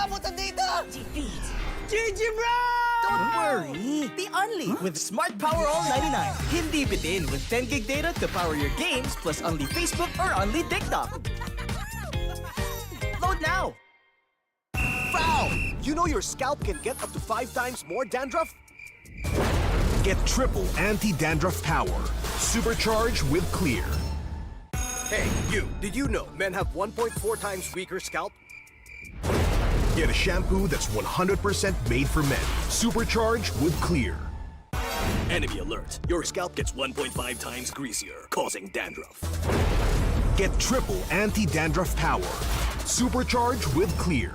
papunta dito! Defeat. GG, bro! Don't worry. Be only with Smart Power All 99. Hindi bitin with 10 gig data to power your games plus only Facebook or only TikTok. Load now. Foul! You know your scalp can get up to 5 times more dandruff? Get triple anti-dandruff power. Supercharged with Clear. Hey, you, did you know men have 1.4 times weaker scalp? Get a shampoo that's 100% made for men. Supercharged with Clear. Enemy alert. Your scalp gets 1.5 times greasier, causing dandruff. Get triple anti-dandruff power. Supercharged with Clear.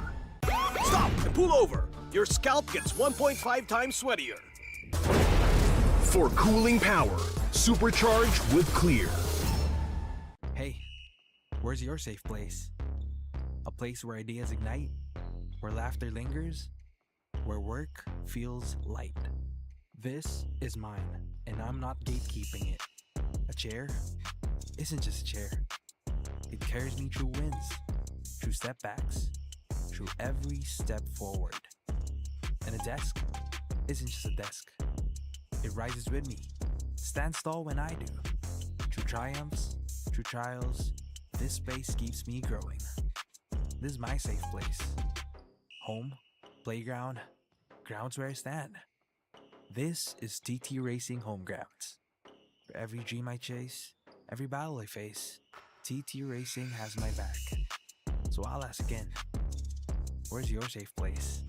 Stop and pull over. Your scalp gets 1.5 times sweatier. For cooling power. Supercharged with Clear. Hey, where's your safe place? A place where ideas ignite, where laughter lingers, where work feels light. This is mine, and I'm not gatekeeping it. A chair isn't just a chair. It carries me through wins, through setbacks, through every step forward. And a desk isn't just a desk. It rises with me, stands tall when I do. Through triumphs, through trials, this space keeps me growing. This is my safe place. Home, playground, grounds where I stand. This is TT Racing Home Grounds. For every dream I chase, every battle I face, TT Racing has my back. So I'll ask again, where's your safe place?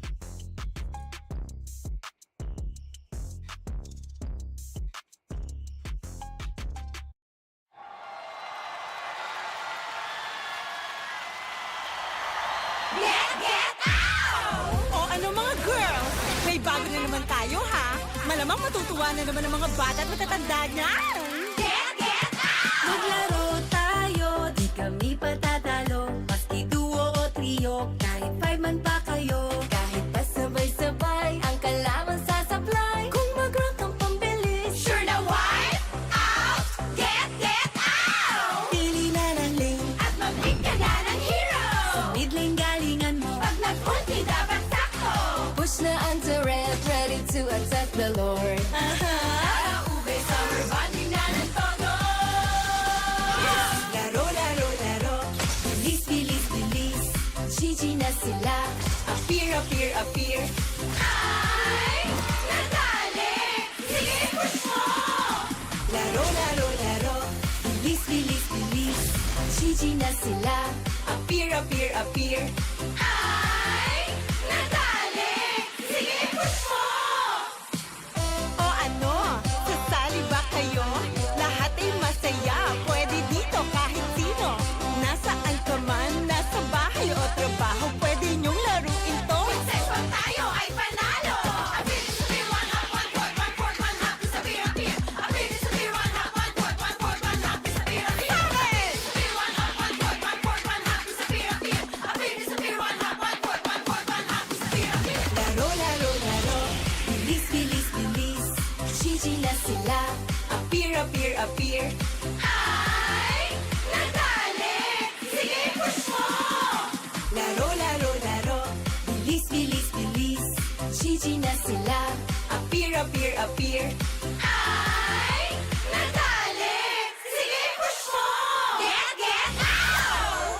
O ano mga girls, may bago na naman tayo ha. Malamang matutuwa na naman ang mga bata at matatanda niyan. Maglaro tayo, di kami patatalo. Maski duo o trio, kahit 5 man pa kayo. Kahit pa sabay-sabay, ang kalaban sasablay. Kung mag-rank ang pambilis, sure na wipe out! Get out! Pili na ng lane, at mag-pick ka na ng hero. Sa mid lane galingan mo, pag nag-ulti dapat sakto. Push na ang turret, ready to attack the Lord. Para ube, summer bonding na ng todo. Laro, laro, laro. Bilis, bilis, bilis. GG na sila. Appear, appear, appear. Ay! Natali! Sige, push mo! Laro, laro, laro. Bilis, bilis, bilis. GG na sila. Appear, appear, appear. Ay! Natali! Sige, push mo! O ano, sasali ba kayo? Lahat ay masaya, pwede dito kahit sino. Nasaan ka man, nasa bahay o trabaho, pwede niyong laruin to. Success pag tayo ay panalo! Abilis to be one half, one fourth, one fourth, one half. Disappear, appear. Abilis to be one half, one fourth, one fourth, one half. Disappear, appear. Abilis to be one half, one fourth, one fourth, one half. Disappear, appear. Abilis to be one half, one fourth, one fourth, one half. Disappear, appear. Laro, laro, laro. Bilis, bilis, bilis. GG na sila. Appear, appear, appear. Ay! Natali! Sige, push mo! Laro, laro, laro. Bilis, bilis, bilis. GG na sila. Appear, appear, appear. Ay! Natali! Sige, push mo! Get out!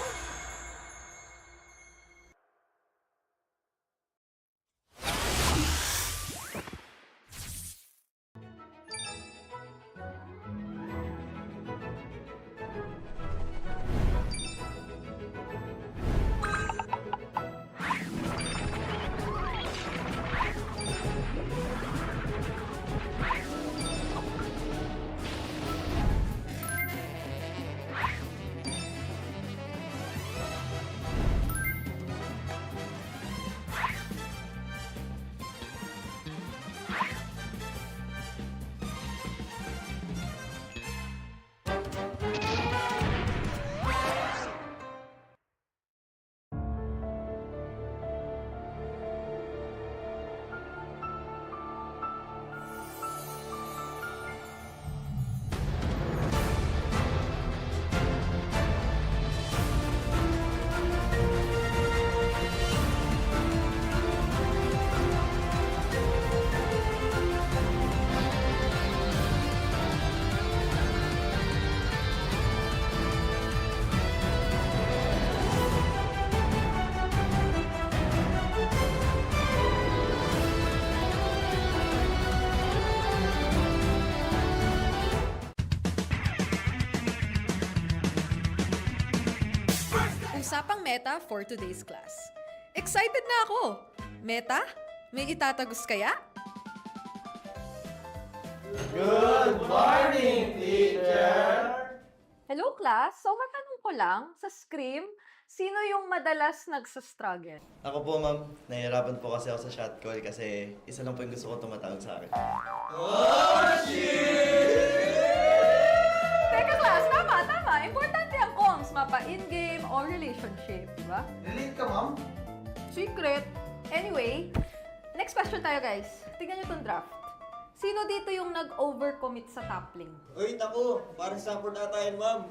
Usapang Meta for today's class. Excited na ako! Meta? May itatagos kaya? Hello class! So matanong ko lang, sa scrim, sino yung madalas nagsastruggle? Ako po, ma'am. Nahihirapan po kasi ako sa shot call kasi isa lang po yung gusto ko tumatawag sa akin. Teka class, tama! Importante ang comms, mapa in-game or relationship, di ba? Relate ka, ma'am? Secret! Anyway, next question tayo guys. Tingnan nyo itong draft. Sino dito yung nag-overcommit sa top lane? Uy, naku! Parang support ata yun, ma'am.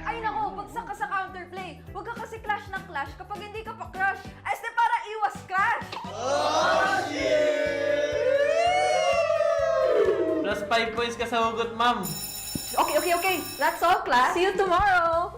Ay nako, bagsak ka sa counterplay. Huwag ka kasi clash ng clash kapag hindi ka pa crush. Este para iwas crash! Plus 5 points ka sa hugot, ma'am. Okay. That's all class. See you tomorrow!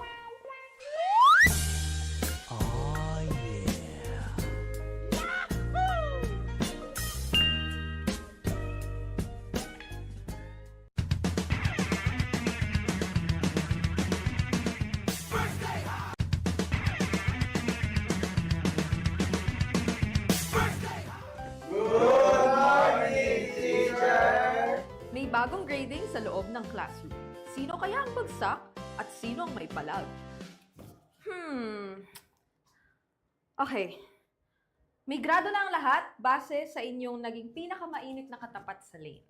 May bagong grading sa loob ng classroom. Sino kaya ang bagsak at sino ang may palag? Okay. May grado na ang lahat base sa inyong naging pinakamainit na katapat sa lane.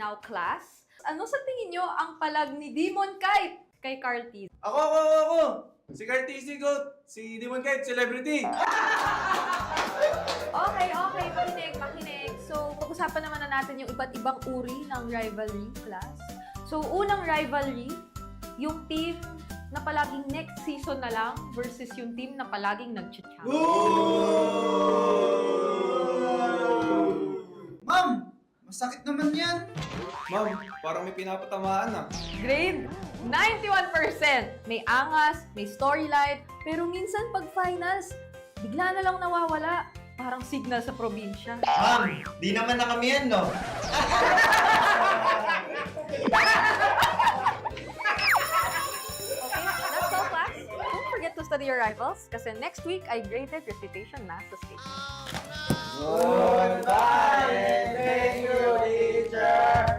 Now, class, ano sa tingin nyo ang palag ni Demon Kite kay Carl T? Ako! Si Cartesi Goat! Si Demon Kite, celebrity! Okay, makinig. So, pag-usapan naman na natin yung iba't ibang uri ng rivalry, class. So, unang rivalry, yung team na palaging next season na lang versus yung team na palaging nag-champion. Ma'am! Masakit naman yan! Ma'am, parang may pinapatamaan ah. Grade 91%! May angas, may storyline, pero minsan pag finals, bigla na lang nawawala. Parang signal sa probinsya. Ma'am, di naman na kami yan, no? Okay, that's all class. Don't forget to study your rivals kasi next week ay graded recitation na sa stage. Goodbye and thank you, teacher!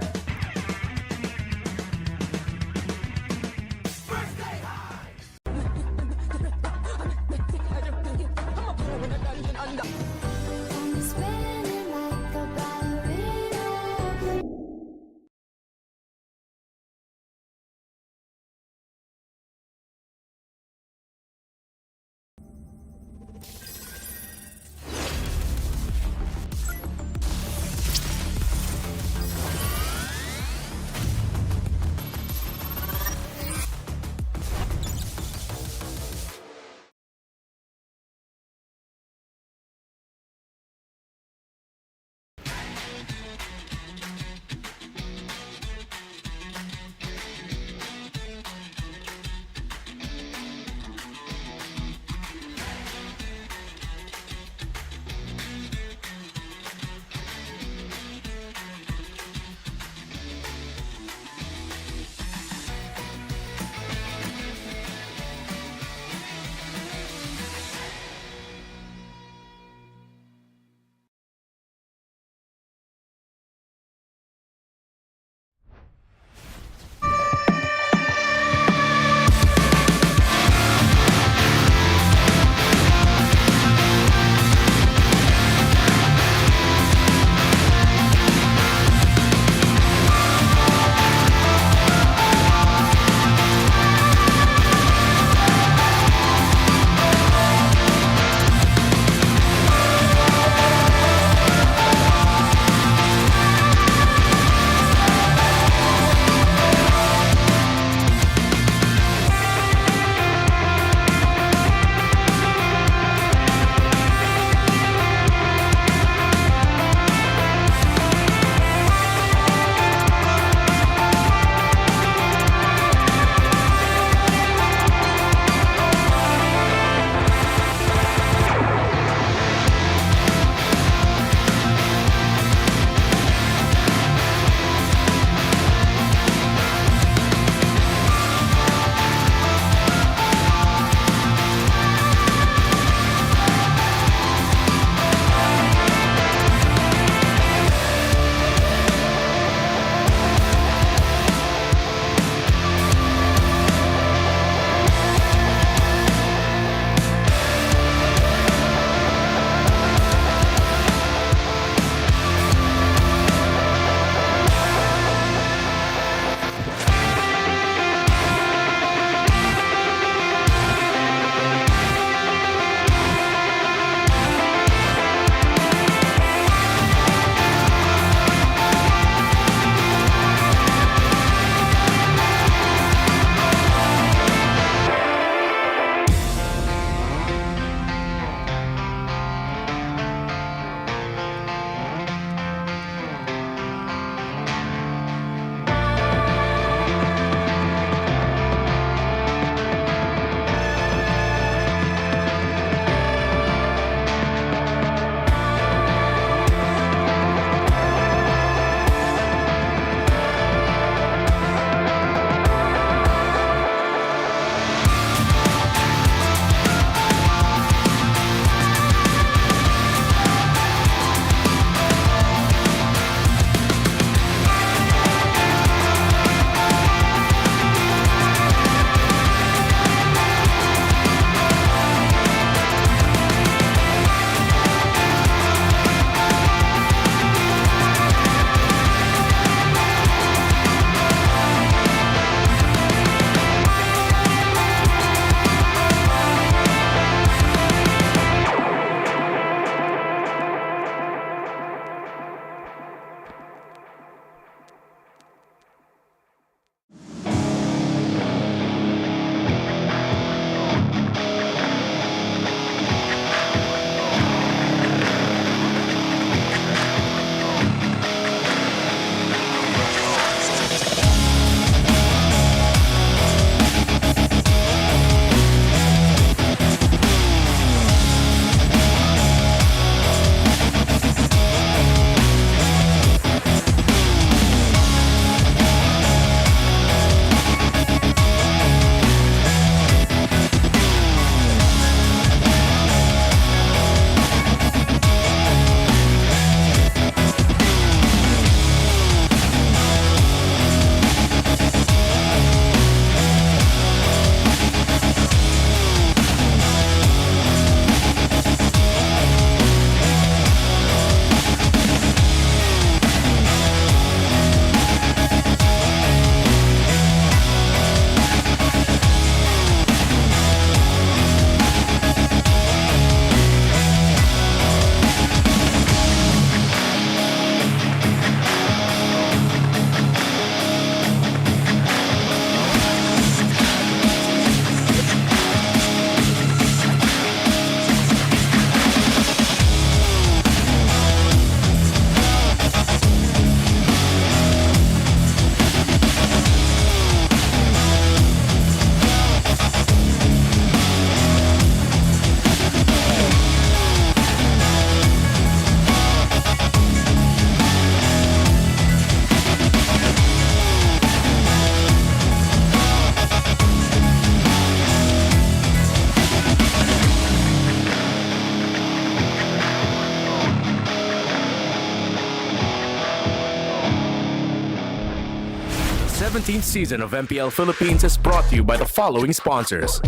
17th season of MPL Philippines is brought to you by the following sponsors.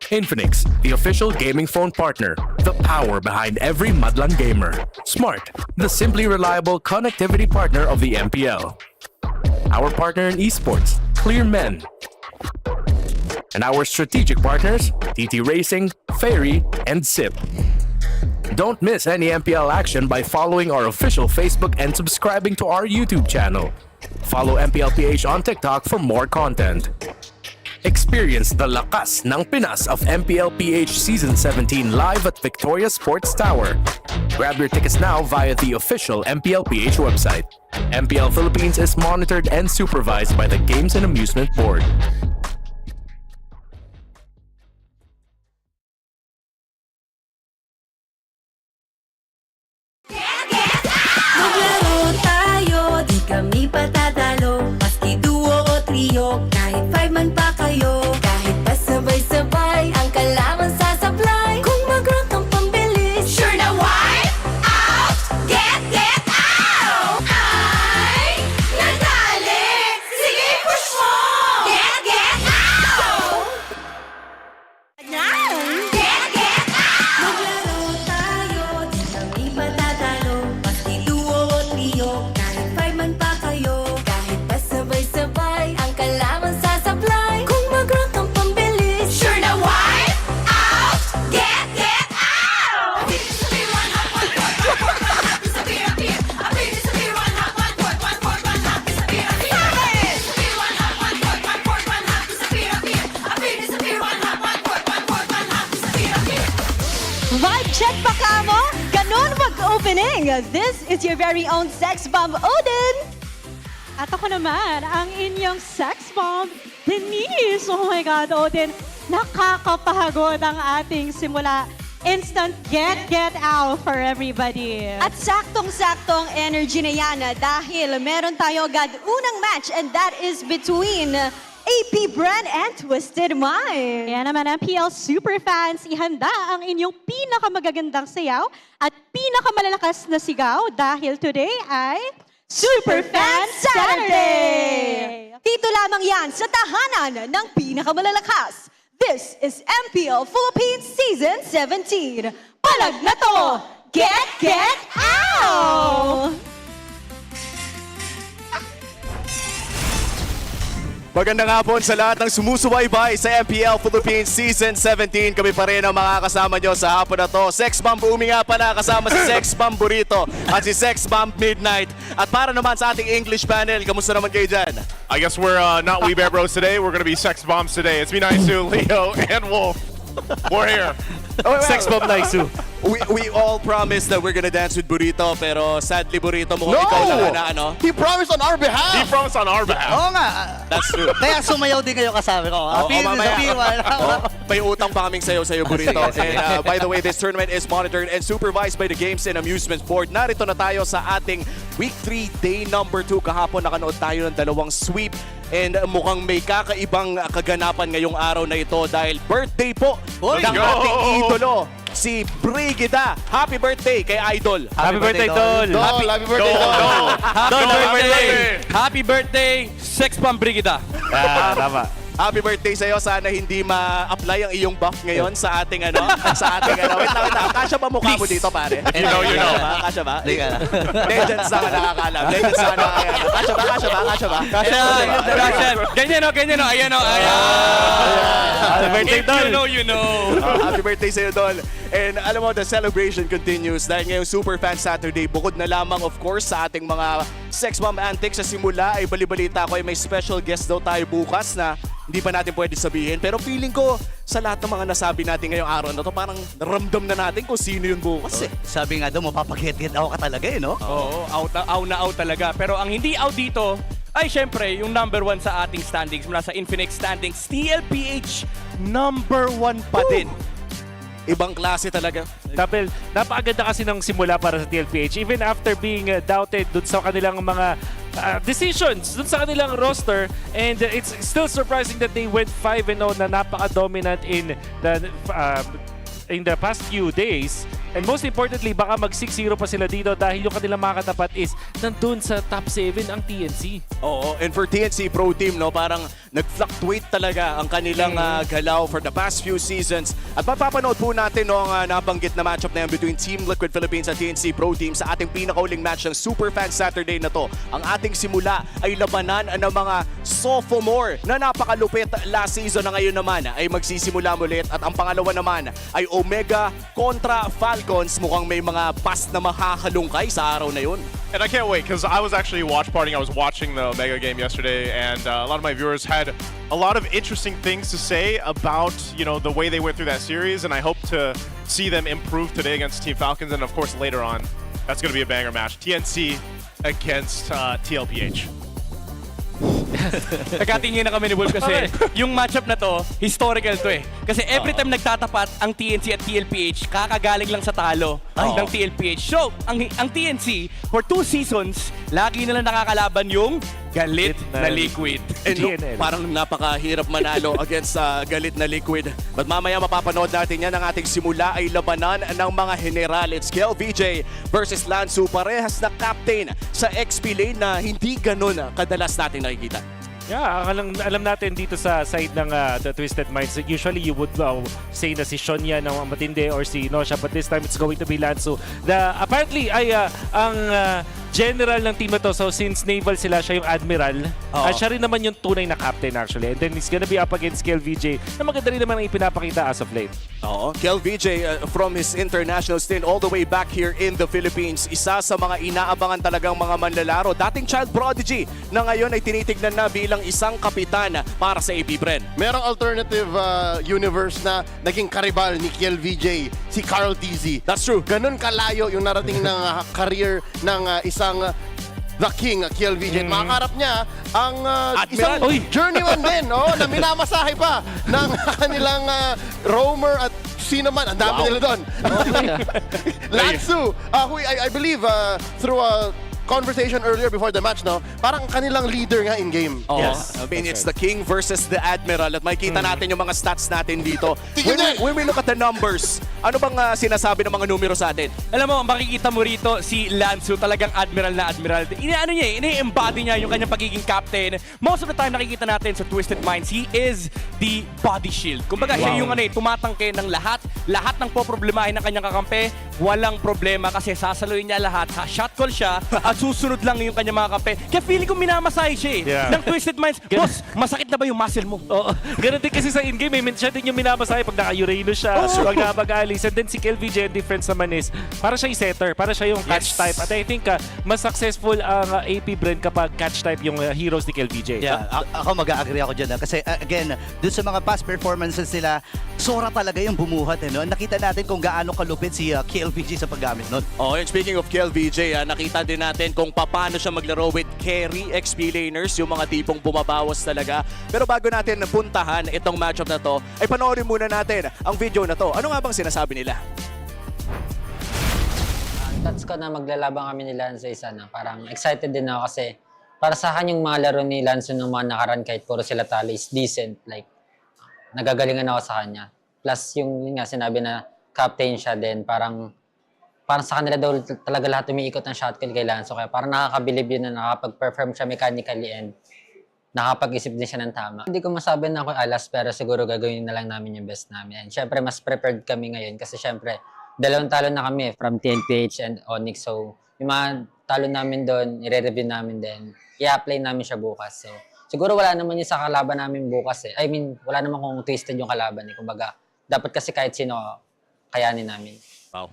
Infinix, the official gaming phone partner, the power behind every Madlang gamer. Smart, the simply reliable connectivity partner of the MPL. Our partner in esports, Clear Men. And our strategic partners, TT Racing, Ferry, and SIP. Don't miss any MPL action by following our official Facebook and subscribing to our YouTube channel. Follow MPLPH on TikTok for more content. Experience the lakas ng Pinas of MPLPH Season 17 live at Victoria Sports Tower. Grab your tickets now via the official MPLPH website. MPL Philippines is monitored and supervised by the Games and Amusement Board. Maglaro tayo, di kami patadalo. Maski duo o trio, kahit 5 man pa kayo. Kahit pa sabay-sabay, ang kalaban sasablay. Kung mag-rank ang pambilis, Sure na wipe out, get out! Ay, nadali! Sige, push mo! Get out! Get out! maglaro tayo, di kami patadalo. Maski duo o trio, kahit 5 man pa kayo. Kahit pa sabay-sabay, ang kalaban sasablay. Kung mag-rank ang pambilis, Sure na wipe out, get out! Sabi one hop, one court, one court, one hop, sabi rapid. Sabi one hop, one court, one court, one hop, sabi rapid. Sabi one hop, one court, one court, one hop, sabi rapid. Sabi one hop, one court, one court, one hop, sabi rapid. Vibe check pa ka mo? Ganun mag-opening. This is your very own sex bomb, Odin. At ako naman, ang inyong sex bomb, Denise. Oh my God, Odin. Nakakapahagod ang ating simula. Instant get out for everybody. At saktong-saktong energy na yan dahil meron tayo agad unang match and that is between APBR and Twisted Mind. Kaya naman MPL Superfans, ihanda ang inyong pinakamagagandang sayaw at pinakamalalakas na sigaw dahil today ay Superfan Saturday! Dito lamang yan sa tahanan ng pinakamalalakas. This is MPL Philippines Season 17. Palag na to! Get out! Magandang hapon sa lahat ng sumusubaybay sa MPL Philippines Season 17. Kami pa rin ang mga kasama nyo sa hapon na to. Sex Bomb Umi nga pala, kasama si Sex Bomb Burrito at si Sex Bomb Midnight. At para naman sa ating English panel, kamusta naman kayo dyan? I guess we're not We Bear Bros today. We're going to be Sex Bombs today. It's me, Naisu, Leo, and Wolf. We're here. Sex Bomb Naisu. We all promised that we're gonna dance with Burrito, pero sadly Burrito mo ikaw lang na ano. He promised on our behalf. He promised on our behalf. Oo nga. That's true. Kaya sumayaw din kayo kasama ko. May utang pa kaming sayo sa'yo, Burrito. And by the way, this tournament is monitored and supervised by the Games and Amusement Board. Narito na tayo sa ating Week 3, Day number 2. Kahapon nakanood tayo ng dalawang sweep. And mukhang may kakaibang kaganapan ngayong araw na ito dahil birthday po ng ating idolo, si Brigida. Happy birthday kay Idol. Happy birthday, Dol. Happy birthday, Dol. Happy birthday, Sex Bomb Brigida. Tama. Happy birthday sa'yo. Sana hindi ma-apply ang iyong buff ngayon sa ating ano. Wait lang. Kasya ba mukha mo dito, pare? You know. Kasya ba? Legends na ka nakakalam. Legends na ka nakakalam. Kasya ba? Ganyan o. Ayan o. Happy birthday, Dol. You know. Happy birthday sa'yo, Dol. And alam mo, the celebration continues dahil ngayong Superfan Saturday, bukod na lamang of course sa ating mga Sex Bomb antics sa simula, ay balibalita ko ay may special guest daw tayo bukas na hindi pa natin pwede sabihin. Pero feeling ko, sa lahat ng mga nasabi natin ngayong araw na to, parang naramdam na natin kung sino yun bukas eh. Sabi nga daw, mapapag-get ako ka talaga eh, no? Oo, out talaga. Pero ang hindi out dito, ay syempre, yung number 1 sa ating standings mula sa Infinix standings, TLPH, number 1 pa din. Ibang klase talaga. Napakaganda kasi ng simula para sa TLPH. Even after being doubted dun sa kanilang mga decisions, dun sa kanilang roster. And it's still surprising that they went 5-0 na napaka-dominant in the past few days. And most importantly, baka mag 6-0 pa sila dito dahil yung kanilang mga katapat is nandun sa top 7 ang TNC. Oo, and for TNC Pro Team, no, parang nag-fluctuate talaga ang kanilang galaw for the past few seasons. At mapapanood po natin no, ang nabanggit na matchup na yan between Team Liquid Philippines at TNC Pro Team sa ating pinakauling match ng Superfan Saturday na to. Ang ating simula ay labanan ng mga sophomore na napakalupit last season na ngayon naman ay magsisimula mulit. At ang pangalawa naman ay Omega kontra Falcons. Mukhang may mga pass na makakalungkay sa araw na yun. And I can't wait because I was actually watch partying. I was watching the Omega game yesterday, and a lot of my viewers had a lot of interesting things to say about the way they went through that series, and I hope to see them improve today against Team Falcons, and of course later on, that's going to be a banger match. TNC against TLPH. Nagkatingin na kami ni Wolf kasi yung matchup na to, historical to eh. Kasi every time nagtatapat ang TNC at TLPH, kakagaling lang sa talo ng TLPH. So, ang TNC, for 2 seasons, lagi nila nakakalaban yung galit na Liquid. And look, parang napakahirap manalo against galit na Liquid. But mamaya mapapanood natin yan. Ang ating simula ay labanan ng mga general. It's KLVJ versus Lansu. Parehas na captain sa XP lane na hindi ganun kadalas natin nakikita. Yeah, alam natin dito sa side ng the Twisted Minds, usually you would say na si Shonya na matindi or si Nosha, but this time it's going to be Lansu. Apparently ay ang general ng team na to, so since naval sila, siya yung admiral, siya rin naman yung tunay na captain actually. And then he's gonna be up against KLVJ na maganda rin naman ang ipinapakita as of late. Oo, KLVJ from his international stint all the way back here in the Philippines, isa sa mga inaabangan talagang mga manlalaro. Dating child prodigy na ngayon ay tinitignan na bilang isang kapitan para sa APBR. Merong alternative universe na naging karibal ni KLVJ, si Carl TZ. That's true. Ganun kalayo yung narating ng career ng isang The King, KLVJ. Makakarap niya ang isang journeyman din, na minamasahe pa ng kanilang roamer at sino man. Ang dami nila doon. Lansu, who I believe through a conversation earlier before the match, parang kanilang leader nga in-game. Yes. I mean, it's the King versus the Admiral at makikita natin yung mga stats natin dito. When we look at the numbers, ano bang sinasabi ng mga numero sa atin? Alam mo, makikita mo rito si Lansu, talagang admiral na admiral. Ini-embody niya yung kanyang pagiging captain. Most of the time nakikita natin sa Twisted Minds, he is the body shield. Kumbaga, siya yung tumatangke ng lahat ng poproblemahin ng kanyang kakampi, walang problema kasi sasaluhin niya lahat. Shot call siya at susunod lang yung kanyang mga kampi. Kaya feeling ko minamasahe siya ng Twisted Minds. Boss, masakit na ba yung muscle mo? Oo. Ganun din kasi sa in-game, siya din yung minamasahe pag naka-Urano siya, pag nakapag-alis. And then si KLVJ, ang difference naman is, para siya yung setter, para siya yung catch type. At I think mas successful ang AP brand kapag catch type yung heroes ni KLVJ. Yeah, ako mag-agree ako dyan. Kasi again, dun sa mga past performances nila, Sora talaga yung bumuhat. Nakita natin kung gaano kalupit si KLVJ sa paggamit nun. And speaking of KLVJ, nakita din natin kung paano siya maglaro with carry XP laners, yung mga tipong bumabawas talaga. Pero bago natin puntahan itong matchup na to, ay panoorin muna natin ang video na to. Ano nga bang sinasabi nila? Thoughts ko na maglalabang kami ni Lanzo isa na. Parang excited din ako kasi para sa akin yung mga laro ni Lanzo ng mga nakaraan kahit puro sila talo is decent. Like, nagagalingan ako sa kanya. Plus yung nga sinabi na captain siya din, parang sa kanila daw talaga lahat umiikot ng shot call kay Lanzo. Kaya parang nakakabilib yun na nakapag-perform siya mechanically and nakapag-isip din siya ng tama. Hindi ko masabi na ako alas pero siguro gagawin na lang namin yung best namin. And syempre mas prepared kami ngayon kasi syempre dalawang talo na kami from TLPH and Onyx. So yung mga talo namin doon, i-review namin din. I-apply namin siya bukas. So siguro wala naman yung sa kalaban namin bukas eh. I mean, wala naman kung twisted yung kalaban eh. Kumbaga, dapat kasi kahit sino kayanin namin. Wow.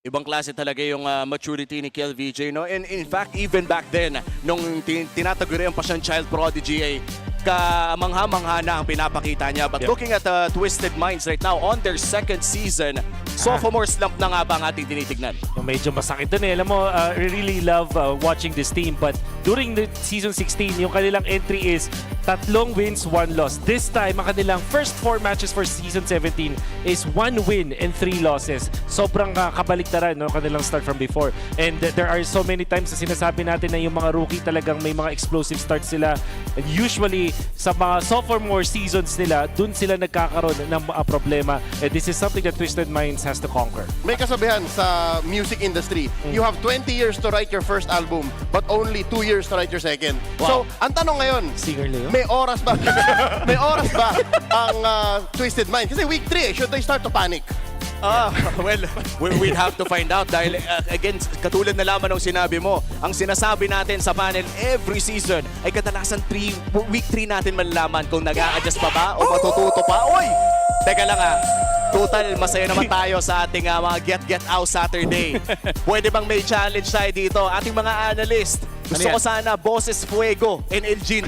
Ibang klase talaga yung maturity ni KLVJ, no? And in fact, even back then, nung tinatagurian pa siyang child prodigy, ay kamangha-mangha na ang pinapakita niya. But looking at Twisted Minds right now, on their second season, sophomore slump na nga ba ang ating tinitignan? Medyo masakit dun eh. Alam mo, I really love watching this team, but during the season 16, yung kanilang entry is 3 wins, 1 loss. This time, ang kanilang first 4 matches for season 17 is 1 win and 3 losses. Sobrang kabaliktaran, no, kanilang start from before. And there are so many times na sinasabi natin na yung mga rookie talagang may mga explosive starts sila. And usually, sa mga sophomore seasons nila, dun sila nagkakaroon ng problema. And this is something that Twisted Minds has to conquer. May kasabihan sa music industry, you have 20 years to write your first album, but only 2 years to write your second. So, ang tanong ngayon, Singer Leo? may oras ba? May oras ba ang Twisted Mind? Kasi week 3, should they start to panic? Well, we'd have to find out dahil again, katulad na lamang ng sinabi mo, ang sinasabi natin sa panel every season ay kadalasan week 3 natin malalaman kung nag-a-adjust pa ba o matututo pa. Oy! Teka lang total, masaya naman tayo sa ating mga Get Out Saturday. Pwede bang may challenge tayo dito? Ating mga analyst, gusto ko sana Boses Fuego and Elgin.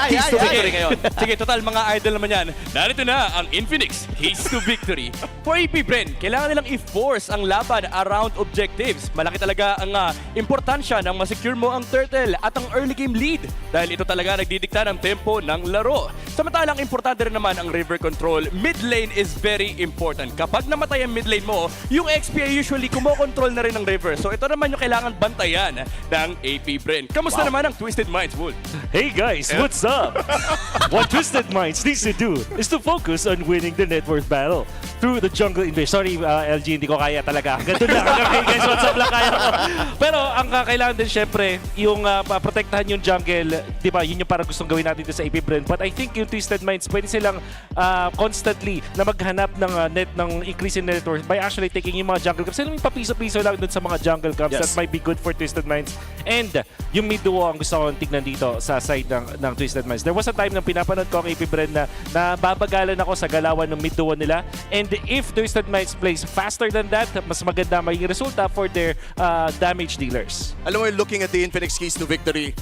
Keys to victory ngayon. Sige, total mga idol naman yan. Narito na ang Infinix Keys to Victory. For AP Bren, kailangan nilang i-force ang laban around objectives. Malaki talaga ang importansya ng masecure mo ang turtle at ang early game lead dahil ito talaga nagdidikta ng tempo ng laro. Samantalang importante rin naman ang river control. Mid lane is very important. Kapag namatay ang mid lane mo, yung XP ay usually kumokontrol na rin ng river. So ito naman yung kailangan bantayan ng AP Bren. Kamusta naman ang Twisted Minds, Wool? Hey guys, what's up? What Twisted Minds needs to do is to focus on winning the net worth battle through the jungle invasion. Sorry, LG, hindi ko kaya talaga. Ganun lang. Hey guys, what's up lang kaya ko. Pero ang kailangan din syempre, yung protektahan yung jungle, di ba, yun yung parang gustong gawin natin dito sa AP Bren. But I think yung Twisted Minds, pwede silang constantly na maghanap ng net ng increase in net worth by actually taking yung mga jungle camps. Sila may papiso-piso lang dun sa mga jungle camps that might be good for Twisted Minds. And yung mid duo ang gusto kong tignan dito sa side ng Twisted Minds. There was a time na pinapanood ko ang AP Bren na babagalan ako sa galawan ng mid duo nila. And if Twisted Minds plays faster than that, mas maganda magiging resulta for their damage dealers. Alam mo, looking at the Infinix Keys to Victory,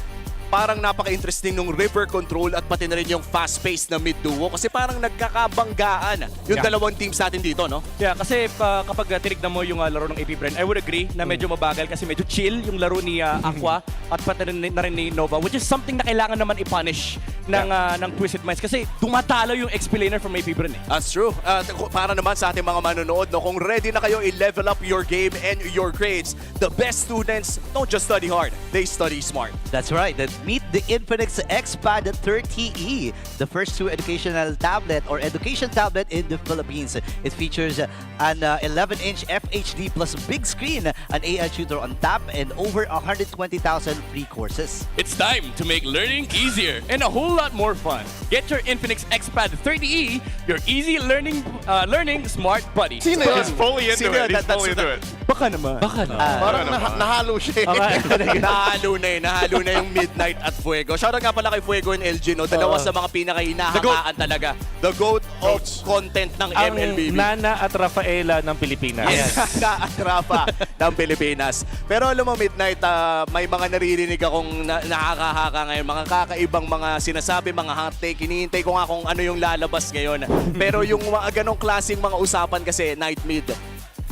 parang napaka-interesting nung river control at pati na rin yung fast-paced na mid-duo kasi parang nagkakabanggaan yung dalawang teams natin dito, no? Yeah, kasi kapag tinignan mo yung laro ng AP Bren, I would agree na medyo mabagal kasi medyo chill yung laro ni Aqua at pati na rin ni Nova, which is something na kailangan naman i-punish ng Twisted Minds kasi dumatalo yung XP laner from AP Bren. That's true. Para naman sa ating mga manonood, no, kung ready na kayo i-level up your game and your grades, the best students don't just study hard, they study smart. That's right. Meet the Infinix XPad 30E, the first true educational tablet or education tablet in the Philippines. It features an 11-inch FHD plus big screen, an AI tutor on tap, and over 120,000 free courses. It's time to make learning easier and a whole lot more fun. Get your Infinix XPad 30E, your easy learning smart buddy. Sino yun? He's fully into it. He's fully into it. Baka naman. Parang nahalo siya. Nahalo na yung Midnight at Fuego. Shoutout nga pala kay Fuego and LG, no? Dalawa sa mga pinaka-hinahangaan talaga. The GOAT of content ng MLBB. Nana at Rafaela ng Pilipinas. Yes. Nana at Rafa ng Pilipinas. Pero alam mo, Midnight, may mga naririnig akong nakakahaka ngayon. Mga kakaibang mga sinasabi, mga hot take. Hinihintay ko nga kung ano yung lalabas ngayon. Pero yung mga ganong klaseng mga usapan kasi, Night Mid,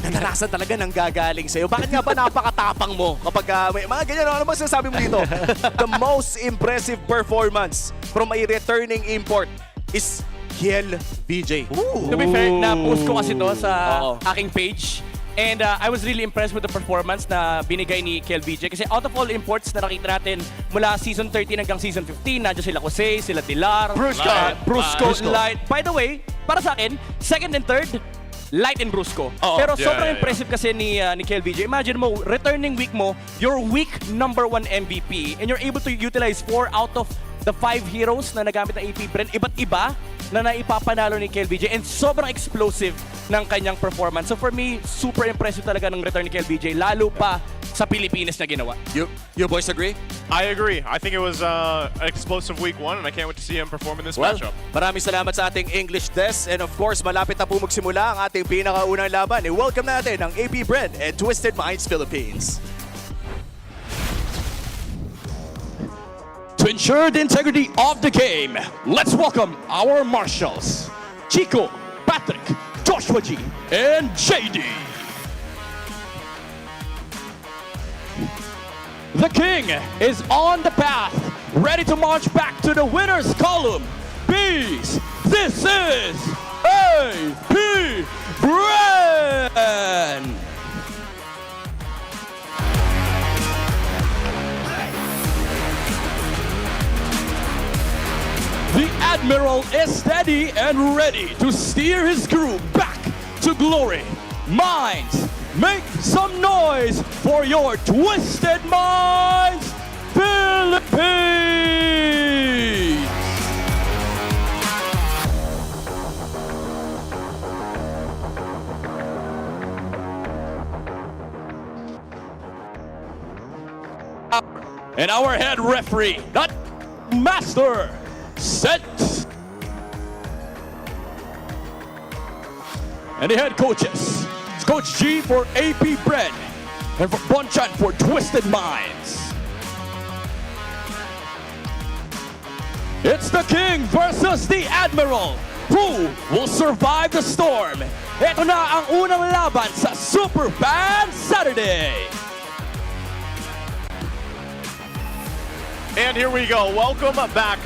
nadarasan talaga ng gagaling sa'yo. Bakit nga ba napakatapang mo kapag may mga ganyan? Ano ba sinasabi mo dito? The most impressive performance from a returning import is Kiel VJ. To be fair, na-post ko kasi to sa aking page. And I was really impressed with the performance na binigay ni Kiel VJ. Kasi out of all imports na nakita natin mula season 13 hanggang season 15, nandiyan sila Jose, sila Dilar, Brusco, Light. By the way, para sa akin, second and third, Light and Brusco. Pero sobrang impressive kasi ni Kiel VJ. Imagine mo, returning week mo, your week number 1 MVP, and you're able to utilize 4 out of the 5 heroes na nagamit ng AP Bren, iba't iba na naipapanalo ni Kiel VJ, and sobrang explosive ng kanyang performance. So for me, super impressive talaga ng return ni Kiel VJ, lalo pa sa Pilipinas na ginawa. You boys agree? I agree. I think it was an explosive week 1 and I can't wait to see him perform in this matchup. Maraming salamat sa ating English desk, and of course, malapit na po magsimula ang ating pinakaunang laban. I-welcome natin ang AP Bren and Twisted Minds Philippines. To ensure the integrity of the game, let's welcome our marshals, Chico, Patrick, Joshua G, and JD. The king is on the path, ready to march back to the winner's column. Bees, this is APBR. The Admiral is steady and ready to steer his crew back to glory. Minds, make some noise for your Twisted Minds Philippines! And our head referee, not master, set. And the head coaches, it's Coach G for AP Bread and for Bonchan for Twisted Minds. It's the King versus the Admiral. Who will survive the storm? Ito na ang unang laban sa Super Fan Saturday. And here we go. Welcome back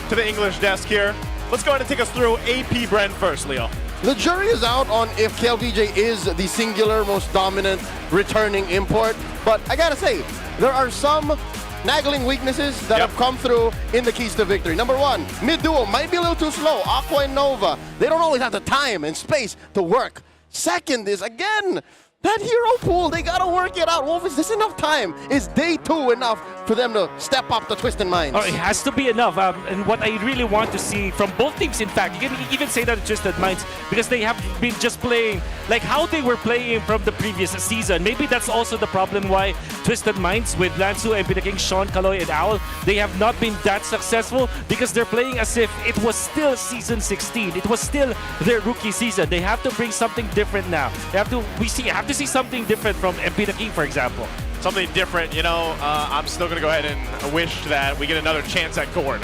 to the English desk here. Let's go ahead and take us through AP Bren first, Leo. The jury is out on if KLPJ is the singular most dominant returning import, but I gotta say, there are some nagging weaknesses that have come through in the keys to victory. Number one, mid-duo might be a little too slow. Aqua and Nova, they don't always have the time and space to work. Second is, again, that hero pool, they gotta work it out. Wolf, is this enough time? Is day 2 enough for them to step up the Twisted Minds? Oh, it has to be enough. And what I really want to see from both teams, in fact, you can even say that Twisted Minds, because they have been just playing like how they were playing from the previous season. Maybe that's also the problem why Twisted Minds with Lansu, MP the King, Sean, Kaloy, and Owl, they have not been that successful because they're playing as if it was still season 16. It was still their rookie season. They have to bring something different now. They have to see something different from MP the King, for example. Something different, you know, I'm still going to go ahead and wish that we get another chance at Gord.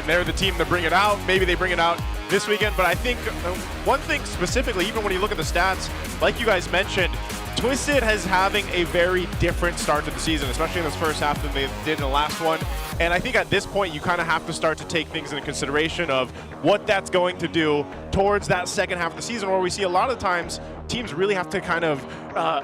They're the team to bring it out. Maybe they bring it out this weekend, but I think one thing specifically, even when you look at the stats, like you guys mentioned, Twisted is having a very different start to the season, especially in this first half than they did in the last one. And I think at this point, you kind of have to start to take things into consideration of what that's going to do towards that second half of the season, where we see a lot of times teams really have to kind of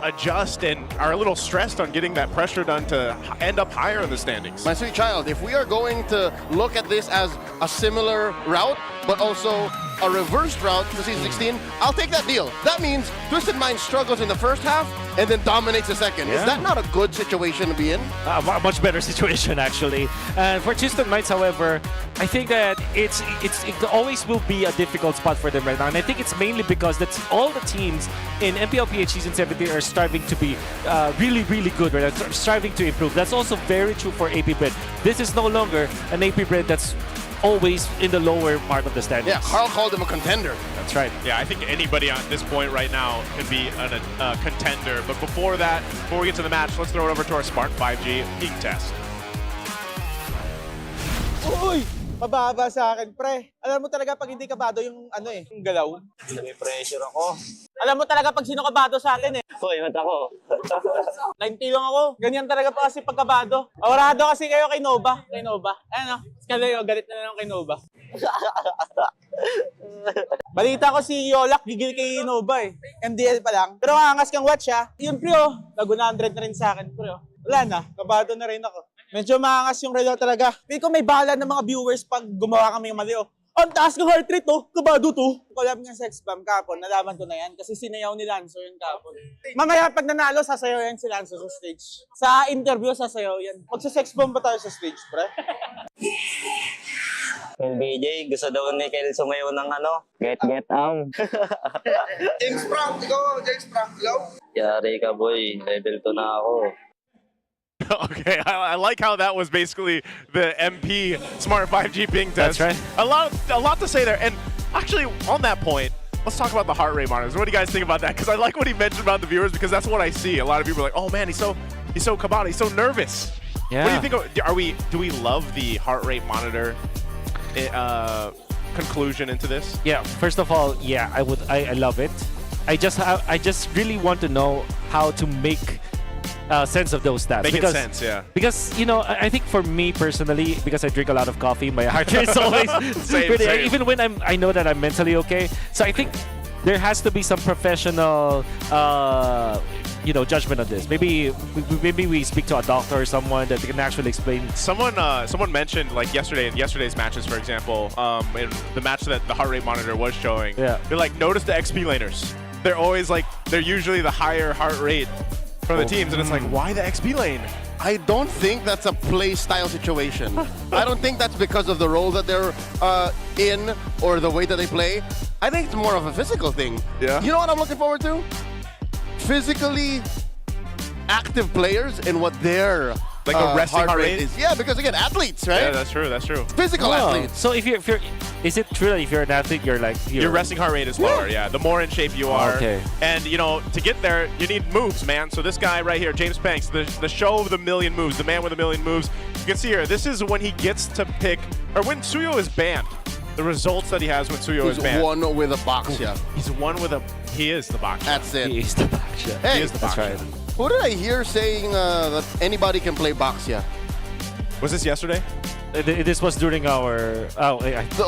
adjust and are a little stressed on getting that pressure done to end up higher in the standings. My sweet child, if we are going to look at this as a similar route, but also a reversed route to season 16, I'll take that deal. That means Twisted Mind struggles in the first half and then dominates the second. Yeah. Is that not a good situation to be in? A much better situation, actually. And for Twisted Minds, however, I think that it always will be a difficult spot for them right now. And I think it's mainly because that's all the teams in MPL PH Season 17 are striving to be really, really good, right? Striving to improve. That's also very true for AP Bread. This is no longer an AP Bread that's always in the lower part of the standings. Yeah, Carl called him a contender. That's right. Yeah, I think anybody at this point right now could be a contender. But before that, before we get to the match, let's throw it over to our Smart 5G Ink Test. Uy! Mababa sa akin, pre. Alam mo talaga pag hindi kabado yung yung galaw. May pressure ako. Alam mo talaga pag sino kabado sa atin eh. Hoy, mat ako. 90 lang ako. Ganyan talaga pa kasi pagkabado. Awrado kasi kayo kay Nova. Kay Nova. Ayan o. Kalayo, galit na lang kay Nova. Balita ko si Yolak gigil kay Nova eh. MDL pa lang. Pero angas kang watch ha. Yun pre oh. Nag-100 na rin sa akin pre oh. Wala na. Kabado na rin ako. Medyo maangas yung relo talaga. Pili ko may bahala ng mga viewers pag gumawa kami ng mali oh. Ang taas ng heart rate oh. Kabado to. Collab ng Sex Bomb kapon. Nalaman ko na yan kasi sinayaw ni Lanzo yung kapon. Mamaya pag nanalo, sasayaw yan si Lanzo sa stage. Sa interview, sasayaw yan. Magsa-Sex Bomb ba tayo sa stage, pre? Yung BJ, gusto daw ni Kel sumayaw ng get James Frank, ikaw, James Frank, hello? Yari ka boy, level 2 na ako. Okay, I like how that was basically the MP Smart 5G ping test. That's right. A lot to say there. And actually, on that point, let's talk about the heart rate monitors. What do you guys think about that? Because I like what he mentioned about the viewers, because that's what I see. A lot of people are like, oh man, he's so kabado, he's so nervous. Yeah. What do you think? Do we love the heart rate monitor conclusion into this? Yeah. First of all, yeah, I love it. I just really want to know how to make sense of those stats. Making sense, yeah. Because, you know, I think for me personally, because I drink a lot of coffee, my heart rate is always Same. even when I know that I'm mentally okay. So I think there has to be some professional, you know, judgment on this. Maybe we speak to a doctor or someone that can actually explain. Someone mentioned, like yesterday, in yesterday's matches, for example, in the match that the heart rate monitor was showing, they're like, notice the XP laners. They're always like, they're usually the higher heart rate for the teams, and it's like, why the XP lane? I don't think that's a play style situation. I don't think that's because of the role that they're in or the way that they play. I think it's more of a physical thing. Yeah. You know what I'm looking forward to? Physically active players and what their like a resting heart rate is. Yeah, because again, athletes, right? Yeah, that's true. That's true. Physical athletes. So if you're, is it true that if you're an athlete, you're like your resting heart rate is lower? Yeah. The more in shape you are. Okay. And you know, to get there, you need moves, man. So this guy right here, James Banks, the show of the million moves, the man with a million moves. You can see here, this is when he gets to pick, or when Suyo is banned. The results that he has when Suyo is banned. He's one with a box, yeah. He's one with a. He is the box. That's it. He is the Baxia. Hey, he is the box. That's right. Who did I hear saying that anybody can play Baxia? Was this yesterday? This was during our. Oh,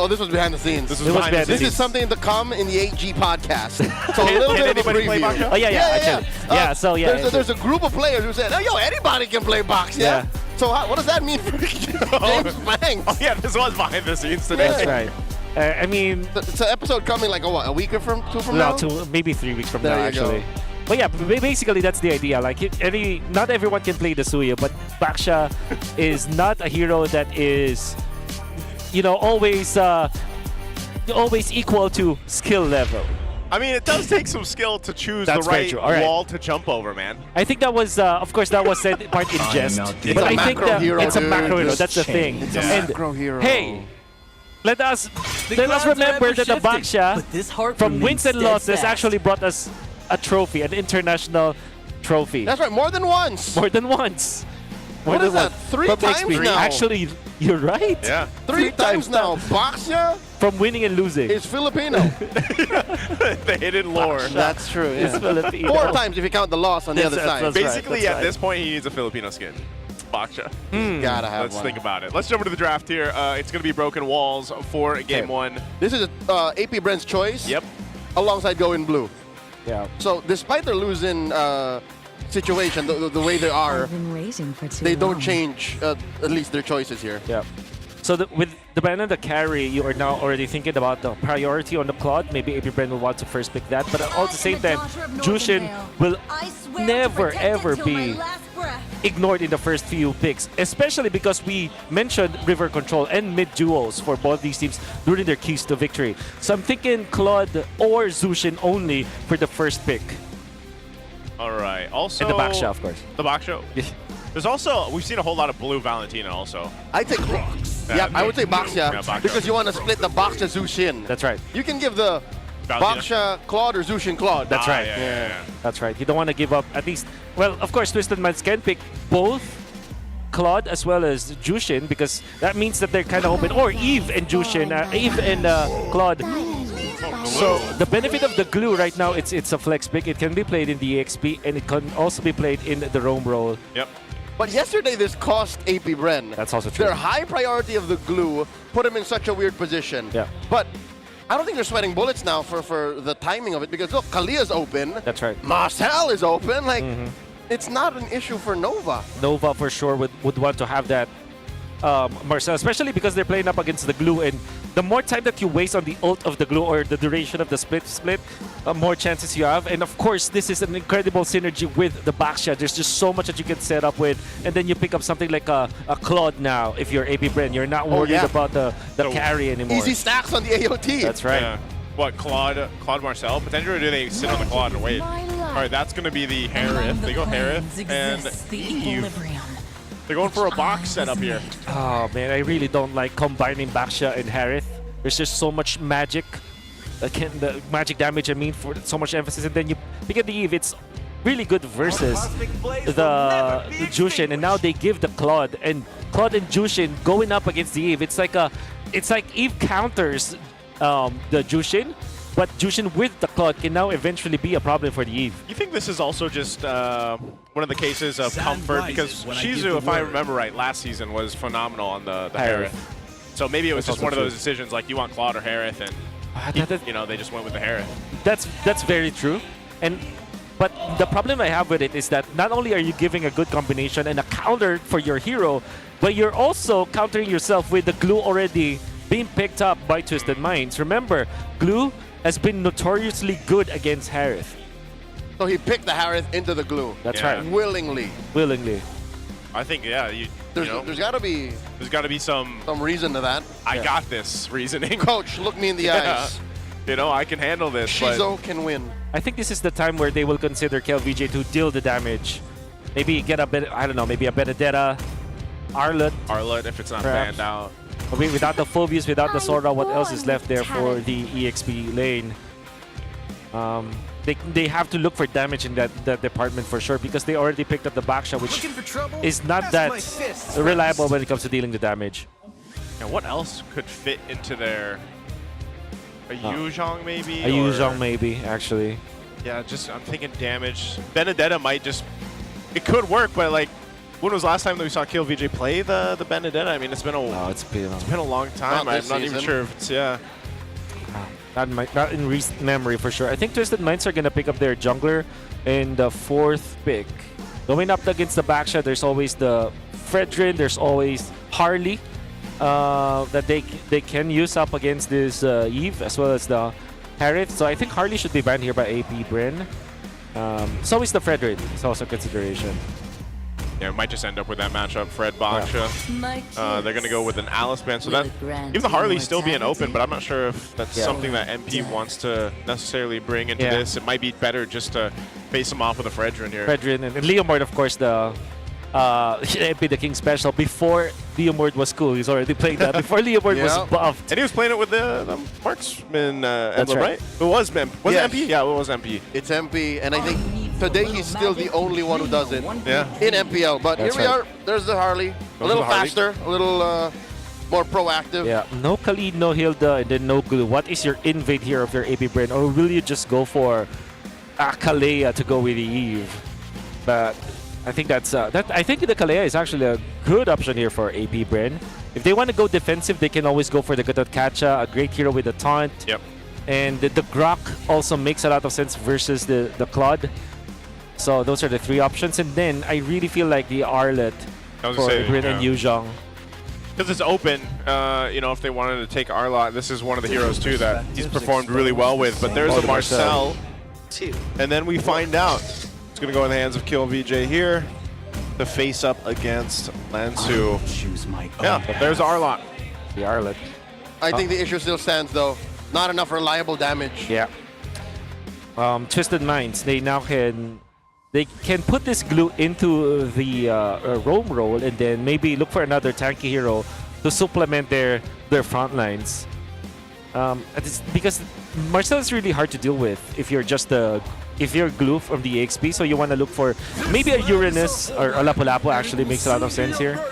this was behind the scenes. This was behind the This scenes. is something to come in the 8G podcast. So a little Can bit of a anybody play preview. Baxia? Oh yeah. Actually, so yeah. There's a group of players who said, "Oh, yo, anybody can play Baxia." Yeah. So what does that mean for James Banks? Oh yeah, this was behind the scenes today. That's right. I mean, it's an episode coming like a week or two from now. Maybe 3 weeks from There now, you go. actually. But yeah, basically that's the idea. Like, not everyone can play the Suyo, but Baxia is not a hero that is, you know, always equal to skill level. I mean, it does take some skill to choose That's the very right true. All right. wall to jump over, man. I think that was, of course, that was said part in jest. It's But a I think macro that hero, it's a dude. macro hero. Just That's the thing. It's a And, macro hero. Hey, let us remember that the Baxia, from wins and losses, actually brought us a trophy, an international trophy. That's right, more than once. More than once. More What than is that, once. 3 From times experience. now? Actually, you're right. Yeah. 3 times now. Baxia From winning and losing. is Filipino. The hidden lore. That's true. It's Yeah. Filipino. 4 times if you count the loss on the other side. That's right, Basically, that's at right. this point, he needs a Filipino skin. Baksha. Gotta have Let's one. think about it. Let's jump into the draft here. It's going to be Broken Walls for Game 1. This is AP Brent's choice. Yep. Alongside Go in Blue. Yeah. So despite their losing situation, the way they are, they don't change at least their choices here. Yeah. So with the ban and the carry, you are now already thinking about the priority on the Claude. Maybe AP Brand will want to first pick that. But at the same time, Jushin will never ever be ignored in the first few picks, especially because we mentioned river control and mid duos for both these teams during their keys to victory. So I'm thinking Claude or Zushin only for the first pick. All right. Also, And the Baxia, of course. The Baxia. There's also, we've seen a whole lot of blue Valentina also. I take I would say Baxia, Yeah, Baxia. because you want to split the Baxia Zushin. That's right. You can give the Valentina. Baxia Claude or Zushin Claude. That's right. Yeah. That's right. You don't want to give up at least. Well, of course, Twisted Minds can pick both Claude as well as Jushin because that means that they're kind of open. Or Eve and Jushin, Eve and Claude. So the benefit of the glue right now, it's a flex pick. It can be played in the EXP and it can also be played in the roam role. Yep. But yesterday this cost AP Bren. That's also true. Their high priority of the glue put him in such a weird position. Yeah. But I don't think they're sweating bullets now for the timing of it because look, Kalia's open. That's right. Marcel is open. Like, it's not an issue for Nova. Nova for sure would want to have that Marcel, especially because they're playing up against the glue, and the more time that you waste on the ult of the glue or the duration of the split, more chances you have. And of course, this is an incredible synergy with the backshot. There's just so much that you can set up with, and then you pick up something like a Claude now. If you're AP Bren, you're not worried about the carry anymore. Easy stacks on the AOT. That's right. Yeah. What, Claude Marcel? Potentially, or do they sit on the Claude and wait? All right, that's going to be the Harith. They go Harith and Eve. They're going for a box setup here. Oh man, I really don't like combining Baxia and Harith. There's just so much magic. The magic damage, I mean, for so much emphasis. And then you pick at the Eve, it's really good versus the Jushin. And now they give the Claude. And Claude and Jushin going up against the Eve. It's like Eve counters the Jushin. But Jushin with the Claude can now eventually be a problem for the Eve. You think this is also just one of the cases of comfort? Because Shizu, if I remember right, last season was phenomenal on the Harith. So maybe it was just one of those decisions, like you want Claude or Harith, and they just went with the Harith. That's very true. But the problem I have with it is that not only are you giving a good combination and a counter for your hero, but you're also countering yourself with the glue already being picked up by Twisted Minds. Remember, glue has been notoriously good against Harith. So he picked the Harith into the glue. That's right. Willingly. I think, there's got to be some reason to that. I got this reasoning. Coach, look me in the eyes. I can handle this. Shizo can win. I think this is the time where they will consider KLVJ to deal the damage. Maybe get a bit, I don't know, maybe a Benedetta, Arlet if it's not banned out. I mean, without the Phobius, without the Sora, what else is left there for the EXP lane? They have to look for damage in that department for sure, because they already picked up the backshot, which is not that reliable when it comes to dealing the damage. And what else could fit into their... A Yuzhong maybe? A Yuzhong maybe, actually. Yeah, I'm thinking damage. Benedetta might just... It could work, but like, when was the last time that we saw KLVJ play the Benedetta? I mean, it's been a long time. I'm not even sure if it's, Not in recent memory for sure. I think Twisted Minds are going to pick up their jungler in the 4th pick. Going up against the backshot, there's always the Fredrin, there's always Harley that they can use up against this Eve, as well as the Harith. So I think Harley should be banned here by APBR. It's always the Fredrin. It's also a consideration. Yeah, it might just end up with that matchup, Fred Baksha. They're going to go with an Alice ban, so that even the Harley still being open, but I'm not sure if that's something that MP wants to necessarily bring into this. It might be better just to face him off with a Fredrin here. Fredrin and Leomord, of course, the MP the King special. Before Leomord was cool, he's already playing that. Before Leomord was buffed. And he was playing it with the Marksman emblem, right. It was MP. Was it MP? Yeah, it was MP. It's MP, and I think today he's still the only one who does it in MPL. But That's here we are. There's the Harley. A little faster, a little more proactive. Yeah, no Khalid, no Hilda, and then no glue. What is your invade here of your APBR? Or will you just go for Kalea to go with the Eve? But I think I think the Kalea is actually a good option here for APBR. If they want to go defensive, they can always go for the Gatot Kacha, a great hero with a taunt. Yep. And the Grok also makes a lot of sense versus the Claude. So those are the 3 options. And then I really feel like the Arlet for APBR and Yuzhong. Because it's open, if they wanted to take Arlot, this is one of the heroes too that he's performed really well with. But there's the Marcel, and then we find out it's going to go in the hands of KLVJ here to face up against Lansu. Yeah, there's Arlot. The Arlet. I think the issue still stands though. Not enough reliable damage. Yeah. Twisted Minds, they now can put this glue into the roam role and then maybe look for another tanky hero to supplement their front lines. Because Marcel is really hard to deal with if you're just if you're glue from the EXP, so you want to look for maybe a Uranus or a Lapu-Lapu actually makes a lot of sense here.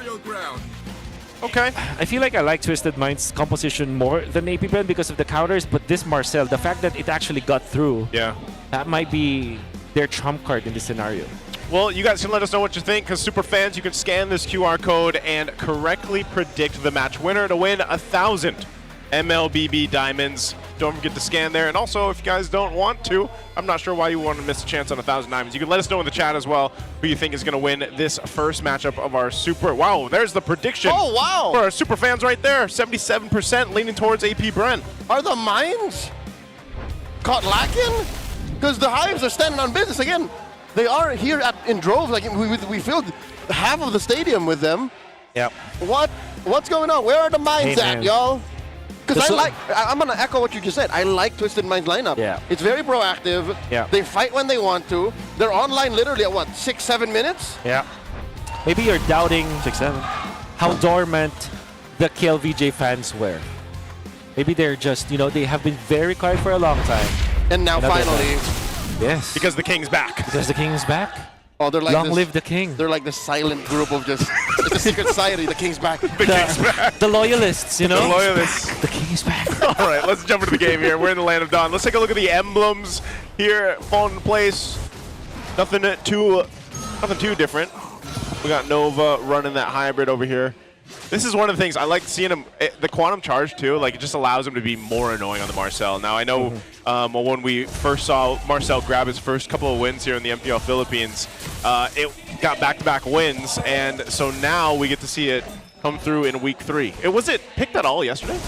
Okay. I feel like I like Twisted Minds' composition more than APBR because of the counters, but this Marcel, the fact that it actually got through, that might be their trump card in this scenario. Well, you guys can let us know what you think, because super fans, you can scan this QR code and correctly predict the match winner to win 1,000 MLBB diamonds. Don't forget to scan there. And also, if you guys don't want to, I'm not sure why you want to miss a chance on 1,000 diamonds. You can let us know in the chat as well who you think is going to win this first matchup of our super. Wow, there's the prediction. Oh, wow. For our super fans right there. 77% leaning towards APBR. Are the mines caught lacking? Because the Hives are standing on business again. They are here in droves. Like we filled half of the stadium with them. Yep. What's going on? Where are the mines at, y'all? Because I'm gonna echo what you just said. I like Twisted Minds lineup. Yeah. It's very proactive. Yeah. They fight when they want to. They're online literally at what, 6-7 minutes? Yeah. Maybe you're doubting 6-7 how dormant the KLVJ fans were. Maybe they're just, they have been very quiet for a long time. And now finally. Yes. Because the King's back. Because the King is back. Oh, they're like Long this, live the king. They're like the silent group of just it's a secret society. The king's back. The loyalists, you know? The loyalists. The king is back. All right, let's jump into the game here. We're in the land of Dawn. Let's take a look at the emblems here, falling into place. Nothing too different. We got Nova running that hybrid over here. This is one of the things I like seeing him. The quantum charge too, like it just allows him to be more annoying on the Marcel. Now I know when we first saw Marcel grab his first couple of wins here in the MPL Philippines, it got back-to-back wins, and so now we get to see it come through in week 3. Was it picked at all yesterday?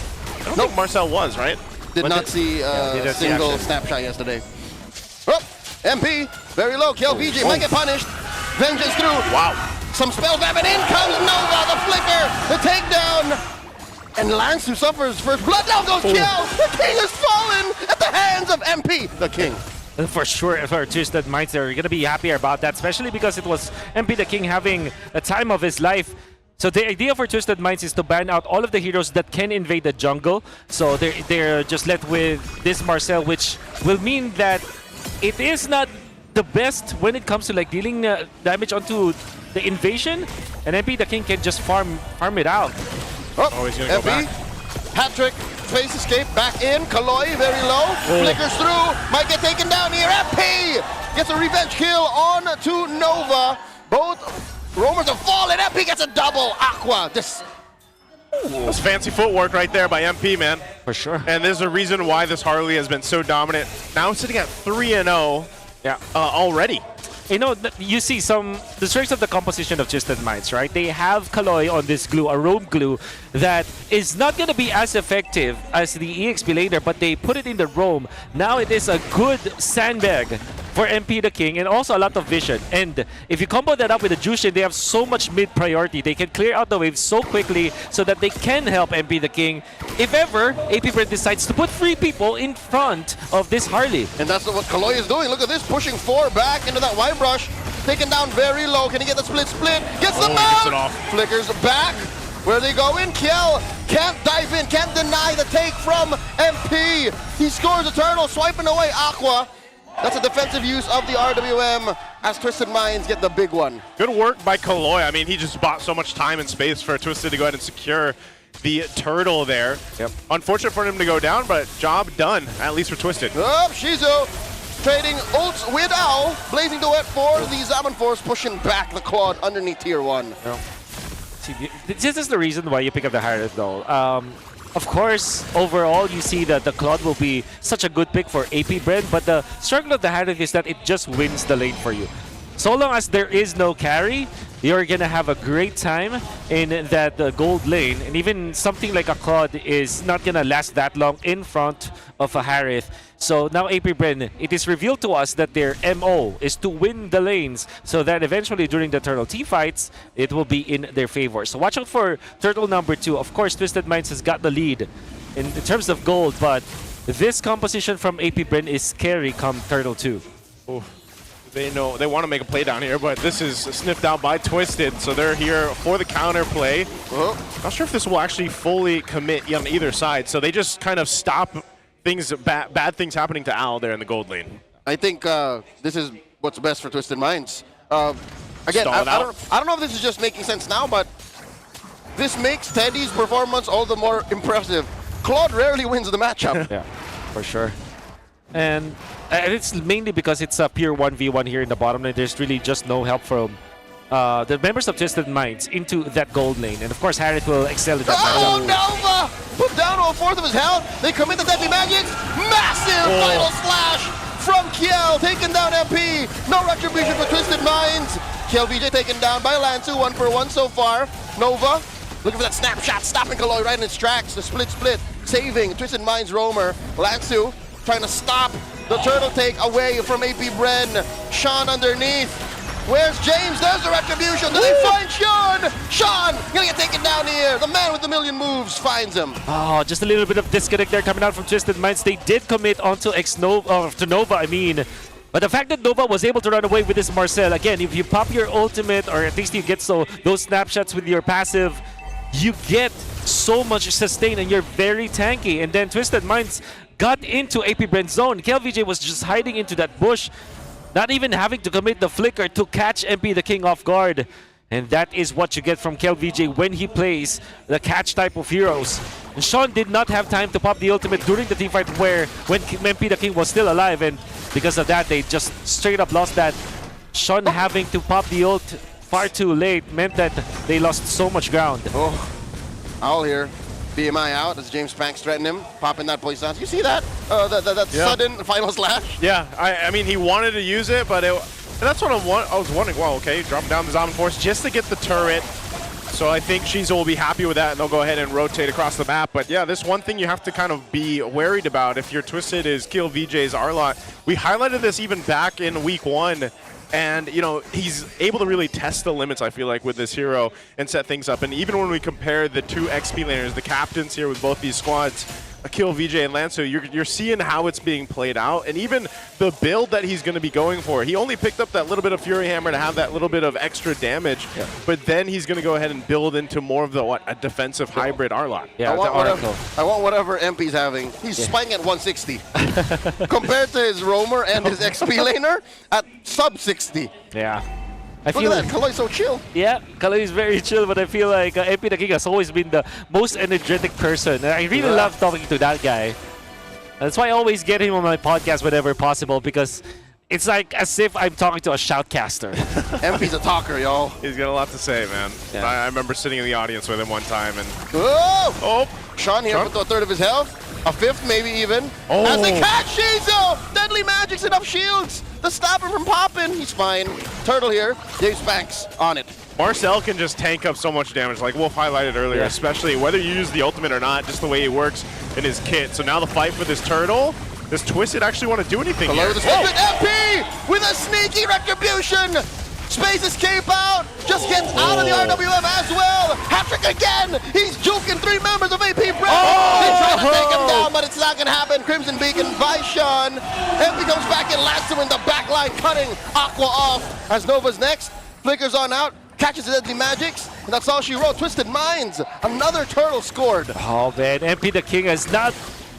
I don't think Marcel was, right? Did not see a single snapshot yesterday. Oh, MP, very low. KLVJ might get punished. Vengeance through. Wow. Some spell grab, and in comes Nova, the flicker, the takedown. And Lance, who suffers first blood, down goes Kiel. The king has fallen at the hands of MP, the king. For sure, for Twisted Minds, they're going to be happy about that, especially because it was MP the King having a time of his life. So the idea for Twisted Minds is to ban out all of the heroes that can invade the jungle. So they're just left with this Marcel, which will mean that it is not the best when it comes to like dealing damage onto the invasion, and MP the King can just farm it out. Oh, he's gonna go back. Hat-trick, face escape, back in. Kaloi, very low, flickers through, might get taken down here. MP gets a revenge kill on to Nova. Both roamers have fallen. MP gets a double. Aqua, this... That's fancy footwork right there by MP, man. For sure. And there's a reason why this Harley has been so dominant. Now sitting at 3-0 already. You know, you see the strengths of the composition of Twisted Minds, right? They have Kaloi on this glue, a roam glue, that is not going to be as effective as the EXP later, but they put it in the roam. Now it is a good sandbag for MP the King, and also a lot of vision. And if you combo that up with the Jushin, they have so much mid priority. They can clear out the waves so quickly so that they can help MP the King if ever APBR decides to put 3 people in front of this Harley. And that's what Kaloi is doing. Look at this, pushing 4 back into that wide brush. Taken down very low. Can he get the split? Gets the mount! Gets it off. Flickers back. Where they go in? Kiel can't dive in, can't deny the take from MP. He scores a turtle, swiping away Aqua. That's a defensive use of the RWM as Twisted Minds get the big one. Good work by Kaloi. I mean, he just bought so much time and space for Twisted to go ahead and secure the turtle there. Yep. Unfortunate for him to go down, but job done, at least for Twisted. Up, Shizu trading ults with Owl. Blazing duet for the Zaman Force, pushing back the Claude underneath tier 1. Yep. See, this is the reason why you pick up the Harriet, though. Of course, overall, you see that the Claude will be such a good pick for APBR, but the struggle of the Harriet is that it just wins the lane for you. So long as there is no carry, you're gonna have a great time in that gold lane, and even something like a Claude is not gonna last that long in front of a Harith. So now APBR, it is revealed to us that their MO is to win the lanes, so that eventually during the Turtle T fights, it will be in their favor. So watch out for Turtle number 2. Of course, Twisted Minds has got the lead in terms of gold, but this composition from APBR is scary come Turtle 2. Oof. They know they want to make a play down here, but this is sniffed out by Twisted, so they're here for the counter play. Not sure if this will actually fully commit on either side, so they just kind of stop things, bad things happening to Al there in the gold lane. I think this is what's best for Twisted Minds. Again, I don't know if this is just making sense now, but this makes Teddy's performance all the more impressive. Claude rarely wins the matchup. Yeah, for sure. And it's mainly because it's a pure 1v1 here in the bottom lane. There's really just no help from the members of Twisted Minds into that gold lane. And of course, Harriet will excel at that matchup. matchup. Nova! Put down to a fourth of his health. They commit the Deadly Magics. Massive final slash from Kiel. Taking down MP. No retribution for Twisted Minds. KLVJ taken down by Lansu. 1-for-1 so far. Nova looking for that snapshot. Stopping Kaloi right in its tracks. The split. Saving Twisted Minds roamer. Lansu trying to stop the turtle take away from APBR. Sean underneath. Where's James? There's the retribution. Do they find Sean? Sean gonna get taken down here. The man with a million moves finds him. Oh, just a little bit of disconnect there coming out from Twisted Minds. They did commit onto Nova, I mean. But the fact that Nova was able to run away with this Marcel, again, if you pop your ultimate, or at least you get those snapshots with your passive, you get so much sustain and you're very tanky. And then Twisted Minds got into APBR's zone. KLVJ was just hiding into that bush. not even having to commit the flicker to catch MP the King off guard. And that is what you get from KLVJ when he plays the catch type of heroes. And Sean did not have time to pop the ultimate during the teamfight when MP the King was still alive, and because of that, they just straight up lost that. Sean having to pop the ult far too late meant that they lost so much ground. Oh, Owl here. BMI out as James Banks threatened him, popping that poison. You see that? That sudden final slash? Yeah, I mean, he wanted to use it, but that's what I was wondering. Well, okay, dropping down the Zombie Force just to get the turret. So I think Shizu will be happy with that, and they'll go ahead and rotate across the map. But yeah, this one thing you have to kind of be worried about if you're Twisted is KLVJ's Arlot. We highlighted this even back in week 1. And, you know, he's able to really test the limits, I feel like, with this hero and set things up. And even when we compare the two XP laners, the captains here with both these squads, KLVJ and Lanzo, you're seeing how it's being played out. And even the build that he's going to be going for, he only picked up that little bit of Fury Hammer to have that little bit of extra damage. Yeah. But then he's going to go ahead and build into more of the, a defensive hybrid Arlot. Yeah, I want whatever MP's having. He's spiking at 160. Compared to his roamer and his XP laner at sub 60. Yeah. Look at that, Kaloy's so chill. Yeah, Kaloy is very chill, but I feel like MP the King has always been the most energetic person. And I really love talking to that guy. That's why I always get him on my podcast whenever possible, because it's like as if I'm talking to a shoutcaster. MP's a talker, y'all. He's got a lot to say, man. Yeah. I remember sitting in the audience with him one time, and Sean here put to a third of his health. A fifth, maybe even. Oh. As they catch Shizu! Deadly Magic's enough shields to stop him from popping. He's fine. Turtle here. James Banks on it. Marcel can just tank up so much damage, like Wolf highlighted earlier, especially whether you use the ultimate or not, just the way it works in his kit. So now the fight for this turtle. Does Twisted actually want to do anything here? MP with a sneaky retribution! Space escape out! Just gets out of the RWM as well! Hat-trick again! He's juking 3 members of AP Brand! They try to take him down, but it's not gonna happen. Crimson Beacon by Sean. MP comes back and Lancer in the back line, cutting Aqua off as Nova's next. Flickers on out, catches the Deadly Magics, and that's all she wrote. Twisted Minds, another turtle scored. Oh man, MP the King has not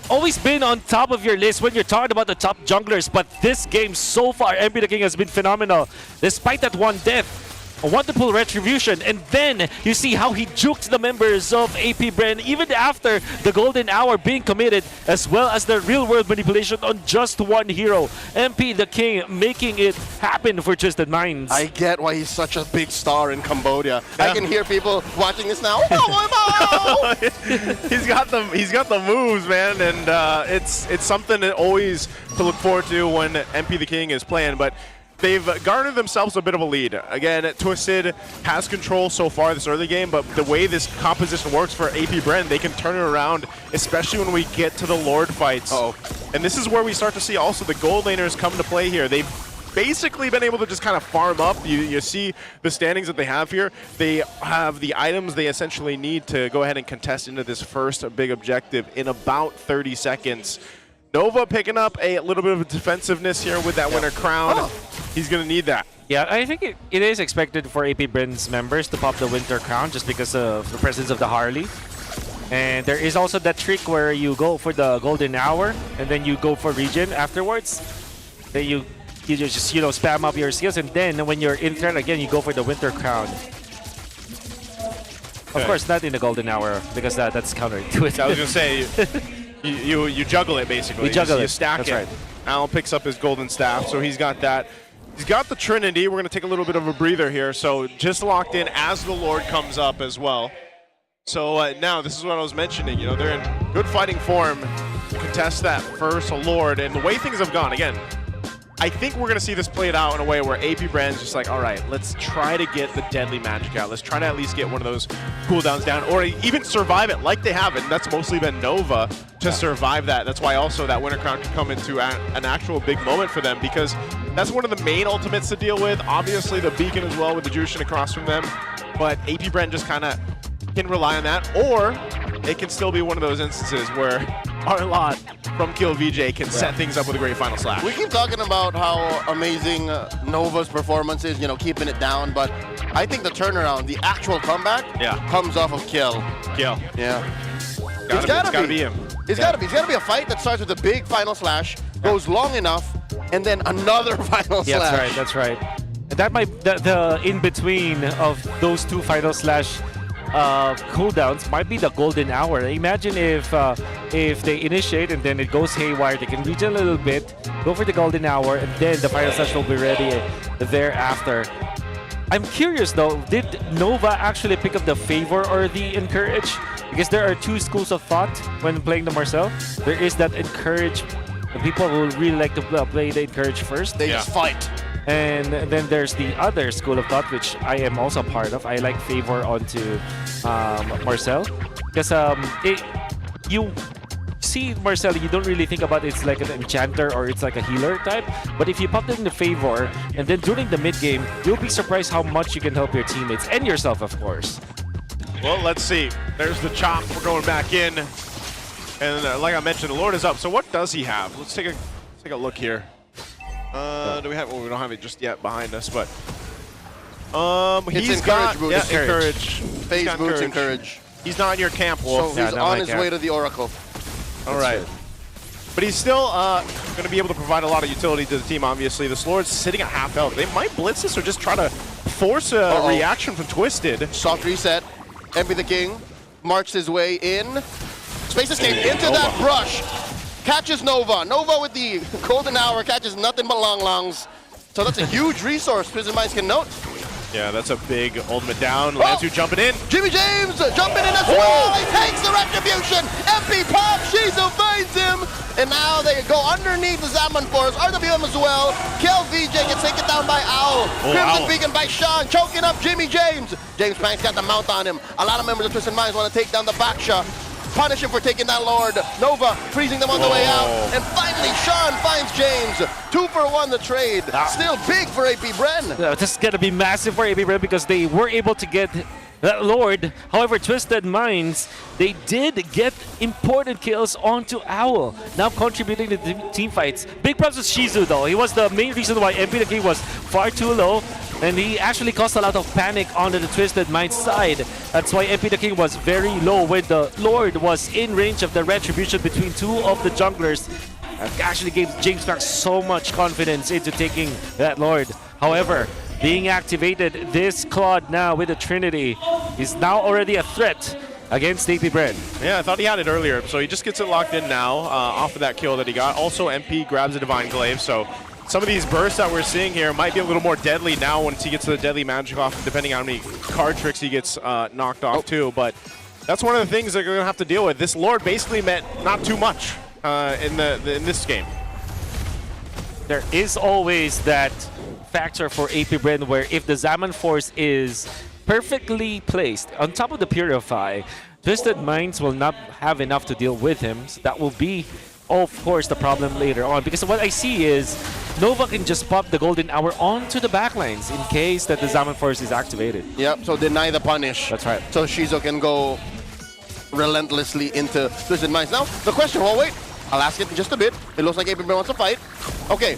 always been on top of your list when you're talking about the top junglers, but this game so far, MP the King has been phenomenal. Despite that one death, a wonderful retribution, and then you see how he juked the members of AP Bren even after the golden hour being committed, as well as the real-world manipulation on just one hero. MP the King making it happen for Twisted Minds. I get why he's such a big star in Cambodia. Yeah. I can hear people watching this now. He's got the moves, man, and it's something that always to look forward to when MP the King is playing. But they've garnered themselves a bit of a lead. Again, Twisted has control so far this early game, but the way this composition works for AP Bren, they can turn it around, especially when we get to the Lord fights. And this is where we start to see also the gold laners come to play here. They've basically been able to just kind of farm up. You see the standings that they have here. They have the items they essentially need to go ahead and contest into this first big objective in about 30 seconds. Nova picking up a little bit of defensiveness here with that winter crown. He's going to need that. Yeah, I think it is expected for AP Bren's members to pop the winter crown just because of the presence of the Harley. And there is also that trick where you go for the golden hour and then you go for regen afterwards. Then you just, you know, spam up your skills, and then when you're in threat again, you go for the winter crown. Of course, not in the golden hour because that's counter to it. I was going to say, you juggle it basically. You stack that's it. Right. Al picks up his golden staff, so he's got that. He's got the Trinity. We're going to take a little bit of a breather here. So just locked in as the Lord comes up as well. So now this is what I was mentioning. You know, they're in good fighting form to contest that first Lord. And the way things have gone, again, I think we're going to see this played out in a way where AP Brand's just like, all right, let's try to get the Deadly Magic out. Let's try to at least get one of those cooldowns down or even survive it like they have. And that's mostly been Nova to survive that. That's why also that Winter Crown can come into an actual big moment for them, because that's one of the main ultimates to deal with. Obviously the Beacon as well with the Jushin across from them. But AP Brand just kind of can rely on that, or it can still be one of those instances where Arlot from KLVJ can set things up with a great final slash. We keep talking about how amazing Nova's performance is, you know, keeping it down, but I think the turnaround, the actual comeback, comes off of Kill. Kill. Yeah. It's gotta be him. It's gotta be a fight that starts with a big final slash, goes long enough, and then another final Yeah, slash. that's right. And that might the in between of those two final slash cooldowns might be the golden hour. Imagine if they initiate and then it goes haywire, they can regen a little bit, go for the golden hour, and then the final slash will be ready thereafter. I'm curious though, did Nova actually pick up the favor or the encourage? Because there are two schools of thought when playing the Marcel. There is that encourage, the people who really like to play the encourage first. They just fight. And then there's the other school of thought, which I am also part of. I like favor onto Marcel. Because you see Marcel, you don't really think about it's like an enchanter or it's like a healer type. But if you pop it in the favor, and then during the mid game, you'll be surprised how much you can help your teammates and yourself, of course. Well, let's see. There's the chop. We're going back in. And like I mentioned, the Lord is up. So what does he have? Let's take a look here. Do we have? Well, we don't have it just yet behind us, but he's got encourage. Phase boots, encourage. He's not in your camp, Wolf. So he's on his way to the Oracle. All right. But he's still going to be able to provide a lot of utility to the team, obviously. The Lord's sitting at half health. They might blitz this or just try to force a reaction from Twisted. Soft reset. MP the King marched his way in. Space escape into that brush. Catches Nova. Nova with the golden hour catches nothing but longs. So that's a huge resource Twisted Minds can note. Yeah, that's a big ultimate down. Lansu jumping in. Jimmy James jumping in as well. He takes the retribution. MP pop. Shizu finds him. And now they go underneath the Zaman Force. RWM as well. KLVJ gets taken down by Owl. Crimson Beacon by Sean. Choking up Jimmy James. James Pank's got the mount on him. A lot of members of Twisted Minds want to take down the back shot. Punish him for taking that Lord. Nova freezing them on the way out. And finally, Sean finds James. 2 for 1 the trade. Still big for AP Bren. This is going to be massive for AP Bren because they were able to get that Lord. However, Twisted Minds, they did get important kills onto Owl, now contributing to the team fights. Big props to Shizu though. He was the main reason why MP was far too low. And he actually caused a lot of panic onto the Twisted Minds side. That's why MP the King was very low when the Lord was in range of the retribution between two of the junglers. Actually gave James Pack so much confidence into taking that Lord. However, being activated, this Claude now with the Trinity is now already a threat against AP Bren. Yeah, I thought he had it earlier, so he just gets it locked in now off of that kill that he got. Also, MP grabs a Divine Glaive, so some of these bursts that we're seeing here might be a little more deadly now once he gets to the deadly magic off, depending on how many card tricks he gets knocked off too. But that's one of the things they're going to have to deal with. This Lord basically meant not too much in this game. There is always that factor for AP Bren where if the Zaman Force is perfectly placed on top of the Purify, Twisted Minds will not have enough to deal with him. So that will be, of course, the problem later on. Because what I see is Nova can just pop the golden hour onto the backlines in case that the Zaman Force is activated. Yep, so deny the punish. That's right. So Shizu can go relentlessly into Twisted Minds. Now, the question, well, wait, I'll ask it in just a bit. It looks like AP Bren wants to fight. Okay,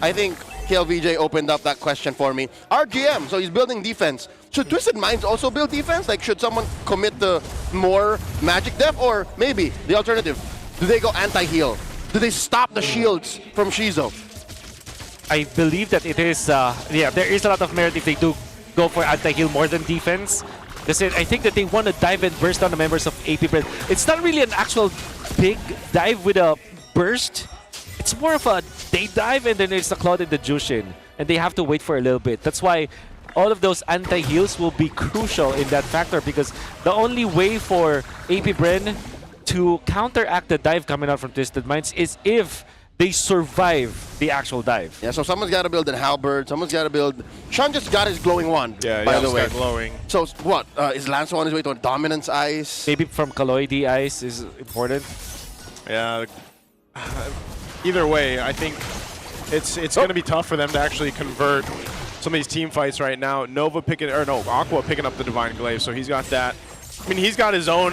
I think KLVJ opened up that question for me. RGM, so he's building defense. Should Twisted Minds also build defense? Like, should someone commit the more magic depth? Or maybe the alternative, do they go anti-heal? Do they stop the shields from Shizu? I believe that it is, yeah, there is a lot of merit if they do go for anti-heal more than defense. Kasi I think that they want to dive and burst down the members of AP Bren. It's not really an actual big dive with a burst. It's more of a, they dive and then there's the Claude and the Jushin. And they have to wait for a little bit. That's why all of those anti-heals will be crucial in that factor because the only way for AP Bren to counteract the dive coming out from Twisted Minds is if they survive the actual dive. Yeah, so someone's got to build an halberd. Someone's got to build. Sean just got his glowing wand. Yeah, by the way. got glowing. So what? Is Lance on his way to a dominance ice? Maybe from Colloidy Ice is important. Yeah. Either way, I think it's going to be tough for them to actually convert some of these team fights right now. Nova picking, or no, Aqua picking up the Divine Glaive, so he's got that. I mean, he's got his own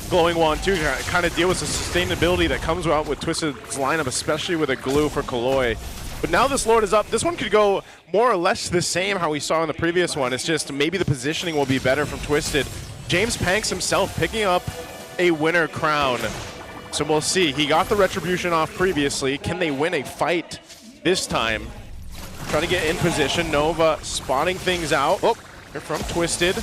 glowing wand too, to kind of deal with the sustainability that comes out with Twisted's lineup, especially with a glue for Kaloi. But now this Lord is up. This one could go more or less the same how we saw in the previous one. It's just maybe the positioning will be better from Twisted. James Panks himself picking up a winner crown. So we'll see. He got the retribution off previously. Can they win a fight This time, trying to get in position. Nova spotting things out. Oh, they're from Twisted.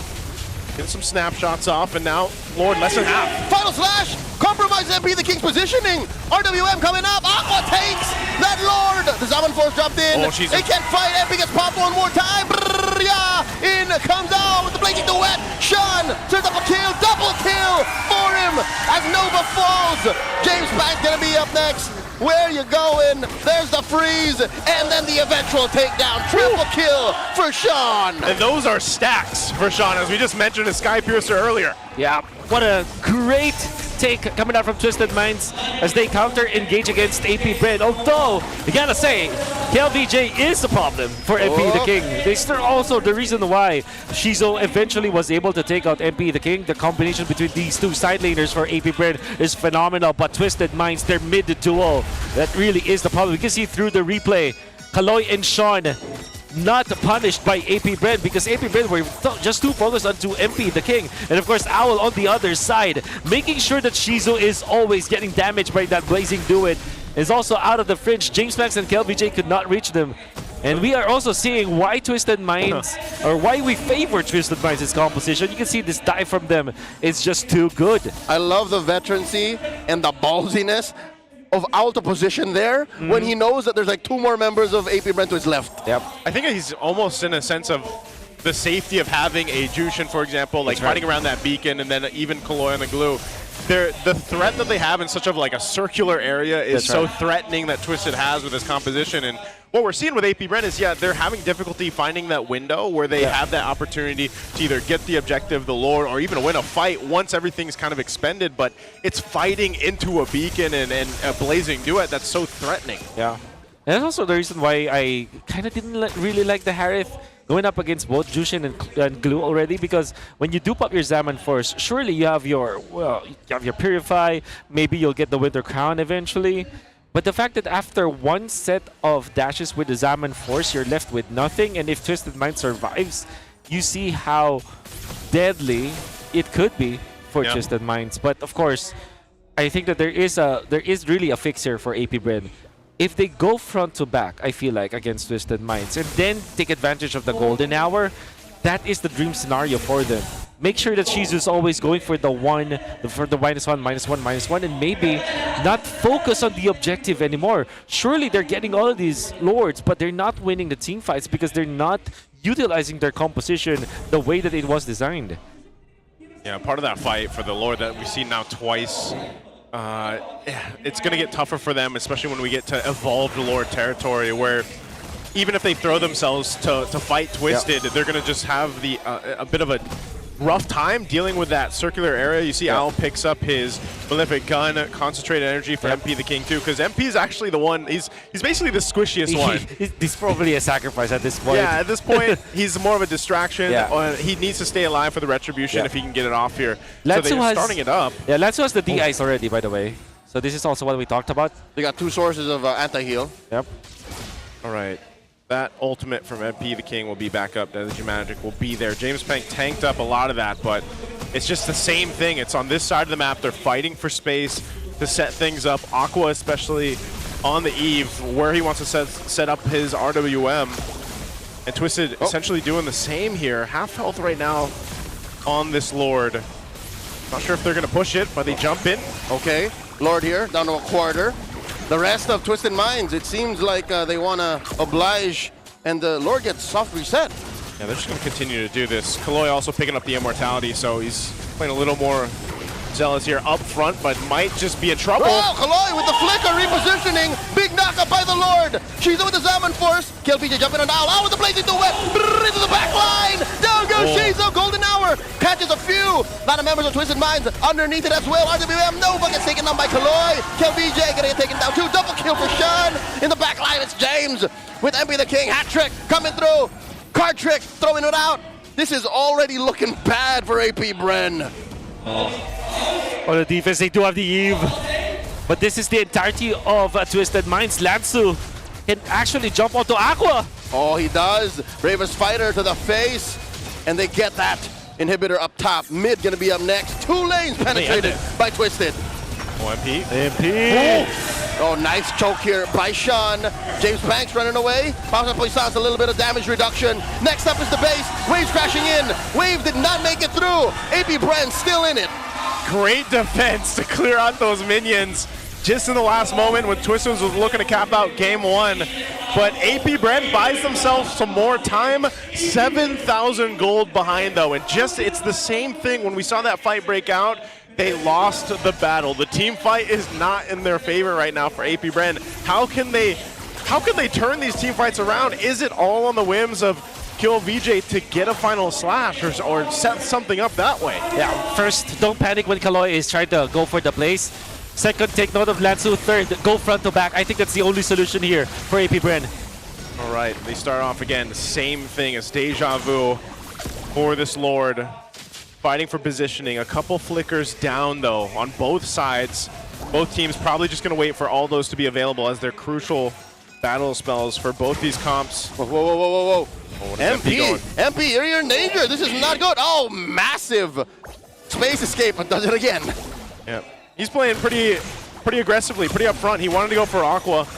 Getting some snapshots off, and now Lord less than half. Final slash! Compromise MP the King's positioning! RWM coming up! Aqua takes that Lord! The Zaman Force dropped in. Oh, she's they can't fight. MP gets popped one more time. Brrr, yeah. In comes out with the blazing duet. Sean turns up a kill. Double kill for him as Nova falls. James Bank's gonna be up next. Where you going? There's the freeze, and then the eventual takedown. Triple kill for Sean. And those are stacks for Sean, as we just mentioned a Sky Piercer earlier. Yeah, what a great take coming out from Twisted Minds as they counter-engage against AP Bread. Although, you gotta say, KLVJ is the problem for MP the King. They're also the reason why Shizo eventually was able to take out MP the King. The combination between these two side laners for AP Bread is phenomenal, but Twisted Minds, their mid-duo, that really is the problem. We can see through the replay, Kaloy and Sean not punished by AP Bread because AP Bread were just too focused onto MP the King. And of course, Owl on the other side, making sure that Shizo is always getting damaged by that Blazing Duet, is also out of the fringe. James Max and KLVJ could not reach them. And we are also seeing why Twisted Minds, or why we favor Twisted Minds' composition. You can see this dive from them. It's just too good. I love the veterancy and the ballsiness of Owl to position there when he knows that there's like 2 more members of AP Brent to his left. Yep. I think he's almost in a sense of the safety of having a Jushin, for example, like fighting around that beacon, and then even Kaloy on the glue. The threat that they have in such of like a circular area is so threatening that Twisted has with his composition. And what we're seeing with AP Brent is, they're having difficulty finding that window where they have that opportunity to either get the objective, the Lord, or even win a fight once everything's kind of expended. But it's fighting into a beacon and a Blazing Duet that's so threatening. Yeah. And that's also the reason why I kind of didn't really like the Harith going up against both Jushin and Glue already, because when you do pop your Zaman Force, surely you have your Purify, maybe you'll get the Winter Crown eventually. But the fact that after one set of dashes with the Zaman Force, you're left with nothing, and if Twisted Mind survives, you see how deadly it could be for Twisted Minds. But of course, I think that there is really a fix here for AP Bread. If they go front to back, I feel like, against Twisted Minds, and then take advantage of the golden hour, that is the dream scenario for them. Make sure that Shizu's always going for the -1, and maybe not focus on the objective anymore. Surely they're getting all of these Lords, but they're not winning the team fights because they're not utilizing their composition the way that it was designed. Yeah, part of that fight for the Lord that we've seen now twice, it's going to get tougher for them, especially when we get to evolved Lord territory, where even if they throw themselves to fight Twisted, they're going to just have a bit of a rough time dealing with that circular area. You see Owl picks up his Malefic Gun, concentrated energy for MP the King too, because MP is actually the one, he's basically the squishiest one. He's probably a sacrifice at this point. Yeah, at this point, he's more of a distraction. He needs to stay alive for the Retribution if he can get it off here. So they're starting it up. Yeah, Lanzu has the D-Ice already, by the way. So this is also what we talked about. They got 2 sources of anti-heal. Yep. All right. That ultimate from MP the King will be back up. Energy Magic will be there. James Pank tanked up a lot of that, but it's just the same thing. It's on this side of the map. They're fighting for space to set things up. Aqua, especially on the eve, where he wants to set up his RWM. And Twisted essentially doing the same here. Half health right now on this Lord. Not sure if they're going to push it, but they jump in. Okay, Lord here, down to a quarter. The rest of Twisted Minds, it seems like they want to oblige, and the Lord gets soft reset. Yeah, they're just going to continue to do this. Kaloy also picking up the Immortality, so he's playing a little more zealous here up front, but might just be in trouble. Oh, Kaloy with the flicker, repositioning. Big knockup by the Lord. Shizu with the Zaman Force. KLPJ jumping on Owl. Owl with the Blazing Duet. Into the back line. Down goes Shizu. Golden Hour. Catches a few. A lot of members of Twisted Minds underneath it as well. RWM Nova gets taken down by Kaloy. KLPJ gonna get taken down too. Double kill for Sean. In the back line, it's James with MP the King. Hat trick coming through. Card trick throwing it out. This is already looking bad for AP Bren. On the defense, they do have the Eve. But this is the entirety of Twisted Minds. Lanzu can actually jump onto Aqua. Oh, he does. Bravest Fighter to the face. And they get that inhibitor up top. Mid gonna be up next. 2 lanes penetrated by Twisted. Oh, MP. MP. Oh, nice choke here by Sean. James Banks running away. Pausa Poisans, a little bit of damage reduction. Next up is the base. Waves crashing in. Wave did not make it through. AP Brand still in it. Great defense to clear out those minions just in the last moment when Twisted was looking to cap out game 1. But AP Brand buys themselves some more time. 7,000 gold behind though, and it's the same thing when we saw that fight break out. They lost the battle. The team fight is not in their favor right now for AP Brand. How can they turn these team fights around? Is it all on the whims of Kill VJ to get a final slash or set something up that way? Yeah, first, don't panic when Kaloy is trying to go for the plays. Second, take note of Lansu. Third, go front to back. I think that's the only solution here for AP Brand. All right, they start off again. Same thing as Deja Vu for this Lord. Fighting for positioning. A couple flickers down, though, on both sides. Both teams probably just going to wait for all those to be available as they're crucial battle spells for both these comps. Whoa, whoa, whoa, whoa, whoa. Oh, what is MP going? MP, you're in danger. This is not good. Oh, massive space escape, but does it again. Yeah, he's playing pretty aggressively, pretty up front. He wanted to go for Aqua,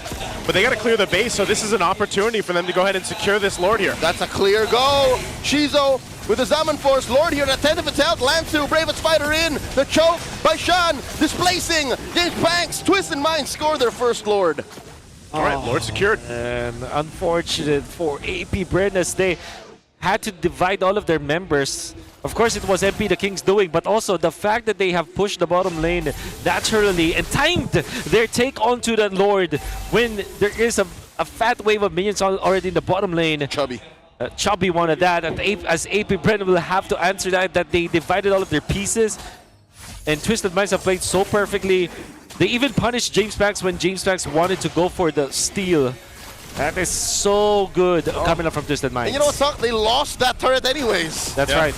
but they got to clear the base, so this is an opportunity for them to go ahead and secure this Lord here. That's a clear go. Shizo with the Zaman Force. Lord here at 10 of its health. Lansu, bravest fighter in. The choke by Sean, displacing James Banks. Twist and Mind score their first Lord. All right, Lord secured. And unfortunate for AP Brand as they had to divide all of their members. Of course, it was MP the King's doing, but also the fact that they have pushed the bottom lane naturally and timed their take onto the Lord when there is a fat wave of minions already in the bottom lane. Chubby. Chubby wanted that, and as AP Brand will have to answer that they divided all of their pieces. And Twisted Minds have played so perfectly. They even punished James Banks when James Banks wanted to go for the steal. That is so good coming up from Twisted Minds. And you know what sucked? They lost that turret anyways. That's right.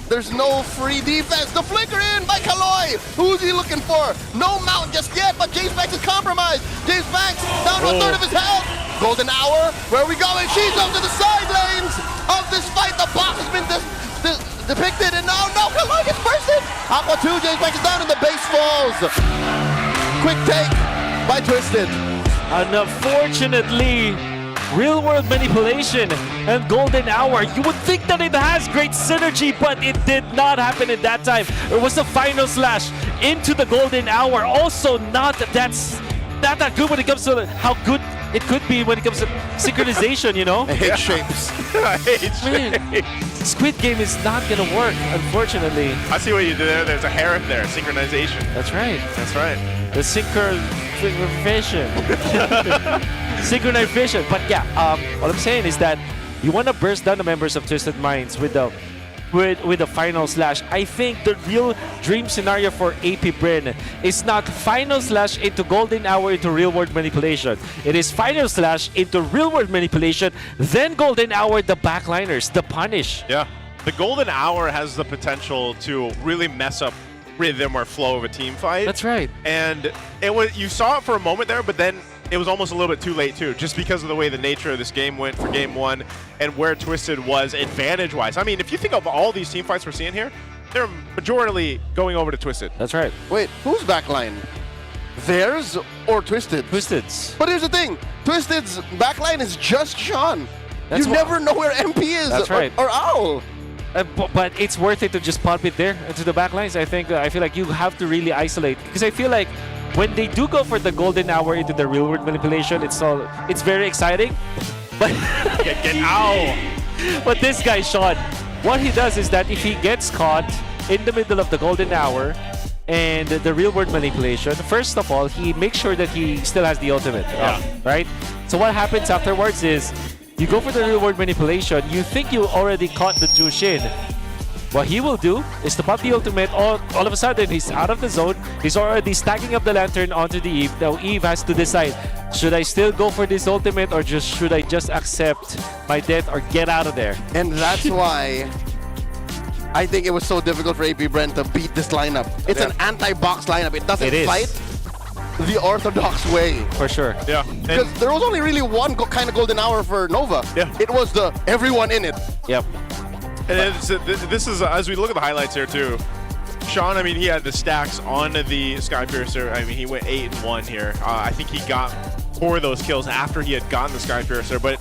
There's no free defense. The flicker in by Kaloy. Who's he looking for? No mount just yet, but James Banks is compromised. James Banks down to a third of his health. Golden hour. Where are we going? She's up to the side lanes of this fight. The box has been depicted, and now Kaloy gets bursted. Aqua 2, James Banks is down, and the base falls. Quick take by Twisted. And unfortunately, real-world manipulation and golden hour. You would think that it has great synergy, but it did not happen in that time. It was the final slash into the golden hour. Also not that good when it comes to how good it could be when it comes to synchronization, you know? I hate shapes. I hate shapes. Squid Game is not gonna work, unfortunately. I see what you did there. There's a hair up there. Synchronization. That's right. That's right. The synchronization. Synchronization. But yeah, what I'm saying is that you want to burst down the members of Twisted Minds with the final slash. I think the real dream scenario for AP Brand is not final slash into golden hour into real world manipulation. It is final slash into real world manipulation, then golden hour the backliners, the punish. Yeah, the golden hour has the potential to really mess up rhythm or flow of a team fight. That's right. And you saw it for a moment there, but then it was almost a little bit too late too, just because of the way the nature of this game went for game 1 and where Twisted was advantage-wise. I mean, if you think of all these team fights we're seeing here, they're majorly going over to Twisted. That's right. Wait, whose backline? Theirs or Twisted? Twisted's. But here's the thing, Twisted's backline is just Sean. You never know where MP is. That's right. Or Owl. But it's worth it to just pop it there into the backlines. I feel like you have to really isolate, because I feel like when they do go for the golden hour into the real world manipulation, it's very exciting. But get out. But this guy, Sean, what he does is that if he gets caught in the middle of the golden hour and the real world manipulation, first of all, he makes sure that he still has the ultimate. Right? So what happens afterwards is you go for the real world manipulation, you think you already caught the Jushin. What he will do is to pop the ultimate, all of a sudden he's out of the zone, he's already stacking up the lantern onto the Eve. Now Eve has to decide, should I still go for this ultimate or should I just accept my death or get out of there? And that's why I think it was so difficult for AP Brand to beat this lineup. It's an anti-box lineup. It doesn't fight the orthodox way. For sure. Yeah. Because there was only really one kind of golden hour for Nova. Yeah. It was the everyone in it. Yep. And this is, as we look at the highlights here too, Sean, I mean, he had the stacks on the Skypiercer. I mean, he went 8-1 here. I think he got 4 of those kills after he had gotten the Skypiercer. But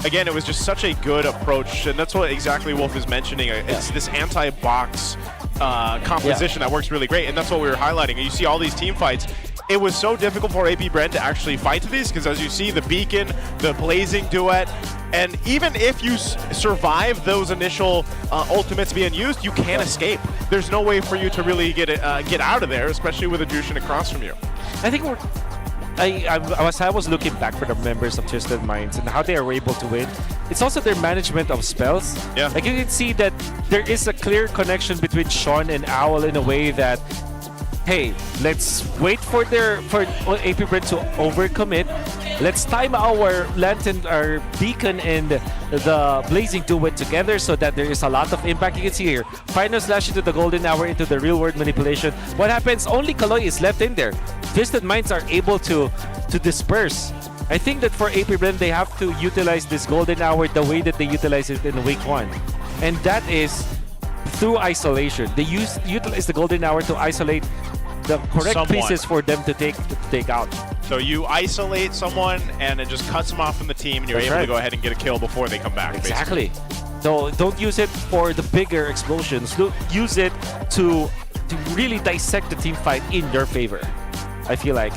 again, it was just such a good approach, and that's what exactly Wolf is mentioning. It's this anti-box composition that works really great, and that's what we were highlighting. You see all these team fights. It was so difficult for APBR to actually fight to these because, as you see, the beacon, the blazing duet, and even if you survive those initial ultimates being used, you can't escape. There's no way for you to really get out of there, especially with a Jushin across from you. I think I was looking back for the members of Twisted Minds and how they are able to win. It's also their management of spells. Yeah. Like you can see that there is a clear connection between Sean and Owl in a way that, hey, let's wait for APBR to overcommit. Let's time our lantern, our beacon, and the blazing duet together so that there is a lot of impact. You can see here, final slash into the golden hour into the real world manipulation. What happens? Only Kaloy is left in there. Twisted Minds are able to disperse. I think that for APBR, they have to utilize this golden hour the way that they utilize it in week 1, and that is through isolation. They utilize the golden hour to isolate the correct pieces for them to take out. So you isolate someone and it just cuts them off from the team, and you're able to go ahead and get a kill before they come back. Exactly. So don't use it for the bigger explosions. Use it to really dissect the team fight in your favor. I feel like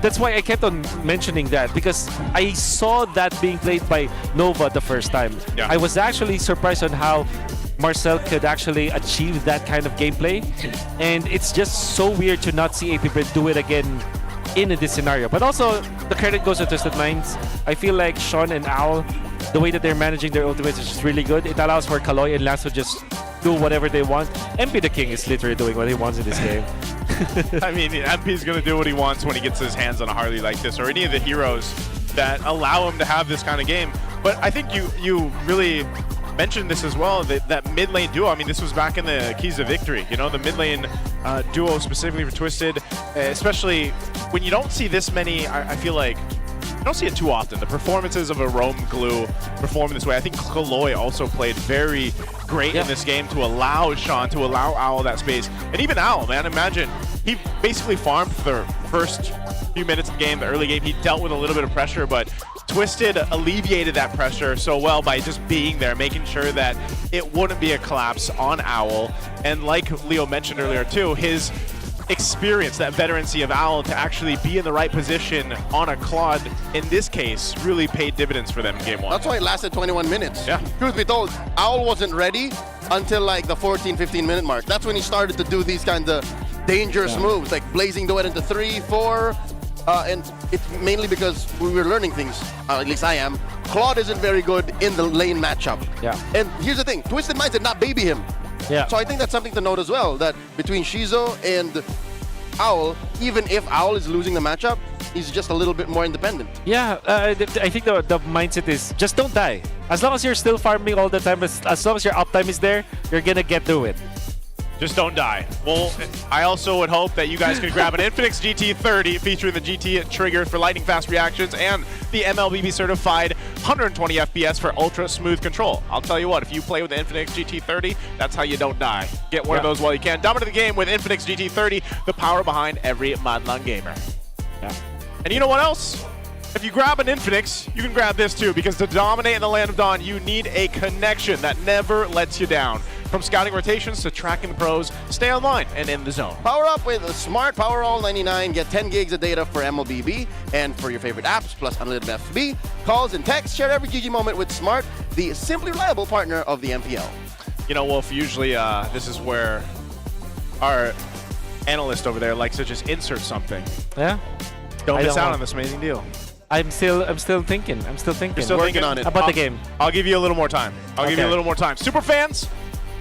that's why I kept on mentioning that, because I saw that being played by Nova the first time. Yeah. I was actually surprised on how Marcel could actually achieve that kind of gameplay, and it's just so weird to not see APBR do it again in this scenario. But also, the credit goes to Twisted Minds. I feel like Sean and Owl, the way that they're managing their ultimates is just really good. It allows for Kaloy and Lance to just do whatever they want. MP the King is literally doing what he wants in this game. I mean, MP's going to do what he wants when he gets his hands on a Harley like this, or any of the heroes that allow him to have this kind of game. But I think you really mentioned this as well, that mid lane duo. I mean, this was back in the Keys of Victory, you know, the mid lane duo specifically for Twisted, especially when you don't see this many. I feel like you don't see it too often. The performances of a Rome Glue performing this way. I think Kaloy also played very great in this game to allow Sean, to allow Owl that space. And even Owl, man, imagine, he basically farmed for the first few minutes of the game, the early game. He dealt with a little bit of pressure, but Twisted alleviated that pressure so well by just being there, making sure that it wouldn't be a collapse on Owl. And like Leo mentioned earlier too, his experience, that veterancy of Owl to actually be in the right position on a Claude, in this case, really paid dividends for them in game 1. That's why it lasted 21 minutes. Yeah. Truth be told, Owl wasn't ready until like the 14-15 minute mark. That's when he started to do these kind of dangerous moves, like blazing duet into 3, 4, and it's mainly because we were learning things, at least I am. Claude isn't very good in the lane matchup. Yeah. And here's the thing, Twisted Minds did not baby him. Yeah. So I think that's something to note as well, that between Shizo and Owl, even if Owl is losing the matchup, he's just a little bit more independent. Yeah, I think the mindset is just don't die. As long as you're still farming all the time, as long as your uptime is there, you're gonna get through it. Just don't die. Well, I also would hope that you guys can grab an Infinix GT30 featuring the GT trigger for lightning fast reactions and the MLBB certified 120 FPS for ultra smooth control. I'll tell you what, if you play with the Infinix GT30, that's how you don't die. Get one of those while you can. Dominate the game with Infinix GT30, the power behind every Madlang gamer. Yeah. And you know what else? If you grab an Infinix, you can grab this too, because to dominate in the Land of Dawn, you need a connection that never lets you down. From scouting rotations to tracking the pros, stay online and in the zone. Power up with a Smart Powerall 99. Get 10 gigs of data for MLBB and for your favorite apps, plus unlimited FB, calls, and texts. Share every GG moment with Smart, the simply reliable partner of the MPL. You know, Wolf, usually this is where our analyst over there likes to just insert something. Yeah? Don't miss out on this amazing deal. I'm still thinking. I'm still thinking. You're still Working thinking on it. About the game. I'll give you a little more time. I'll give you a Okay. little more time. Super fans,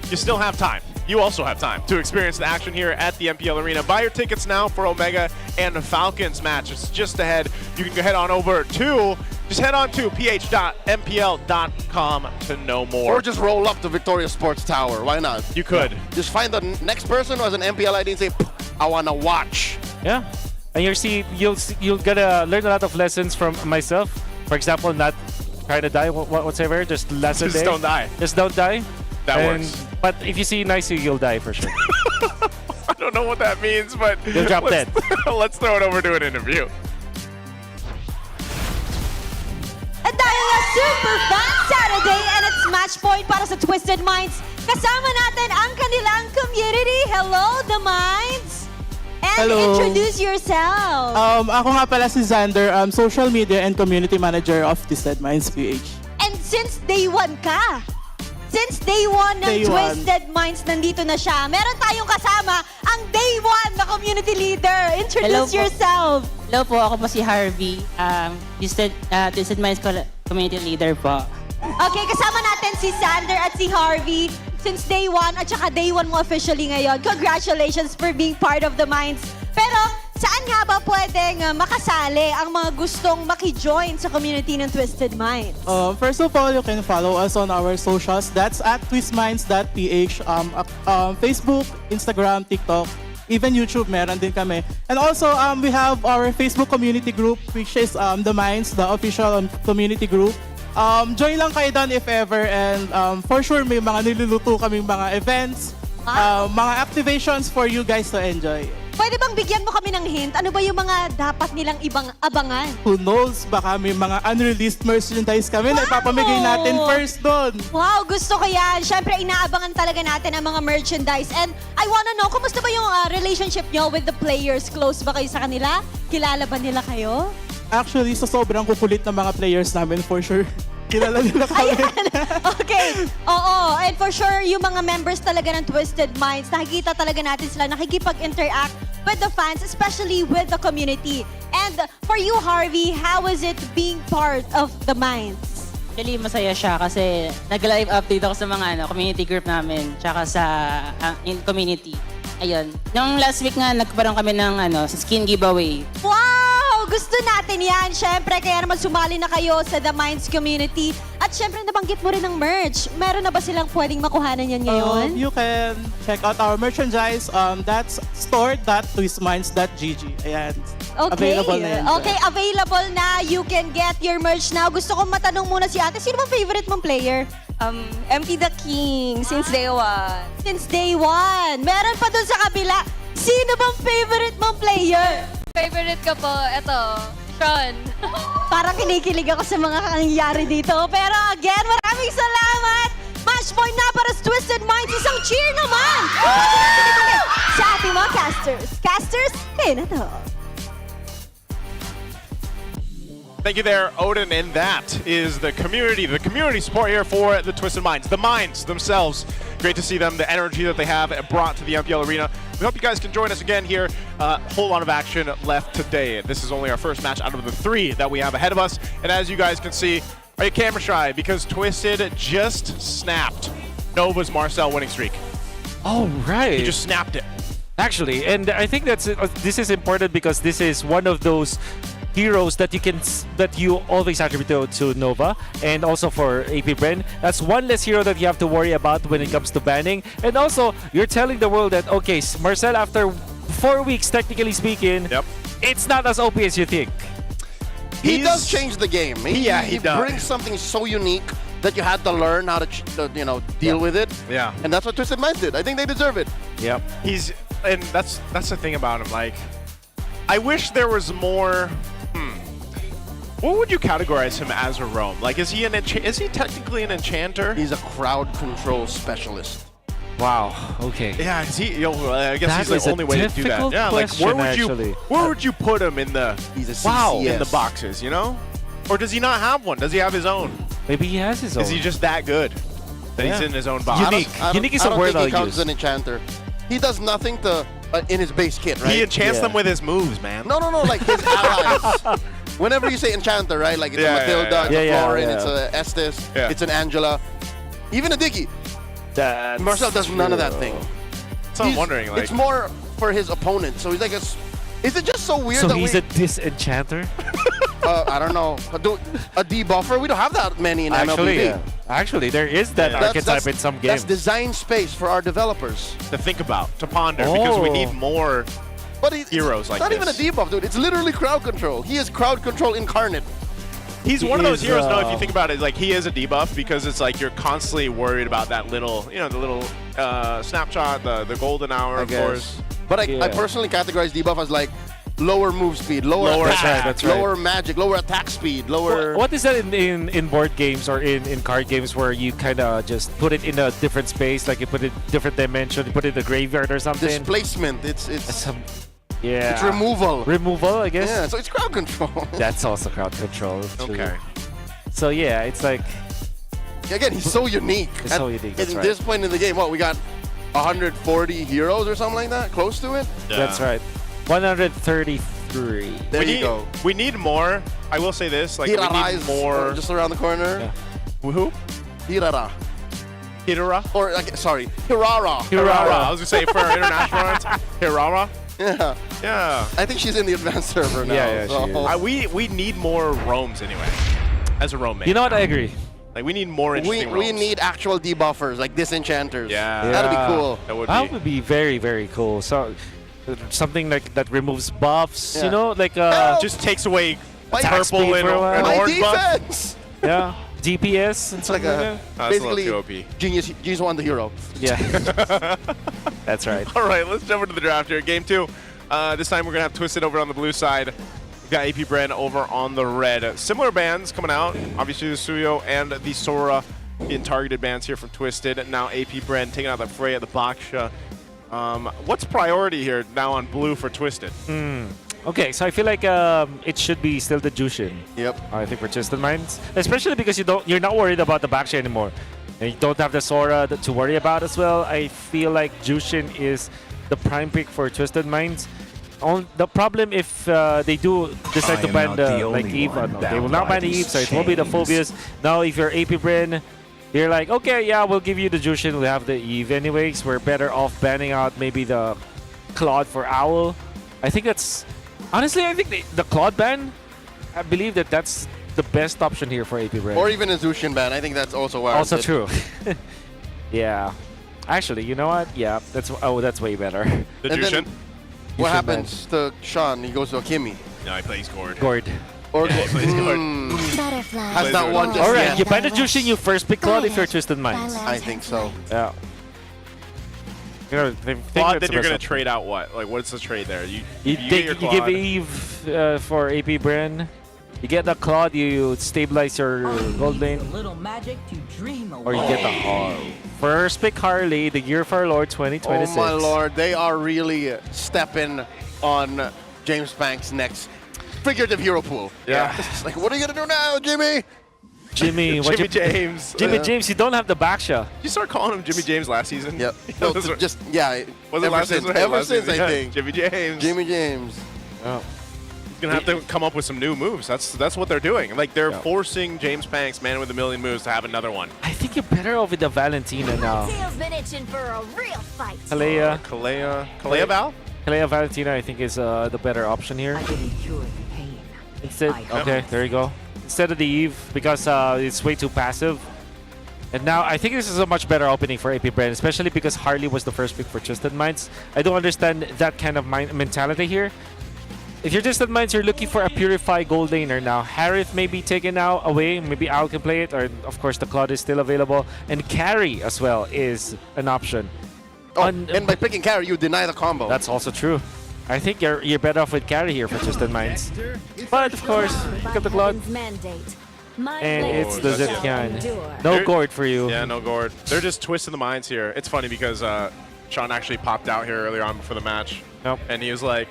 you still have time. You also have time to experience the action here at the MPL Arena. Buy your tickets now for Omega and the Falcons match. It's just ahead. You can go head on over to, just head on to ph.mpl.com to know more. Or just roll up to Victoria Sports Tower. Why not? You could. Just find the next person who has an MPL ID and say, I want to watch. Yeah. And you'll gotta learn a lot of lessons from myself. For example, not try to die whatsoever. Just lesson Just don't die. Just don't die. That And- works. But if you see Nice, you'll die for sure. I don't know what that means, but You'll drop let's, dead. let's throw it over to an interview. At dahil nga Super Fun Saturday and it's match point para sa Twisted Minds, kasama natin ang kanilang community. Hello, The Minds! And Hello. introduce yourself. Ako nga pala si Xander, Social Media and Community Manager of Twisted Minds PH. And since day one ka, since day one ng Day one. Twisted Minds, nandito na siya. Meron tayong kasama ang day one na community leader. Introduce yourself. Hello po, ako po si Harvey. Twisted Minds Community Leader po. Okay, kasama natin si Sander at si Harvey since day one at saka day one mo officially ngayon. Congratulations for being part of the Minds. Pero saan nga ba pwedeng makasali ang mga gustong maki-join sa community ng Twisted Minds? First of all, you can follow us on our socials. That's at twistminds.ph. Facebook, Instagram, TikTok, even YouTube, meron din kami. And also, we have our Facebook community group, which is The Minds, the official community group. Join lang kayo doon if ever. And for sure, may mga niluluto kaming mga events, mga activations for you guys to enjoy. Pwede bang bigyan mo kami ng hint? Ano ba yung mga dapat nilang ibang abangan? Who knows, baka may mga unreleased merchandise kami na ipapamigay natin first doon. Wow, gusto ko yan. Siyempre, inaabangan talaga natin ang mga merchandise. And I wanna know, kumusta ba yung relationship nyo with the players? Close ba kayo sa kanila? Kilala ba nila kayo? Actually, sa sobrang kukulit ng mga players namin, for sure, kilala nila kami. Okay, oo. And for sure, yung mga members talaga ng Twisted Minds, nakikita talaga natin sila nakikipag-interact with the fans, especially with the community. And for you, Harvey, how is it being part of the Minds? Actually, masaya siya kasi nag-live update ako sa mga community group namin tsaka sa in community. Ayun. Nung last week nga, nagkaroon kami ng skin giveaway. Wow! Gusto natin yan. Siyempre, kaya naman sumali na kayo sa The Minds community. At siyempre, nabanggit mo rin ng merch. Meron na ba silang pwedeng makuhanan yan ngayon? You can check out our merchandise. That's store.twistminds.gg. Ayan. Okay. Available na yan. Okay, available na. You can get your merch now. Gusto kong matanong muna si ate, sino bang favorite mong player? MP the King, since day one. Since day one. Meron pa dun sa kabila. Sino bang favorite mong player? Favorite ko po, eto, Sean. Parang kinikilig ako sa mga nangyayari dito. Pero again, maraming salamat! Match point na para sa Twisted Minds. Isang cheer naman! Sa ating mga casters. Casters, kayo na to. Thank you there, Odin, and that is the community support here for the Twisted Minds. The Minds themselves, great to see them, the energy that they have brought to the MPL Arena. We hope you guys can join us again here. A whole lot of action left today. This is only our first match out of the 3 that we have ahead of us. And as you guys can see, are you camera shy? Because Twisted just snapped Nova's Marcel winning streak. Oh, right. He just snapped it. Actually, and I think this is important because this is one of those heroes that you always attribute to Nova and also for APBR. That's one less hero that you have to worry about when it comes to banning. And also, you're telling the world that, okay, Marcel, after 4 weeks, technically speaking, it's not as OP as you think. He does change the game. He does. Brings something so unique that you had to learn how to deal with it. Yeah. And that's what Twisted Minds did. I think they deserve it. Yep. And that's the thing about him. Like, I wish there was more. What would you categorize him as a roam? Like, is he technically an enchanter? He's a crowd control specialist. Wow. Okay. Yeah, is he? I guess That he's the is a only way to do that. difficult Yeah, like question, where would you put him in the? He's a CCS. In the boxes, you know? Or does he not have one? Does he have his own? Maybe he has his own. Is he just that good that he's Yeah. in his own box? Unique is I a don't word think I'll he counts use. as an enchanter. He does nothing to in his base kit, right? He enchants them with his moves, man. No, like his allies. Whenever you say enchanter, right? Like it's a Matilda, it's a Florin, it's a Estes, it's an Angela, even a Diggy. Marcel does none of that thing. So I'm wondering, like, it's more for his opponent. So he's like is it just so weird So that he's a disenchanter? I don't know. A debuffer? We don't have that many in MLB. Actually, there is that archetype in some games. That's design space for our developers to think about, to ponder, because we need more heroes like not this. even a debuff, dude. It's literally crowd control. He is crowd control incarnate. He's He one of those is, heroes, though, if you think about it. Like, he is a debuff because it's like you're constantly worried about that little, you know, the little snapshot, the golden hour, I of guess. course. But I personally categorize debuff as like lower move speed, lower attack, that's right. lower magic, lower attack speed, lower. What is that in board games or in card games where you kind of just put it in a different space, like you put it different dimension, you put it in the graveyard or something? Displacement. It's yeah. It's removal. Removal, I guess. Yeah, so it's crowd control. That's also crowd control. True. Okay. So yeah, it's like Again, he's so unique. He's so unique, that's At right. this point in the game, what we got 140 heroes or something like that, close to it. That's right. 133. There you go. We need more. I will say this, like, we Hirara need is more. just around the corner. Yeah. Who? Hirara. Hirara? Or like, sorry, Hirara. Hirara. I was gonna say for international runs, Hirara. Yeah. Yeah. I think she's in the advanced server now. Yeah, so. she is. We need more roams anyway. As a roam main. You know what? I agree. Like, we need more interesting We roams. need actual debuffers like disenchanters. Yeah. That'd be cool. That would be. very, very cool. So something like that removes buffs, Yeah. you know, like just takes away attack purple speed and for a while. and My orange buff. defense. Yeah. DPS and It's like something a like That's a little basically too OP. Genius One the hero. that. Yeah. That's right. All right, let's jump into the draft here. Game 2. This time we're going to have Twisted over on the blue side. We've got AP Bren over on the red. Similar bands coming out. Obviously the Suyo and the Sora in targeted bands here from Twisted. Now AP Bren taking out the fray at the Baksha. What's priority here now on blue for Twisted? Okay, so I feel like it should be still the Jushin. Yep. I think for Twisted Minds, especially because you're not worried about the Baksha anymore, and you don't have the Sora to worry about as well. I feel like Jushin is the prime pick for Twisted Minds. The problem if they do decide to ban like Eve, they will not ban the Eve, so it will be the Phobias. Now, if you're AP Bren, you're like, okay, yeah, we'll give you the Jushin, we'll have the Eve anyways. We're better off banning out maybe the Claude for Owl. I think that's honestly, I think the Claude ban, I believe that's the best option here for AP Bren. Or even a Zushin ban. I think that's also warranted. Also true. Yeah. Actually, you know what? Yeah, that's way better. The And then Jushin? what Jushin happens to Sean? He goes to Akimi. No, he plays Gord. Gord. Or Yeah, he plays Gord. Has that one just Alright, yet. you ban the Jushin, you first pick Claude if you're Twisted Minds. I think so. Yeah. You know, I think Claude, that's then the you're best going to option. trade out what? Like, what's the trade there? You You get your give Claude. Eve for AP Bren. You get the Claude, you stabilize your gold lane. Little magic to dream Or you get the Harley. First pick Harley, the Year of Our Lord 2026. Oh my lord, they are really stepping on James Banks' next figurative hero pool. Yeah. It's like, what are you gonna do now, Jimmy? Jimmy, Jimmy James. Jimmy James, you don't have the Baksha. Did you start calling him Jimmy James last season? Yep. No, Was it- just yeah. was it ever last since, season? ever Last since season, I yeah. think. Jimmy James. Jimmy James. Oh. He's gonna have to come up with some new moves. That's what they're doing. Like, they're forcing James Banks, man with a million moves, to have another one. I think you're better off with the Valentina now. Tail's been itching for a real fight. Kalea. Kalea Val? Kalea Valentina, I think, is the better option here. Instead, okay, there you go. Instead of the Eve, because it's way too passive. And now, I think this is a much better opening for AP Bren, especially because Harley was the first pick for Twisted Minds. I don't understand that kind of mentality here. If you're Twisted Minds, you're looking for a Purify gold laner now. Harith may be taken out away, maybe Owl can play it, or of course the Claude is still available. And Carry as well is an option. Oh, and by picking Carry, you deny the combo. That's also true. I think you're better off with Carry here for Twisted Minds. But of course, pick up the Claude. And it's the Zetkian. No They're- Gord for you. Yeah, no Gord. They're just twisting the minds here. It's funny because Sean actually popped out here earlier on before the match. Nope. And he was like,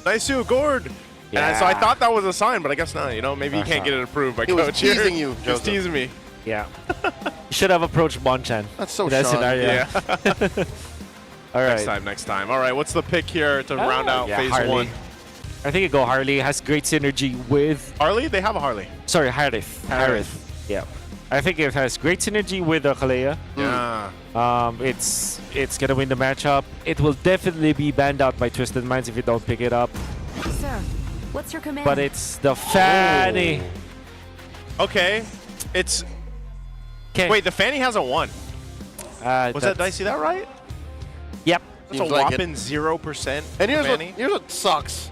nice you, Gord. And so I thought that was a sign, but I guess not. You know, maybe you can't get it approved by He was coach here. teasing you, He was Joseph. teasing me. Yeah. You should have approached Bonchan. That's so in that Sean. scenario. Yeah. All right. Next time. All right, what's the pick here to round out phase Harley. 1? I think you go Harley. Has great synergy with... Harley? They have a Harley. Sorry, Harith. Yeah. I think it has great synergy with Kalea. Yeah. It's gonna win the matchup. It will definitely be banned out by Twisted Minds if you don't pick it up. Sir, what's your command? But it's the Fanny. Okay. It's... Okay. Wait, the Fanny has a 1. Was that, did I see that right? Yep. That's Seems a like whopping 0% And here's Fanny? what sucks.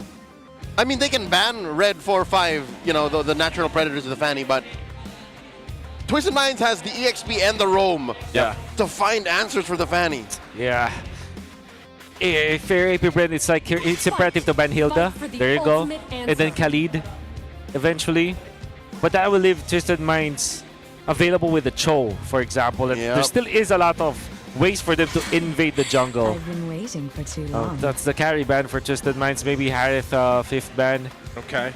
I mean, they can ban red 4-5, you know, the natural predators of the Fanny, but Twisted Minds has the EXP and the roam to find answers for the Fanny. Yeah. If you're AP Bren, it's like it's imperative to ban Hilda. There you go. And then Khalid eventually. But that will leave Twisted Minds available with the Cho, for example. And there still is a lot of ways for them to invade the jungle. I've been waiting for too long. That's the carry ban for Twisted Minds. Maybe Harith 5th ban. Okay.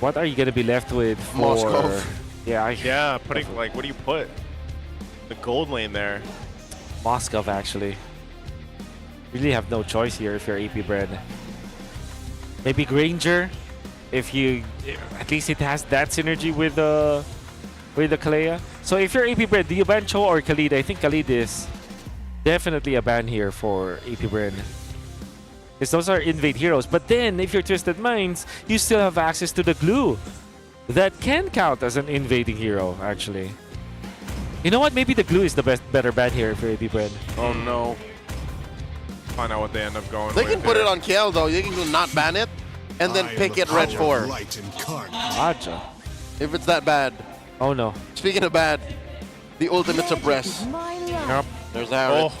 What are you going to be left with for... Moscow. Yeah, putting, like, what do you put? The gold lane there. Moscow, actually. Really have no choice here if you're AP Bren. Maybe Granger, if you... At least it has that synergy with the Kalea. So if you're AP Bren, do you ban Cho or Khalid? I think Khalid is definitely a ban here for AP Bren. Because those are invade heroes. But then, if you're Twisted Minds, you still have access to the glue. That can count as an invading hero, actually. You know what? Maybe the glue is the better ban here for AP Bren. Oh no. Find out what they end up going They with can put there. it on KL though. They can not ban it and then pick it red 4. Aja. If it's that bad. Oh no. Speaking of bad, the ultimate suppress. Yep. There's Harith. Oh,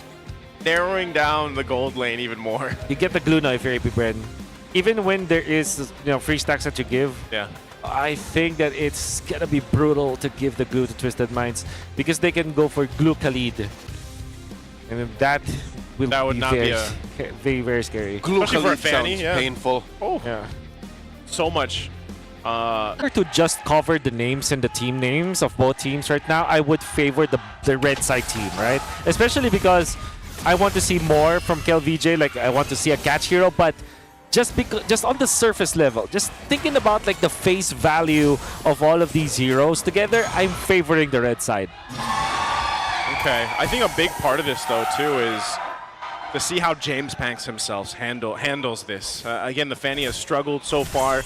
narrowing down the gold lane even more. You get the glue now if you're AP Bren. Even when there is, free stacks that you give. Yeah. I think that it's gonna be brutal to give the glue to Twisted Minds because they can go for glue Khalid. And that would not very, be very, very scary. Glue Especially for a Khalid Fanny, sounds painful. Oh, yeah. So much. To just cover the names and the team names of both teams right now, I would favor the red side team, right? Especially because I want to see more from KLVJ. Like I want to see a catch hero, but just on the surface level, just thinking about like the face value of all of these heroes together, I'm favoring the red side. Okay, I think a big part of this though too is to see how James Panks himself handles this. Again, the Fanny has struggled so far,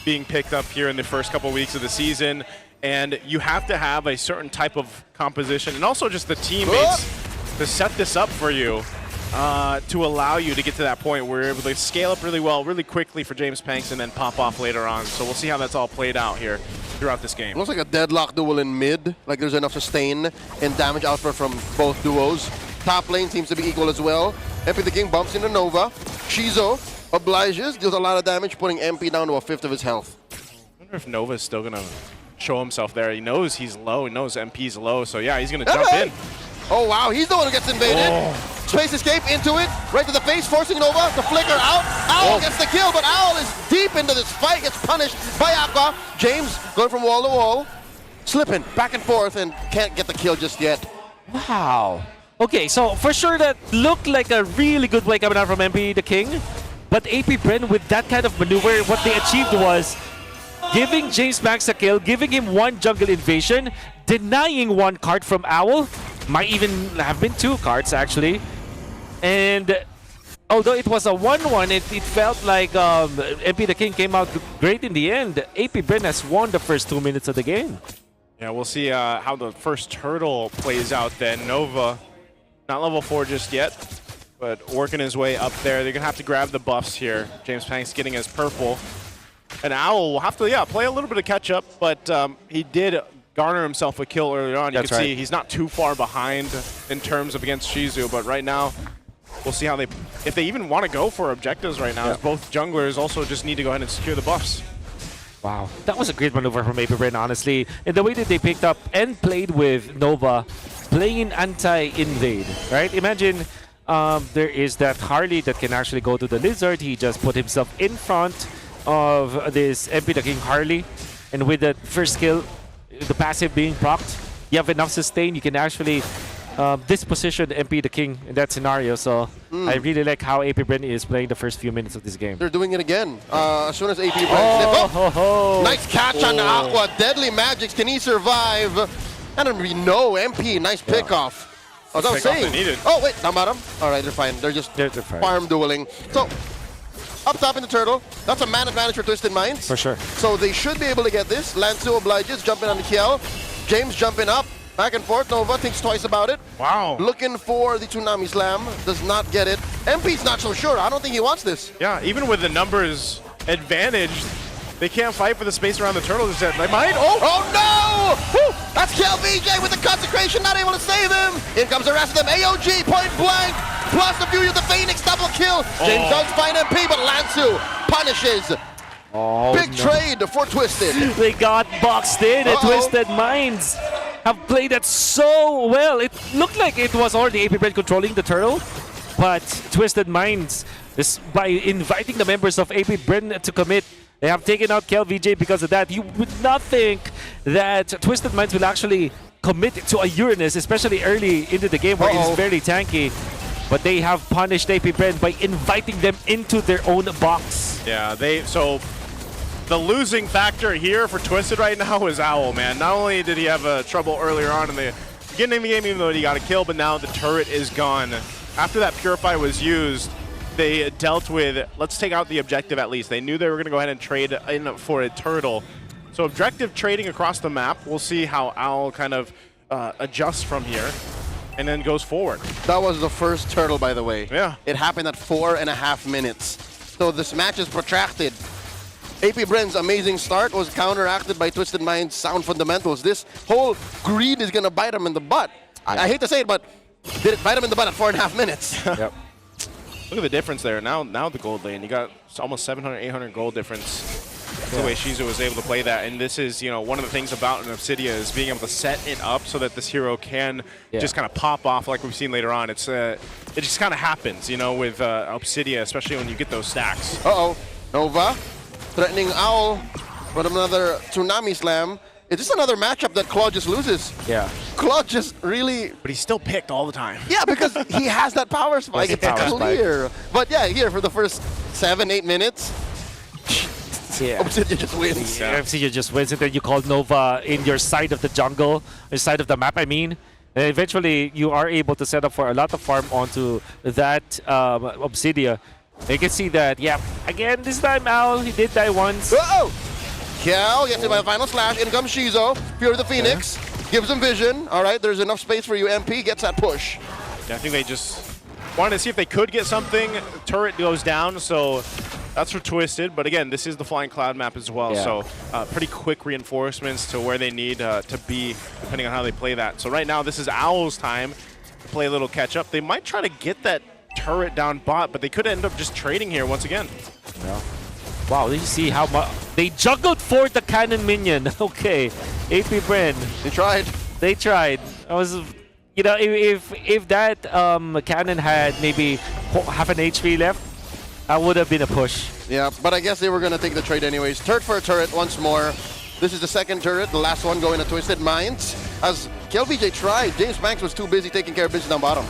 being picked up here in the first couple weeks of the season, and you have to have a certain type of composition and also just the teammates to set this up for you. To allow you to get to that point where you're able to scale up really well, really quickly for James Panks and then pop off later on. So we'll see how that's all played out here throughout this game. Looks like a deadlock duel in mid. Like there's enough sustain and damage output from both duos. Top lane seems to be equal as well. MP the King bumps into Nova. Shizo obliges, deals a lot of damage, putting MP down to a 5th of his health. I wonder if Nova's still going to show himself there. He knows he's low. He knows MP's low. So yeah, he's going to jump in. Oh wow, he's the one who gets invaded. Space escape into it, right to the face, forcing Nova to flicker out. Owl gets the kill, but Owl is deep into this fight, gets punished by Aqua. James going from wall to wall, slipping back and forth and can't get the kill just yet. Wow. Okay, so for sure that looked like a really good play coming out from MP the King. But AP Bren with that kind of maneuver, what they achieved was giving James Max a kill, giving him one jungle invasion, denying one card from Owl. Might even have been 2 cards actually. And although it was a 1-1, it felt like MP the King came out great in the end. AP Bren has won the first 2 minutes of the game. Yeah, we'll see how the first turtle plays out then. Nova, not level 4 just yet, but working his way up there. They're going to have to grab the buffs here. James Panks getting his purple. And Owl will have to, play a little bit of catch up, but he did garner himself a kill earlier on. You can see he's not too far behind in terms of against Shizu, but right now we'll see how if they even want to go for objectives right now, as both junglers also just need to go ahead and secure the buffs. Wow, that was a great maneuver from AP Bren, honestly. And the way that they picked up and played with Nova, playing anti-invade, right? Imagine there is that Harley that can actually go to the Lizard. He just put himself in front of this MP the King Harley. And with that first skill, the passive being procced, you have enough sustain, you can actually disposition MP the King in that scenario. So I really like how AP Bren is playing the first few minutes of this game. They're doing it again. As soon as AP Bren nice catch on Aqua. Deadly magics. Can he survive? I don't really know. MP, nice pickoff. As I was saying. Oh wait, down bottom. All right, they're fine. They're just farm dueling. So up top in the turtle. That's a man advantage for Twisted Minds. For sure. So they should be able to get this. Lanzu obliges, jumping on the kill. James jumping up. Back and forth. Nova thinks twice about it. Wow. Looking for the Tsunami Slam. Does not get it. MP's not so sure. I don't think he wants this. Yeah, even with the numbers advantaged. They can't fight for the space around the turtles. They might. Oh no! Woo! That's KLVJ with the consecration, not able to save him. In comes the rest of them. AOG point blank. Plus the beauty of the Phoenix double kill. James does find MP, but Lansu punishes. Big trade for Twisted. They got boxed in. And Twisted Minds have played that so well. It looked like it was already APBR controlling the turtle, but Twisted Minds, by inviting the members of APBR to commit, they have taken out KLVJ because of that. You would not think that Twisted Minds will actually commit to a Uranus, especially early into the game where it's very tanky. But they have punished APBR by inviting them into their own box. Yeah, so the losing factor here for Twisted right now is Owl, man. Not only did he have trouble earlier on in the beginning of the game, even though he got a kill, but now the turret is gone. After that Purify was used, they dealt with, let's take out the objective at least. They knew they were going to go ahead and trade in for a turtle. So objective trading across the map. We'll see how Owl kind of adjusts from here and then goes forward. That was the first turtle, by the way. Yeah. It happened at 4.5 minutes. So this match is protracted. APBR's amazing start was counteracted by Twisted Mind's sound fundamentals. This whole greed is going to bite him in the butt. I hate to say it, but did it bite him in the butt at 4.5 minutes? Yep. Look at the difference there. Now the gold lane. You got almost 700, 800 gold difference. That's the way Shizu was able to play that. And this is, one of the things about an Obsidia is being able to set it up so that this hero can just kind of pop off like we've seen later on. It just kind of happens, with Obsidia, especially when you get those stacks. Nova threatening Owl with another Tsunami Slam. Is this another matchup that Claude just loses? Yeah. Claude just really... But he's still picked all the time. Yeah, because he has that power spike. It's clear. But yeah, here for the first 7-8 minutes, Obsidia just wins. Yeah. Obsidia just wins, and then you call Nova in your side of the jungle, your side of the map, I mean. And eventually, you are able to set up for a lot of farm onto that Obsidia. You can see that, again, this time Owl, he did die once. Kel gets hit by the final slash. In comes Shizo. Fury the Phoenix. Gives him vision. All right, there's enough space for you. MP gets that push. Yeah, I think they just wanted to see if they could get something. Turret goes down, so that's for Twisted. But again, this is the Flying Cloud map as well, so pretty quick reinforcements to where they need to be, depending on how they play that. So right now, this is Owl's time to play a little catch-up. They might try to get that turret down bot, but they could end up just trading here once again. Yeah. Wow, did you see how much they juggled for the cannon minion? Okay, APBR. They tried. I was, if that cannon had maybe half an HP left, that would have been a push. Yeah, but I guess they were gonna take the trade anyways. Turret for a turret once more. This is the second turret, the last one going to Twisted Minds. As KLVJ tried, James Banks was too busy taking care of business down bottom.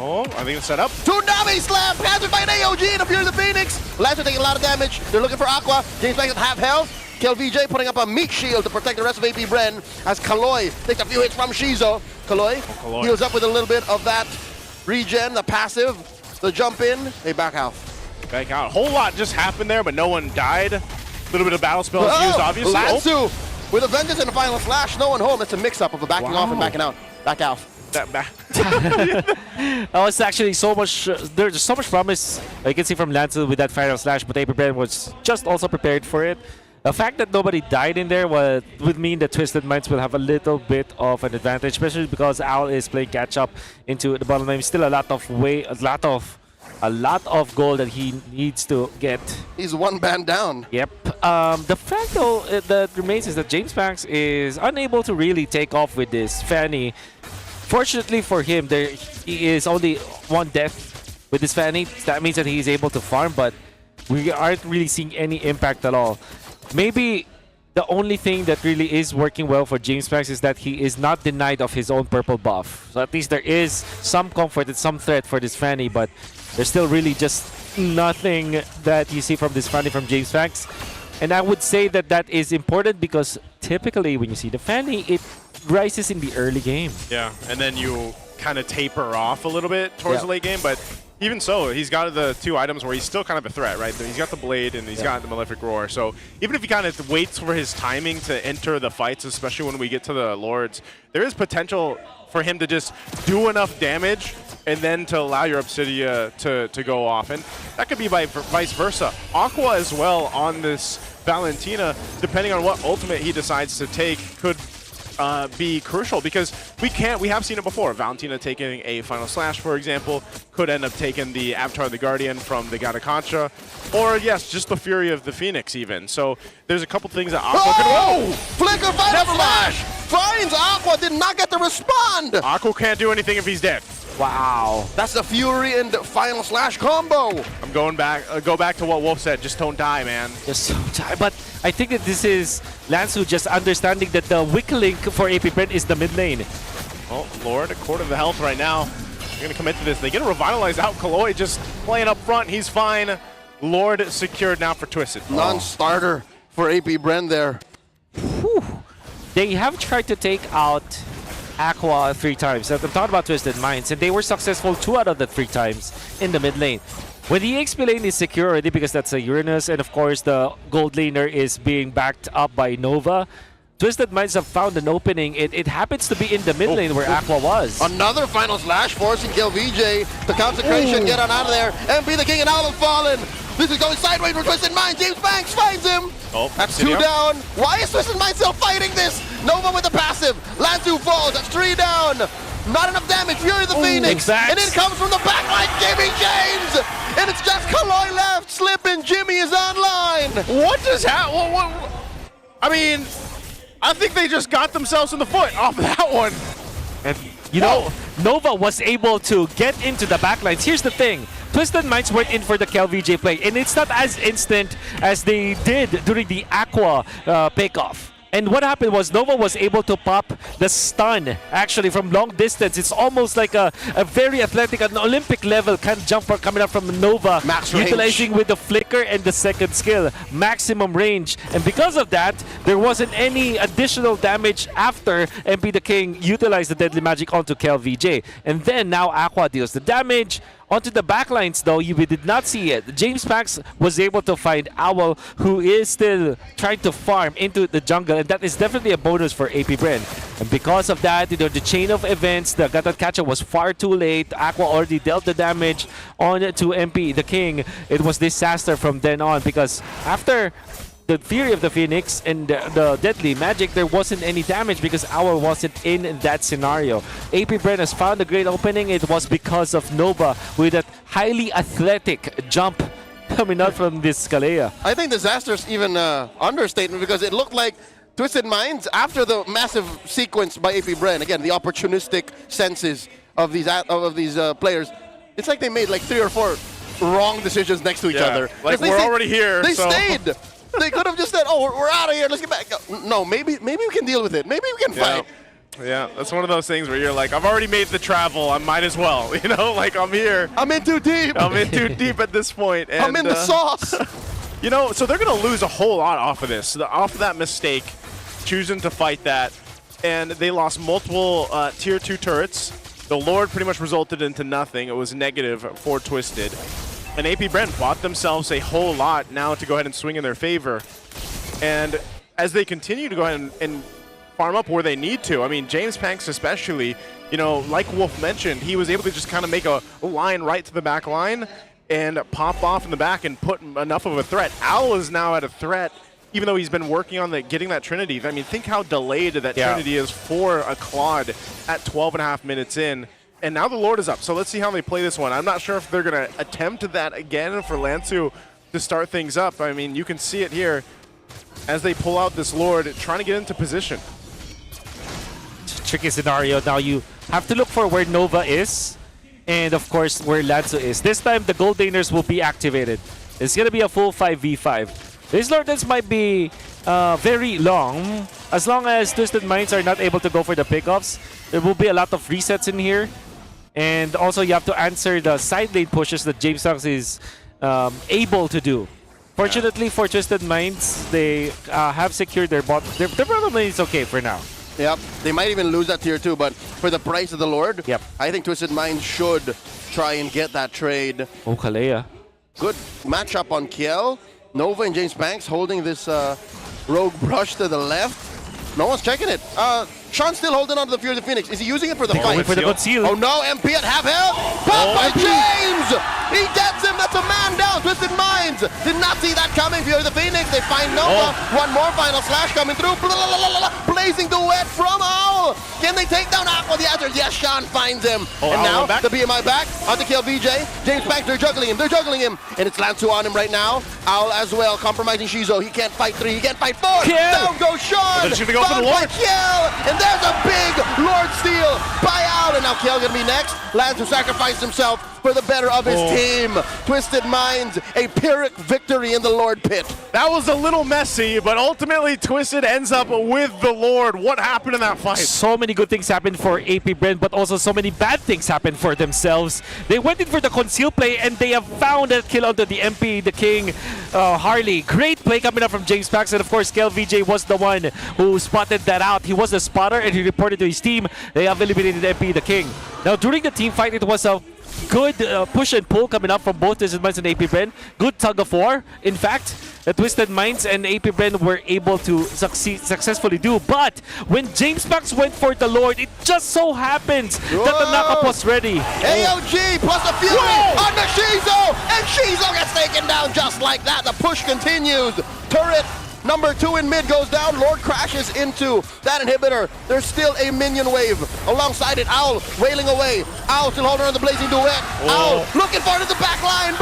I think it's set up. Tsunami Slam! Answered by an AOG and appears the Phoenix. Lancer taking a lot of damage. They're looking for Aqua. James Banks at half health. KLVJ putting up a meat shield to protect the rest of APBR as Kaloy takes a few hits from Shizo. Kaloy heals up with a little bit of that regen, the passive, the jump in. They back out. Back out. A whole lot just happened there, but no one died. A little bit of battle spells used, obviously. Lansu with a vengeance and a final flash. No one home. It's a mix-up of a backing off and backing out. Back out. That was actually so much. There's so much promise. You can see from Lansu with that final slash, but APBR was just also prepared for it. The fact that nobody died in there would mean that Twisted Minds will have a little bit of an advantage, especially because Owl is playing catch up into the bottom lane. Still a lot of gold that he needs to get. He's one band down. Yep. The fact though that remains is that James Banks is unable to really take off with this Fanny. Fortunately for him, there is only one death with this Fanny. That means that he is able to farm, but we aren't really seeing any impact at all. Maybe the only thing that really is working well for James Banks is that he is not denied of his own purple buff. So at least there is some comfort and some threat for this Fanny, but there's still really just nothing that you see from this Fanny from James Banks. And I would say that that is important because typically when you see the Fanny, it rises in the early game. Yeah, and then you kind of taper off a little bit towards the late game, but even so, he's got the two items where he's still kind of a threat, right? He's got the Blade and he's got the Malefic Roar, so even if he kind of waits for his timing to enter the fights, especially when we get to the Lords, there is potential for him to just do enough damage and then to allow your Obsidia to go off. And that could be vice versa. Aqua as well on this Valentina, depending on what ultimate he decides to take, could be crucial, because we have seen it before. Valentina taking a Final Slash, for example, could end up taking the Avatar of the Guardian from the Gatakancha, or yes, just the Fury of the Phoenix even. So there's a couple things that Aqua could... Flicker Final Slash! Finds Aqua, did not get to respond! Aqua can't do anything if he's dead. Wow. That's the Fury and Final Slash combo. I'm going back, go back to what Wolf said, just don't die, man. Just don't die. But I think that this is Lansu just understanding that the weak link for AP Brent is the mid lane. Well, Lord, a quarter of the health right now. They're going to commit to this. They get a revitalize out. Kaloi just playing up front. He's fine. Lord secured now for Twisted. Non-starter for AP Brent there. Whew. They have tried to take out Aqua 3 times. I'm talking about Twisted Minds, and they were successful 2 out of the 3 times in the mid lane. When the EXP lane is secure already, because that's a Uranus, and of course the gold laner is being backed up by Nova, Twisted Minds have found an opening. It happens to be in the mid lane where Aqua was. Another Final Slash forcing KillVJ to Consecration, get on out of there. MP the King and Owl have fallen. This is going sideways for Twisted Minds. James Banks finds him. Oh, that's 2 down. Why is Twisted Minds still fighting this? Nova with the passive. Lanzu falls. That's 3 down. Not enough damage. Fury of the Phoenix. Exact. And it comes from the backline. Jimmy James. And it's just Kaloi left. Slipping. Jimmy is online. What does happen? What? I mean, I think they just got themselves in the foot off that one. And you know, Nova was able to get into the backlines. Here's the thing. Twisted Minds went in for the KLVJ play, and it's not as instant as they did during the Aqua pick-off. And what happened was Nova was able to pop the stun actually from long distance. It's almost like a very athletic, an Olympic level kind of jumper coming up from Nova. Max utilizing range. with the flicker and the second skill. Maximum range. And because of that, there wasn't any additional damage after MP the King utilized the Deadly Magic onto KLVJ. And then now Aqua deals the damage. Onto the backlines, though, we did not see it. James Pax was able to find Owl, who is still trying to farm into the jungle, and that is definitely a bonus for AP Brent. And because of that, you know, the chain of events, the Gatakancha was far too late. Aqua already dealt the damage on to MP, the King. It was disaster from then on, because after the Fury of the Phoenix and the Deadly Magic, there wasn't any damage because Owl wasn't in that scenario. AP Brent has found a great opening. It was because of Nova with that highly athletic jump coming out from this Kalea. I think disaster's even understatement, because it looked like Twisted Minds, after the massive sequence by AP Brent, again, the opportunistic senses of these players, it's like they made like 3 or 4 wrong decisions next to each other. Like, we're already here. They so. stayed. They could have just said, "Oh, we're out of here. Let's get back." No, maybe we can deal with it. Maybe we can fight. Yeah, that's one of those things where you're like, I've already made the travel. I might as well. You know, like, I'm here. I'm in too deep. I'm in too deep at this point. And, I'm in the sauce. You know, so they're going to lose a whole lot off of this. Off of that mistake, choosing to fight that. And they lost multiple tier 2 turrets. The Lord pretty much resulted into nothing. It was negative for Twisted. And AP Brent bought themselves a whole lot now to go ahead and swing in their favor. And as they continue to go ahead and farm up where they need to, I mean, James Panks especially, you know, like Wolf mentioned, he was able to just kind of make a line right to the back line and pop off in the back and put enough of a threat. Owl is now at a threat, even though he's been working on getting that Trinity. I mean, think how delayed that Trinity is for a Claude at 12.5 minutes in. And now the Lord is up, so let's see how they play this one. I'm not sure if they're going to attempt that again for Lansu to start things up. I mean, you can see it here as they pull out this Lord, trying to get into position. Tricky scenario. Now you have to look for where Nova is, and of course where Lansu is. This time the Gold Laners will be activated. It's going to be a full 5v5. These Lordens might be very long. As long as Twisted Minds are not able to go for the pickoffs, there will be a lot of resets in here. And also, you have to answer the side lane pushes that James Sachs is able to do. Fortunately for Twisted Minds, they have secured their bot. Their bottom lane is okay for now. Yep, they might even lose that tier 2, but for the price of the Lord, yep, I think Twisted Minds should try and get that trade. Oh, Kalea. Good matchup on Kiel. Nova and James Banks holding this Rogue Brush to the left. No one's checking it. Sean's still holding on to the Fury of the Phoenix. Is he using it for the They're fight? going for the conceal. Oh no, MP at half health. Caught by James! He gets him. That's a man down. Twisted Minds. Did not see that coming. Fury of the Phoenix. They find Nova. One more final slash coming through. Blazing duet from Owl. Can they take down Aqua? The answer is yes. Sean finds him. And now the BMI back on the kill VJ. James Banks, they're juggling him. They're juggling him. And it's Lansu on him right now. Owl as well, compromising Shizo. He can't fight 3. He can't fight 4. Kill. Down goes Sean. They're gonna go for the Lord. Kill. And there's a big Lord steal by Owl. And now Kill gonna be next. Lansu sacrificed himself for the better of his team. Twisted Minds, a Pyrrhic victory in the Lord pit. That was a little messy, but ultimately Twisted ends up with the Lord. What happened in that fight? So many good things happened for AP Brent, but also so many bad things happened for themselves. They went in for the conceal play, and they have found that kill onto the MP, the King, Harley. Great play coming up from James Pax, and of course, Kel VJ was the one who spotted that out. He was the spotter, and he reported to his team. They have eliminated MP, the King. Now, during the team fight, it was a good push and pull coming up from both Twisted Minds and AP Bren. Good tug of war. In fact, the Twisted Minds and AP Bren were able to successfully do. But when James Max went for the Lord, it just so happens that the knockup was ready. AOG plus a Fury on the Shizo, and Shizo gets taken down just like that. The push continues. Turret number 2 in mid goes down. Lord crashes into that inhibitor. There's still a minion wave. Alongside it, Owl wailing away. Owl still holding on the blazing duet. Owl looking for it at the back line.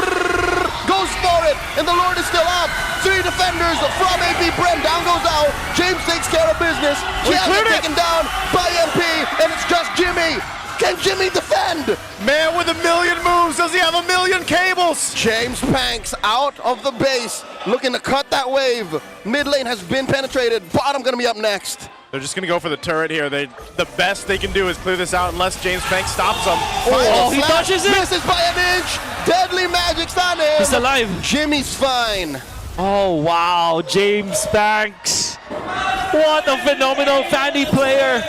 Goes for it, and the Lord is still up. 3 defenders from AP Bren. Down goes Owl. James takes care of business. He has it taken down by MP, and it's just Jimmy. Can Jimmy defend? Man with a million moves. Does he have a million cables? James Panks out of the base, looking to cut that wave. Mid lane has been penetrated. Bottom gonna be up next. They're just gonna go for the turret here. The best they can do is clear this out unless James Banks stops them. Oh, he dodges it. Misses by an inch. Deadly magic's on him. He's alive. Jimmy's fine. Oh, wow. James Banks. What a phenomenal Fanny player.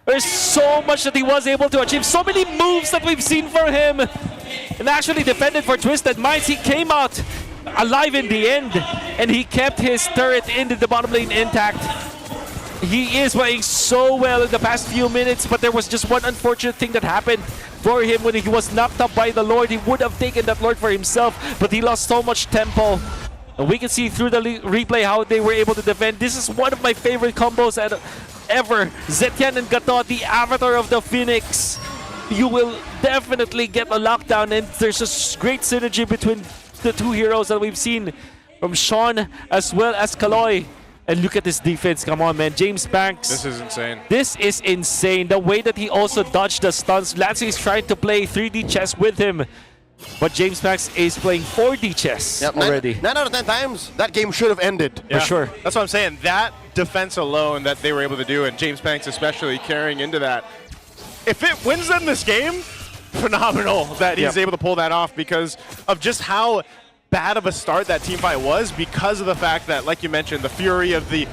There's so much that he was able to achieve. So many moves that we've seen from him. And actually defended for Twisted Minds. He came out alive in the end. And he kept his turret into the bottom lane intact. He is playing so well in the past few minutes. But there was just one unfortunate thing that happened for him when he was knocked up by the Lord. He would have taken that Lord for himself. But he lost so much tempo. And we can see through the replay how they were able to defend. This is one of my favorite combos ever. Zetian and Gato, the avatar of the Phoenix. You will definitely get a lockdown, and there's a great synergy between the two heroes that we've seen from Sean as well as Kaloy. And look at this defense. Come on, man. James Banks. This is insane. This is insane. The way that he also dodged the stuns. Lancey is trying to play 3D chess with him. But James Banks is playing 4D chess already. 9 out of 10 times, that game should have ended. For sure. That's what I'm saying. That defense alone that they were able to do, and James Banks especially carrying into that. If it wins them this game, phenomenal that he's able to pull that off because of just how bad of a start that team fight was, because of the fact that, like you mentioned, the fury of the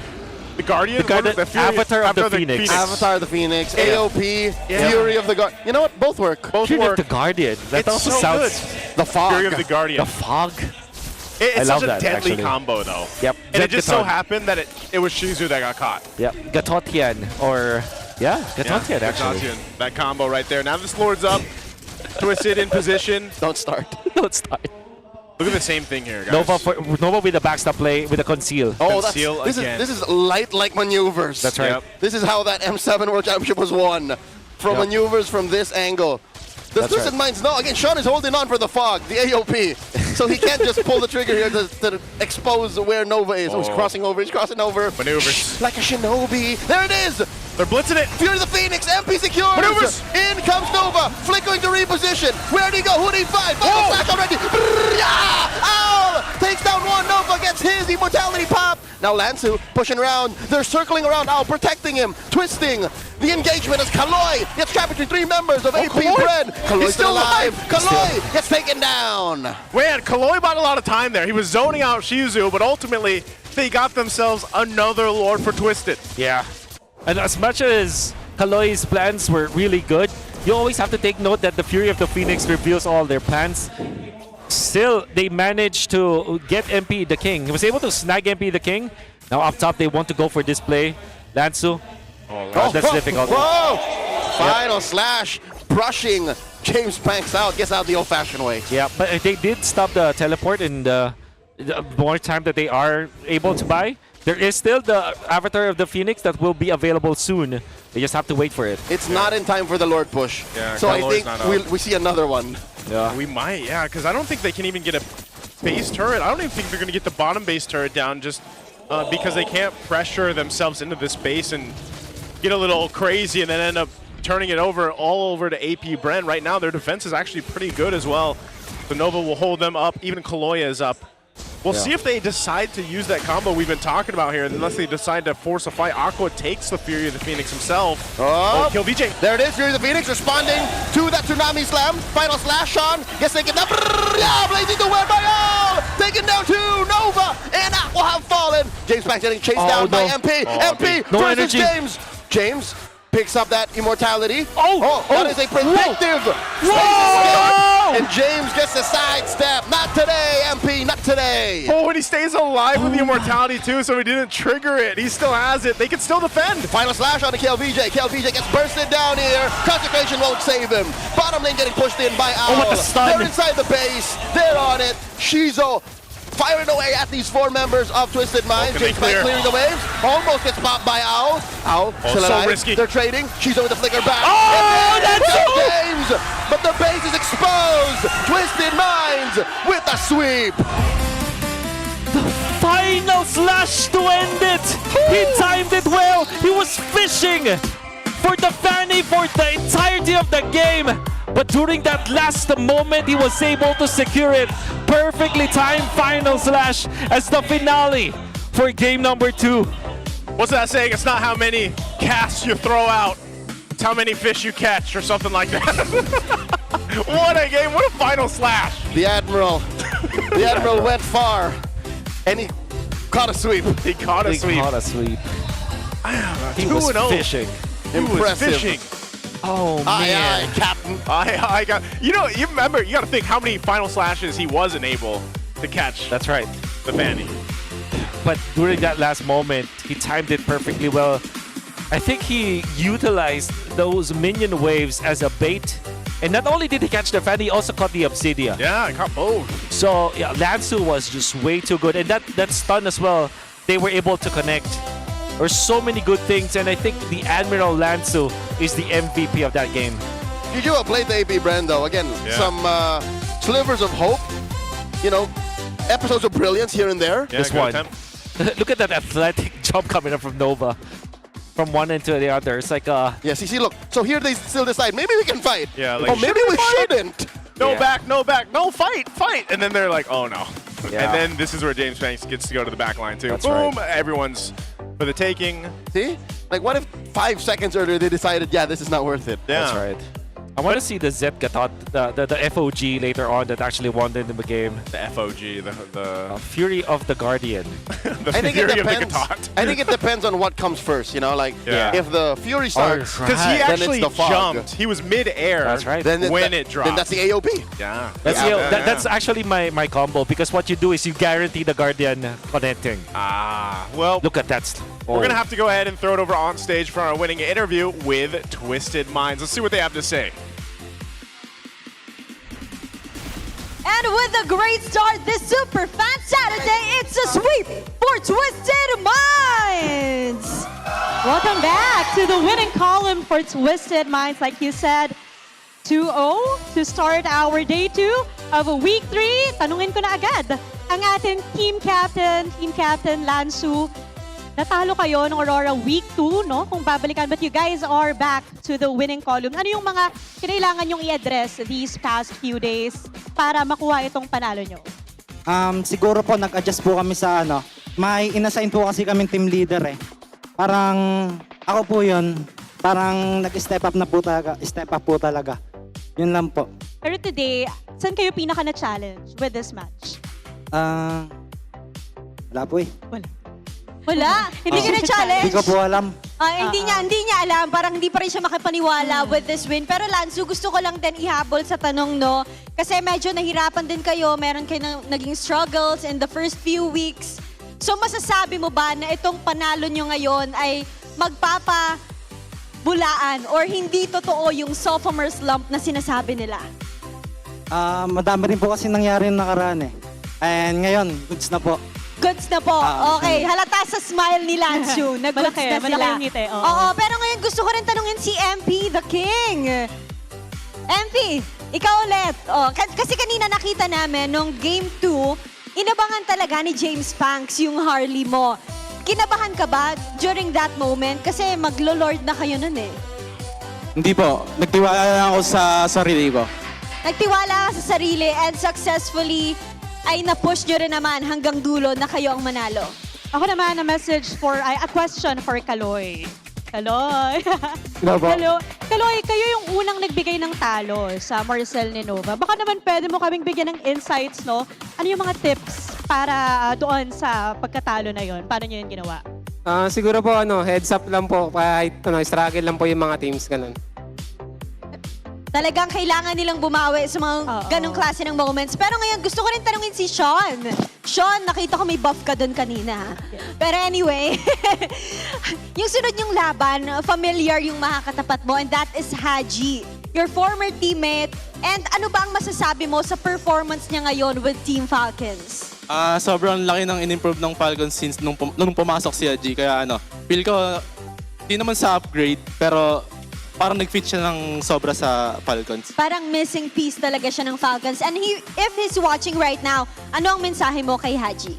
Guardian, Avatar of the Phoenix. Avatar of the Phoenix, AOP, Fury of the Guardian. You know what? Both work. Both Fury work. of the Guardian. That It's also so sounds... good. The Fog. Fury of the Guardian. The Fog. It's I such love a that, deadly actually. combo, though. Yep. And it just so Gatot. happened that it was Shizu that got caught. Yep. Gatotian. Or... Yeah, Gatotian, actually. Gatotian. That combo right there. Now this Lord's up. Twisted in position. Don't start. Don't start. Look at the same thing here, guys. Nova with the backstop play with the conceal. Oh, Conceal this again. is light-like maneuvers. That's right. Yep. This is how that M7 World Championship was won. From maneuvers from this angle. The That's Twisted right. Minds, no, again, Sean is holding on for the Fog, the AOP. So he can't just pull the trigger here to expose where Nova is. Oh, he's crossing over, Maneuvers. Like a shinobi. There it is! They're blitzing it. Fury of the Phoenix, MP secures. Maneuvers. In comes Nova, flickering to reposition. Where'd he go? Who'd he find? Final slash already. Owl takes down one. Nova gets his immortality pop. Now Lansu pushing around. They're circling around Owl, protecting him, twisting. The engagement as Kaloy gets trapped between 3 members of AP Bren. Kaloy's still alive. Kaloy gets taken down. Man, Kaloy bought a lot of time there. He was zoning out Shizu, but ultimately they got themselves another Lord for Twisted. Yeah. And as much as Kaloy's plans were really good, you always have to take note that the Fury of the Phoenix reveals all their plans. Still, they managed to get MP the King. He was able to snag MP the King. Now up top, they want to go for this play. Lansu That's difficult. Whoa! Final slash, brushing James Banks out. Gets out the old-fashioned way. Yeah, but they did stop the teleport in the more time that they are able to buy. There is still the Avatar of the Phoenix that will be available soon. They just have to wait for it. It's not in time for the Lord push. Yeah, so I Kalor's think not up. we see another one. Yeah. We might, yeah, because I don't think they can even get a base turret. I don't even think they're going to get the bottom base turret down just because they can't pressure themselves into this base and get a little crazy and then end up turning it all over to AP Brent. Right now, their defense is actually pretty good as well. So Nova will hold them up. Even Kaloya is up. We'll see if they decide to use that combo we've been talking about here, unless they decide to force a fight. Aqua takes the Fury of the Phoenix himself. Oh, Kill VJ. There it is, Fury of the Phoenix responding to that Tsunami Slam. Final slash on. Guess they get that. Yeah, blazing the web by all. Taken down to Nova, and Aqua have fallen. James Banks getting chased down by MP. MP No versus energy. James. James picks up that immortality. That is a predictive space escape. And James gets a sidestep. Not today, MP, not today. Oh, and he stays alive with the immortality too, so he didn't trigger it. He still has it. They can still defend. Final slash on the KLVJ. KLVJ gets bursted down here. Concentration won't save him. Bottom lane getting pushed in by Owl. what the stun. They're inside the base. They're on it. Shizo firing away at these 4 members of Twisted Minds. can they James Banks clear? clearing the waves. Almost gets popped by Owl. Owl still so alive. risky. They're trading. Shizo with the flicker back. Oh, And that's James. But the base is exposed. Twisted Minds with a sweep. Final slash to end it. He timed it well. He was fishing for the Fanny for the entirety of the game. But during that last moment, he was able to secure it. Perfectly timed final slash as the finale for game number 2. What's that saying? It's not how many casts you throw out. It's how many fish you catch or something like that. What a game. What a final slash. The Admiral went far, and he caught a sweep. He caught a sweep. Caught a sweep. He 2-0. was fishing. He was Impressive. fishing. Oh, Aye, man. aye, Captain. I got. You remember, you got to think how many final slashes he wasn't able to catch That's right. the Fanny. But during that last moment, he timed it perfectly well. I think he utilized those minion waves as a bait. And not only did he catch the Fanny, he also caught the Obsidia. Yeah, I caught both. So yeah, Lansu was just way too good. And that stun as well, they were able to connect. There's so many good things, and I think the Admiral Lansu is the MVP of that game. You do played the AP brand though. Again, some slivers of hope. You know, episodes of brilliance here and there. Yeah, This good one. attempt. Look at that athletic jump coming up from Nova. From one end to the other. It's like Yeah, see, look. So here they still decide, maybe we can fight. Yeah, like, oh, maybe we shouldn't. No Yeah. back, no back, no fight. And then they're like, oh no. Yeah. And then this is where James Banks gets to go to the back line too. That's Boom, right. everyone's for the taking. See? Like, what if 5 seconds earlier they decided, yeah, this is not worth it? Yeah. That's right. I want to see the Zetka thought, the FOG later on that actually won the game. The FOG, the Fury of the Guardian. the I think it Fury of the depends. Gatot. I think it depends on what comes first, you know? Like, Yeah. if the Fury starts, Because he then actually it's the fog. jumped. He was mid-air That's right. when it dropped. Then that's the AOP. Yeah. That's actually my combo, because what you do is you guarantee the Guardian connecting. Well, Look at that. we're going to have to go ahead and throw it over on stage for our winning interview with Twisted Minds. Let's see what they have to say. And with a great start this Super Fan Saturday, it's a sweep for Twisted Minds! Welcome back to the winning column for Twisted Minds. Like you said, 2-0 to start our day 2 of week 3. Tanungin ko na agad ang ating team captain Lansu. Natalo kayo ng Aurora week 2, no? Kung babalikan, but you guys are back to the winning column. Ano yung mga kailangan nyong i-address these past few days para makuha itong panalo nyo? Siguro po nag-adjust po kami sa may inassign po kasi kaming team leader eh. Parang ako po yun, parang nag-step up po talaga. Yun lang po. Pero today, saan kayo pinaka na-challenge with this match? Wala po eh. Wala, hindi ka na-challenge. Hindi ko po alam. Hindi niya alam, parang hindi pa rin siya makapaniwala with this win. Pero Lansu, gusto ko lang din ihabol sa tanong, no? Kasi medyo nahirapan din kayo, meron kayo naging struggles in the first few weeks. So masasabi mo ba na itong panalo nyo ngayon ay bulaan or hindi totoo yung sophomore slump na sinasabi nila? Madami rin po kasi nangyari yung nakaraan eh. And ngayon, goods na po. Goods na po. Okay, halata sa smile ni Lansu. Nag-goods na sila. malaki yung ngiti, oo. Oo, pero ngayon gusto ko rin tanungin si MP, the King. MP, ikaw ulit. Oh, kasi kanina nakita namin nung Game 2, inabangan talaga ni James Panks yung Harley mo. Kinabahan ka ba during that moment? Kasi maglo-lord na kayo nun eh. Hindi po. Nagtiwala lang ako sa sarili ko. Nagtiwala ka sa sarili and successfully ay na-push nyo rin naman hanggang dulo na kayo ang manalo. Ako naman, a question for Kaloy. Kaloy. Hello po. Kaloy, kayo yung unang nagbigay ng talo sa Marcel ni Nova. Baka naman pwede mo kaming bigyan ng insights, no? Ano yung mga tips para doon sa pagkatalo na yon? Paano nyo yun ginawa? Siguro po, heads up lang po. Kahit struggle lang po yung mga teams, ganun. Talagang kailangan nilang bumawi sa mga ganong klase ng moments. Pero ngayon, gusto ko rin tanungin si Sean. Sean, nakita ko may buff ka doon kanina. Pero anyway, yung sunod yung laban, familiar yung makakatapat mo, and that is Haji, your former teammate. And ano ba ang masasabi mo sa performance niya ngayon with Team Falcons? Sobrang laki ng in-improve ng Falcons since nung pumasok si Haji. Kaya feel ko, di naman sa upgrade, pero parang nag-fit siya ng sobra sa Falcons. Parang missing piece talaga siya ng Falcons. And if he's watching right now, ano ang mensahe mo kay Haji?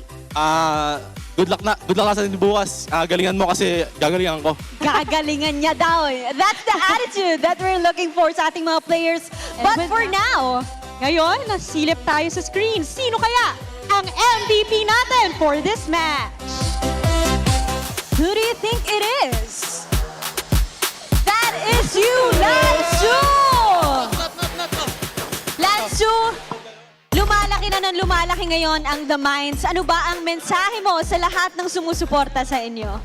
Good luck sa bukas. Galingan mo kasi gagalingan ko. Gagalingan niya daw. That's the attitude that we're looking for sa ating mga players. But for now, ngayon, nasilip tayo sa screen. Sino kaya ang MVP natin for this match? Who do you think it is? That is you, Lansu! Lansu, lumalaki na ng lumalaki ngayon ang The Minds. Ano ba ang mensahe mo sa lahat ng sumusuporta sa inyo?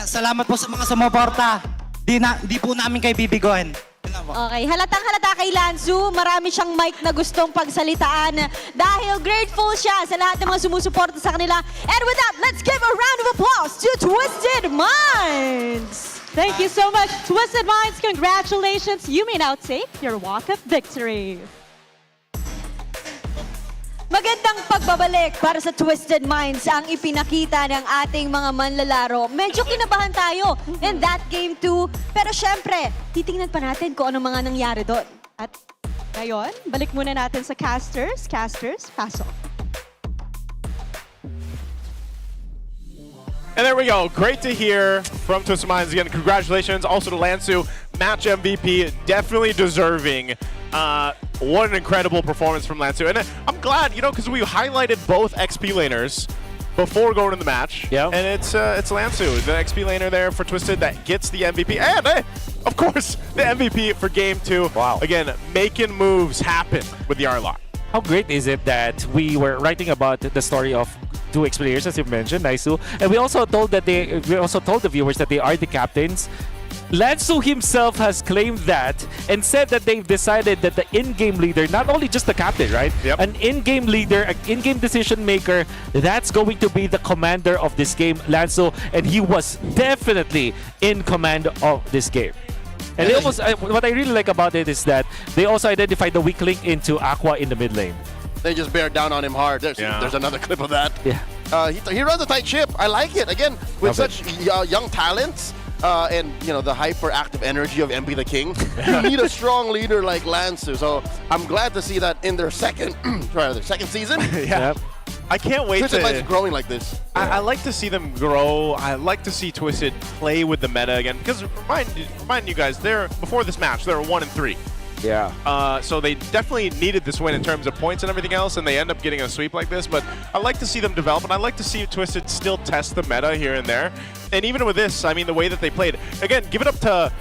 Salamat po sa mga sumuporta. Di po namin kayo bibigoin. Okay, halatang halata kay Lansu. Marami siyang mic na gustong pagsalitaan dahil grateful siya sa lahat ng mga sumusuporta sa kanila. And with that, let's give a round of applause to Twisted Minds! Thank you so much, Twisted Minds. Congratulations. You may now take your walk of victory. Magandang pagbabalik para sa Twisted Minds ang ipinakita ng ating mga manlalaro. Medyo kinabahan tayo in that game 2. Pero syempre, titingnan pa natin kung ano mga nangyari doon. At ngayon, balik muna natin sa casters. Casters, pasok. And there we go. Great to hear from Twisted Minds again. Congratulations also to Lansu, match MVP, definitely deserving. What an incredible performance from Lansu. And I'm glad, because we highlighted both XP laners before going to the match. Yep. And it's Lansu, the XP laner there for Twisted that gets the MVP. And, of course, the MVP for Game 2. Wow. Again, making moves happen with the R-Lock. How great is it that we were writing about the story of two players, as you mentioned, Naisu, and we also told the viewers that they are the captains. Lansu himself has claimed that and said that they've decided that the in-game leader, not only just the captain, right? Yep. An in-game leader, an in-game decision maker, that's going to be the commander of this game, Lansu, and he was definitely in command of this game. And they almost, what I really like about it is that they also identified the weak link into Aqua in the mid lane. They just bear down on him hard. There's another clip of that. Yeah. He runs a tight ship. I like it. Again, with such young talents and the hyperactive energy of MP the King, you need a strong leader like Lansu. So I'm glad to see that in their second season. Yeah. I can't wait Twisted Minds growing like this. I like to see them grow. I like to see Twisted play with the meta again. Because remind you guys, before this match, they were 1-3. Yeah. So they definitely needed this win in terms of points and everything else, and they end up getting a sweep like this. But I like to see them develop, and I like to see Twisted still test the meta here and there. And even with this, I mean, the way that they played, again, give it up to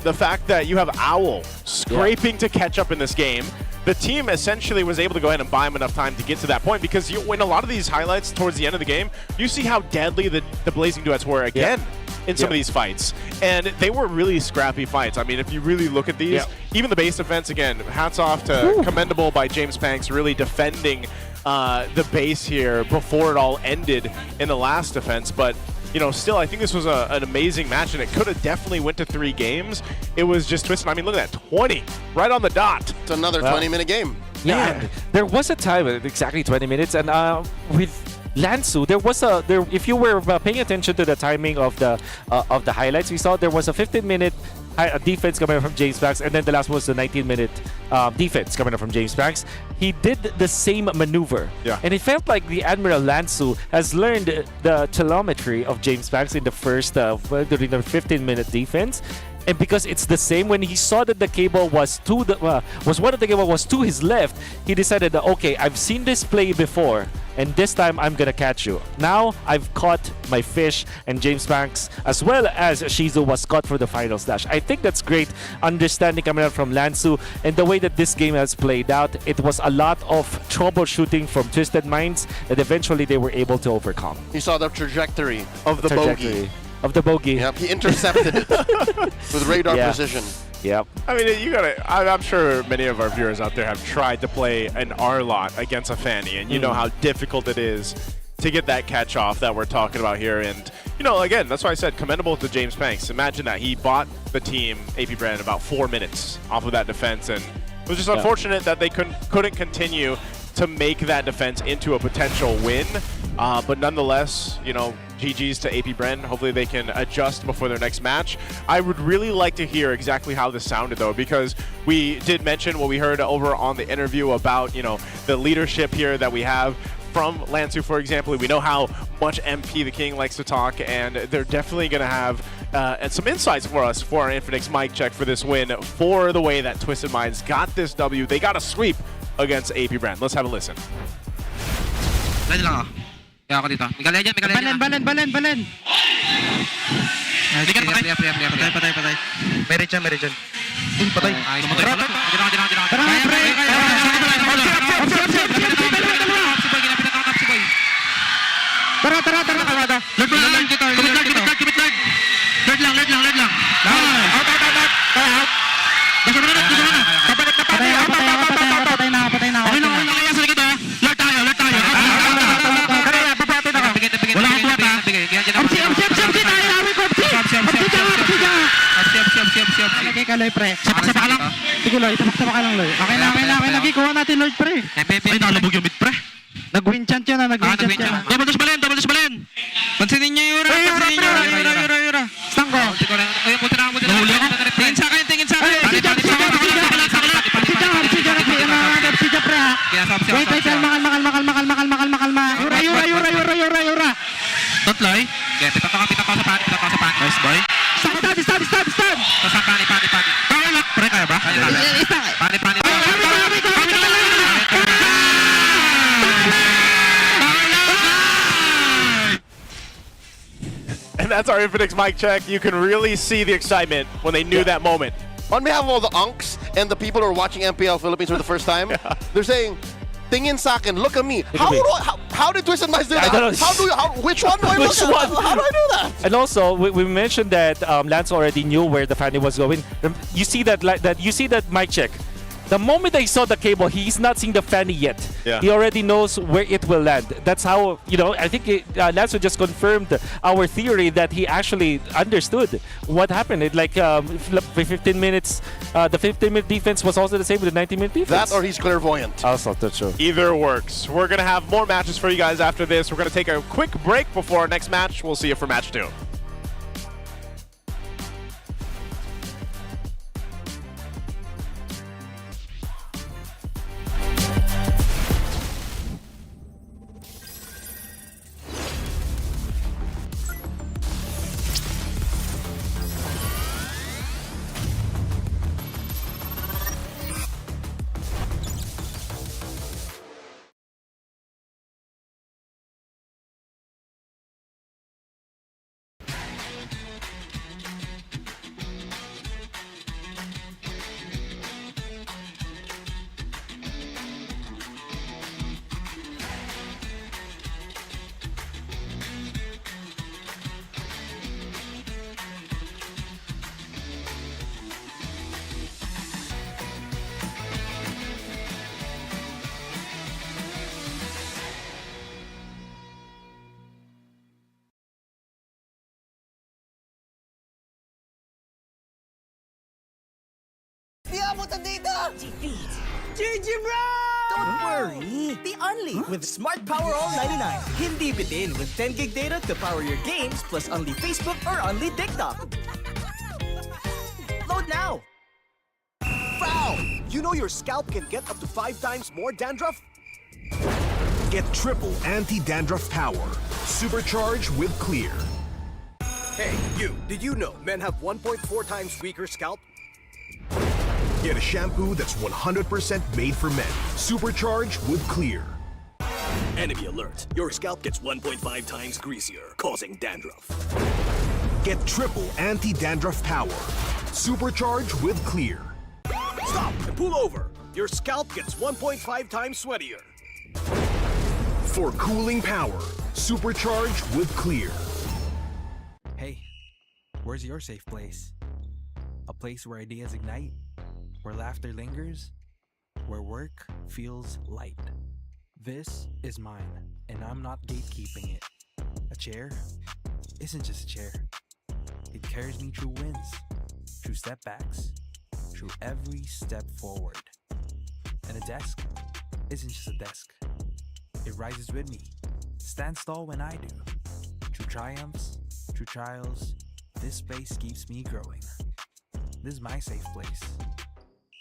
the fact that you have Owl scraping to catch up in this game. The team essentially was able to go ahead and buy him enough time to get to that point, because you win a lot of these highlights towards the end of the game, you see how deadly the Blazing Duets were again. In some of these fights, and they were really scrappy fights. I mean, if you really look at these, even the base defense, again, hats off to commendable by James Panks, really defending the base here before it all ended in the last defense. But you know, still, I think this was an amazing match, and it could have definitely went to 3 games. It was just twisted. I mean, look at that, 20, right on the dot. It's another 20-minute game. Yeah, and there was a time, exactly 20 minutes, and with Lansu, if you were paying attention to the timing of the highlights, we saw there was a 15-minute defense coming from James Banks, and then the last was the 19-minute defense coming from James Banks. He did the same maneuver, and it felt like the Admiral Lansu has learned the telemetry of James Banks in the first during the 15-minute defense. And because it's the same, when he saw that the cable was one of the cable was to his left, he decided that, okay, I've seen this play before, and this time I'm gonna catch you. Now I've caught my fish, and James Banks as well as Shizu was caught for the final slash. I think that's great understanding coming out from Lansu, and the way that this game has played out, it was a lot of troubleshooting from Twisted Minds that eventually they were able to overcome. He saw the trajectory of the bogey. Of the bogey. Yep, he intercepted it with radar precision. Yep. I mean, I'm sure many of our viewers out there have tried to play an R-lot against a Fanny, and you know how difficult it is to get that catch off that we're talking about here. And, you know, again, that's why I said commendable to James Banks. Imagine that he bought the team, APBR, in about 4 minutes off of that defense, and it was just unfortunate that they couldn't continue to make that defense into a potential win. But nonetheless, you know, GG's to APBR. Hopefully they can adjust before their next match. I would really like to hear exactly how this sounded, though, because we did mention what we heard over on the interview about, you know, the leadership here that we have from Lansu, for example. We know how much MP the King likes to talk, and they're definitely going to have some insights for us for our Infinix mic check for this win, for the way that Twisted Minds got this W. They got a sweep against APBR. Let's have a listen. Kaya ako dito. Migalaya dyan. Balen. Patay. Merit dyan. Patay. Tara. Lord lang. Patay na. Okay na. Kaya sa likod, Lord tayo. Wala kang tuwat, ha? Amsi tayo. Lagay ka, Loy, pre. Sapa ka lang. Sige, Loy. Sapa ka lang, Loy. Okay na. Lagi kuha natin, Lord, pre. Ay, nakalabog yung mid, pre. Nag-win chant yun, Double dash balen. Pansinin nyo, Yura. Yura. Stang ko. Nahuli ako. Tingin sa akin. Si Jap, pre, ha? Wait, makal. Yura. Totloy. Pita ko sa pan. Nice boy. Stop. Sa pani. Pre, kaya ba? Pani. And that's our Infinix mic check. You can really see the excitement when they knew that moment. On behalf of all the unks and the people who are watching MPL Philippines for the first time, they're saying, tingin sa akin, look at me. How did Twisted Minds do that? Which one do I look at? How do I do that? And also, we mentioned that Lance already knew where the Fanny was going. You see that mic check. The moment that he saw the cable, he's not seeing the Fanny yet. Yeah. He already knows where it will land. That's how, you know, I think Lance just confirmed our theory that he actually understood what happened. It like 15 minutes, the 15-minute defense was also the same with the 19-minute defense. That or he's clairvoyant. Also, that's true. Either works. We're going to have more matches for you guys after this. We're going to take a quick break before our next match. We'll see you for match 2. Di abutan dito! GG, bro! Don't worry. Be only with Smart Power All 99. Hindi bitin with 10 gig data to power your games plus only Facebook or only TikTok. Load now! Foul! You know your scalp can get up to 5 times more dandruff? Get triple anti-dandruff power. Supercharge with Clear. Hey, you, did you know men have 1.4 times weaker scalp? Get a shampoo that's 100% made for men. Supercharge with Clear. Enemy alert. Your scalp gets 1.5 times greasier, causing dandruff. Get triple anti-dandruff power. Supercharge with Clear. Stop and pull over. Your scalp gets 1.5 times sweatier. For cooling power, supercharge with Clear. Hey, where's your safe place? A place where ideas ignite, where laughter lingers, where work feels light. This is mine, and I'm not gatekeeping it. A chair isn't just a chair. It carries me through wins, through setbacks, through every step forward. And a desk isn't just a desk. It rises with me, stands tall when I do. Through triumphs, through trials, this space keeps me growing. This is my safe place.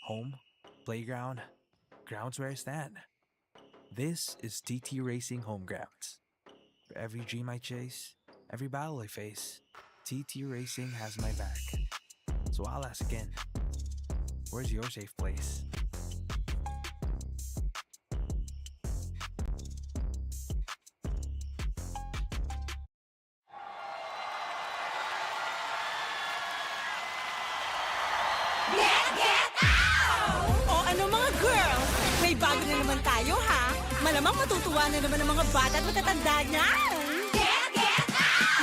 Home, playground, grounds where I stand. This is TT Racing Home Grounds. For every dream I chase, every battle I face, TT Racing has my back. So I'll ask again, where's your safe place? O ano mga girls, may bago na naman tayo ha. Malamang matutuwa na naman ang mga bata at matatanda niyan.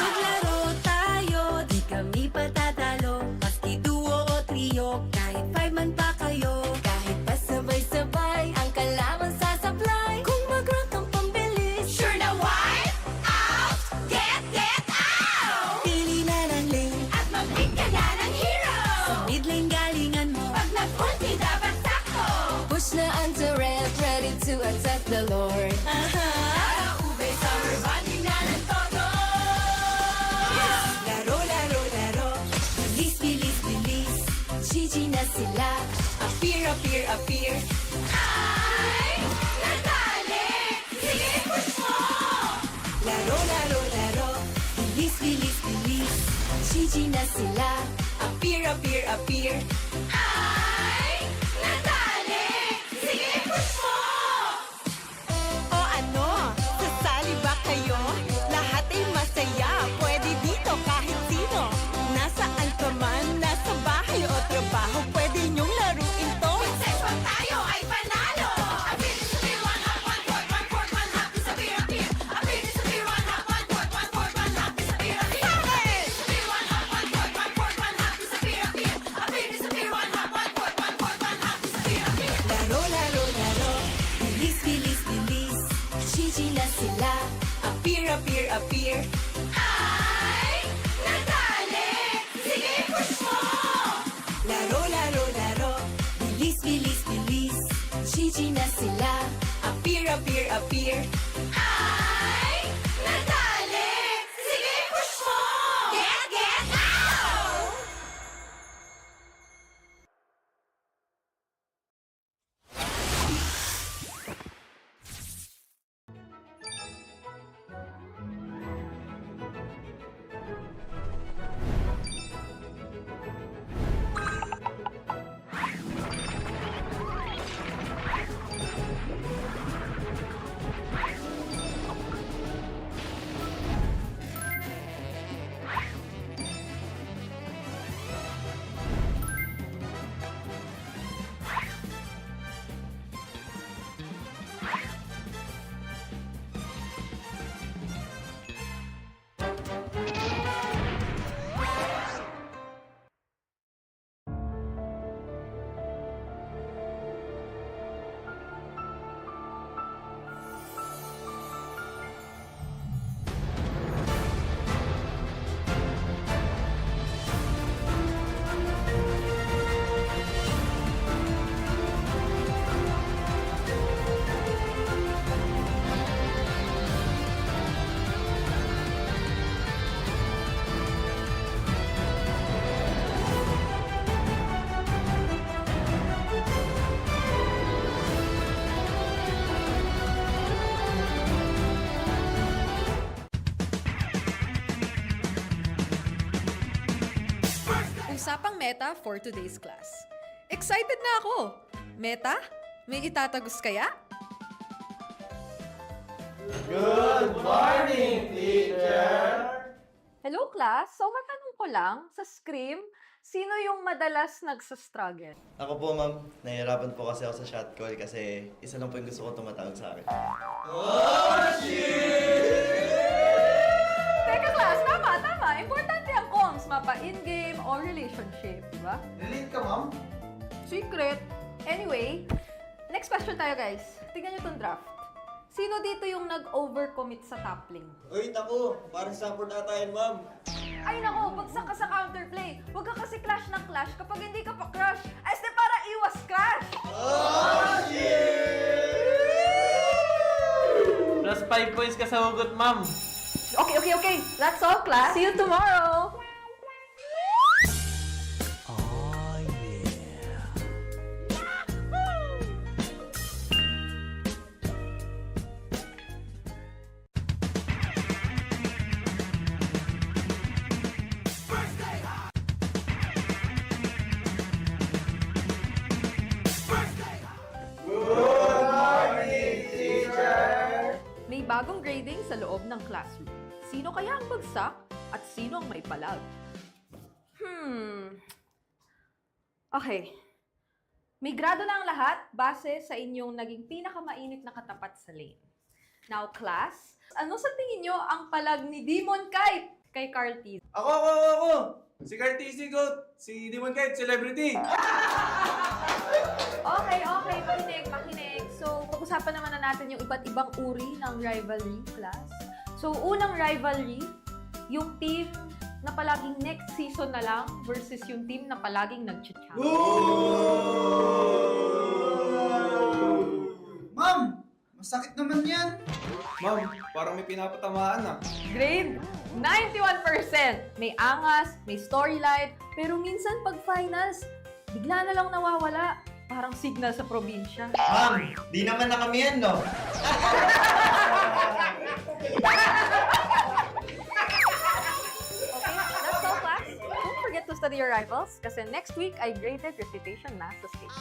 Maglaro tayo, di kami patatalo. Maski duo o trio, kahit 5 man pa kayo. Kahit pa sabay-sabay, ang kalaman sasablay. Kung mag-rank ang pambilis, sure na wipe out! Get out! Pili na ng lane at mag-pick ka na ng hero. Sa mid lane galingan mo, pag nag-ulti dapat sakto. Push na ang turret, ready to attack the Lord. Ube, summer bonding na ng todo. Laro, laro, laro. Bilis, bilis, bilis. GG na sila. Appear, appear, appear. Ay! Natali! Sige, push mo! Laro, laro, laro. Bilis, bilis, bilis. GG na sila. Appear, appear, appear. Ay! Natali! Sige, push mo! O ano, sasali ba kayo? Lahat ay masaya, pwede dito kahit sino. Nasaan ka man, nasa bahay o trabaho, pwede niyong laruin to. Sex pag tayo ay panalo. Abilis sa beer, one hop, one court, one court, one hop. Sa beer, appear. Abilis sa beer, one hop, one court, one court, one hop. Sa beer, appear. Abilis sa beer, one hop, one court, one court, one hop. Sa beer, appear. Abilis sa beer, one hop, one court, one court, one hop. Sa beer, appear. Laro, laro, laro. Bilis, bilis, bilis. GG na sila. Appear, appear, appear. Ay! Natali! Sige, push mo! Laro, laro, laro. Bilis, bilis, bilis. GG na sila. Appear, appear, appear. Ay! Natali! Sige, push mo! Get out! Usapang Meta for today's class. Excited na ako! Meta? May itatagos kaya? Good morning, teacher! Hello class, so matanong ko lang, sa Scream, sino yung madalas nagsastruggle? Ako po, ma'am. Nahihirapan po kasi ako sa shot call kasi isa lang po yung gusto ko tumatawag sa akin. Teka class, tama! Importante ang comms, mapa in-game o relationship, di ba? Relate ka, ma'am? Secret. Anyway, next question tayo guys. Tingnan nyo tong draft. Sino dito yung nag-overcommit sa top lane? Uy, naku! Parang support ata yan, ma'am. Ay nako, bagsak ka sa counterplay. Huwag ka kasi clash ng clash kapag hindi ka pa crush. Este para iwas crash! Plus 5 points ka sa hugot, ma'am. Okay. That's all class. See you tomorrow! May bagong grading sa loob ng classroom. Sino kaya ang bagsak at sino ang may palag? Okay. May grado na ang lahat base sa inyong naging pinakamainit na katapat sa lane. Now, class, ano sa tingin nyo ang palag ni Demon Kite kay Carl T? Ako! Si Carl T. Goat! Si Demon Kite, celebrity! Okay. Makinig. So, pag-usapan naman na natin yung iba't ibang uri ng rivalry, class. So, unang rivalry, yung team na palaging next season na lang versus yung team na palaging nag-champion. Ma'am! Masakit naman yan! Ma'am, parang may pinapatamaan ah. Grade 91%. May angas, may storyline, pero minsan pag finals, bigla na lang nawawala. Parang signal sa probinsya. Ma'am, di naman na kami yan, no? Okay, that's all class. Don't forget to study your rivals kasi next week I graded recitation math sa stage.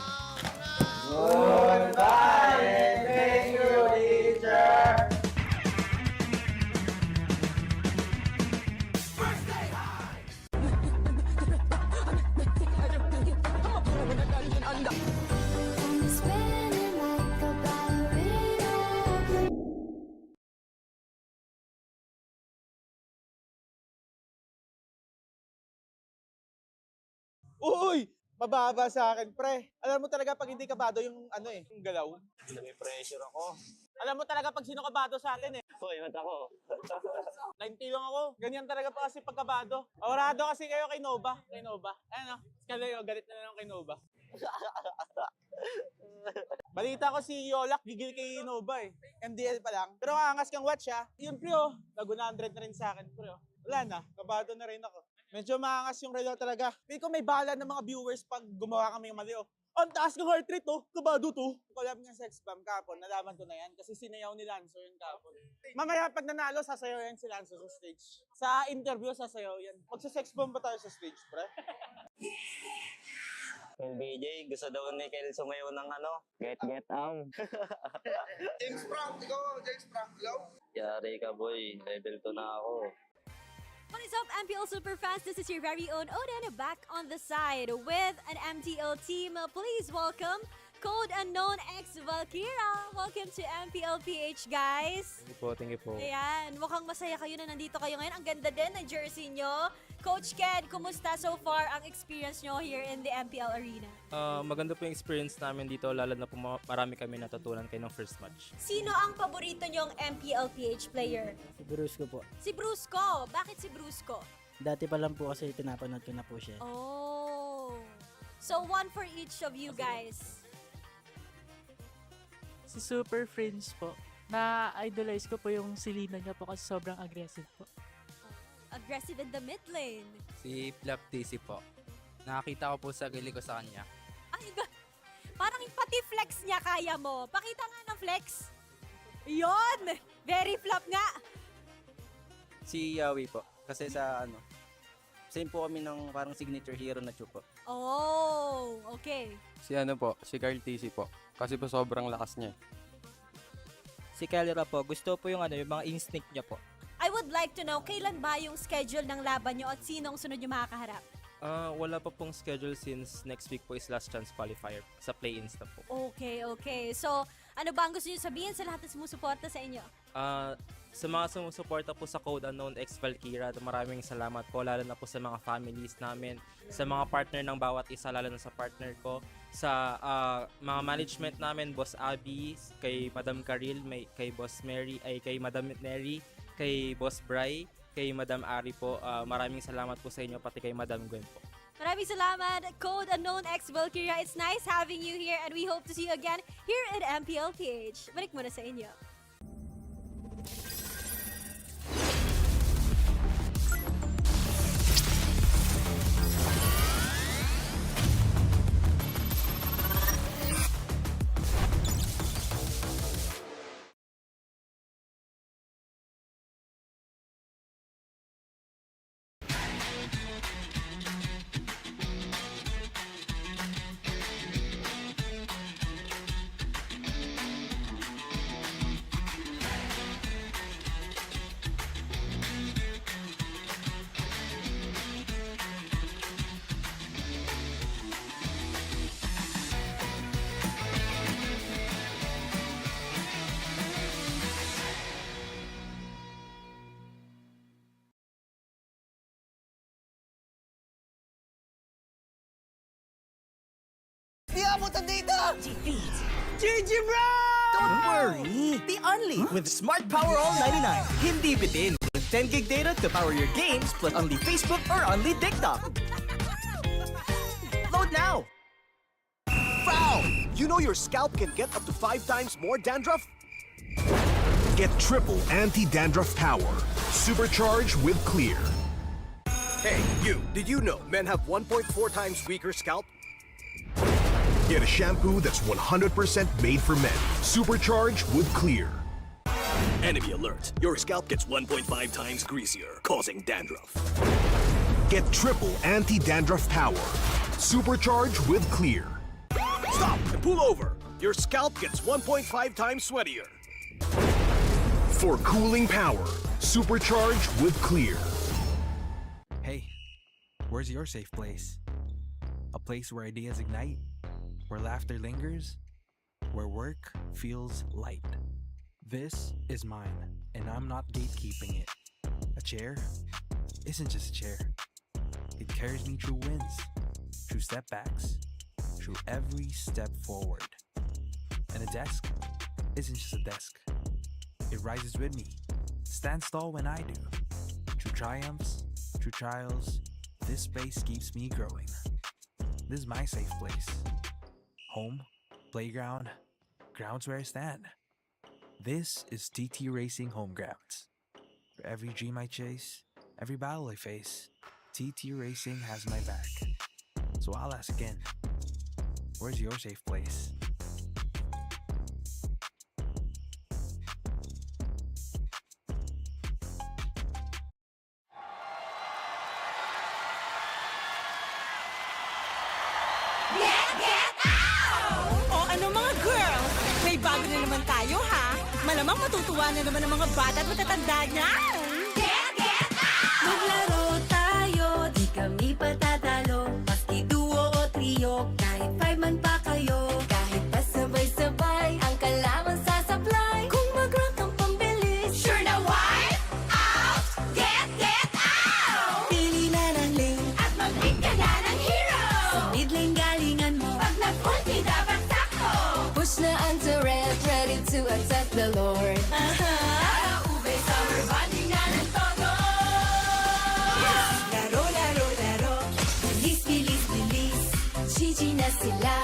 Goodbye! Thank you, teacher! Uy! Mababa sa akin, pre. Alam mo talaga pag hindi kabado yung yung galaw. May pressure ako. Alam mo talaga pag sino kabado sa atin eh. Hoy, mat ako. 90 lang ako. Ganyan talaga pa kasi pagkabado. Orado kasi kayo kay Nova. Ano? Kalayo, galit na lang kay Nova. Balita ko si Yolak gigil kay Nova eh. MDL pa lang. Pero angas kang watch ha. Yun pre oh. Nag-100 na rin sa akin pre oh. Wala na. Kabado na rin ako. Medyo maangas yung relo talaga. Hindi ko may bala ng mga viewers pag gumawa kami ng mali oh. Ang taas ng heart rate oh. Kabado to. Collab ng sex bomb kapon. Nalaman ko na yan kasi sinayaw ni Lanzo yung kapon. Mamaya pag nanalo, sasayaw yan si Lanzo sa stage. Sa interview, sasayaw yan. Magsa-sex bomb ba tayo sa stage, pre? Yung BJ, gusto daw ni Kel sumayaw ng get James Frank, hello? Yari ka boy, level 2 na ako. What is up, MPL Superfans? This is your very own Oden back on the side with an MTL team. Please welcome Code Unknown X Valkyra. Welcome to MPL PH, guys. Thank you po. Ayan, mukhang masaya kayo na nandito kayo ngayon. Ang ganda din ng jersey nyo. Coach Ked, kumusta so far ang experience nyo here in the MPL arena? Maganda po yung experience namin dito, lalo na po marami kami natutunan kayo ng first match. Sino ang paborito nyong MPL PH player? Si Brusco po. Si Brusco. Bakit si Brusco? Dati pa lang po kasi tinapanood ko na po siya. Oh. So one for each of you guys. Si Super Friends po. Na-idolize ko po yung silina niya po kasi sobrang aggressive po. Aggressive in the mid lane. Si Flap TC po. Nakakita ko po sa gili ko sa kanya. Ay, parang pati flex niya kaya mo. Pakita nga ng flex. Yon! Very flop nga. Si Yawi po. Kasi sa Same po kami ng parang signature hero na Chu po. Oh, okay. Si Carl TC po. Kasi po sobrang lakas niya. Si Kellyra po, gusto po yung yung mga instinct niya po. I would like to know, kailan ba yung schedule ng laban nyo at sino ang sunod yung makakaharap? Wala pa pong schedule since next week po is last chance qualifier sa play-ins na po. Okay. So, ano ba ang gusto nyo sabihin sa lahat ng sumusuporta sa inyo? Sa mga sumusuporta po sa Code Unknown X Valkyra, maraming salamat po, lalo na po sa mga families namin, sa mga partner ng bawat isa, lalo na sa partner ko, sa mga management namin, Boss Abby, kay Madam Karil, kay Boss Mary, kay Madam Neri, kay Boss Bry, kay Madam Ari po. Maraming salamat po sa inyo, pati kay Madam Gwen po. Maraming salamat, Code Unknown X Valkyria. It's nice having you here and we hope to see you again here at MPL PH. Balik muna sa inyo. Di abutan dito! GG bro! Don't worry! The only with Smart Power All 99. Hindi bitin with 10 gig data to power your games plus only Facebook or only TikTok. Load now! Foul! You know your scalp can get up to 5 times more dandruff? Get triple anti-dandruff power. Supercharged with Clear. Hey, you, did you know men have 1.4 times weaker scalp? Get a shampoo that's 100% made for men. Supercharged with Clear. Enemy alert. Your scalp gets 1.5 times greasier, causing dandruff. Get triple anti-dandruff power. Supercharged with Clear. Stop and pull over. Your scalp gets 1.5 times sweatier. For cooling power, supercharged with Clear. Hey, where's your safe place? A place where ideas ignite, where laughter lingers, where work feels light. This is mine, and I'm not gatekeeping it. A chair isn't just a chair. It carries me through wins, through setbacks, through every step forward. And a desk isn't just a desk. It rises with me, stands tall when I do. Through triumphs, through trials, this space keeps me growing. This is my safe place. Home, playground, grounds where I stand. This is TT Racing Home Grounds. For every dream I chase, every battle I face, TT Racing has my back. So I'll ask again, where's your safe place? O ano mga girls, may bago na naman tayo ha. Malamang matutuwa na naman ang mga bata at matatanda niyan. Maglaro tayo, di kami patatalo. Maski duo o trio, kahit 5 man pa kayo. Kahit pa sabay-sabay, ang kalaban sasablay. Kung mag-rank ang pambilis, sure na wipe out! Get out! Pili na ng lane at mag-pick ka na ng hero. Sa mid lane galingan mo, pag nag-ulti dapat sakto. Push na ang turret, ready to attack the Lord. Ube, summer bonding na ng todo. Laro, laro, laro. Bilis, bilis, bilis. GG na sila.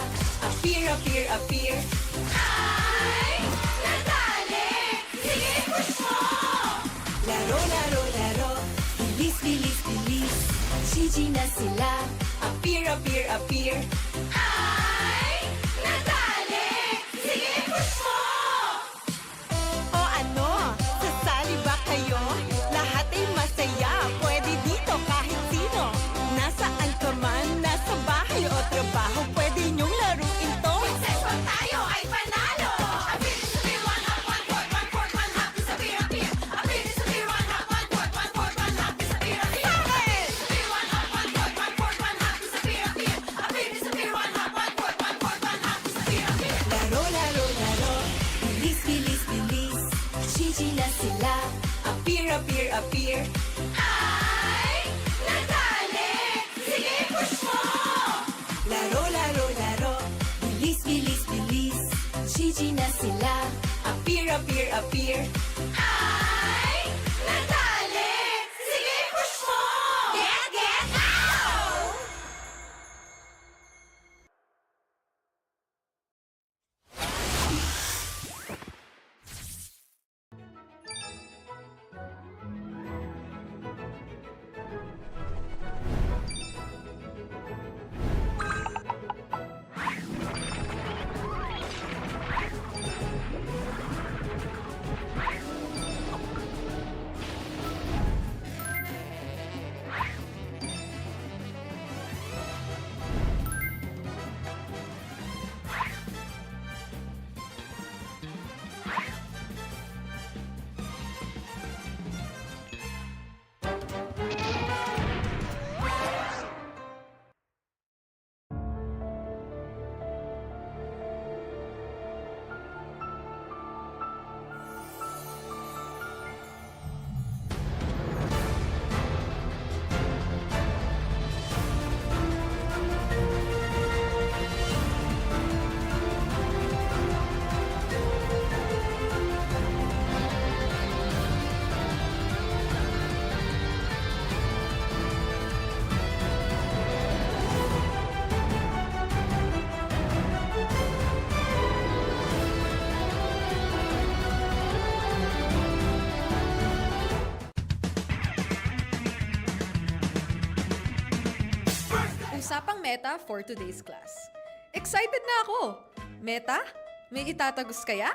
Appear, appear, appear. Ay, nadali. Sige, push mo. Laro, laro, laro. Bilis, bilis, bilis. GG na sila. Appear, appear, appear. Ay, nadali. Sige, push mo. O ano, sasali ba kayo? Lahat ay masaya, pwede dito kahit sino. appear. Ay, nadali! Sige, push mo! Laro, laro, laro. Bilis, bilis, bilis. Gigi na sila. Appear. Ay, nadali! Sige, push mo! Get out! Usapang meta for today's class. Excited na ako! Meta? May itatagos kaya?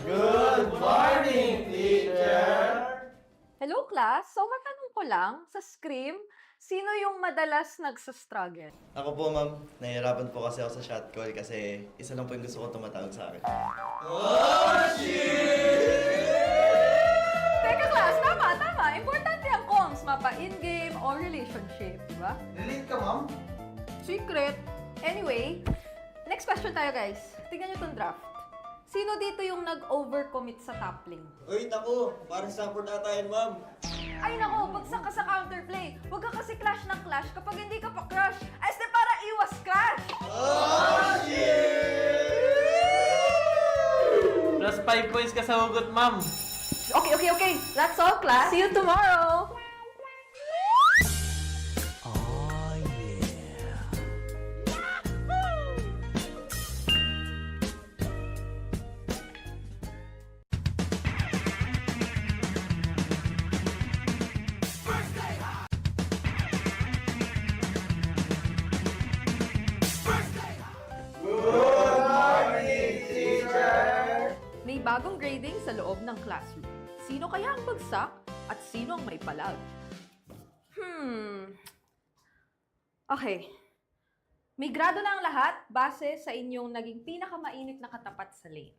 Good morning, teacher! Hello class, so matanong ko lang, sa Scream, sino yung madalas nagsastruggle? Ako po, ma'am. Nahihirapan po kasi ako sa shot call kasi isa lang po yung gusto ko tumatawag sa akin. Oh, shit! Teka class, tama. Importante ang comms, mapa in-game o relationship, di ba? Relate ka, ma'am? Secret. Anyway, next question tayo guys. Tingnan nyo tong draft. Sino dito yung nag-overcommit sa top lane? Uy, naku! Parang support ata yan, ma'am. Ay nako, bagsak ka sa counterplay. Huwag ka kasi clash ng clash kapag hindi ka pa crush. Ay, para iwas crush! Oh, shit! Plus 5 points ka sa hugot, ma'am. Okay. That's all, class. See you tomorrow! May bagong grading sa loob ng classroom. Sino kaya ang bagsak at sino ang may palag? Okay. May grado na ang lahat base sa inyong naging pinakamainit na katapat sa lane.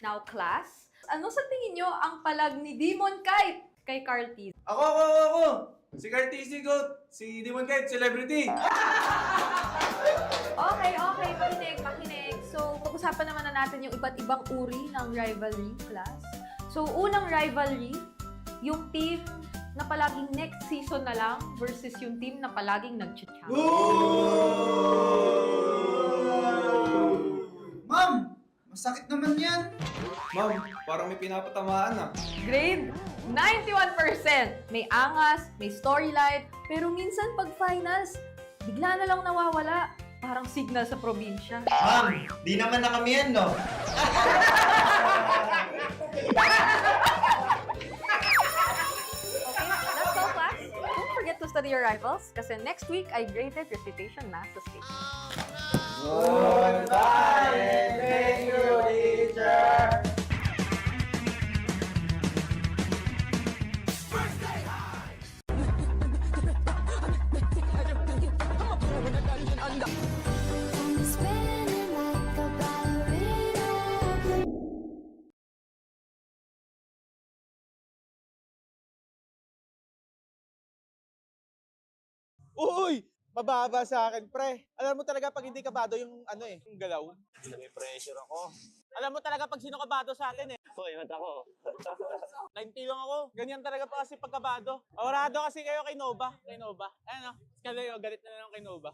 Now, class, ano sa tingin nyo ang palag ni Demon Kite kay Carl T? Ako! Si Carl TC Goat! Si Demon Kite, celebrity! Okay, makinig. So, pag-usapan naman na natin yung iba't ibang uri ng rivalry, class. So, unang rivalry, yung team na palaging next season na lang versus yung team na palaging nag-champion. Ma'am! Masakit naman yan! Ma'am, parang may pinapatamaan ah. Grade 91%. May angas, may storyline, pero minsan pag finals, bigla na lang nawawala. Parang signal sa probinsya. Ma'am, di naman na kami yan, no? Okay, that's all, class. Don't forget to study your rivals kasi next week ay graded recitation math sa stage. Goodbye and thank you, teacher! Uy! Mababa sa akin, pre. Alam mo talaga pag hindi kabado yung yung galaw. May pressure ako. Alam mo talaga pag sino kabado sa atin eh. Hoy, ba't ako? 90 lang ako. Ganyan talaga pa kasi pagkabado. Awrado kasi kayo kay Nova. Kay Nova. Ano? Kalayo, galit na lang kay Nova.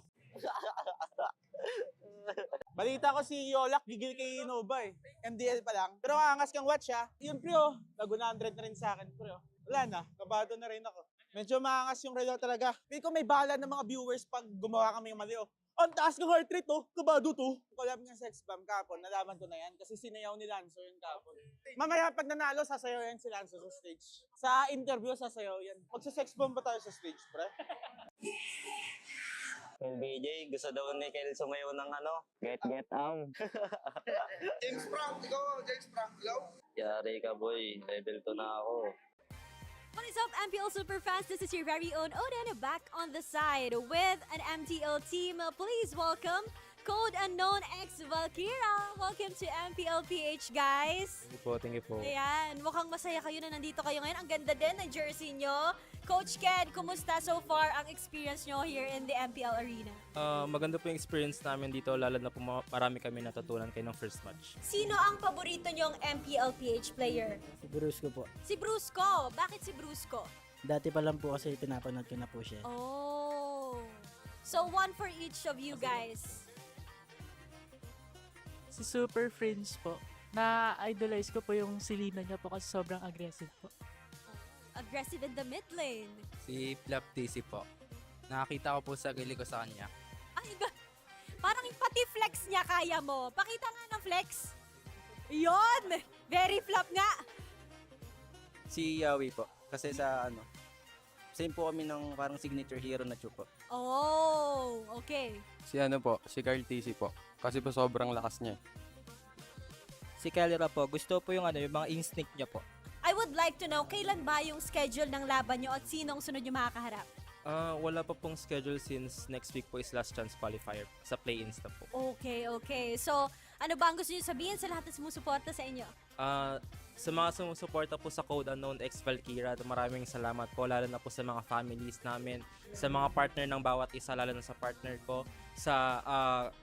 Balita ko si Yolak gigil kay Nova eh. MDL pa lang. Pero angas kang watch ha. Yun pre oh. Nag 100 na rin sa akin pre oh. Wala na. Kabado na rin ako. Medyo maangas yung relo talaga. Hindi ko may bala ng mga viewers pag gumawa kami ng mali oh. Ang taas ng heart rate oh. Kabado to. Collab ng sex bomb kapon. Nalaman ko na yan kasi sinayaw ni Lanzo yung kapon. Mamaya pag nanalo, sasayaw yan si Lanzo sa stage. Sa interview, sasayaw yan. Magsa-sex bomb ba tayo sa stage, pre? Well, BJ, gusto daw ni Kel sumayaw ng ano, get James Frank, ikaw, James Frank, ikaw? Yari ka boy, level 2 na ako. What is up, MPL Superfans? This is your very own Oden back on the side with an MTL team. Please welcome Code Unknown X Valkyra. Welcome to MPL PH, guys. Thank you po. Ayan, mukhang masaya kayo na nandito kayo ngayon. Ang ganda din ng jersey nyo. Coach Ken, kumusta so far ang experience nyo here in the MPL arena? Maganda po yung experience namin dito, lalo na po marami kami natutunan kayo ng first match. Sino ang paborito nyong MPL PH player? Si Brusco po. Si Brusco. Bakit si Brusco? Dati pa lang po kasi pinapanood ko na po siya. Oh. So one for each of you guys. Si Super Friends po. Na-idolize ko po yung silina niya po kasi sobrang aggressive po. Aggressive in the mid lane. Si Flap TC po. Nakakita ko po sa gili ko sa kanya. Ay, parang pati flex niya kaya mo. Pakita nga ng flex. Yon! Very flop nga. Si Yawi po. Kasi sa same po kami ng parang signature hero na Chu po. Oh, okay. Si Carl TC po. Kasi po sobrang lakas niya. Si Kellyra po, gusto po yung yung mga instinct niya po. I would like to know, kailan ba yung schedule ng laban nyo at sinong sunod yung makakaharap? Wala pa pong schedule since next week po is last chance qualifier sa play-ins na po. Okay. So, ano ba ang gusto nyo sabihin sa lahat na sumusuporta sa inyo? Sa mga sumusuporta po sa Code Unknown X Valkyra, maraming salamat po, lalo na po sa mga families namin, sa mga partner ng bawat isa, lalo na sa partner ko, sa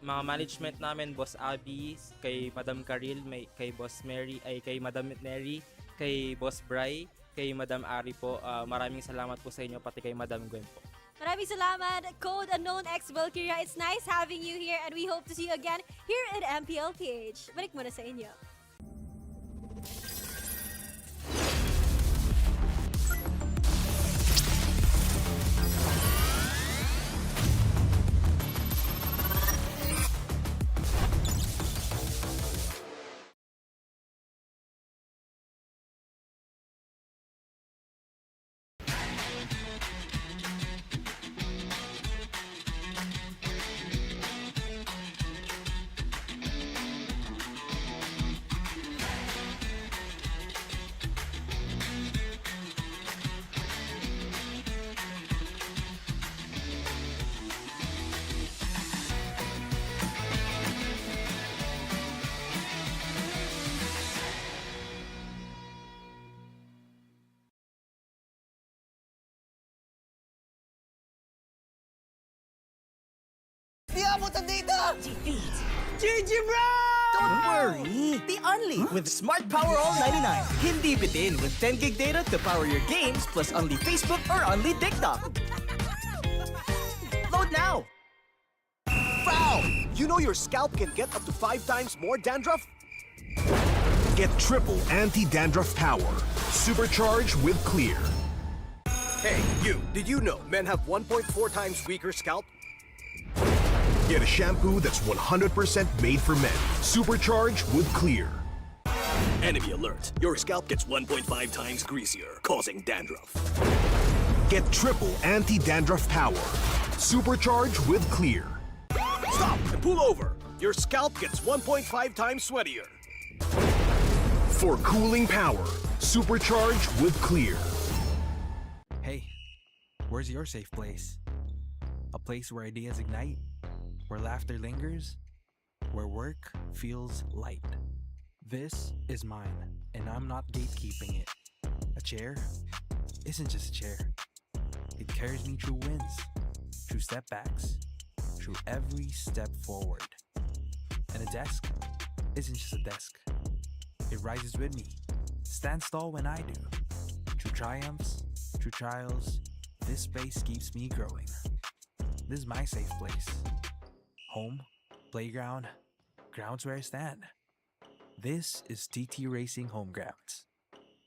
mga management namin, Boss Abby, kay Madam Karil, kay Boss Mary, kay Madam Neri, kay Boss Bry, kay Madam Ari po. Maraming salamat po sa inyo, pati kay Madam Gwen po. Maraming salamat, Code Unknown X Valkyria. It's nice having you here and we hope to see you again here at MPL PH. Balik muna sa inyo. Di abutan dito! GG bro! Don't worry! The only with Smart Power All 99. Hindi bitin with 10 gig data to power your games plus only Facebook or only TikTok. Load now! Foul! You know your scalp can get up to 5 times more dandruff? Get triple anti-dandruff power. Supercharged with Clear. Hey, you, did you know men have 1.4 times weaker scalp? Get a shampoo that's 100% made for men. Supercharged with Clear. Enemy alert. Your scalp gets 1.5 times greasier, causing dandruff. Get triple anti-dandruff power. Supercharged with Clear. Stop and pull over. Your scalp gets 1.5 times sweatier. For cooling power. Supercharged with Clear. Hey, where's your safe place? A place where ideas ignite, where laughter lingers, where work feels light. This is mine, and I'm not gatekeeping it. A chair isn't just a chair. It carries me through wins, through setbacks, through every step forward. And a desk isn't just a desk. It rises with me stands tall when I do. Through triumphs, through trials, this space keeps me growing. This is my safe place. Home, playground, grounds where I stand. This is TT Racing Home Grounds.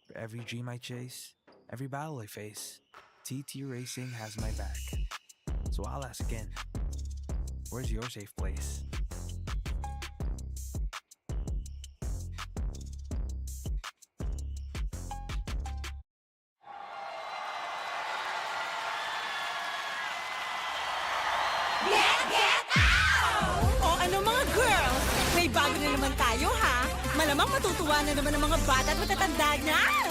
For every dream I chase, every battle I face, TT Racing has my back. So I'll ask again, where's your safe place? O ano mga girls, may bago na naman tayo ha. Malamang matutuwa na naman ang mga bata at matatanda niyan.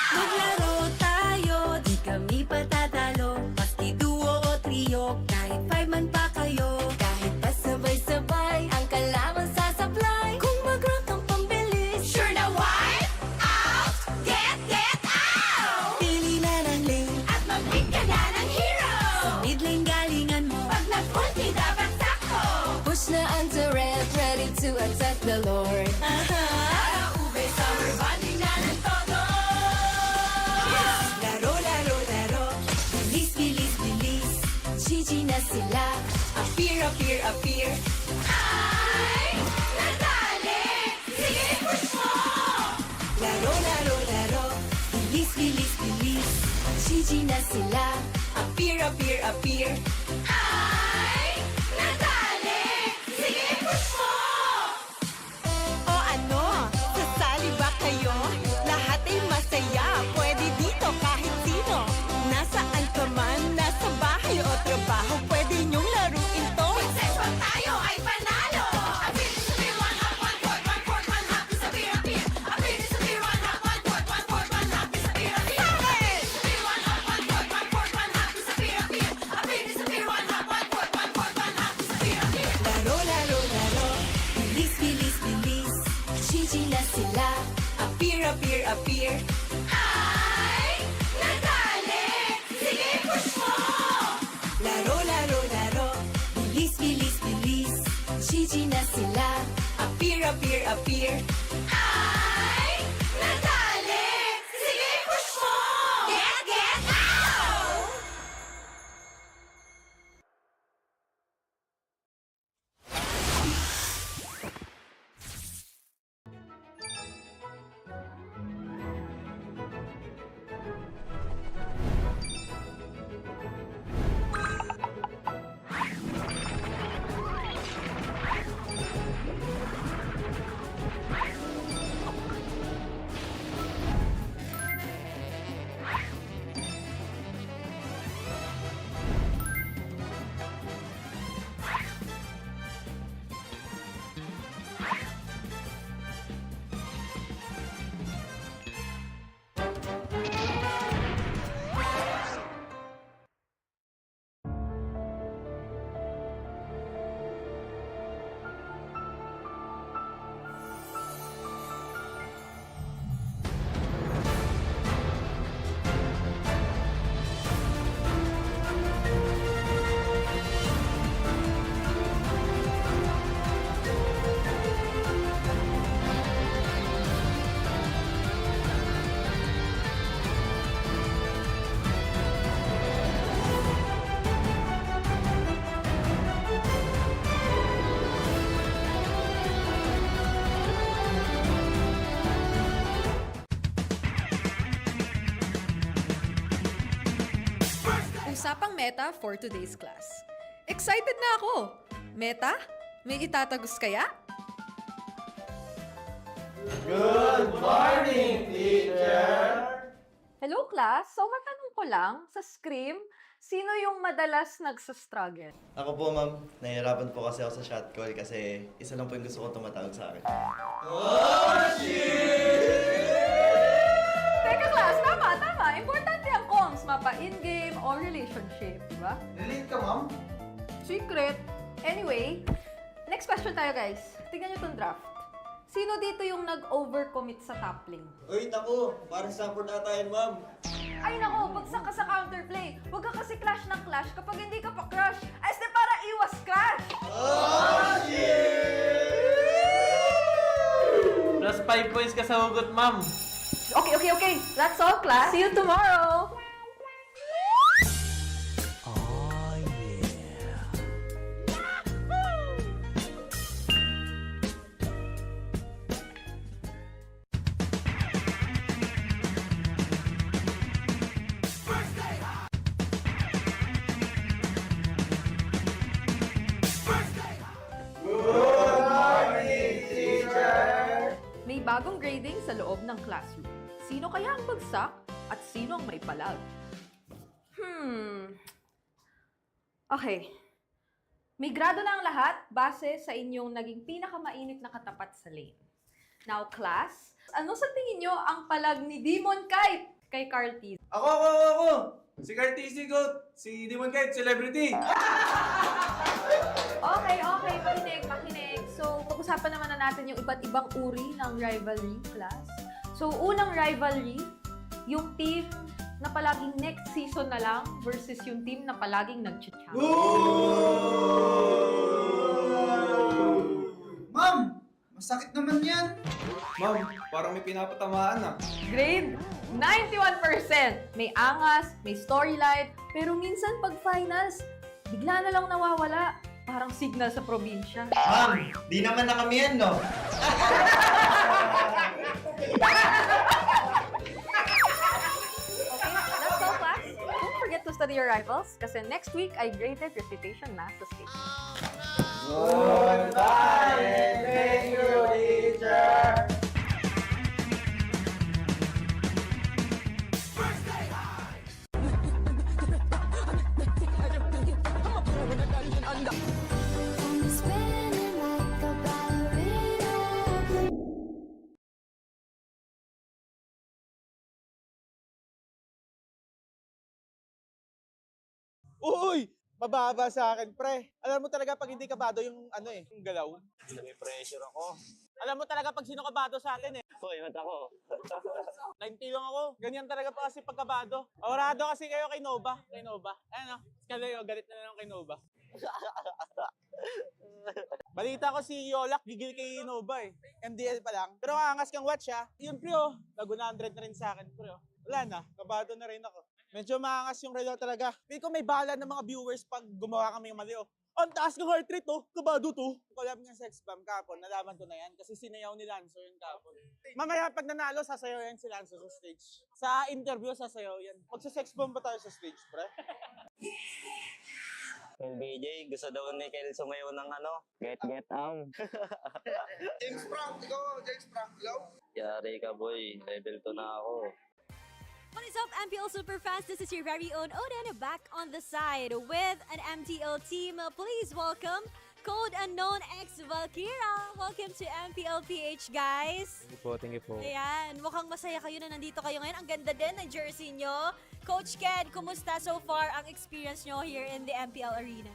Maglaro tayo, di kami patatalo. Maski duo o trio, kahit 5 man pa kayo. Kahit pa sabay-sabay, ang kalaban sasablay. Kung mag-rock ang pambilis, sure na wipe out. Get out! Pili na ng lane at mag-pick ka na ng hero. Sa mid lane galingan mo, pag nag-ulti dapat sakto. Push na ang turret, ready to attack the Lord. Para ube, summer bonding na ng todo. Laro, laro, laro. Bilis, bilis, bilis. GG na sila. Appear, appear, appear. Ay, nadali. Sige, push mo. Laro, laro, laro. Bilis, bilis, bilis. GG na sila. Appear, appear, appear. Ay, nadali. Sige, push mo. O ano, sasali ba kayo? Lahat ay masaya, pwede dito kahit sino. Nasaan ka man, nasa bahay o trabaho, pwede niyong laruin to. Success pag tayo ay panalo. Abilis to be one hop, one court, one court, one hop, disappear, appear. Abilis to be one hop, one court, one court, one hop, disappear, appear. Abilis to be one hop, one court, one court, one hop, disappear, appear. Abilis to be one hop, one court, one court, one hop, disappear, appear. Laro, laro, laro. Bilis, bilis, bilis. GG na sila. Appear, appear, appear. Ay, nadali. Sige, push mo. Laro, laro, laro. Bilis, bilis, bilis. GG na sila. Appear, appear, appear. Ay, nadali. Sige, push mo. Get out! Usapang meta for today's class. Excited na ako! Meta? May itatagos kaya? Good morning, teacher! Hello class, so matanong ko lang, sa Scream, sino yung madalas nagsastruggle? Ako po, ma'am. Nahihirapan po kasi ako sa shot call kasi isa lang po yung gusto ko tumatawag sa akin. Oh, shit! Teka class, tama. Importante ang comms, mapa in-game o relationship, di ba? Relate ka, ma'am? Secret. Anyway, next question tayo guys. Tingnan nyo tong draft. Sino dito yung nag-overcommit sa top lane? Uy, naku! Parang support ata yan, ma'am. Ay nako, bagsak ka sa counterplay. Huwag ka kasi clash ng clash kapag hindi ka pa crush. Ay, para iwas crush! Oh, shit! Plus 5 points ka sa hugot, ma'am. Okay. That's all, class. See you tomorrow. May bagong grading sa loob ng classroom. Sino kaya ang bagsak at sino ang may palag? Okay. May grado na ang lahat base sa inyong naging pinakamainit na katapat sa lane. Now, class, ano sa tingin nyo ang palag ni Demon Kite kay Carl T? Ako! Si Carl TC Goat, si Demon Kite, celebrity! Okay, makinig. So, pag-usapan naman na natin yung iba't ibang uri ng rivalry, class. So, unang rivalry, yung team na palaging next season na lang versus yung team na palaging nag-champion. Ma'am! Masakit naman yan! Ma'am, parang may pinapatamaan ah. Grade 91%! May angas, may storyline, pero minsan pag finals, bigla na lang nawawala. Parang signal sa probinsya. Ma'am, di naman na kami yan, no? That's all, class. Don't forget to study your rivals kasi next week ay graded recitation math sa stage. Goodbye and thank you, teacher! Uy! Mababa sa akin, pre. Alam mo talaga pag hindi kabado yung yung galaw. May pressure ako. Alam mo talaga pag sino kabado sa atin eh. Hoy, mat ako. 90 lang ako. Ganyan talaga pa kasi pagkabado. Orado kasi kayo kay Nova. Ayan o. Kalayo, galit na lang kay Nova. Balita ko si Yolak, gigil kay Nova eh. MDL pa lang. Pero angas kang watch ha. Yun pre oh. Nag-100 na rin sa akin pre oh. Wala na, kabado na rin ako. Medyo maangas yung relo talaga. Feel ko may bala ng mga viewers pag gumawa kami ng mali oh. Ang taas ng heart rate oh, kabado to. Collab ng sex bomb kapon, nalaman ko na yan kasi sinayaw ni Lanzo yung kapon. Mamaya pag nanalo, sasayaw yan si Lanzo sa stage. Sa interview, sasayaw yan. Magsa-sex bomb ba tayo sa stage, pre? Yung BJ, gusto daw ni Kel sumayaw ng get James Frank, ikaw? Yari ka boy, level 2 na ako. What is up, MPL Superfans? This is your very own Oden back on the side with an MTL team. Please welcome Code Unknown X Valkyra. Welcome to MPL PH, guys. Thank you po. Ayan, mukhang masaya kayo na nandito kayo ngayon. Ang ganda din ng jersey nyo. Coach Ken, kumusta so far ang experience nyo here in the MPL arena?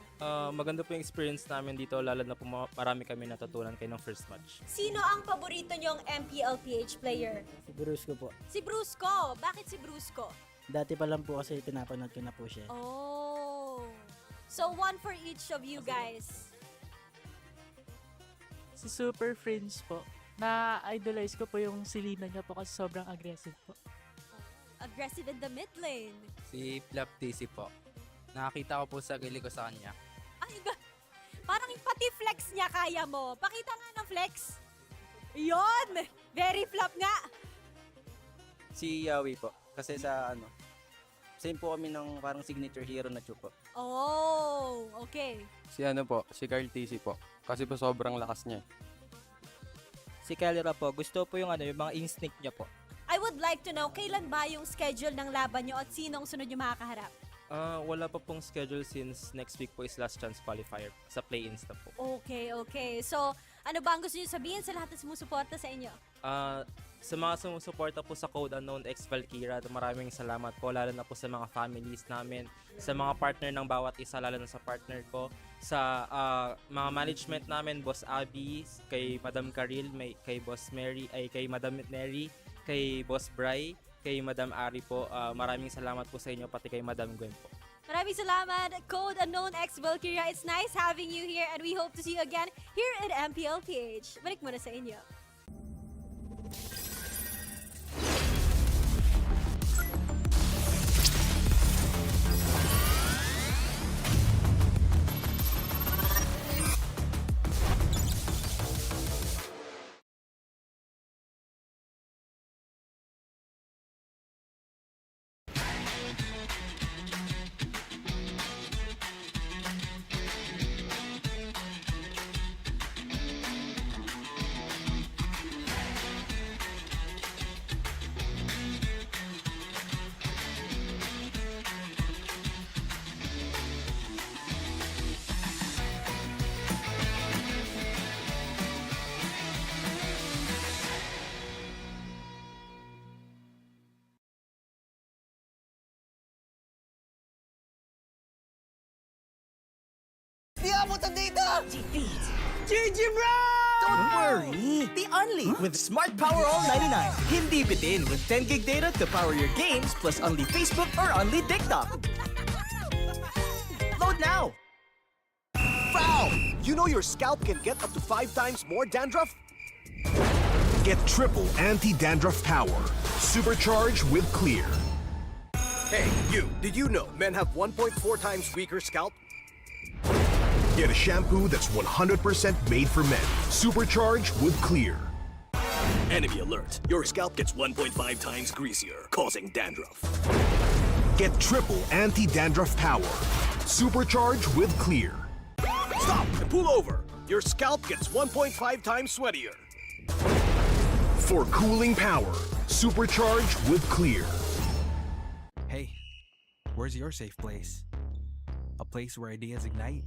Maganda po yung experience namin dito, lalo na po marami kami natutunan kayo ng first match. Sino ang paborito nyong MPL PH player? Si Brusco po. Si Brusco. Bakit si Brusco? Dati pa lang po kasi pinapanood ko na po siya. Oh. So, one for each of you guys. Si Super Friends po. Na-idolize ko po yung silina niya po kasi sobrang aggressive po. Aggressive in the mid lane. Si Flap TC po. Nakakita ko po sa gili ko sa kanya. Ay, parang pati flex niya kaya mo. Pakita nga ng flex. Yon! Very flop nga. Si Yawi po. Kasi sa same po kami ng parang signature hero na Chu po. Oh, okay. Si si Carl TC po. Kasi po sobrang lakas niya. Si Kellyra po, gusto po yung yung mga instinct niya po. I would like to know, kailan ba yung schedule ng laban nyo at sinong sunod yung makakaharap? Wala pa pong schedule since next week po is last chance qualifier sa play-ins na po. Okay. So, ano ba ang gusto nyo sabihin sa lahat na sumusuporta sa inyo? Sa mga sumusuporta po sa Code Unknown X Valkyra, maraming salamat po, lalo na po sa mga families namin, sa mga partner ng bawat isa, lalo na sa partner ko, sa mga management namin, Boss Abby, kay Madam Karil, kay Boss Mary, kay Madam Mary, kay Boss Bry, kay Madam Ari po. Maraming salamat po sa inyo, pati kay Madam Gwen po. Maraming salamat, Code Unknown X Valkyria. It's nice having you here and we hope to see you again here at MPL PH. Balik muna sa inyo. pupunta dito! GG bro! Don't worry! The Only with Smart Power All 99. Hindi bitin with 10 gig data to power your games plus only Facebook or only TikTok. Load now! Foul! You know your scalp can get up to 5 times more dandruff? Get triple anti-dandruff power. Supercharged with Clear. Hey, you, did you know men have 1.4 times weaker scalp? Get a shampoo that's 100% made for men. Supercharged with Clear. Enemy alert. Your scalp gets 1.5 times greasier, causing dandruff. Get triple anti-dandruff power. Supercharged with Clear. Stop and pull over. Your scalp gets 1.5 times sweatier. For cooling power. Supercharged with Clear. Hey, where's your safe place? A place where ideas ignite,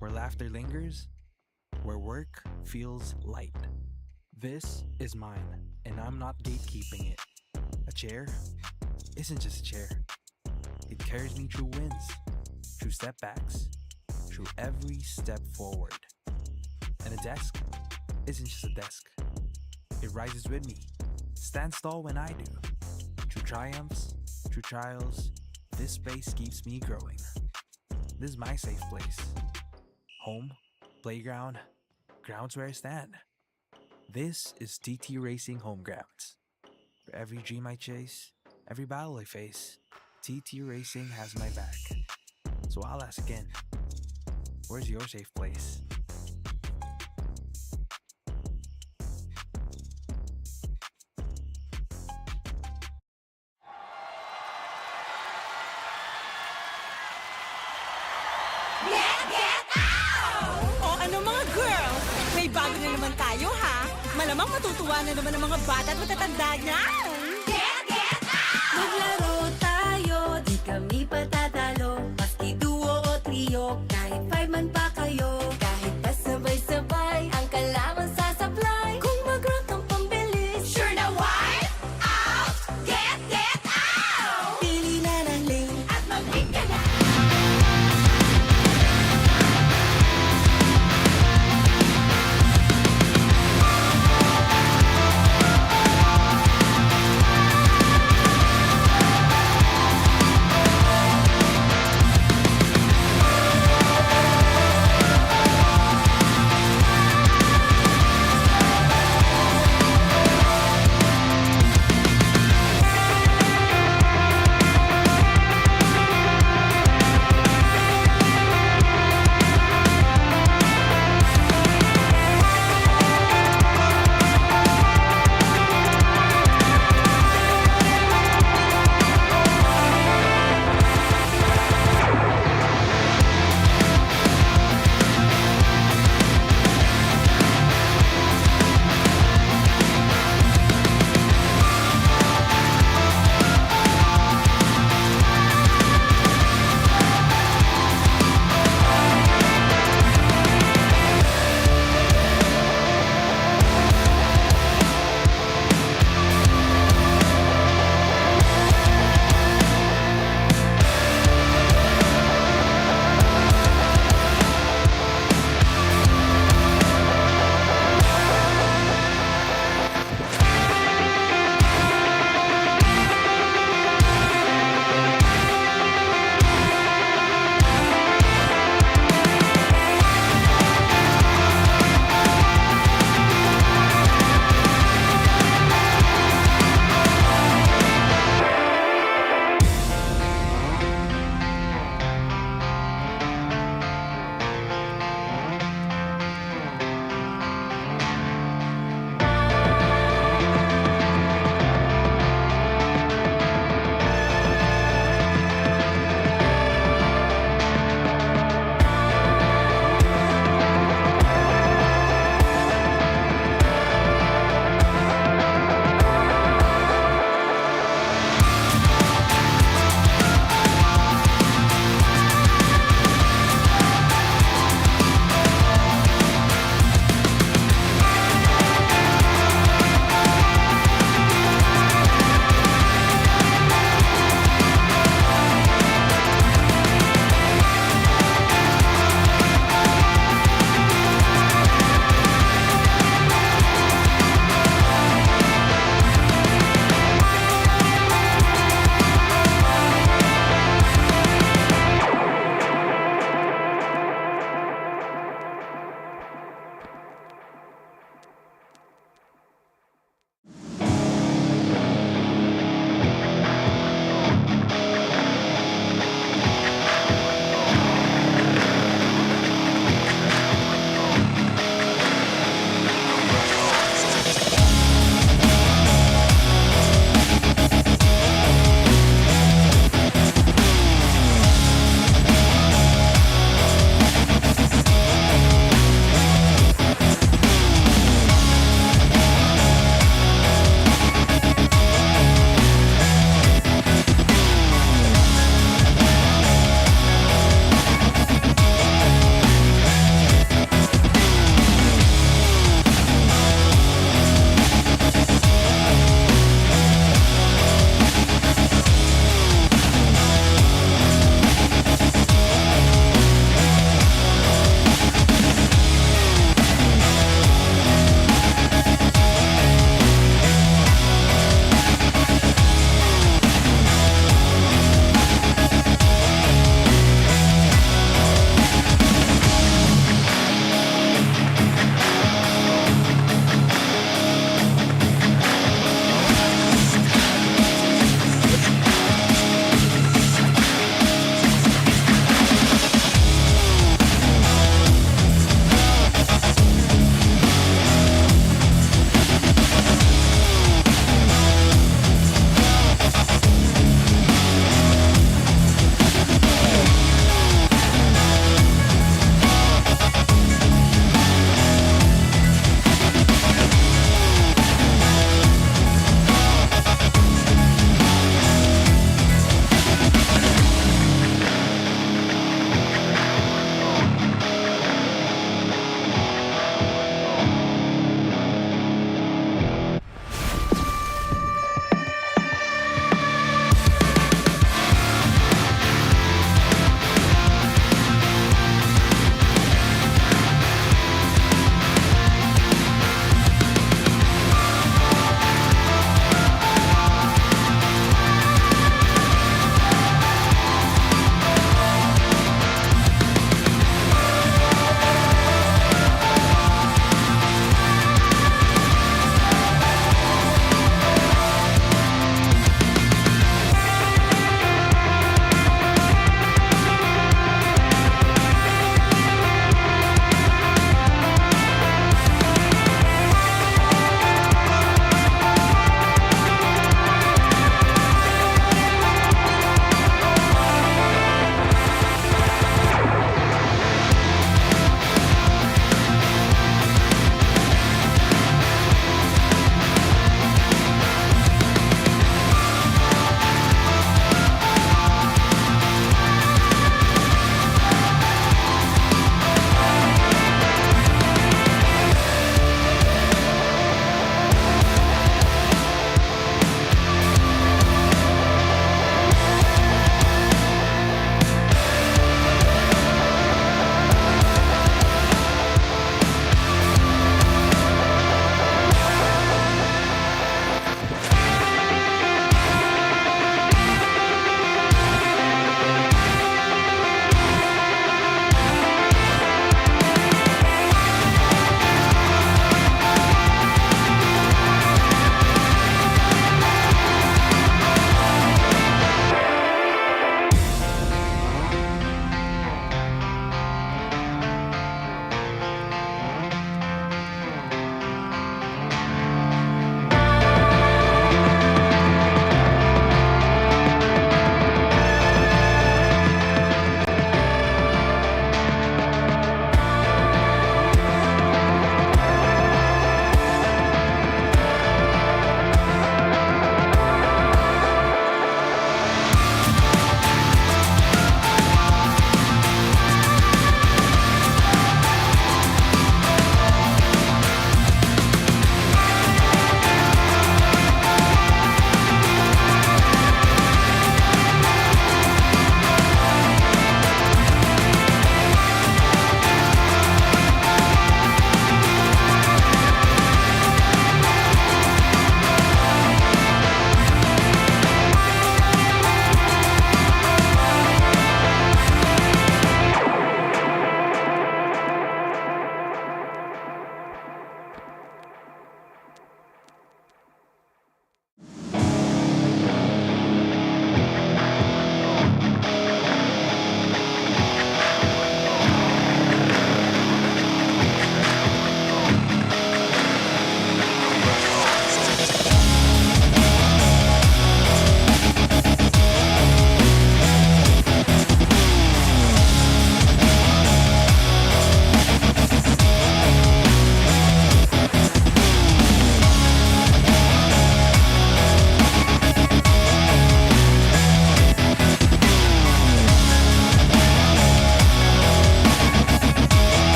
where laughter lingers, where work feels light. This is mine, and I'm not gatekeeping it. A chair isn't just a chair. It carries me through wins, through setbacks, through every step forward. And a desk isn't just a desk. It rises with me, stands tall when I do. Through triumphs, through trials, this space keeps me growing. This is my safe place. Home, playground, grounds where I stand. This is TT Racing Home Grounds. For every dream I chase, every battle I face, TT Racing has my back. So I'll ask again, where's your safe place? O ano mga girls, may bago na naman tayo ha. Malamang matutuwa na naman ang mga bata at matatanda niyan. Maglaro tayo, di kami patatalo. Maski duo o trio, kahit 5 man pa kayo. Kahit pa sabay-sabay, ang kalaban sasablay. Kung mag-rock ang pambilis, sure na wipe out. Get out! Pili na ng lane At mag-pick ka na.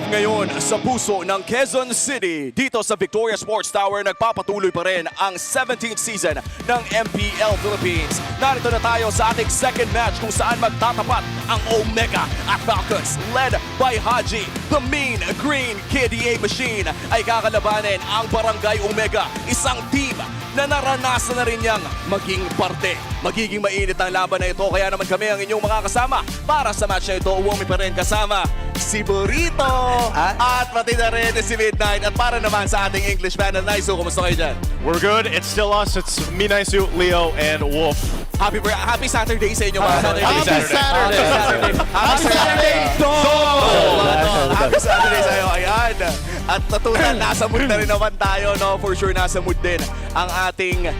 ngayon sa puso ng Quezon City. Dito sa Victoria Sports Tower, nagpapatuloy pa rin ang 17th season ng MPL Philippines. Narito na tayo sa ating second match kung saan magtatapat ang Omega at Falcons led by Haji. The Mean Green KDA Machine ay kakalabanin ang Barangay Omega, isang team na naranasan na rin niyang maging parte. Magiging mainit ang laban na ito, kaya naman kami ang inyong makakasama para sa match na ito. Uwami pa rin kasama si Burrito at pati na rin si Midnight. At para naman sa ating English panel, Naisu, kumusta kayo dyan? We're good. It's still us. It's me, Naisu, Leo, and Wolf. Happy Saturday sa inyo mga Happy Saturday! Happy Saturday! Happy Saturday sa'yo. Ayan. At natunan, nasa mood na rin naman tayo, no? For sure, nasa mood din ang ating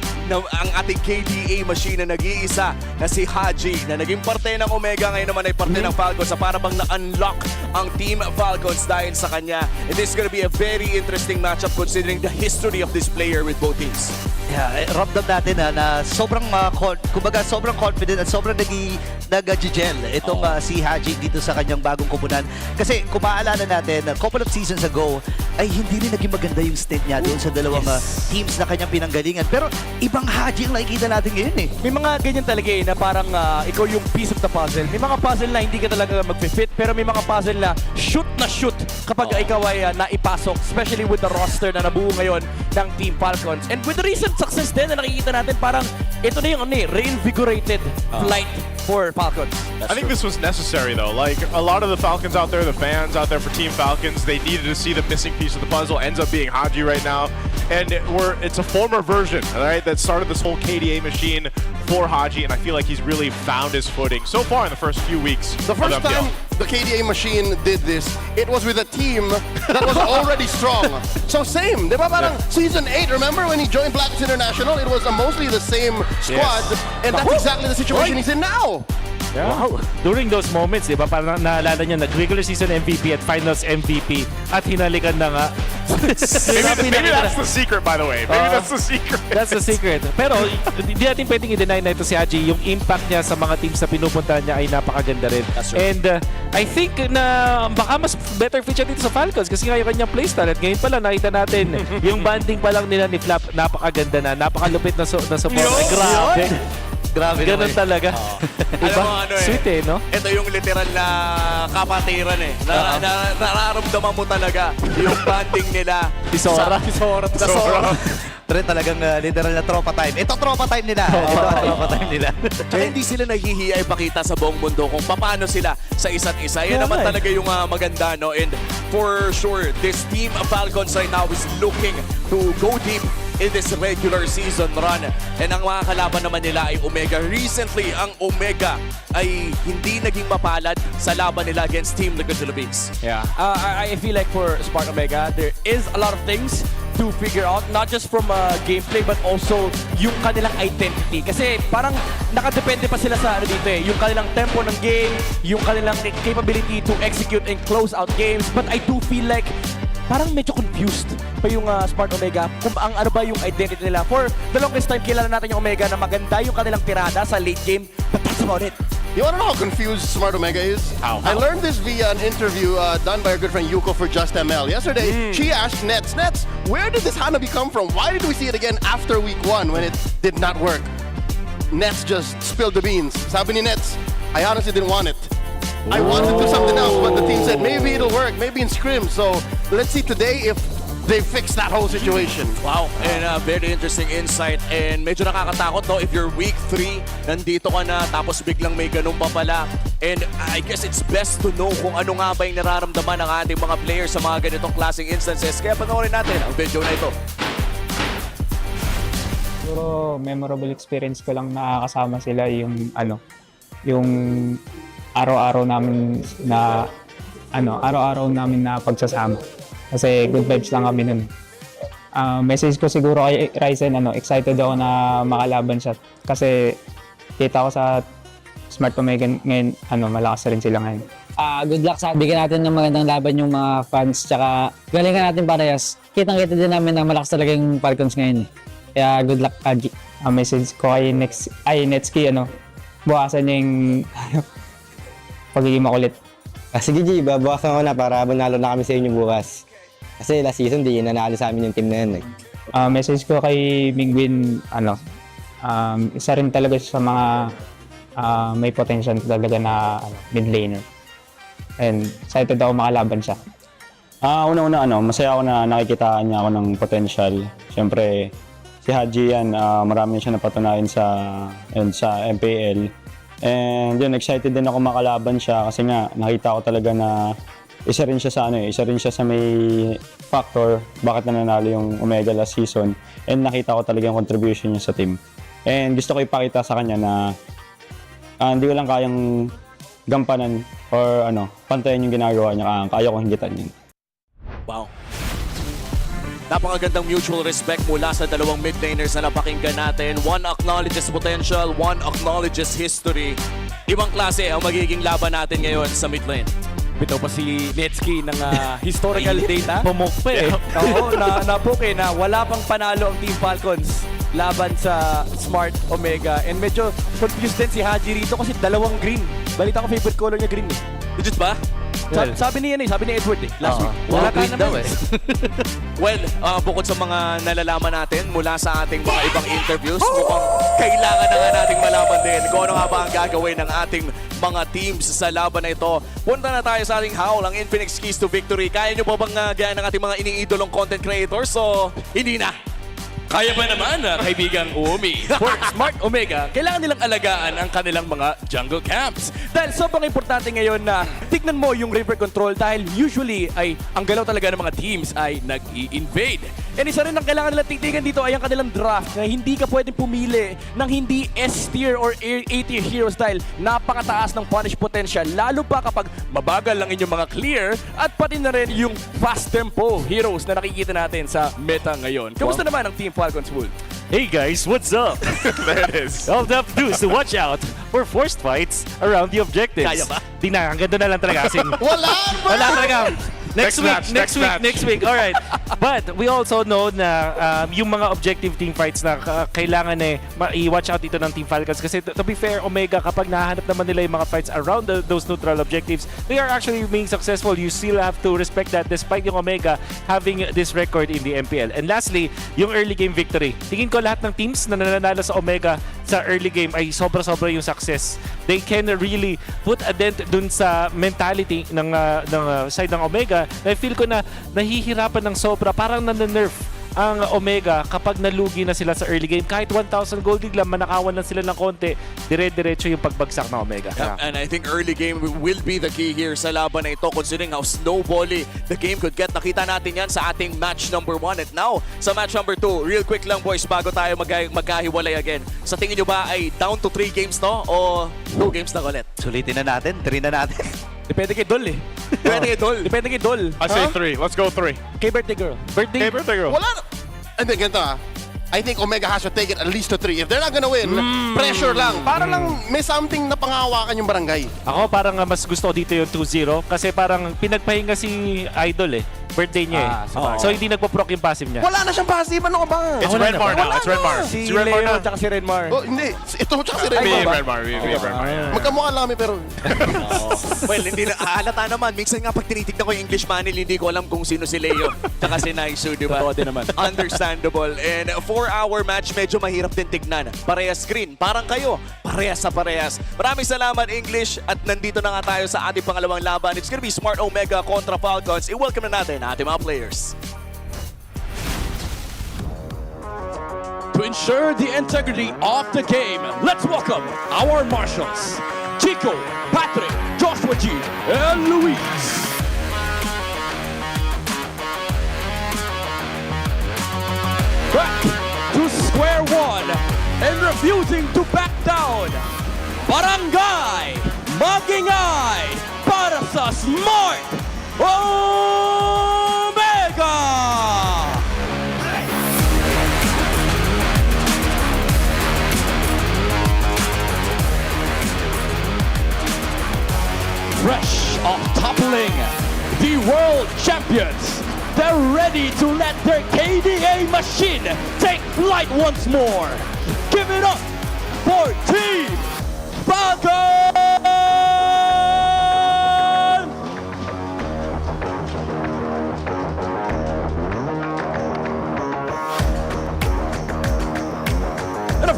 KDA machine na nag-iisa na si Haji na naging parte ng Omega, ngayon naman ay parte ng Falcons, sa para bang na-unlock ang Team Falcons dahil sa kanya. And this is gonna be a very interesting matchup considering the history of this player with both teams. Yeah, ramdam natin na sobrang kumbaga sobrang confident at sobrang nag-gel itong si Haji dito sa kanyang bagong kupunan. Kasi kung maaalala natin, a couple of seasons ago ay hindi rin naging maganda yung stint niya doon sa dalawang teams na kanyang pinanggalingan. Pero ibang Haji ang nakikita natin ngayon eh. May mga ganyan talaga na parang ikaw yung piece of the puzzle. May mga puzzle na hindi ka talaga mag-fit, pero may mga puzzle na shoot kapag ikaw ay naipasok, especially with the roster na nabuo ngayon ng Team Falcons. And with the recent success din na nakikita natin, parang ito na yung reinvigorated flight for Falcons. I think this was necessary though. Like a lot of the Falcons out there, the fans out there for Team Falcons, they needed to see the missing piece of the puzzle. Ends up being Haji right now. And it's a former version, right, that started this whole KDA machine for Haji, and I feel like he's really found his footing so far in the first few weeks. The first time the KDA machine did this, it was with a team that was already strong. So same, di ba parang season 8, remember when he joined Black Ops International? It was mostly the same squad, and that's exactly the situation he's in now. Yeah. Wow. During those moments, di ba, parang naalala niya, nag-regular season MVP at finals MVP at hinalikan na nga. maybe that's the secret, by the way. Maybe that's the secret. That's the secret. Pero hindi natin pwedeng i-deny na ito si Haji. Yung impact niya sa mga teams na pinupuntahan niya ay napakaganda rin. And I think na baka mas better fit siya dito sa Falcons kasi nga yung kanyang playstyle. At ngayon pala nakita natin yung banding pa lang nila ni Flap, napakaganda na, napakalupit na support. Grabe. Grabe ganun talaga. Alam mo Sweet eh, no? Ito yung literal na kapatiran eh. Nararamdaman mo talaga yung banding nila. Sora. Pero talagang literal na tropa time. Ito tropa time nila. Tsaka hindi sila naghihiya ipakita sa buong mundo kung paano sila sa isa't isa. Yan naman talaga yung maganda, no? And for sure, this team of Falcons right now is looking to go deep in this regular season run. And ang mga kalaban naman nila ay Omega. Recently, ang Omega ay hindi naging mapalad sa laban nila against Team Liquid Philippines. Yeah, I feel like for Spark Omega, there is a lot of things to figure out, not just from gameplay, but also yung kanilang identity. Kasi parang nakadepende pa sila sa dito eh. Yung kanilang tempo ng game, yung kanilang capability to execute and close out games. But I do feel like parang medyo confused pa yung Smart Omega kung ano ba yung identity nila. For the longest time, kilala natin yung Omega na maganda yung kanilang tirada sa late game, but that's about it. You wanna know how confused Smart Omega is? How? I learned this via an interview done by our good friend Yuko for Just ML. Yesterday, she asked Nets, where did this Hanabi come from? Why did we see it again after week 1 when it did not work? Nets just spilled the beans. Sabi ni Nets, I honestly didn't want it. I wanted to do something else, but the team said maybe it'll work, maybe in scrim. So let's see today if they fix that whole situation. Wow, and very interesting insight. And medyo nakakatakot, no? If you're week 3, nandito ka na, tapos biglang may ganun pa pala. And I guess it's best to know kung ano nga ba yung nararamdaman ng ating mga players sa mga ganitong klaseng instances. Kaya panoorin natin ang video na ito. Siguro memorable experience ko lang nakakasama sila yung yung araw-araw namin na pagsasama. Kasi good vibes lang kami nun. Message ko siguro kay Ryzen, excited ako na makalaban siya. Kasi kita ko sa Smart Omega ngayon, malakas rin sila ngayon. Good luck sa bigyan natin ng magandang laban yung mga fans. Tsaka galingan natin parehas. Kitang-kita din namin na malakas talaga yung Falcons ngayon. Kaya good luck, Haji. Message ko kay Netski, bukasan niya yung pagiging makulit. Sige G, babawasan ko na para manalo na kami sa inyo bukas. Kasi last season, di nanalo sa amin yung team na yun. Message ko kay Mingwin, isa rin talaga siya sa mga may potential talaga na mid laner. And excited ako makalaban siya. Una-una, masaya ako na nakikitaan niya ako ng potential. Siyempre, si Haji yan, marami siya napatunayan sa MPL. And yun, excited din ako makalaban siya kasi nga nakita ko talaga na isa rin siya sa may factor bakit nanalo yung Omega last season. And nakita ko talaga yung contribution niya sa team. And gusto ko ipakita sa kanya na hindi ko lang kayang gampanan or pantayin yung ginagawa niya, kaya ko hinggitan yun. Wow. Napakagandang mutual respect mula sa dalawang mid laners na napakinggan natin. One acknowledges potential, one acknowledges history. Ibang klase ang magiging laban natin ngayon sa mid lane. Bitaw pa si Netsky ng historical data. Pumukpe. Oo, napuke na wala pang panalo ang Team Falcons laban sa Smart Omega. And medyo confused din si Haji rito kasi dalawang green. Balita ko favorite color niya green. Legit ba? Sabi ni Edward last week. Wala ka naman Well, bukod sa mga nalalaman natin mula sa ating mga ibang interviews, mukhang kailangan na nga nating malaman din kung ano nga ba ang gagawin ng ating mga teams sa laban na ito. Punta na tayo sa ating haul, ang Infinix Keys to Victory. Kaya nyo ba bang gaya ng ating mga iniidolong content creators? So, hindi na. Kaya ba naman, kaibigang Umi? For Smart Omega, kailangan nilang alagaan ang kanilang mga jungle camps. Dahil sobrang importante ngayon na tignan mo yung river control dahil usually ay ang galaw talaga ng mga teams ay nag-i-invade. And isa rin ang kailangan nilang titigan dito ay ang kanilang draft na hindi ka pwedeng pumili ng hindi S-tier or A-tier heroes dahil napakataas ng punish potential lalo pa kapag mabagal lang inyong mga clear at pati na rin yung fast tempo heroes na nakikita natin sa meta ngayon. Kamusta naman ang Team Falcons, Bull? Hey guys, what's up? There it is. All they have to do is to watch out for forced fights around the objectives. Kaya ba? Di na, hanggang doon na lang talaga. Wala talaga. Next week. All right. But we also know na yung mga objective team fights na kailangan i-watch out dito ng Team Falcons kasi to be fair, Omega, kapag nahanap naman nila yung mga fights around those neutral objectives, they are actually being successful. You still have to respect that despite yung Omega having this record in the MPL. And lastly, yung early game victory. Tingin ko lahat ng teams na nananalo sa Omega sa early game ay sobra-sobra yung success. They can really put a dent dun sa mentality ng side ng Omega. I feel ko na nahihirapan ng sobra, parang nanenerf ang Omega kapag nalugi na sila sa early game. Kahit 1,000 gold league lang, manakawan lang sila ng konti, dire-diretso yung pagbagsak ng Omega. Yeah. And I think early game will be the key here sa laban na ito considering how snowbally the game could get. Nakita natin yan sa ating match number 1 at now sa match number 2. Real quick lang boys bago tayo magkahiwalay again. Sa tingin nyo ba ay down to 3 games to o 2 games na ulit? Sulitin na natin, 3 na natin. Depende kay Dol Depende kay Dol. I say 3. Let's go 3. Kay birthday girl. Kay birthday girl. Wala na. And then, ganito I think Omega has to take it at least to 3. If they're not gonna win, pressure lang. Para lang may something na pangawakan yung barangay. Ako parang mas gusto ko dito yung 2-0 kasi parang pinagpahinga si Idol birthday niya So hindi nagpo-proc yung passive niya. Wala na siyang passive. Ano ka ba? It's Redmar now. It's Redmar. Si Leo tsaka si Redmar. Oh, hindi. Ito tsaka si Redmar. Redmar. Magkamukha lang kami pero... Well, hindi na halata naman. Minsan nga pag tinitignan ko yung English Manil, hindi ko alam kung sino si Leo tsaka si Naisu, di ba? Totoo din naman. Understandable. And 4-hour match, medyo mahirap din tignan. Parehas screen. Parang kayo. Parehas sa parehas. Maraming salamat, English. At nandito na nga tayo sa ating pangalawang laban. It's gonna be Smart Omega kontra Falcons. I-welcome na natin ating mga players. To ensure the integrity of the game, let's welcome our marshals, Chico, Patrick, Joshua G, and Luis. Back to square one and refusing to back down. Barangay Magingay para sa Smart Omega! Fresh off toppling the world champions, they're ready to let their KDA machine take flight once more. Give it up for Team Falcon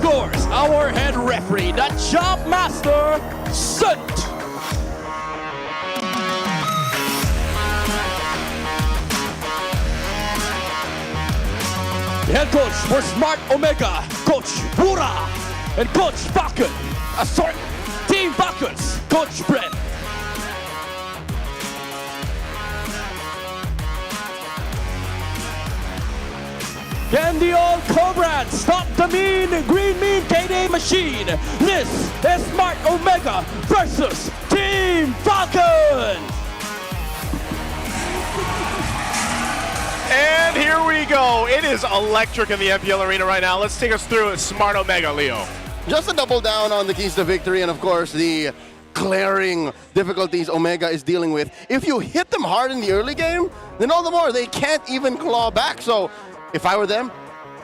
course, our head referee, the Jump Master, Sunt. The head coach for Smart Omega, Coach Pura, and Coach Falcon. Team Falcons, Coach Brent. Can the old Cobras stop the green mean KD machine? This is Smart Omega versus Team Falcon. And here we go. It is electric in the MPL arena right now. Let's take us through Smart Omega, Leo. Just to double down on the keys to victory and, of course, the glaring difficulties Omega is dealing with. If you hit them hard in the early game, then all the more they can't even claw back. So if I were them,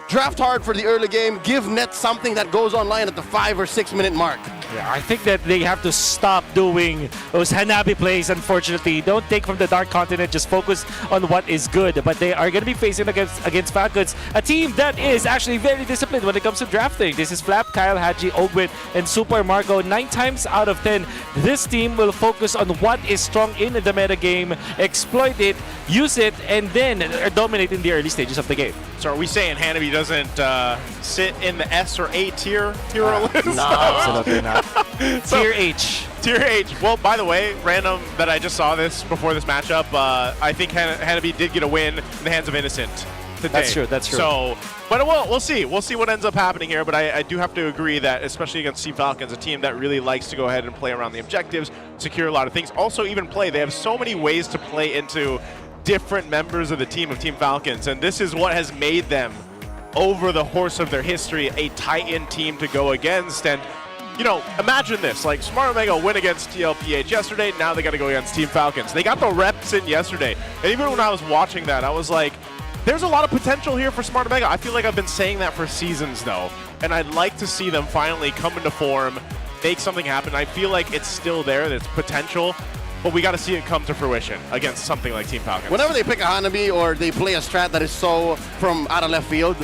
draft hard for the early game, give Nets something that goes online at the 5 or 6 minute mark. Yeah, I think that they have to stop doing those Hanabi plays, unfortunately. Don't take from the Dark Continent, just focus on what is good. But they are going to be facing against Falcons, a team that is actually very disciplined when it comes to drafting. This is Flap, Kyle, Haji, Ogwin, and Super Marco. 9 times out of 10, this team will focus on what is strong in the meta game, exploit it, use it, and then dominate in the early stages of the game. So are we saying Hanabi doesn't sit in the S or A tier list? No, absolutely not. So, Tier H. Tier H. Well, by the way, random that I just saw this before this matchup, I think Hanabi did get a win in the hands of Innocent today. That's true, that's true. So, but we'll see. We'll see what ends up happening here, but I do have to agree that, especially against Team Falcons, a team that really likes to go ahead and play around the objectives, secure a lot of things, also even play. They have so many ways to play into different members of the team of Team Falcons, and this is what has made them, over the course of their history, a tight-end team to go against. And you know, imagine this, like Smart Omega win against TLPH yesterday, now they got to go against Team Falcons. They got the reps in yesterday. And even when I was watching that, I was like, there's a lot of potential here for Smart Omega. I feel like I've been saying that for seasons though. And I'd like to see them finally come into form, make something happen. I feel like it's still there, there's potential, but we got to see it come to fruition against something like Team Falcons. Whenever they pick a Hanabi or they play a strat that is so from out of left field,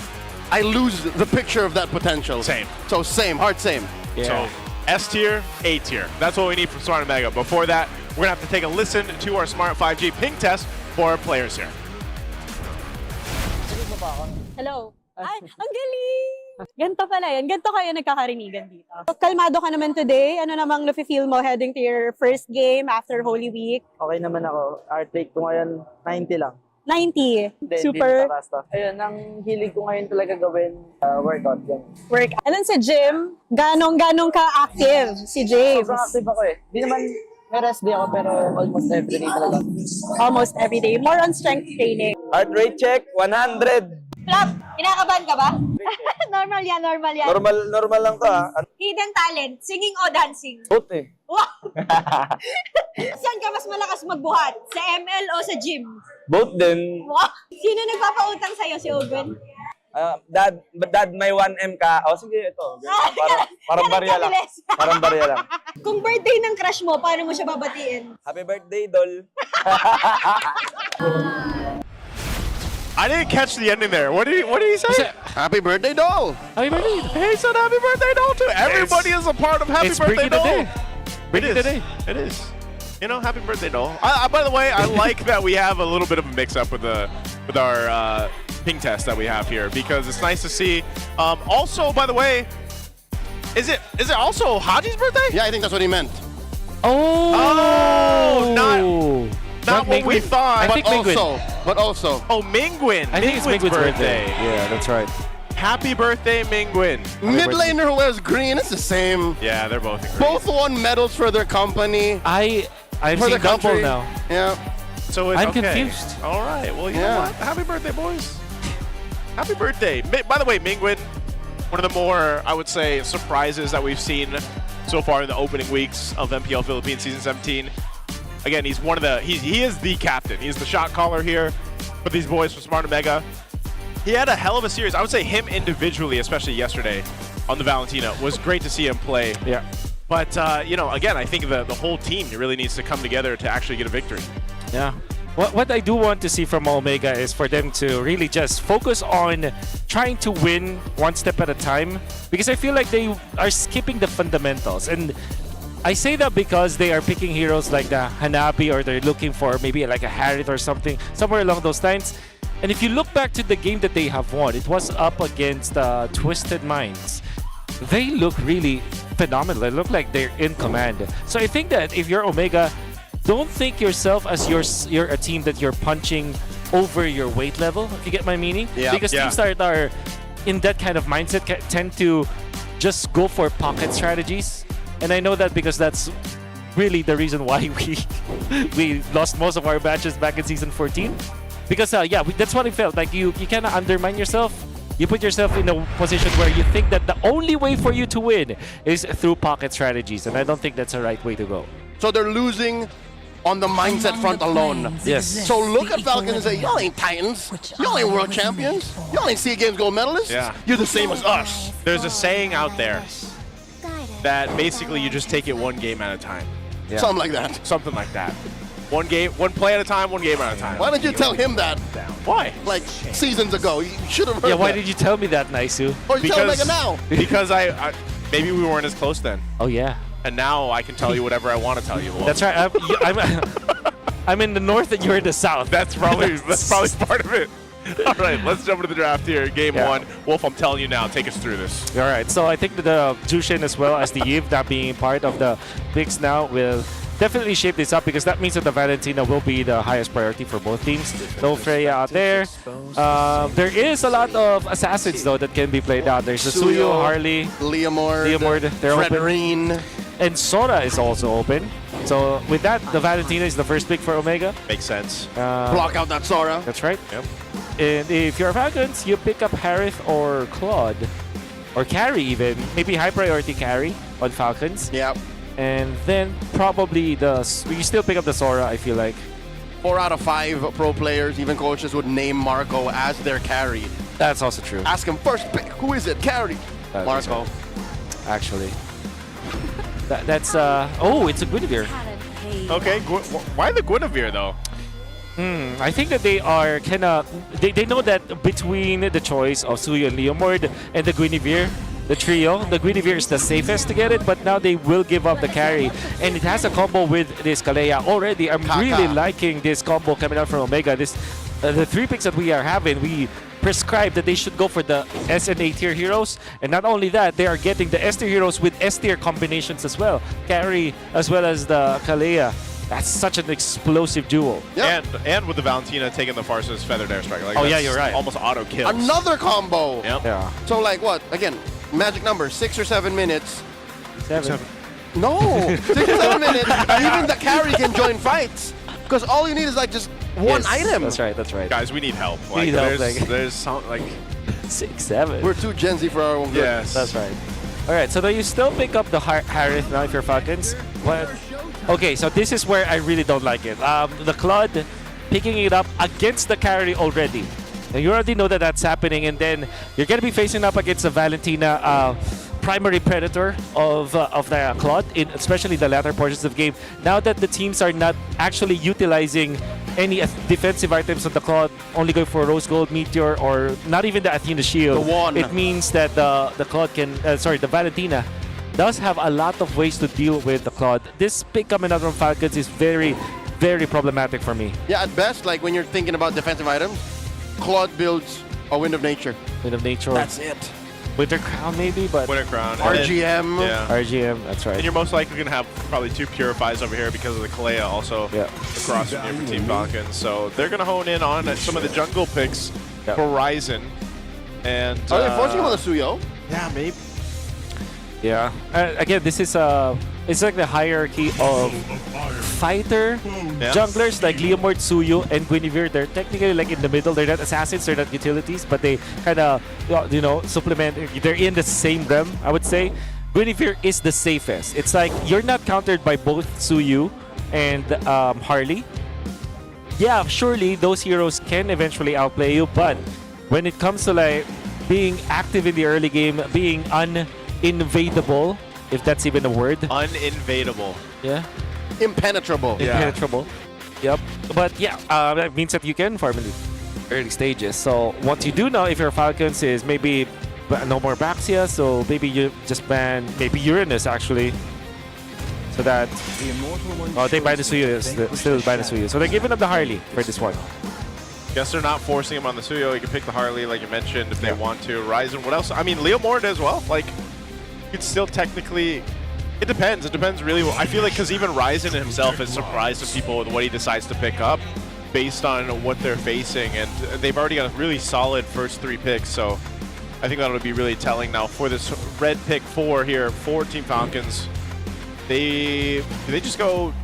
I lose the picture of that potential. Same. So same, hard same. Yeah. So S tier, A tier. That's what we need from Smart Omega. Before that, we're gonna have to take a listen to our Smart 5G ping test for our players here. Hello. Ay, ang galing! Ganto pala yun. Ganto kayo nagkakarinigan dito. Kalmado ka naman today. Ano namang nafe-feel mo heading to your first game after Holy Week? Okay naman ako. Heart rate ko ngayon, 90 lang. 90. Hindi, Super. Hindi nakakasta. Ayun, ang hilig ko ngayon talaga gawin, workout. Ganun. Work. And then sa gym, ganong ka-active si James? Sobrang active ako eh. Di naman, may rest day ako pero almost everyday talaga. Almost every day. More on strength training. Heart rate check, 100. Flap, kinakabahan ka ba? Normal yan, normal yan. Normal lang to ah. Hidden talent, singing o dancing? Both eh. Wow! Saan ka mas malakas magbuhat? Sa ML o sa gym? Both din. Wow! Sino nagpapautang sa'yo? Si Owen? Dad, may 1M ka. O sige, ito. Parang barya lang. Parang barya lang. Kung birthday ng crush mo, paano mo siya babatiin? Happy birthday, Dol. I didn't catch the ending there. What did he say? Happy birthday, doll. Happy birthday. Hey, son, happy birthday, doll too. Everybody is a part of happy birthday, doll. It is. You know, happy birthday, doll. By the way, I like that we have a little bit of a mix-up with our ping test that we have here because it's nice to see. Also, by the way, is it also Haji's birthday? Yeah, I think that's what he meant. Oh, not what we thought. But also. Oh, Mingwin. I think it's Mingwin's birthday. Yeah, that's right. Happy birthday, Mingwin. Mid laner who wears green, it's the same. Yeah, they're both green. Both won medals for their company. I've for seen the country. double now. Yeah. So I'm okay. confused. All right. Well, you know what? Happy birthday, boys. Happy birthday. By the way, Mingwin, one of the more, I would say, surprises that we've seen so far in the opening weeks of MPL Philippines Season 17. Again, he's one of the, he is the captain. He's the shot caller here for these boys from Smart Omega. He had a hell of a series. I would say him individually, especially yesterday on the Valentina, was great to see him play. Yeah. But, you know, again, I think the whole team really needs to come together to actually get a victory. Yeah. what I do want to see from Omega is for them to really just focus on trying to win one step at a time, because I feel like they are skipping the fundamentals. And I say that because they are picking heroes like the Hanabi, or they're looking for maybe like a Harith or something, somewhere along those lines. And if you look back to the game that they have won, it was up against Twisted Minds. They look really phenomenal. They look like they're in command. So I think that if you're Omega, don't think yourself as you're a team that you're punching over your weight level, if you get my meaning. Yeah. Because teams that are in that kind of mindset tend to just go for pocket strategies. And I know that because that's really the reason why we lost most of our matches back in Season 14. Because, that's what I felt. Like, you kind of undermine yourself. You put yourself in a position where you think that the only way for you to win is through pocket strategies. And I don't think that's the right way to go. So they're losing on the mindset front alone. Yes. So look at Falcons and say, y'all ain't Titans. Y'all ain't world champions. Y'all ain't SEA Games gold medalists. Yeah. You're the same as us. There's a saying out there that basically you just take it one game at a time. Yeah. Something like that. Something like that. One play at a time, one game at a time. Why didn't you tell him that? Why? Like seasons ago. You should have heard Yeah, why that. did you tell me that, Naisu? Or you tell Mega now. Because I maybe we weren't as close then. Oh, yeah. And now I can tell you whatever I want to tell you. That's right. I'm in the north and you're in the south. That's probably part of it. All right, let's jump into the draft here. Game one. Wolf, I'm telling you now, take us through this. All right, so I think that the Jushin as well as the Eve not being part of the picks now will definitely shape this up, because that means that the Valentina will be the highest priority for both teams. No Freya out there. There is a lot of assassins though that can be played out. There's the Suyo, Harley, Leomord, they're Fredrine. open. And Sora is also open. So with that, the Valentina is the first pick for Omega. Makes sense. Block out that Sora. That's right. Yep. And if you're Falcons, you pick up Harith or Claude. Or carry even. Maybe high priority carry on Falcons. Yep. And then probably you still pick up the Sora, I feel like. 4 out of 5 pro players, even coaches, would name Marco as their carry. That's also true. Ask him first pick. Who is it? Carry. Marco. Actually. That's it's a Guinevere. Okay, why the Guinevere though? I think that they are kind of they know that between the choice of Suyo and Leomord and the Guinevere, the trio, the Guinevere is the safest to get it, but now they will give up the carry, and it has a combo with this Kalea already. I'm really liking this combo coming out from Omega. This the 3 picks that we are having, we prescribe that they should go for the S and A tier heroes, and not only that, they are getting the S tier heroes with S tier combinations as well, carry as well as the Kalea. That's such an explosive duo. Yep. And with the Valentina taking the Farsa's Feathered Airstrike. Like, oh yeah, you're right. Almost auto kills. Another combo. Yep. Yeah. So like what? Again, magic number 6 or 7 minutes. 7. No, 6 or 7 minutes. Even the carry can join fights, because all you need is like just one item. That's right. That's right. Guys, we need help. We need help, there's some like 6, 7. We're too Gen Z for our own good. Yes. That's right. All right, so now you still pick up the Harith now if you're Falcons. But okay, so this is where I really don't like it. The Claude picking it up against the carry already. And you already know that that's happening, and then you're gonna be facing up against the Valentina primary predator of the Claude, especially the latter portions of the game. Now that the teams are not actually utilizing any defensive items of the Claude, only going for Rose Gold, Meteor, or not even the Athena Shield, The one. it means that the Claude can, the Valentina does have a lot of ways to deal with the Claude. This pick coming out from Falcons is very, very problematic for me. Yeah, at best, like when you're thinking about defensive items, Claude builds a Wind of Nature. Wind of Nature. That's it. Winter Crown maybe, but Winter Crown. RGM. Yeah. RGM, that's right. And you're most likely going to have probably 2 Purifies over here because of the Kalea also across from here for Team Falcons. So they're going to hone in on some of the jungle picks, Horizon. And are they forcing him on the Suyo? Yeah, maybe. Yeah. Again, this is it's like the hierarchy of fighter junglers like Leomord, Suyo, and Guinevere. They're technically like in the middle. They're not assassins, they're not utilities, but they kind of, supplement. They're in the same realm, I would say. Guinevere is the safest. It's like you're not countered by both Suyu and Harley. Yeah, surely those heroes can eventually outplay you, but when it comes to like being active in the early game, being uninvadable, if that's even a word. Uninvadable. Yeah. Impenetrable. Impenetrable. Yep. But yeah, that means that you can farm in the early stages. So what you do now, if you're Falcons, is maybe no more Baxia. So maybe you just ban maybe Uranus actually. So that they buy the Suyo, still buy the Suyo. So they're giving up the Harley for this one. Guess they're not forcing him on the Suyo. You can pick the Harley, like you mentioned, if they want to. Ryzen, what else? I mean, Leo Moore as well. Like, you could still technically... It depends. It depends really. I feel like because even Ryzen himself is surprised of people with what he decides to pick up based on what they're facing. And they've already got a really solid first 3 picks. So I think that'll be really telling now for this red pick 4 here for Team Falcons. They just go...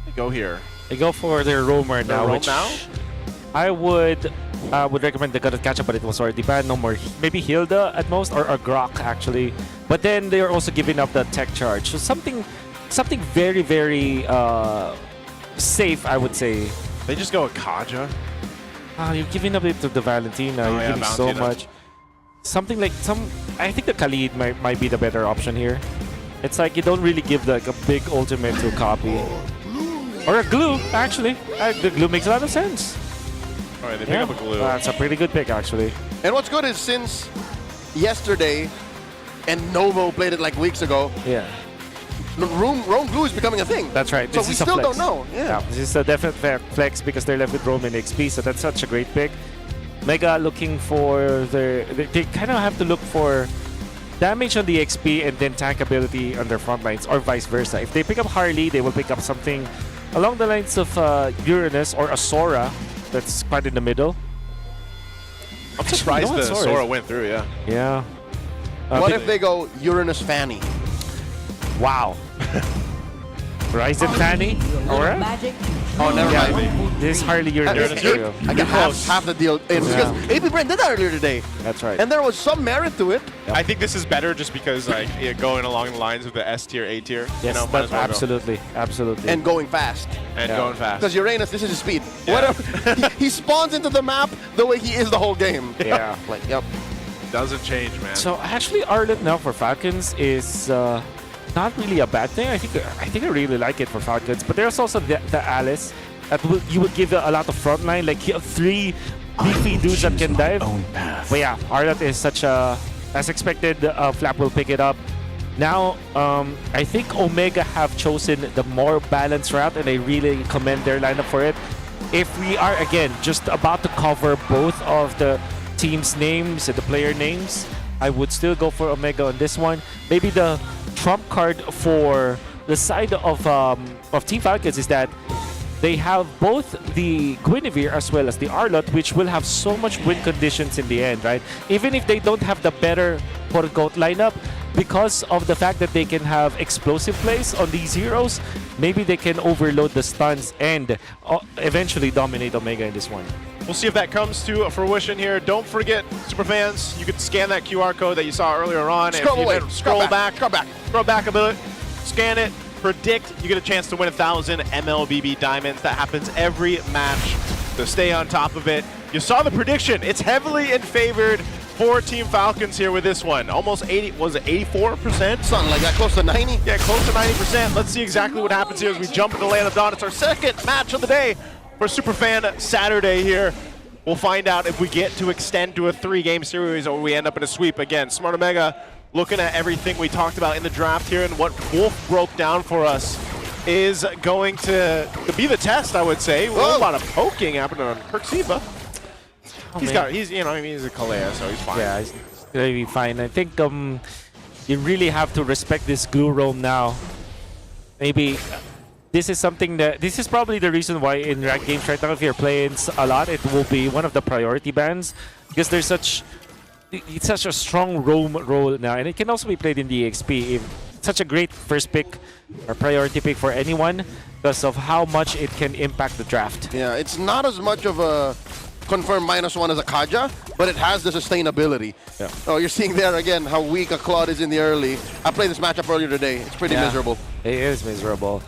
They go here. They go for their roamer now. Roam which now? I would recommend they got to catch up, but it was already banned. No more. Maybe Hilda at most, or Grok actually. But then they are also giving up the tech charge. So something very, very safe, I would say. They just go with Kaja. You're giving up it to the Valentina. You're giving so much. Something like I think the Khalid might be the better option here. It's like you don't really give like a big ultimate to copy. Or a glue, actually. The glue makes a lot of sense. All right, they pick up a glue. That's a pretty good pick, actually. And what's good is since yesterday, and Novo played it like weeks ago, Roam glue is becoming a thing. That's right. So This we is a still flex. don't know. Yeah. This is a definite flex because they're left with Roam and XP, so that's such a great pick. Mega looking for they kind of have to look for damage on the XP and then tank ability on their front lines, or vice versa. If they pick up Harley, they will pick up something along the lines of Uranus or a Sora that's quite in the middle. I'm surprised the Sora went through, yeah. Yeah. What if they go Uranus Fanny? Wow. Ryzen Fanny? Alright. Oh, never mind. This is Harley Uranus. I got half the deal. It's because APBR did that earlier today. That's right. And there was some merit to it. I think this is better just because like going along the lines of the S tier, A tier. Yes, you know, might as well go. absolutely. And going fast. And going fast. Because Uranus, this is his speed. Whatever. he spawns into the map the way he is the whole game. Yeah. Like, yep. Doesn't change, man. So actually, Arlet now for Falcons is not really a bad thing. I think I really like it for Falcons. But there's also the Alice that you would give a lot of frontline. Like you have 3 beefy dudes that can dive. But yeah, Arlet is such a, as expected, Flap will pick it up. Now, I think Omega have chosen the more balanced route, and I really commend their lineup for it. If we are, again, just about to cover both of the team's names and the player names, I would still go for Omega on this one. Maybe the trump card for the side of Team Falcons is that they have both the Guinevere as well as the Arlott, which will have so much win conditions in the end, right? Even if they don't have the better quote-unquote lineup, because of the fact that they can have explosive plays on these heroes, maybe they can overload the stuns and eventually dominate Omega in this one. We'll see if that comes to fruition here. Don't forget, Superfans, you can scan that QR code that you saw earlier on. Scroll away. Scroll back a bit. Scan it. Predict. You get a chance to win 1,000 MLBB diamonds. That happens every match. So stay on top of it. You saw the prediction. It's heavily in favored for Team Falcons here with this one. Almost 80, was it 84%? Something like that, close to 90. Yeah, close to 90%. Let's see exactly what happens here as we jump into Land of Dawn. It's our second match of the day for Superfan Saturday here. We'll find out if we get to extend to a 3-game series or we end up in a sweep. Again, Smart Omega looking at everything we talked about in the draft here, and what Wolf broke down for us is going to be the test, I would say. A lot of poking happening on Perksiva. He's a Kalea, so he's fine. Yeah, he's gonna be fine. I think you really have to respect this glue roam now. Maybe this is something that, this is probably the reason why in ranked games right now, if you're playing a lot, it will be one of the priority bans, because there's it's such a strong roam role now, and it can also be played in the XP. Such a great first pick or priority pick for anyone because of how much it can impact the draft. Yeah, it's not as much of a confirmed -1 as a Kaja, but it has the sustainability. Yeah. Oh, you're seeing there again how weak a Claude is in the early. I played this matchup earlier today. It's pretty miserable. It is miserable.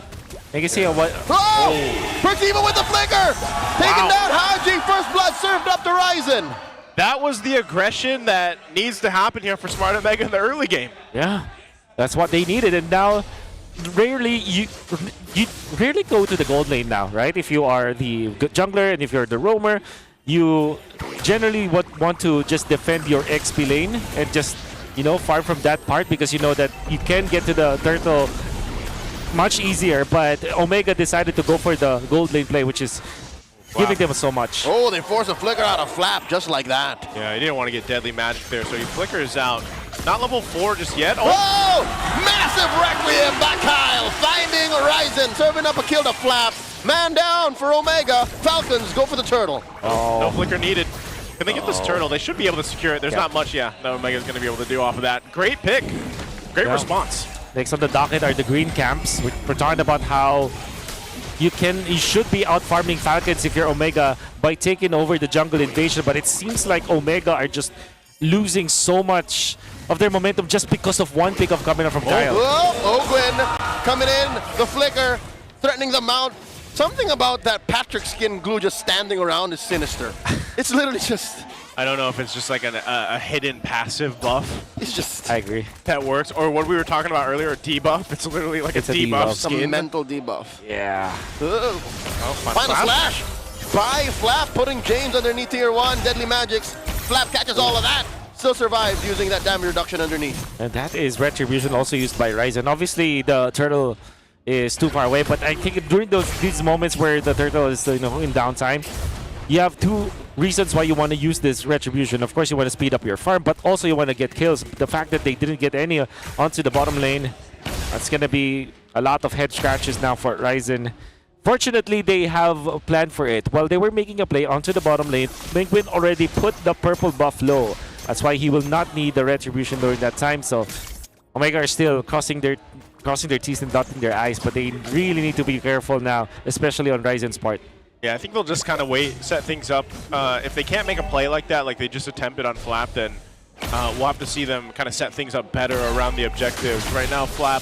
You can see what... Oh! Perksiva with the flicker! Taking down Haji! First blood served up to Ryzen! That was the aggression that needs to happen here for Smart Omega in the early game. Yeah, that's what they needed. And now rarely you rarely go to the gold lane now, right? If you are the jungler and if you're the roamer, you generally want to just defend your XP lane and just, you know, far from that part, because you know that you can get to the turtle much easier. But Omega decided to go for the gold lane play, which is giving them so much. Oh, they force a flicker out of Flap just like that. Yeah, he didn't want to get deadly magic there, so he flickers out. Not level 4 just yet. Oh! Massive Requiem by Kyle, finding Ryzen, serving up a kill to Flap. Man down for Omega. Falcons go for the turtle. No flicker needed. Can they get this turtle? They should be able to secure it. There's not much, that Omega's going to be able to do off of that. Great pick. Great response. Next on the docket are the green camps. We're talking about how you should be out farming Falcons if you're Omega by taking over the jungle invasion, but it seems like Omega are just losing so much of their momentum just because of one pick of coming up from Kyle. Ogwyn coming in, the flicker, threatening the mount. Something about that Patrick skin glue just standing around is sinister. It's literally just... I don't know if it's just like a hidden passive buff. It's just... I agree. That works. Or what we were talking about earlier, a debuff. It's literally like a debuff skin. Some mental debuff. Yeah. Final slash by Flap, putting James underneath tier 1. Deadly magics. Flap catches all of that. Still survives using that damage reduction underneath. And that is Retribution, also used by Ryzen. Obviously, the turtle is too far away, but I think during these moments where the turtle is in downtime, you have two reasons why you want to use this Retribution. Of course, you want to speed up your farm, but also you want to get kills. The fact that they didn't get any onto the bottom lane, that's going to be a lot of head scratches now for Ryzen. Fortunately, they have a plan for it. While they were making a play onto the bottom lane, Penguin already put the purple buff low. That's why he will not need the Retribution during that time. So Omega are still crossing their teeth and dotting their eyes, but they really need to be careful now, especially on Ryzen's part. Yeah, I think they'll just kind of set things up. If they can't make a play like that, like they just attempted on Flap, then we'll have to see them kind of set things up better around the objectives. Right now, Flap,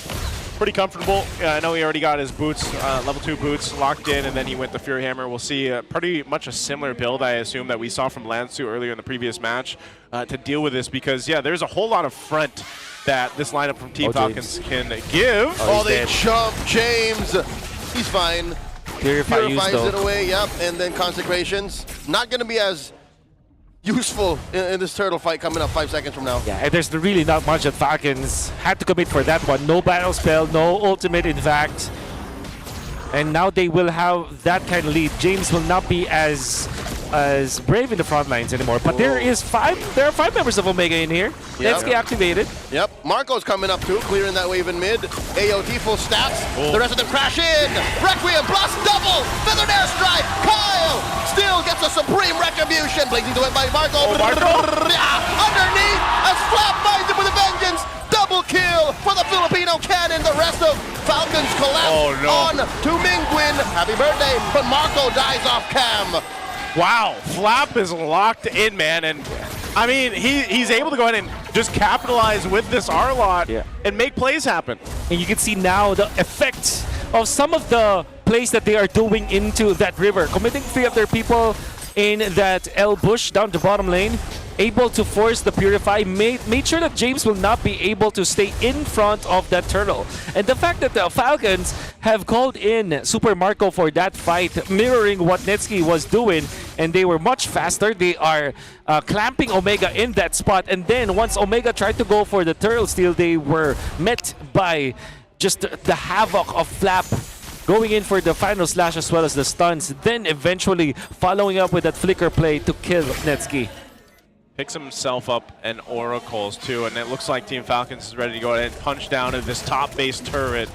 pretty comfortable. I know he already got his boots, level 2 boots locked in, and then he went the Fury Hammer. We'll see pretty much a similar build, I assume, that we saw from Lansu earlier in the previous match to deal with this, because, yeah, there's a whole lot of front that this lineup from Team Falcons can give. Oh, they jump James. He's fine. Purifies it away, yep. And then Consecrations. Not going to be as useful in this turtle fight coming up 5 seconds from now. Yeah, and there's really not much that Falcons had to commit for that one. No battle spell, no ultimate, in fact. And now they will have that kind of lead. James will not be as brave in the front lines anymore. But there are 5 members of Omega in here. Let's get activated. Yep, Marco's coming up too, clearing that wave in mid. AOT full stats. The rest of them crash in. Requiem plus double. Feathered airstrike. Kyle still gets a supreme retribution. Blazing to it by Marco. Underneath as Flap finds it with a vengeance. Double kill for the Filipino cannon. The rest of Falcons collapse on to Mingwin. Happy birthday, but Marco dies off cam. Wow, Flap is locked in, man, and I mean, he's able to go ahead and just capitalize with this R-Lot and make plays happen. And you can see now the effect of some of the plays that they are doing into that river. Committing 3 of their people in that L bush down the bottom lane, able to force the Purify, made sure that James will not be able to stay in front of that turtle. And the fact that the Falcons have called in Super Marco for that fight, mirroring what Netsky was doing, and they were much faster. They are clamping Omega in that spot, and then once Omega tried to go for the turtle steal, they were met by just the havoc of Flap going in for the final slash as well as the stuns, then eventually following up with that flicker play to kill Netsky. Picks himself up and Oracles too, and it looks like Team Falcons is ready to go ahead and punch down into this top base turret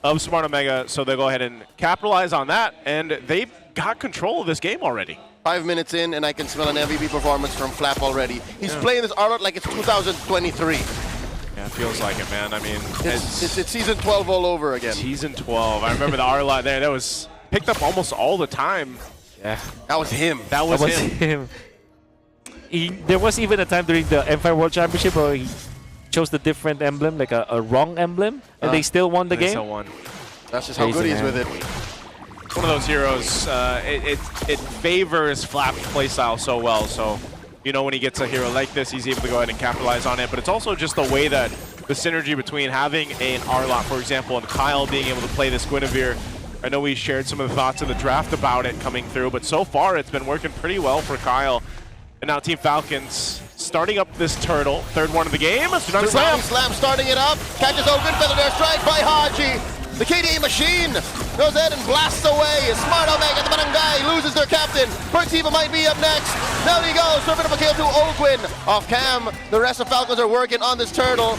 of Smart Omega, so they'll go ahead and capitalize on that, and they've got control of this game already. 5 minutes in, and I can smell an MVP performance from Flap already. He's playing this R-Lot like it's 2023. Yeah, it feels like it, man. I mean, it's season 12 all over again. Season 12. I remember the R-Lot there. That was picked up almost all the time. Yeah. That was him. That was him. There was even a time during the Empire World Championship where he chose the different emblem, like a wrong emblem, and they still won the game. Still won. That's just how good he's with it. One of those heroes, it favors Flap's playstyle so well, so you know when he gets a hero like this, he's able to go ahead and capitalize on it, but it's also just the way that the synergy between having an Arlot, for example, and Kyle being able to play this Guinevere. I know we shared some of the thoughts in the draft about it coming through, but so far it's been working pretty well for Kyle. And now Team Falcons starting up this turtle. Third one of the game. Tsunami Slam. Slam starting it up. Catches open. Feather Dare strike by Haji. The KDA machine goes ahead and blasts away. Smart Omega, the Barangay loses their captain. Pertiva might be up next. Down he goes. Serpent of a kill to Ogwin. Off cam. The rest of Falcons are working on this turtle.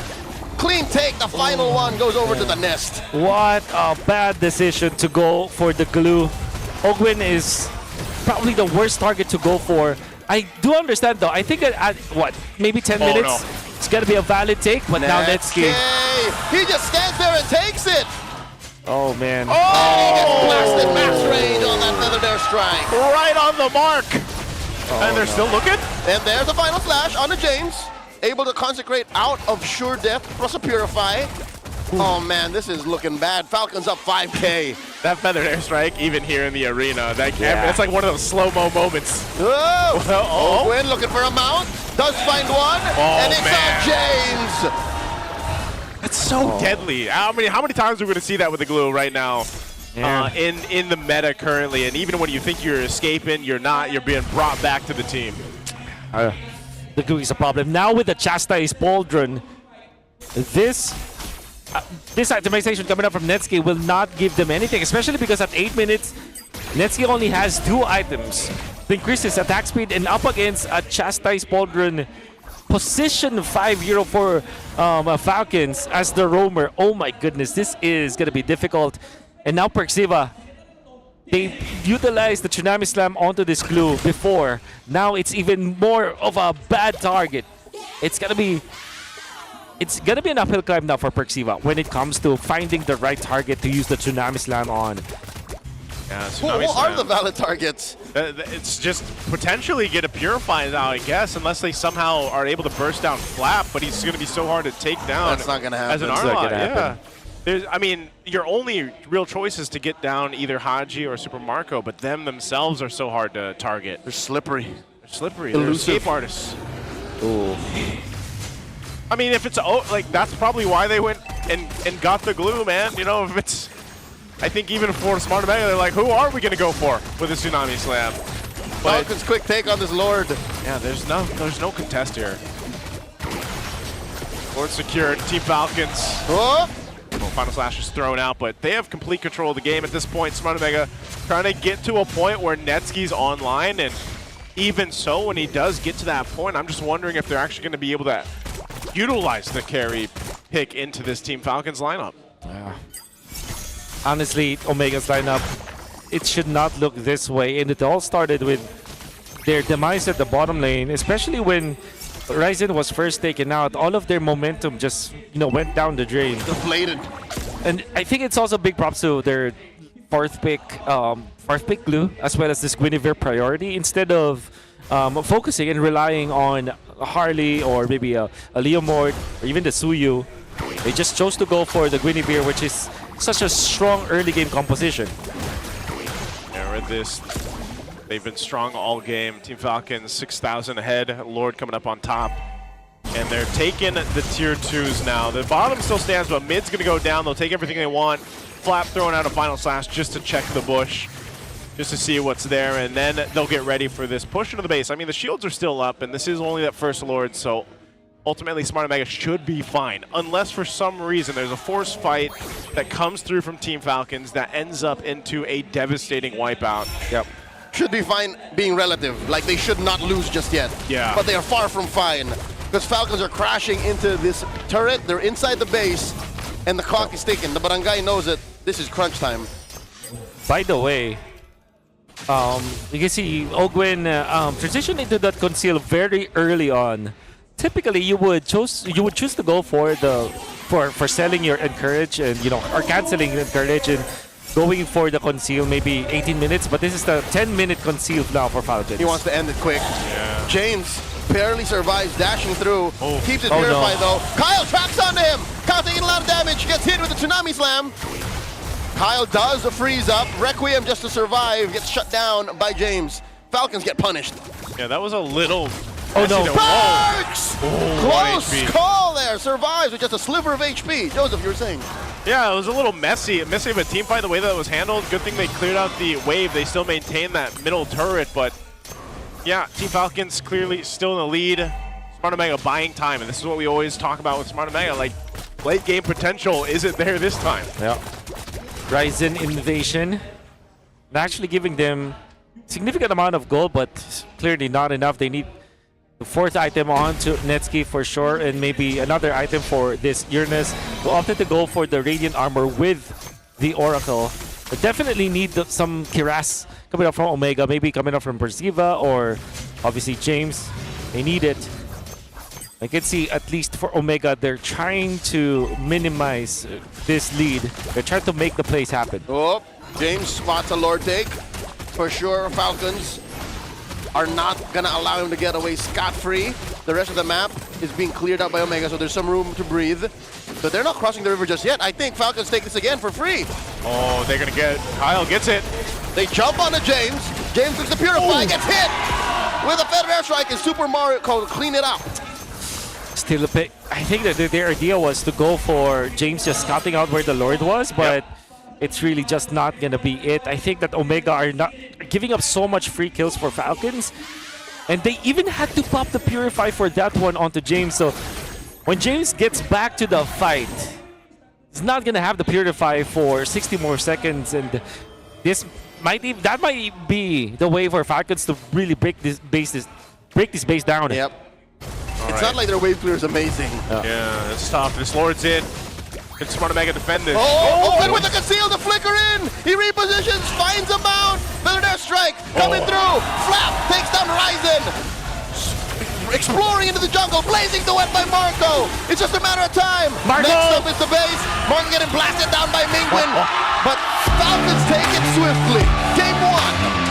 Clean take. The final one goes over to the nest. What a bad decision to go for the glue. Ogwin is probably the worst target to go for. I do understand though. I think at what, maybe 10 minutes, no. it's gonna be a valid take, but now Netsky. He just stands there and takes it. Oh man. Oh, he gets blasted max range on that Feather Dare strike. Right on the mark. And they're still looking. And there's the final slash on the James. Able to consecrate out of sure death plus a purify. Oh man, this is looking bad. Falcons up 5K. That Feather Airstrike, even here in the arena, that camera, it's like one of those slow-mo moments. Oh, Ogwin looking for a mount. Does find one. And it's on James. It's so deadly. How many times are we going to see that with the glue right now? Yeah. In the meta currently, and even when you think you're escaping, you're not. You're being brought back to the team. The glue is a problem. Now with the Chastise Pauldron, this itemization coming up from Netsky will not give them anything, especially because at 8 minutes, Netsky only has 2 items to increase his attack speed, and up against a Chastise Pauldron position 5-0 for Falcons as the roamer. Oh my goodness, this is going to be difficult. And now Perxiva, they utilized the Tsunami Slam onto this glue before. Now it's even more of a bad target. It's gonna be an uphill climb now for Perxiva when it comes to finding the right target to use the Tsunami Slam on. Yeah, Who are the valid targets? It's just potentially get a Purify now, I guess, unless they somehow are able to burst down Flap, but he's going to be so hard to take down. That's not going to happen. As an Arlot, yeah. I mean, your only real choice is to get down either Haji or Super Marco, but them themselves are so hard to target. They're slippery. They're slippery. Elusive. They're escape artists. Ooh. I mean, if it's like that's probably why they went and got the glue, man. You know, if it's, I think even for Smart Omega, they're like, who are we gonna go for with a Tsunami Slam? But Falcons quick take on this Lord. Yeah, there's no contest here. Lord secured. Team Falcons. Oh. Well, Final Slash is thrown out, but they have complete control of the game at this point. Smart Omega trying to get to a point where Netsky's online, and even so, when he does get to that point, I'm just wondering if they're actually going to be able to utilize the carry pick into this Team Falcons lineup. Yeah. Honestly, Omega's lineup, it should not look this way, and it all started with their demise at the bottom lane, especially when Ryzen was first taken out. All of their momentum just, went down the drain. Deflated. And I think it's also big props to their fourth pick glue, as well as this Guinevere priority, instead of focusing and relying on a Harley or maybe a Leomord or even the Suyu. They just chose to go for the Guinevere, which is such a strong early game composition. Yeah, with this, they've been strong all game. Team Falcons 6,000 ahead. Lord coming up on top. And they're taking the tier 2s now. The bottom still stands, but mid's going to go down. They'll take everything they want. Flap throwing out a Final Slash just to check the bush, just to see what's there. And then they'll get ready for this push into the base. I mean, the shields are still up, and this is only that first Lord, so ultimately Smart Omega should be fine. Unless for some reason there's a force fight that comes through from Team Falcons that ends up into a devastating wipeout. Yep. Should be fine being relative. Like, they should not lose just yet. Yeah. But they are far from fine. Because Falcons are crashing into this turret. They're inside the base. And the clock is ticking. The Barangay knows it. This is crunch time. By the way, you can see Ogwin transition into that conceal very early on. Typically, you would choose to go for selling your encourage and or canceling encourage and going for the conceal maybe 18 minutes, but this is the 10-minute conceal now for Falcons. He wants to end it quick. Yeah. James barely survives, dashing through. Keeps it purified though. Kyle tracks onto him. Kyle taking a lot of damage. Gets hit with the Tsunami Slam. Kyle does a freeze up. Requiem just to survive. Gets shut down by James. Falcons get punished. Yeah, that was a little... Oh no. Barks! Close call, there survives with just a sliver of HP. Joseph, you were saying? Yeah, it was a little messy of a team fight the way that it was handled. Good thing they cleared out the wave. They still maintained that middle turret, but yeah, Team Falcons clearly still in the lead. Smart Omega buying time, and this is what we always talk about with Smart Omega. Like, late game potential isn't there this time. Yeah. Ryzen invasion. Actually giving them significant amount of gold, but clearly not enough. They need the fourth item on to Netsky for sure, and maybe another item for this Uranus. Who opted to go for the Radiant Armor with the Oracle. But definitely need some Kiras coming up from Omega, maybe coming up from Persiva or obviously James. They need it. I can see at least for Omega, they're trying to minimize this lead. They're trying to make the plays happen. Oh, James spots a Lord take. For sure, Falcons are not going to allow him to get away scot-free. The rest of the map is being cleared out by Omega, so there's some room to breathe. But they're not crossing the river just yet. I think Falcons take this again for free. Oh, they're going to get... Kyle gets it. They jump onto James. James looks to Purify, gets hit with a Feather Airstrike, and Super Mario Code clean it out. Still a bit. I think that their idea was to go for James just scouting out where the Lord was, but it's really just not gonna be it. I think that Omega are not giving up so much free kills for Falcons, and they even had to pop the Purify for that one onto James. So when James gets back to the fight, he's not gonna have the Purify for 60 more seconds, and this might be the way for Falcons to really break this base down. Yep. It's not like their wave clear is amazing. Yeah, it's tough. This Lord's in. Can Smart Omega defend this? Open with the conceal, the flicker in! He repositions, finds a mount! Feather Airstrike coming through! Flap takes down Ryzen! Exploring into the jungle, blazing the wet by Marco! It's just a matter of time! Marco! Next up is the base, Marco getting blasted down by Mingwin, but Falcons take it swiftly. Game 1!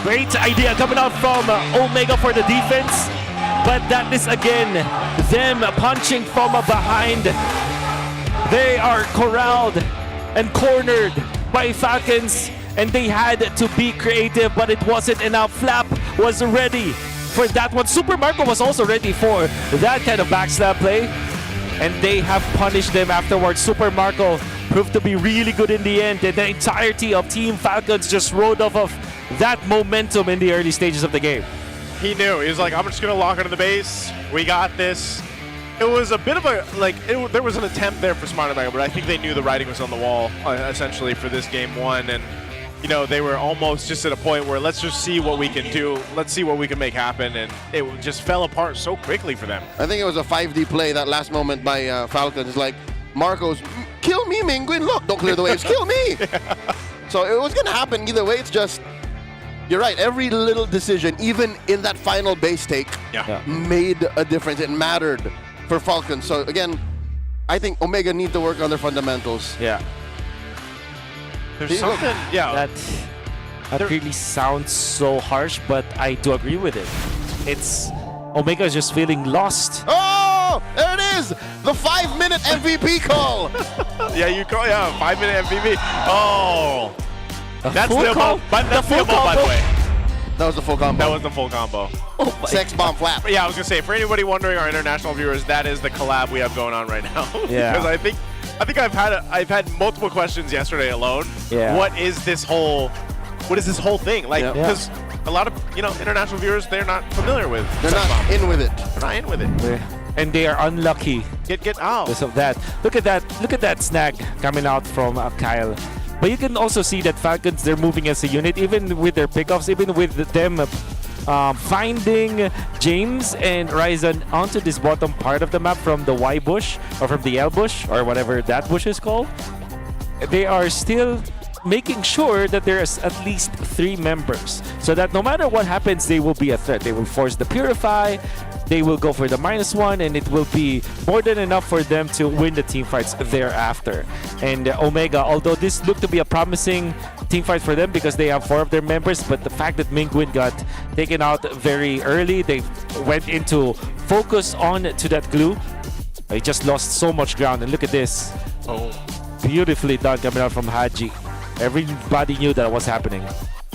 Great idea coming out from Omega for the defense, but that is again them punching from behind. They are corralled and cornered by Falcons, and they had to be creative, but it wasn't enough. Flap was ready for that one. Super Marco was also ready for that kind of backstab play, and they have punished them afterwards. Super Marco proved to be really good in the end, and the entirety of Team Falcons just rode off of that momentum in the early stages of the game. He knew. He was like, I'm just going to lock onto the base. We got this. It was a bit of a, there was an attempt there for Smart Omega, but I think they knew the writing was on the wall, essentially, for this game 1. And, you know, they were almost just at a point where let's just see what we can do. Let's see what we can make happen. And it just fell apart so quickly for them. I think it was a 5D play, that last moment by Falcons. Like, Marco's, kill me, Mingwin. Look, don't clear the waves. Kill me. So it was going to happen either way. It's just, you're right. Every little decision, even in that final base take, made a difference. It mattered for Falcons. So again, I think Omega need to work on their fundamentals. Yeah. There's something, That really sounds so harsh, but I do agree with it. It's Omega is just feeling lost. Oh, there it is! The 5-minute MVP call. You call, 5-minute MVP. Oh. That's full the combo? by the way. That was the full combo. That was the full combo. Oh Sex bomb flap. Yeah, I was gonna say, for anybody wondering, our international viewers, that is the collab we have going on right now. Yeah. Because I think I've had multiple questions yesterday alone. Yeah. What is this whole thing? Like, because a lot of international viewers, they're not familiar with. They're not in with it. They're not in with it. And they are unlucky. Get out. Because of that. Look at that snag coming out from Kyle. But you can also see that Falcons, they're moving as a unit, even with their pickoffs, even with them finding James and Ryzen onto this bottom part of the map from the Y bush, or from the L bush, or whatever that bush is called. They are still making sure that there's at least 3 members, so that no matter what happens, they will be a threat. They will force the Purify, they will go for the -1, and it will be more than enough for them to win the team fights thereafter. And Omega, although this looked to be a promising team fight for them because they have 4 of their members, but the fact that Mingwin got taken out very early, they went into focus on to that glue. They just lost so much ground, and look at this. Oh. Beautifully done coming out from Haji. Everybody knew that was happening.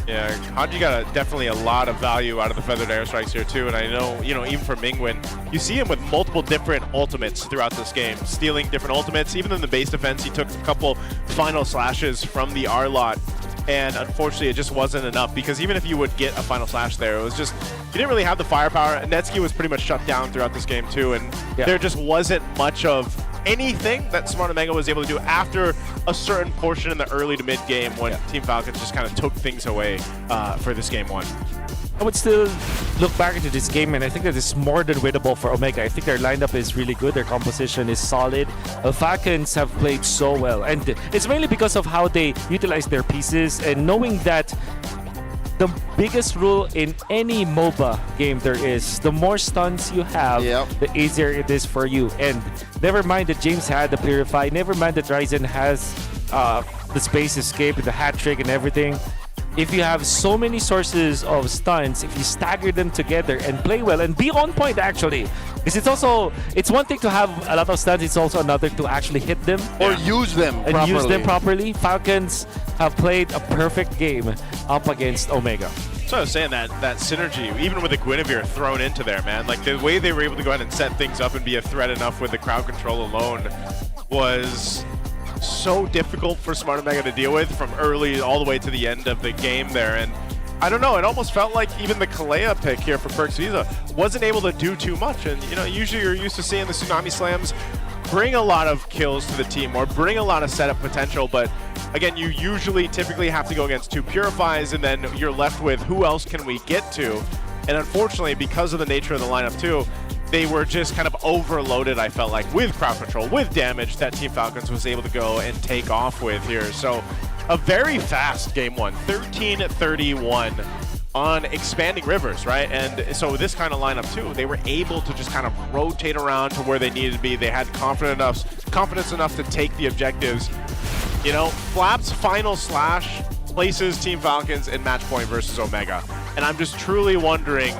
Yeah, Hanji got definitely a lot of value out of the feathered airstrikes here too, and I know, even for Mingwen, you see him with multiple different ultimates throughout this game, stealing different ultimates. Even in the base defense, he took a couple final slashes from the R-Lot, and unfortunately it just wasn't enough, because even if you would get a final slash there, it was just, you didn't really have the firepower. Netsuki was pretty much shut down throughout this game too, and there just wasn't much of anything that Smart Omega was able to do after a certain portion in the early to mid game when Team Falcons just kind of took things away for this game one. I would still look back into this game, and I think that it's more than winnable for Omega. I think their lineup is really good. Their composition is solid. Falcons have played so well, and it's mainly because of how they utilize their pieces and knowing that the biggest rule in any MOBA game there is, the more stuns you have, the easier it is for you. And never mind that James had the Purify, never mind that Ryzen has the Space Escape and the Hat Trick and everything. If you have so many sources of stuns, if you stagger them together and play well and be on point actually, because it's one thing to have a lot of stuns, it's also another to actually hit them or use them and properly. use them properly. Falcons have played a perfect game up against Omega. So I was saying that synergy, even with the Guinevere thrown into there, man, like the way they were able to go ahead and set things up and be a threat enough with the crowd control alone was so difficult for Smart Omega to deal with from early all the way to the end of the game there. And I don't know, it almost felt like even the Kalea pick here for Perks Visa wasn't able to do too much. And usually you're used to seeing the Tsunami Slams bring a lot of kills to the team or bring a lot of setup potential, but again, you usually typically have to go against 2 Purifies, and then you're left with who else can we get to. And unfortunately, because of the nature of the lineup too, they were just kind of overloaded, I felt like, with crowd control, with damage that Team Falcons was able to go and take off with here. So a very fast game one, 13-31 on expanding rivers, right? And so this kind of lineup too, they were able to just kind of rotate around to where they needed to be. They had confidence enough to take the objectives. Flap's final slash places Team Falcons in match point versus Omega. And I'm just truly wondering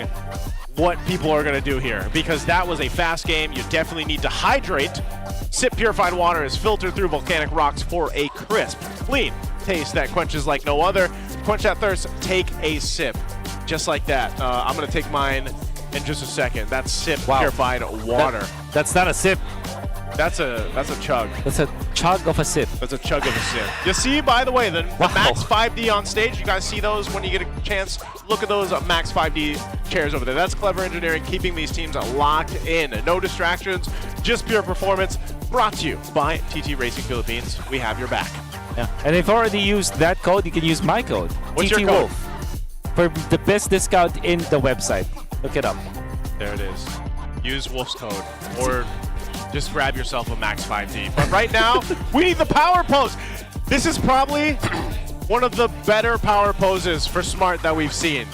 what people are going to do here, because that was a fast game. You definitely need to hydrate. Sip purified water is filtered through volcanic rocks for a crisp, clean taste that quenches like no other. Quench that thirst, take a sip. Just like that. I'm going to take mine in just a second. That's sip purified water. That's not a sip. That's a chug. That's a chug of a sip. That's a chug of a sip. You see, by the way, the Max 5D on stage, you guys see those when you get a chance? Look at those Max 5D chairs over there. That's clever engineering, keeping these teams locked in. No distractions, just pure performance. Brought to you by TT Racing Philippines. We have your back. Yeah. And if you already used that code, you can use my code. What's TT your code? Wolf, for the best discount in the website. Look it up. There it is. Use Wolf's code, or just grab yourself a Max 5D. But right now, we need the power pose. This is probably one of the better power poses for Smart that we've seen.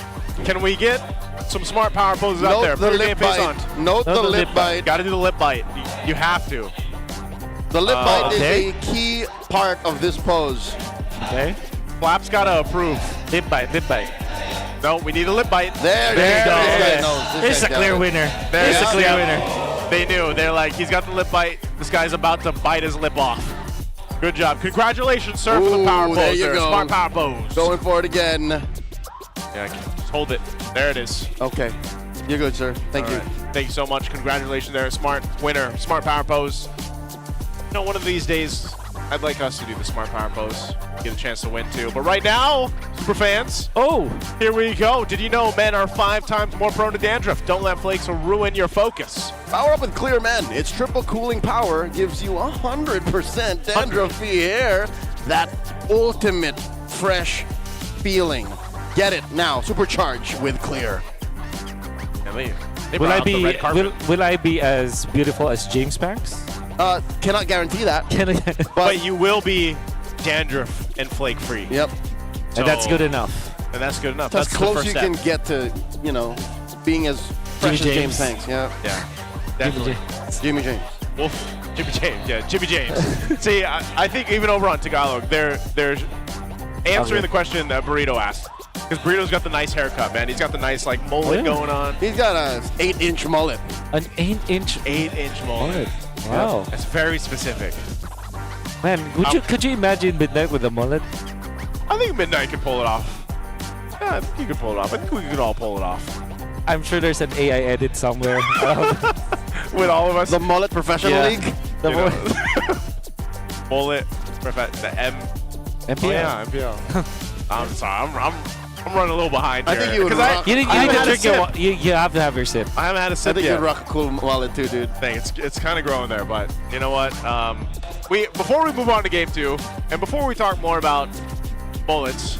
Can we get some Smart power poses out there? Note the lip bite. Note the lip bite. Got to do the lip bite. You have to. The lip bite is a key part of this pose. Okay. Flap's got to approve. Lip bite, lip bite. No, we need a lip bite. There you go. It's a clear winner. It's a clear winner. They knew. They're like, he's got the lip bite. This guy's about to bite his lip off. Good job. Congratulations, sir, for the power pose. There you go. Smart power pose. Going for it again. Yeah, just hold it. There it is. Okay. You're good, sir. Thank you. Right. Thank you so much. Congratulations there. Smart winner. Smart power pose. One of these days, I'd like us to do the smart power pose. Get a chance to win too. But right now, super fans. Oh, here we go. Did you know men are 5 times more prone to dandruff? Don't let flakes ruin your focus. Power up with Clear Men. Its triple cooling power gives you 100% dandruff-free hair. That ultimate fresh feeling. Get it now. Supercharge with Clear. Will I be as beautiful as James Banks? Cannot guarantee that. But you will be dandruff and flake free. Yep. And that's good enough. And that's good enough. That's the close first you step. can get to, being as fresh as James Banks. Yeah. Yeah. Definitely. Jimmy James. Wolf. Jimmy James. Yeah, Jimmy James. See, I think even over on Tagalog, they're answering the question that Burrito asked. Because Burrito's got the nice haircut, man. He's got the nice mullet going on. He's got an 8-inch mullet. An 8-inch mullet. Wow. That's very specific. Man, could you imagine Midnight with a mullet? I think Midnight can pull it off. Yeah, I think you can pull it off. I think we can all pull it off. I'm sure there's an AI edit somewhere. With all of us. The Mullet Professional League. The Mullet. The MPL. Oh, yeah, MPL. I'm sorry. I'm running a little behind I here. think you would 'Cause rock. You need haven't to had a drink your sip. you have to have your sip. I haven't had a I sip think yet. you'd rock a cool wallet too, dude. Thing. It's kind of growing there, but you know what? Before we move on to game 2, and before we talk more about bullets,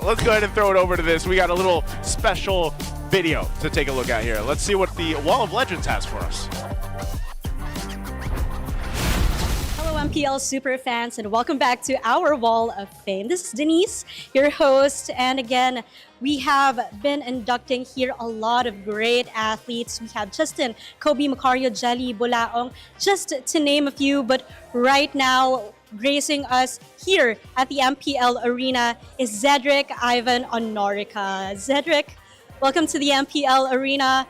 let's go ahead and throw it over to this. We got a little special video to take a look at here. Let's see what the Wall of Legends has for us. Hello, MPL super fans, and welcome back to our Wall of Fame. This is Denise, your host, and again, we have been inducting here a lot of great athletes. We have Justin, Kobe, Macario, Jelly, Bulaong, just to name a few, but right now, gracing us here at the MPL Arena is Zedric Ivan Honorica. Zedric, welcome to the MPL Arena.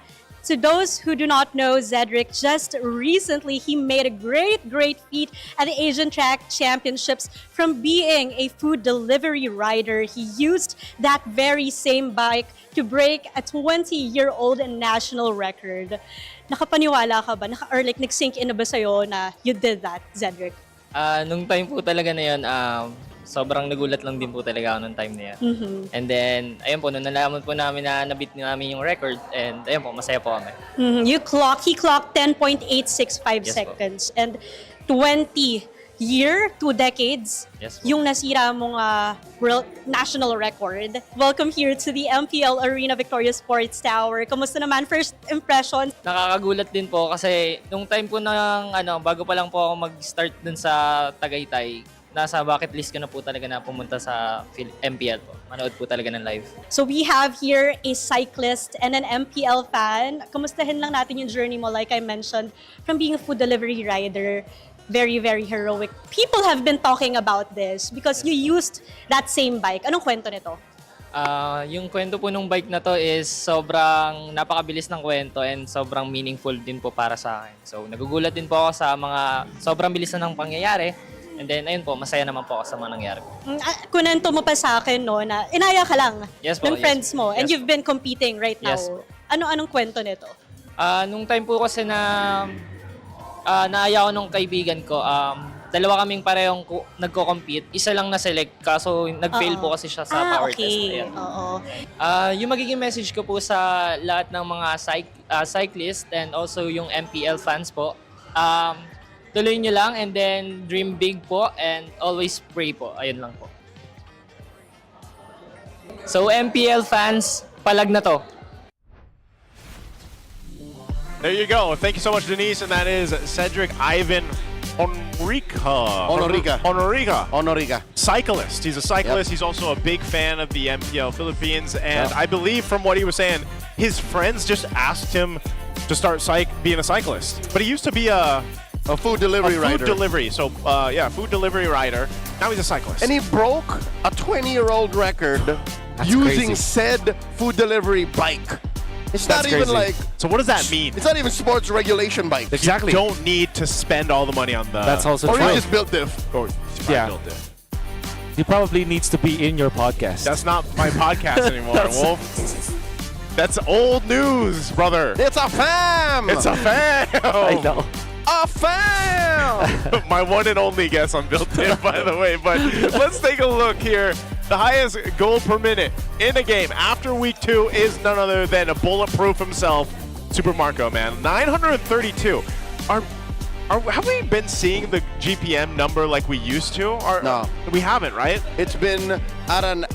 To those who do not know Zedric, just recently he made a great feat at the Asian Track Championships. From being a food delivery rider, he used that very same bike to break a 20-year-old national record. Nakapaniwala ka ba? Nag-sink in na ba sa'yo na you did that, Zedric? Nung time po talaga na yun, sobrang nagulat lang din po talaga ako nung time na yan. And then, ayun po, nung nalaman po namin na nabit namin yung record, and ayun po, masaya po kami. He clocked 10.865 Yes, seconds. And 2 decades, Yes, po. yung nasira mong world national record. Welcome here to the MPL Arena Victoria Sports Tower. Kamusta naman? First impressions? Nakakagulat din po kasi nung time po ng bago pa lang po ako mag-start dun sa Tagaytay, nasa bucket list ko na po talaga na pumunta sa MPL po. Manood po talaga ng live. So we have here a cyclist and an MPL fan. Kamustahin lang natin yung journey mo, like I mentioned, from being a food delivery rider. Very heroic. People have been talking about this because you used that same bike. Anong kwento nito? Yung kwento po nung bike na to is sobrang napakabilis ng kwento and sobrang meaningful din po para sa akin. So nagugulat din po ako sa mga sobrang bilis na ng pangyayari. And then ayun po, masaya naman po ako sa mga nangyari. Kunento mo pa sa akin no, na inaya ka lang Yes po, ng yes friends po. mo and Yes you've been competing right now. Yes po. Anong kwento nito? Nung time po kasi na naaya ko nung kaibigan ko, dalawa kaming parehong nagko-compete. Isa lang na-select, kaso nag-fail po kasi siya sa power test. Ayan. Yung magiging message ko po sa lahat ng mga cyclist and also yung MPL fans po, tuloy nyo lang and then dream big po and always pray po. Ayun lang po. So MPL fans, palag na to. There you go. Thank you so much, Denise. And that is Cedric Ivan Honorica. Cyclist. He's a cyclist. He's also a big fan of the MPL Philippines. And I believe from what he was saying, his friends just asked him to start being a cyclist. But he used to be a food delivery rider. So, food delivery rider. Now he's a cyclist. And he broke a 20-year-old record using crazy. said food delivery bike. It's not even like... So what does that mean? It's not even sports regulation bike. You don't need to spend all the money on the... That's also or true. you just built diff. Or Yeah. built it. He probably needs to be in your podcast. That's not my podcast anymore, Wolf. That's old news, brother. It's a fam! It's a fam! I know. A fam! My one and only guess on Built In, by the way. But let's take a look here. The highest goal per minute in a game after week 2 is none other than a bulletproof himself, Super Marco, man. 932. Have we been seeing the GPM number like we used to? No. We haven't, right? It's been at an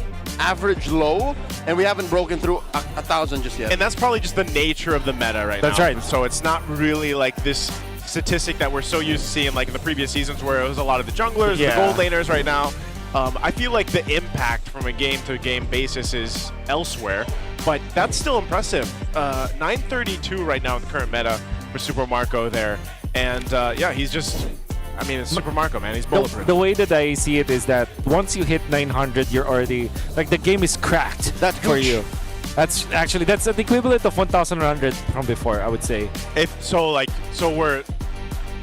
average low, and we haven't broken through 1,000 just yet. And that's probably just the nature of the meta right now. That's right. So it's not really like this statistic that we're so used to seeing like in the previous seasons where it was a lot of the junglers, the gold laners right now. I feel like the impact from a game-to-game basis is elsewhere, but that's still impressive. 932 right now in the current meta for Super Marco there. And he's just... I mean, it's Super Marco, man. He's bulletproof. The way that I see it is that once you hit 900, you're already... Like, the game is cracked for you. That's the equivalent of 1,100 from before, I would say. So we're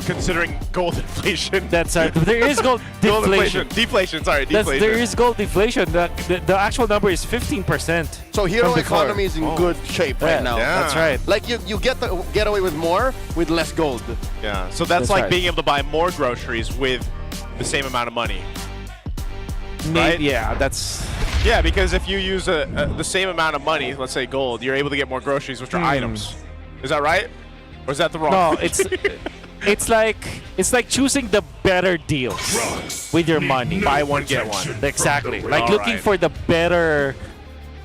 considering gold inflation. That's right. There is gold Gold deflation. Deflation, sorry, deflation. There is gold deflation. The actual number is 15%. So hero from before. economy is in good shape right now. That's right. Like you get away with more with less gold. Yeah, so that's like right. being able to buy more groceries with the same amount of money. Maybe, Right? yeah, that's... Yeah, because if you use the same amount of money, let's say gold, you're able to get more groceries, which are items. Is that right? Or is that the wrong? No, thing? it's like choosing the better deals with your money. Buy one, get one. Exactly. Like All looking right. for the better,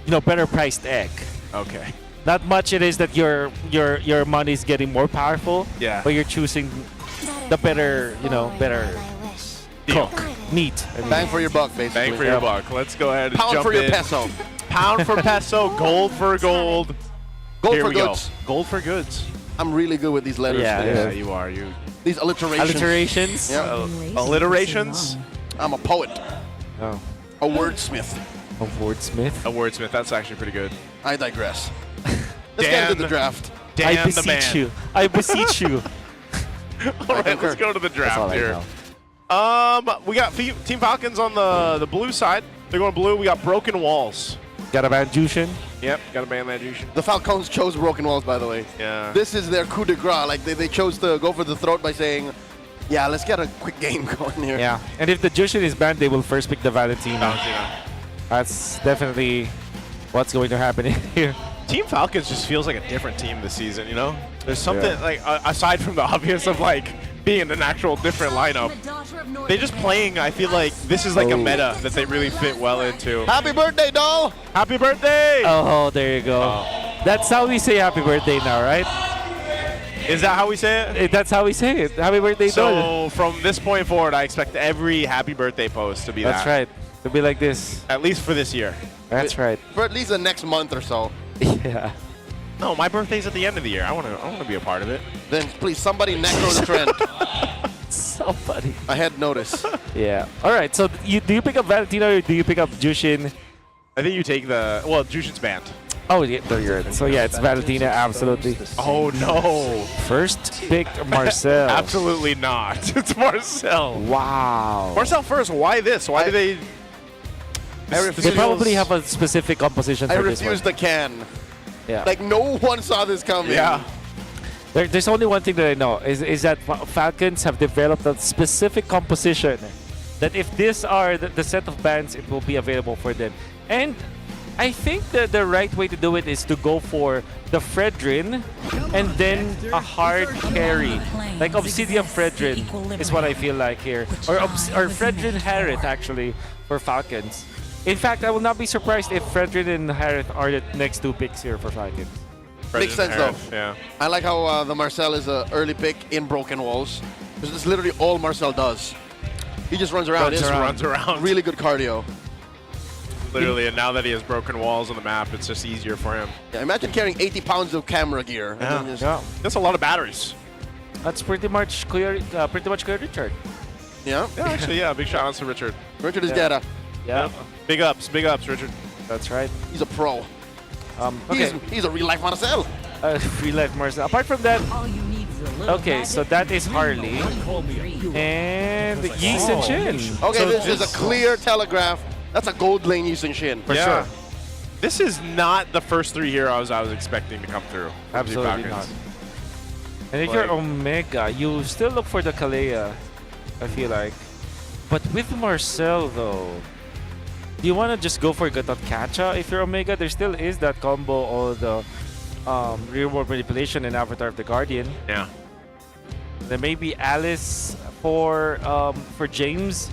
better priced egg. Okay. Not much it is that your money is getting more powerful. Yeah. But you're choosing the better, better cook meat. Bang for your buck, basically. Bang for your buck. Let's go ahead and Pound jump for your in. peso. Pound for peso, gold for gold. Gold Here for we go. goods. Gold for goods. I'm really good with these letters. Yeah, today. Yeah, you are. You These alliterations. Alliterations. Yeah. alliterations. I'm a poet. Oh. A wordsmith. A wordsmith. A wordsmith. That's actually pretty good. I digress. Let's get into the draft. Dan I the man. beseech you. I beseech you. All right, let's go to the draft here. We got Team Falcons on the blue side. They're going blue. We got Broken Walls. Got a ban Jushin. Yep, got a ban Jushin. The Falcons chose Broken Walls, by the way. Yeah. This is their coup de grace. Like they chose to go for the throat by saying, "Yeah, let's get a quick game going here." Yeah. And if the Jushin is banned, they will first pick the Valentina. That's definitely what's going to happen here. Team Falcons just feels like a different team this season, you know? There's something, like, aside from the obvious of, like, being an actual different lineup, they're just playing, I feel like this is like a meta that they really fit well into. Happy birthday, doll! Happy birthday! Oh, there you go. That's how we say happy birthday now, right? Is that how we say it? That's how we say it. Happy birthday, doll. So, from this point forward, I expect every happy birthday post to be That's that. right. To be like this. At least for this year. That's right. For at least the next month or so. Yeah. No, my birthday's at the end of the year. I want to be a part of it. Then please, somebody necro the trend. Somebody. I had notice. Yeah. All right. So do you pick up Valentina or do you pick up Jushin? I think you take well, Jushin's banned. Oh, yeah. No, you're right. So yeah, it's Valentina. Absolutely. Oh no. First pick Marcel. Absolutely not. It's Marcel. Wow. Marcel first. Why this? Why do they? They probably have a specific composition I for this one. refuse the can. Yeah. Like no one saw this coming. Yeah. There's only one thing that I know is that Falcons have developed a specific composition that if these are the set of bands, it will be available for them. And I think that the right way to do it is to go for the Fredrin and then a hard carry. Like Obsidian Fredrin is what I feel like here. Or Fredrin Harith actually for Falcons. In fact, I will not be surprised if Fredrin and Harith are the next two picks here for Falcons. Makes sense though. Yeah. I like how the Marcel is an early pick in Broken Walls. Because that's literally all Marcel does. He just runs around. Runs around. Really good cardio. Literally, and now that he has Broken Walls on the map, it's just easier for him. Yeah, imagine carrying 80 pounds of camera gear. and then just- That's a lot of batteries. That's pretty much clear, Richard. Yeah. Yeah, actually, yeah. Big shout outs to Richard. Richard is Yeah. data. Yeah. Big ups, Richard. That's right. He's a pro. Okay. He's a real life Marcel. Real life Marcel. Apart from that, okay, so that is Harley and Yi Sun Shin. Okay, So this is a clear telegraph. That's a gold lane using Shin. For sure. This is not the first three heroes I was expecting to come through. from Team Absolutely Falcons. not. And if you're Omega, you still look for the Kalea, I feel like. But with Marcel though, do you want to just go for Gatot Kacha if you're Omega? There still is that combo of the real world manipulation and Avatar of the Guardian. Yeah. Then maybe Alice for James.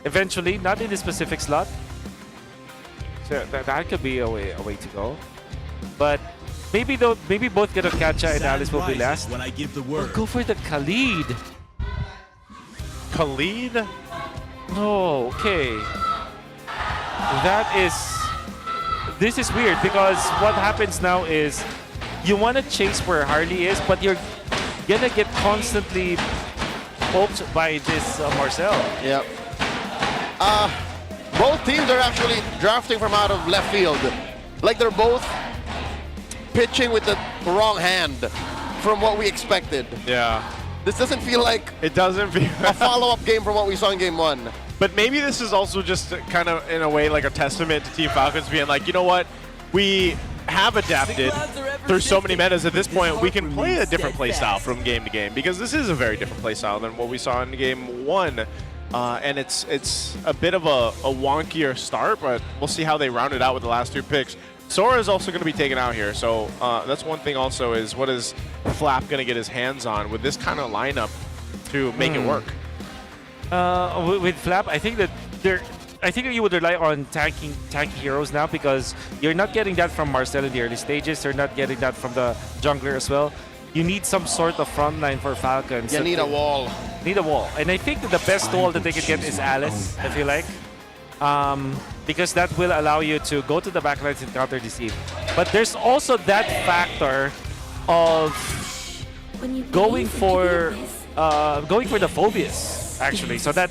Eventually, not in the specific slot. So that could be a way to go. But maybe both Gatot Kacha and Alice will be last. When I give the Or word. go for the Khalid. Khalid? Oh, okay. This is weird because what happens now is you want to chase where Harley is, but you're gonna get constantly poked by this Marcel. Yep. Both teams are actually drafting from out of left field. Like they're both pitching with the wrong hand from what we expected. Yeah. This doesn't feel like It doesn't feel a follow-up game from what we saw in game 1. But maybe this is also just kind of, in a way, like a testament to Team Falcons being like, you know what? We have adapted through so many metas. At this point, we can play a different playstyle from game to game, because this is a very different playstyle than what we saw in game 1. And it's a bit of a wonkier start, but we'll see how they round it out with the last 2 picks. Sora is also going to be taken out here, so that's one thing also, is what is Flap going to get his hands on with this kind of lineup to make it work? With Flap, I think that you would rely on tanky heroes now, because you're not getting that from Marcel in the early stages. You're not getting that from the jungler as well. You need some sort of frontline for Falcons. You need a wall. Need a wall. And I think that the best wall that they can get is Alice, I feel like. Because that will allow you to go to the backlines and counter deceive. But there's also that factor of going for the Phobius, actually, so that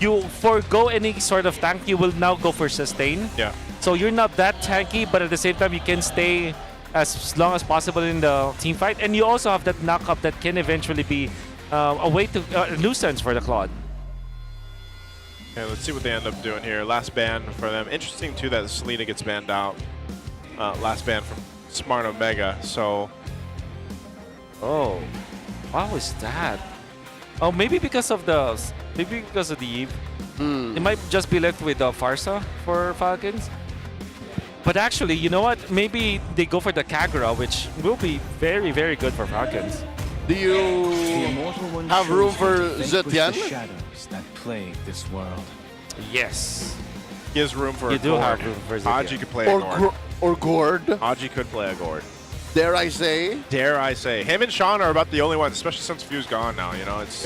you forego any sort of tank. You will now go for sustain. Yeah. So you're not that tanky, but at the same time you can stay as long as possible in the team fight, and you also have that knock-up that can eventually be a way to nuisance for the Claude. Okay, let's see what they end up doing here. Last ban for them. Interesting too that Selena gets banned out. Last ban from Smart Omega. So, oh, what was that? Oh, maybe because of the Eve. It might just be left with Farsa for Falcons. But actually, you know what? Maybe they go for the Kagura, which will be very, very good for Falcons. Do you have room for Zetian? That plague this world. Yes. He has room for you a do Gord. have room for Zetian. Aji could play a Gord. Or Gord. Aji could play a Gord. Dare I say? Dare I say. Him and Sean are about the only ones, especially since Few's gone now. You know, it's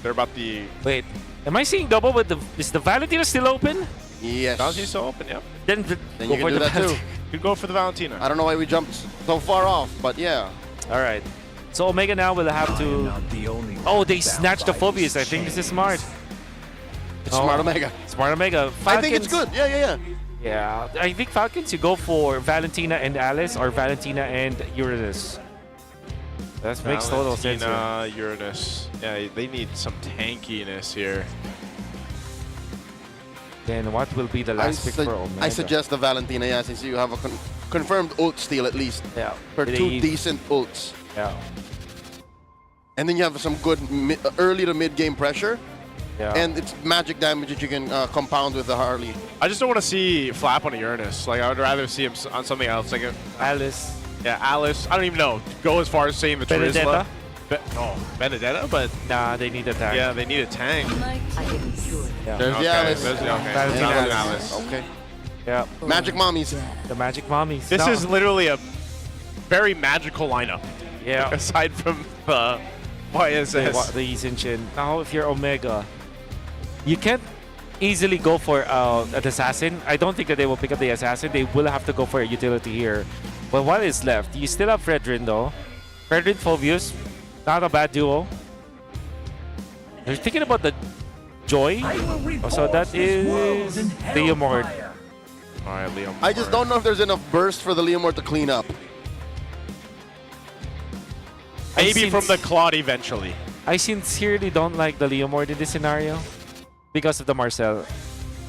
they're about the... Wait, am I seeing double with the... Is the Valentina still open? Yes. Valentina's still open, yeah. Then you can do that too. You go for the Valentina. I don't know why we jumped so far off, but yeah. All right. So Omega now will have to... Oh, they snatched the Phobius. I think this is smart. It's Smart Omega. Smart Omega. Falcons, I think it's good. Yeah. Yeah, I think Falcons, you go for Valentina and Alice, or Valentina and Uranus. That makes total sense. Valentina, Uranus. Yeah, they need some tankiness here. Then what will be the last pick for Omega? I suggest the Valentina, yeah, since you have a confirmed ult steal at least. Yeah. For 2 decent ults. Yeah. And then you have some good early to mid game pressure. Yeah. And it's magic damage that you can compound with the Harley. I just don't want to see Flap on a Uranus. Like, I would rather see him on something else. Like Alice. Yeah, Alice. I don't even know. Go as far as saying the Benedetta? No, Benedetta, but... Nah, they need a tank. Yeah, they need a tank. Yeah. There's the Alice. There's the, okay. Valentina There's Alice. Alice. Okay. Yeah. Magic Mommies. The Magic Mommies. This No. is literally a very magical lineup. Yeah. Aside from the YSS. The Isinchin. Now, if you're Omega, you can't easily go for an assassin. I don't think that they will pick up the assassin. They will have to go for a utility here. But what is left? You still have Fredrin though. Fredrin, Phobius, not a bad duo. They're thinking about the Joy. Oh, so that is Leomord. Alright, Leomord. I just don't know if there's enough burst for the Leomord to clean up. Maybe from the Claude eventually. I sincerely don't like the Leomord in this scenario because of the Marcel.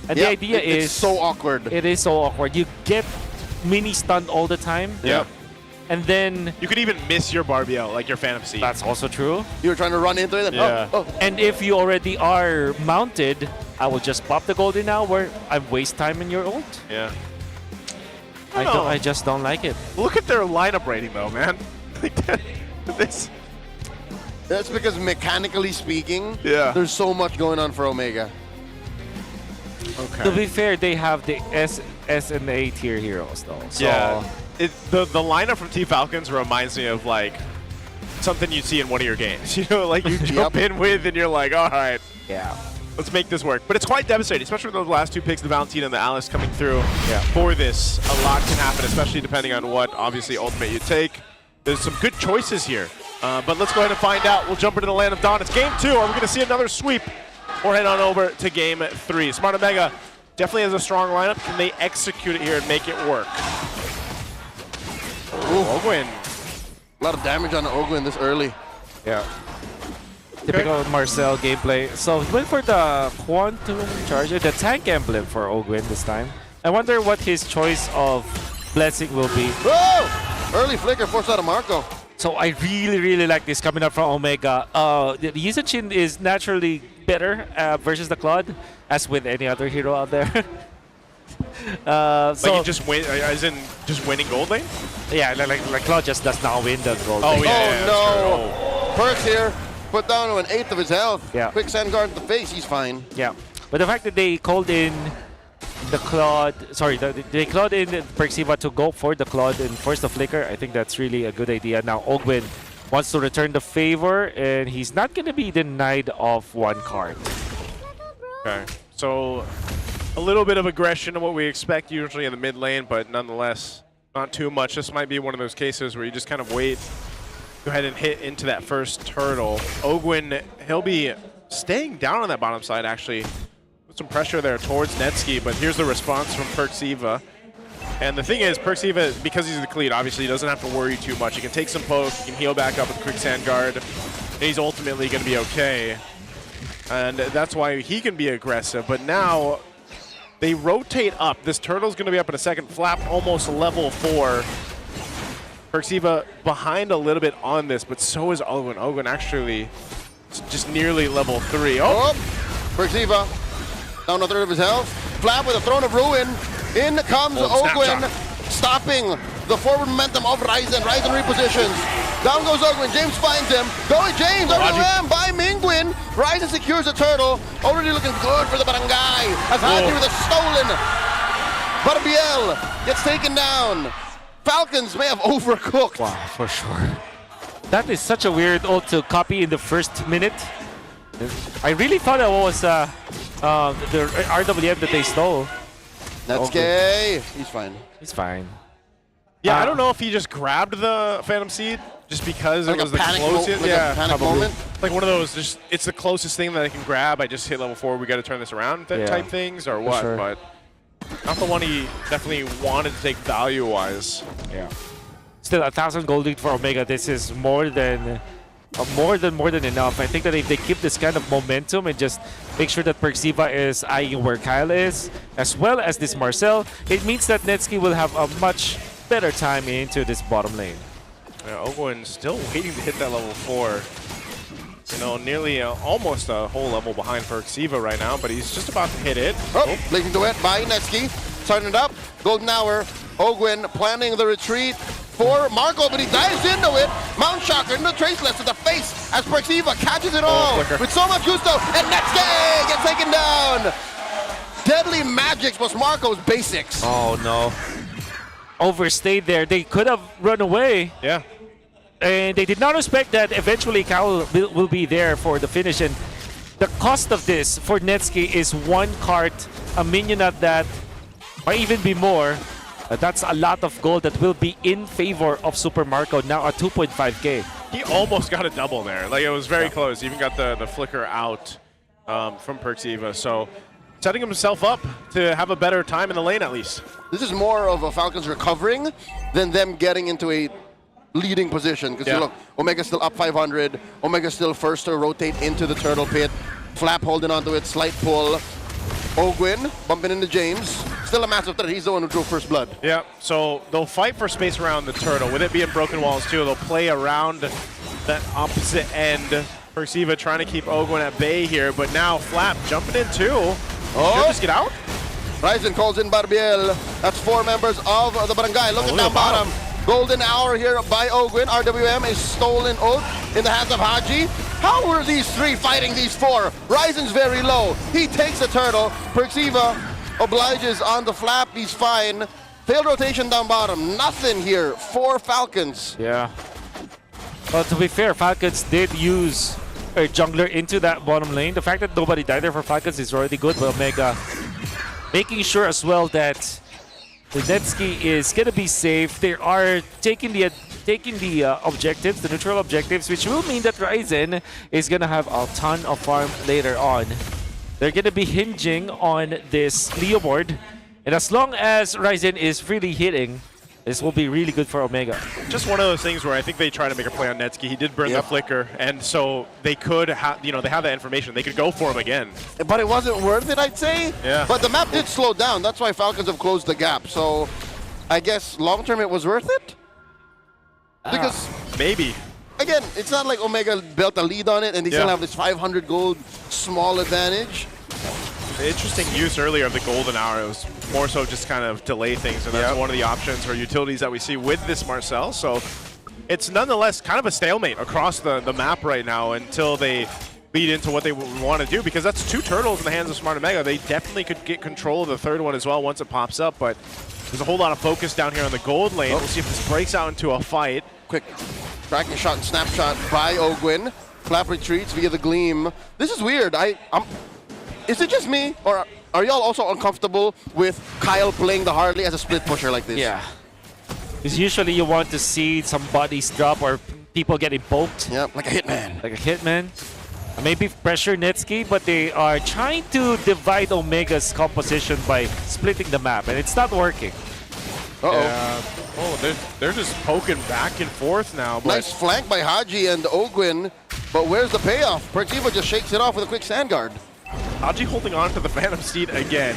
And the idea is... It's so awkward. It is so awkward. You get mini stunned all the time. Yeah. And then... You could even miss your Barbiel, like your Phantom Seed. That's also true. You were trying to run into it. Yeah. And if you already are mounted, I will just pop the golden now where I waste time in your ult. Yeah. I just don't like it. Look at their lineup rating though, man. This. That's because mechanically speaking, Yeah. there's so much going on for Omega. Okay. To be fair, they have the S and A tier heroes though. So Yeah. The lineup from T Falcons reminds me of like something you see in one of your games. You know, like you jump in with and you're like, all right, yeah, let's make this work. But it's quite devastating, especially with those last 2 picks, the Valentina and the Alice coming through. For this, a lot can happen, especially depending on what obviously ultimate you take. There's some good choices here. But let's go ahead and find out. We'll jump into the Land of Dawn. It's game 2. Are we going to see another sweep? Or head on over to game 3. Smart Omega definitely has a strong lineup. Can they execute it here and make it work? Ooh, Ogwin. A lot of damage on Ogwin this early. Yeah. Typical Marcel gameplay. So he went for the Quantum Charger, the tank emblem for Ogwin this time. I wonder what his choice of blessing will be. Oh! Early flicker forced out of Marco. So I really like this coming up from Omega. The Yuzichin is naturally better versus the Claude, as with any other hero out there. Like you just win, as in just winning gold lane? Yeah, like Claude just does not win the gold Oh lane. yeah, Oh no! Perks here, put down to an 1/8 of his health. Yeah. Quick sand guard in the face, he's fine. Yeah, but the fact that they called in the Claude, they called in Perxiva to go for the Claude and force the flicker, I think that's really a good idea. Now Ogwin wants to return the favor, and he's not going to be denied of one card. Okay, so a little bit of aggression of what we expect usually in the mid lane, but nonetheless, not too much. This might be one of those cases where you just kind of wait, go ahead and hit into that first turtle. Ogwin, he'll be staying down on that bottom side, actually. Put some pressure there towards Netsky, but here's the response from Perxiva. And the thing is, Perxiva, because he's the cleat, obviously he doesn't have to worry too much. He can take some poke, he can heal back up with Quick Sand Guard, and he's ultimately going to be okay. And that's why he can be aggressive. But now, they rotate up. This turtle's going to be up in a second. Flap almost level 4. Perxiva behind a little bit on this, but so is Ogwin. Ogwin actually just nearly level 3. Oh! Perxiva down a 1/3 of his health. Flap with a Throne of Ruin. In comes Ogwin, stopping the forward momentum of Ryzen. Ryzen repositions. Down goes Ogwin. James finds him. Going James over the ram by Mingwin. Ryzen secures the turtle. Already looking good for the barangay. As Haji with a stolen. Barbiel gets taken down. Falcons may have overcooked. Wow, for sure. That is such a weird ult to copy in the first minute. I really thought that was the RWM that they stole. That's gay. He's fine. He's fine. Yeah, I don't know if he just grabbed the Phantom Seed just because like it was a the panic closest. like a panic moment. Like one of those, just it's the closest thing that I can grab. I just hit level 4. We got to turn this around type things or what? Sure. But not the one he definitely wanted to take value-wise. Yeah. Still, 1,000 gold lead for Omega. This is more than enough. I think that if they keep this kind of momentum and just make sure that Perxiva is eyeing where Kyle is, as well as this Marcel, it means that Netsky will have a much better time into this bottom lane. Yeah, Ogwin still waiting to hit that level 4. You know, nearly almost a whole level behind Perxiva right now, but he's just about to hit it. Oh, blazing to it by Netsky. Starting it up. Golden Hour. Ogwin planning the retreat for Marco, but he dives into it. Mount Shocker into Traceless to the face as Perxiva catches it all with so much gusto, and Netsky gets taken down. Deadly Magics was Marco's basics. Oh no. Overstayed there. They could have run away. Yeah. And they did not expect that eventually Kyle will be there for the finish. And the cost of this for Netsky is 1 cart, a minion at that, might even be more. That's a lot of gold that will be in favor of Super Marco, now at 2.5k. He almost got a double there. Like, it was very close. He even got the flicker out from Perxiva. So setting himself up to have a better time in the lane at least. This is more of a Falcons recovering than them getting into a leading position. Because you look, Omega's still up 500. Omega's still first to rotate into the turtle pit. Flap holding onto it, slight pull. Ogwin bumping into James. Still a massive threat. He's the one who drew first blood. Yeah, so they'll fight for space around the turtle. With it being broken walls too, they'll play around that opposite end. Perxiva trying to keep Ogwin at bay here, but now Flap jumping in too. Should just get out? Ryzen calls in Barbiel. That's 4 members of the barangay. Look at down bottom. Golden Hour here by Ogwin. RWM is stolen ult in the hands of Haji. How were these 3 fighting these 4? Ryzen's very low. He takes the turtle. Perxiva obliges on the Flap. He's fine. Failed rotation down bottom. Nothing here for Falcons. Yeah. Well, to be fair, Falcons did use a jungler into that bottom lane. The fact that nobody died there for Falcons is already good, but Omega making sure as well that the Netsky is gonna be safe. They are taking the objectives, the neutral objectives, which will mean that Ryzen is gonna have a ton of farm later on. They're gonna be hinging on this Leo board, and as long as Ryzen is really hitting, This will be really good for Omega. Just one of those things where I think they try to make a play on Netsky. He did burn the flicker, and so they could have, they have that information. They could go for him again. But it wasn't worth it, I'd say. Yeah. But the map did slow down. That's why Falcons have closed the gap. So I guess long term it was worth it. Because maybe. Again, it's not like Omega built a lead on it and they still have this 500 gold small advantage. The interesting use earlier of the golden hour, it was more so just kind of delay things, and that's one of the options or utilities that we see with this Marcel. So it's nonetheless kind of a stalemate across the map right now until they lead into what they want to do, because that's 2 turtles in the hands of Smart Omega. They definitely could get control of the 3rd one as well once it pops up, but there's a whole lot of focus down here on the gold lane. We'll see if this breaks out into a fight. Quick tracking shot and snapshot by Ogwin. Flap retreats via the Gleam. This is weird. Is it just me, or are y'all also uncomfortable with Kyle playing the Harley as a split pusher like this? Yeah. Because usually you want to see some bodies drop or people getting poked. Yep, like a hitman. Like a hitman. Maybe pressure Netsky, but they are trying to divide Omega's composition by splitting the map, and it's not working. Yeah. Oh, they're just poking back and forth now. But Nice flank by Haji and Ogwin, but where's the payoff? Pertiva just shakes it off with a quick sand guard. Haji holding on to the Phantom Steed again.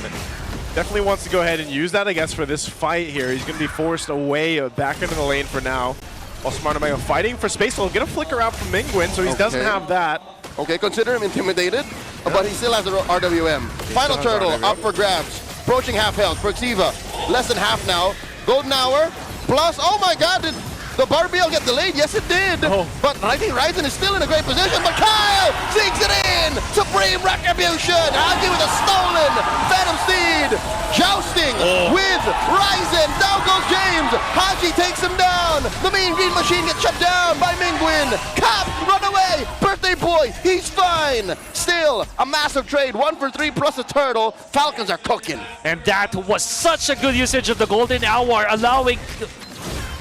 Definitely wants to go ahead and use that, I guess, for this fight here. He's going to be forced away back into the lane for now. While Smart Omega fighting for space. He'll get a flicker out from Mingwin, so he doesn't have that. Okay, consider him intimidated, but he still has the RWM. Final turtle up for grabs. Approaching half health. Pertiva, less than half now. Golden hour, plus, oh my god, did the Barbiel get delayed? Yes, it did. But I think Ryzen is still in a great position, but Kyle sinks it in. Supreme Retribution. Haji with a stolen Phantom Steed. Jousting with Ryzen. Down goes James. Haji takes him down. The Mean Green Machine gets shut down by Mingwin. Cap, run away. Birthday boy, he's fine. Still, a massive trade. 1 for 3 plus a turtle. Falcons are cooking. And that was such a good usage of the golden hour, allowing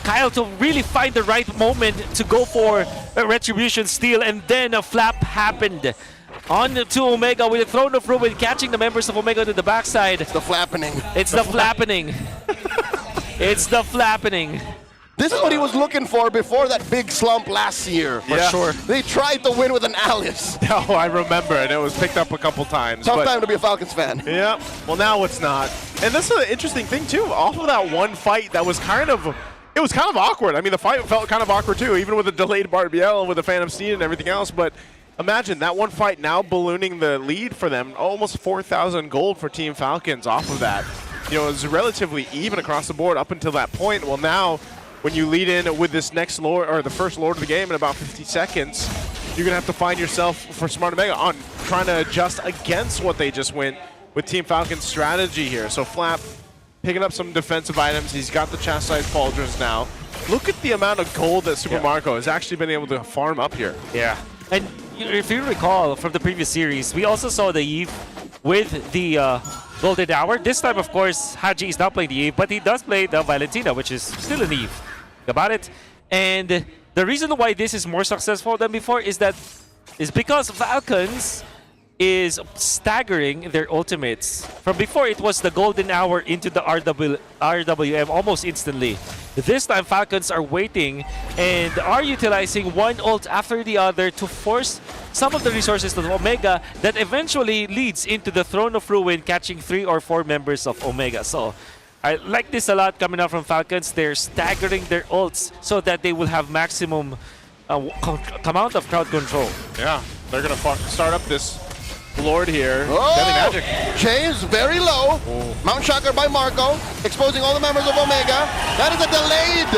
Kyle to really find the right moment to go for a retribution steal, and then a flap happened. On to Omega with a Throne of Ruin, catching the members of Omega to the backside. It's the flappening. It's the flappening. It's the flappening. This is what he was looking for before that big slump last year. For sure. They tried to win with an Alice. Oh, I remember it. It was picked up a couple times. Tough time to be a Falcons fan. Yeah. Well, now it's not. And this is an interesting thing, too. Off of that one fight that was kind of awkward. I mean, the fight felt kind of awkward, too, even with the delayed Barbiel, with the Phantom Steed and everything else. But imagine that one fight now ballooning the lead for them. Almost 4,000 gold for Team Falcons off of that. It was relatively even across the board up until that point. Well, now, when you lead in with this next lord, or the first lord of the game in about 50 seconds, you're going to have to find yourself, for Smart Omega, on trying to adjust against what they just went with Team Falcon's strategy here. So Flap picking up some defensive items. He's got the chastised pauldrons now. Look at the amount of gold that Super Marco has actually been able to farm up here. Yeah. And if you recall from the previous series, we also saw the Eve with the Golden Hour. This time, of course, Haji is not playing the Eve, but he does play the Valentina, which is still an Eve. About it. And the reason why this is more successful than before is because Falcons is staggering their ultimates. From before, it was the Golden Hour into the RWM almost instantly. This time, Falcons are waiting and are utilizing one ult after the other to force some of the resources to Omega that eventually leads into the Throne of Ruin, catching 3 or 4 members of Omega. So I like this a lot coming out from Falcons. They're staggering their ults so that they will have maximum amount of crowd control. Yeah, they're going to start up this Lord here. Oh, Magic. James very low. Mount Shocker by Marco, exposing all the members of Omega. That is a delayed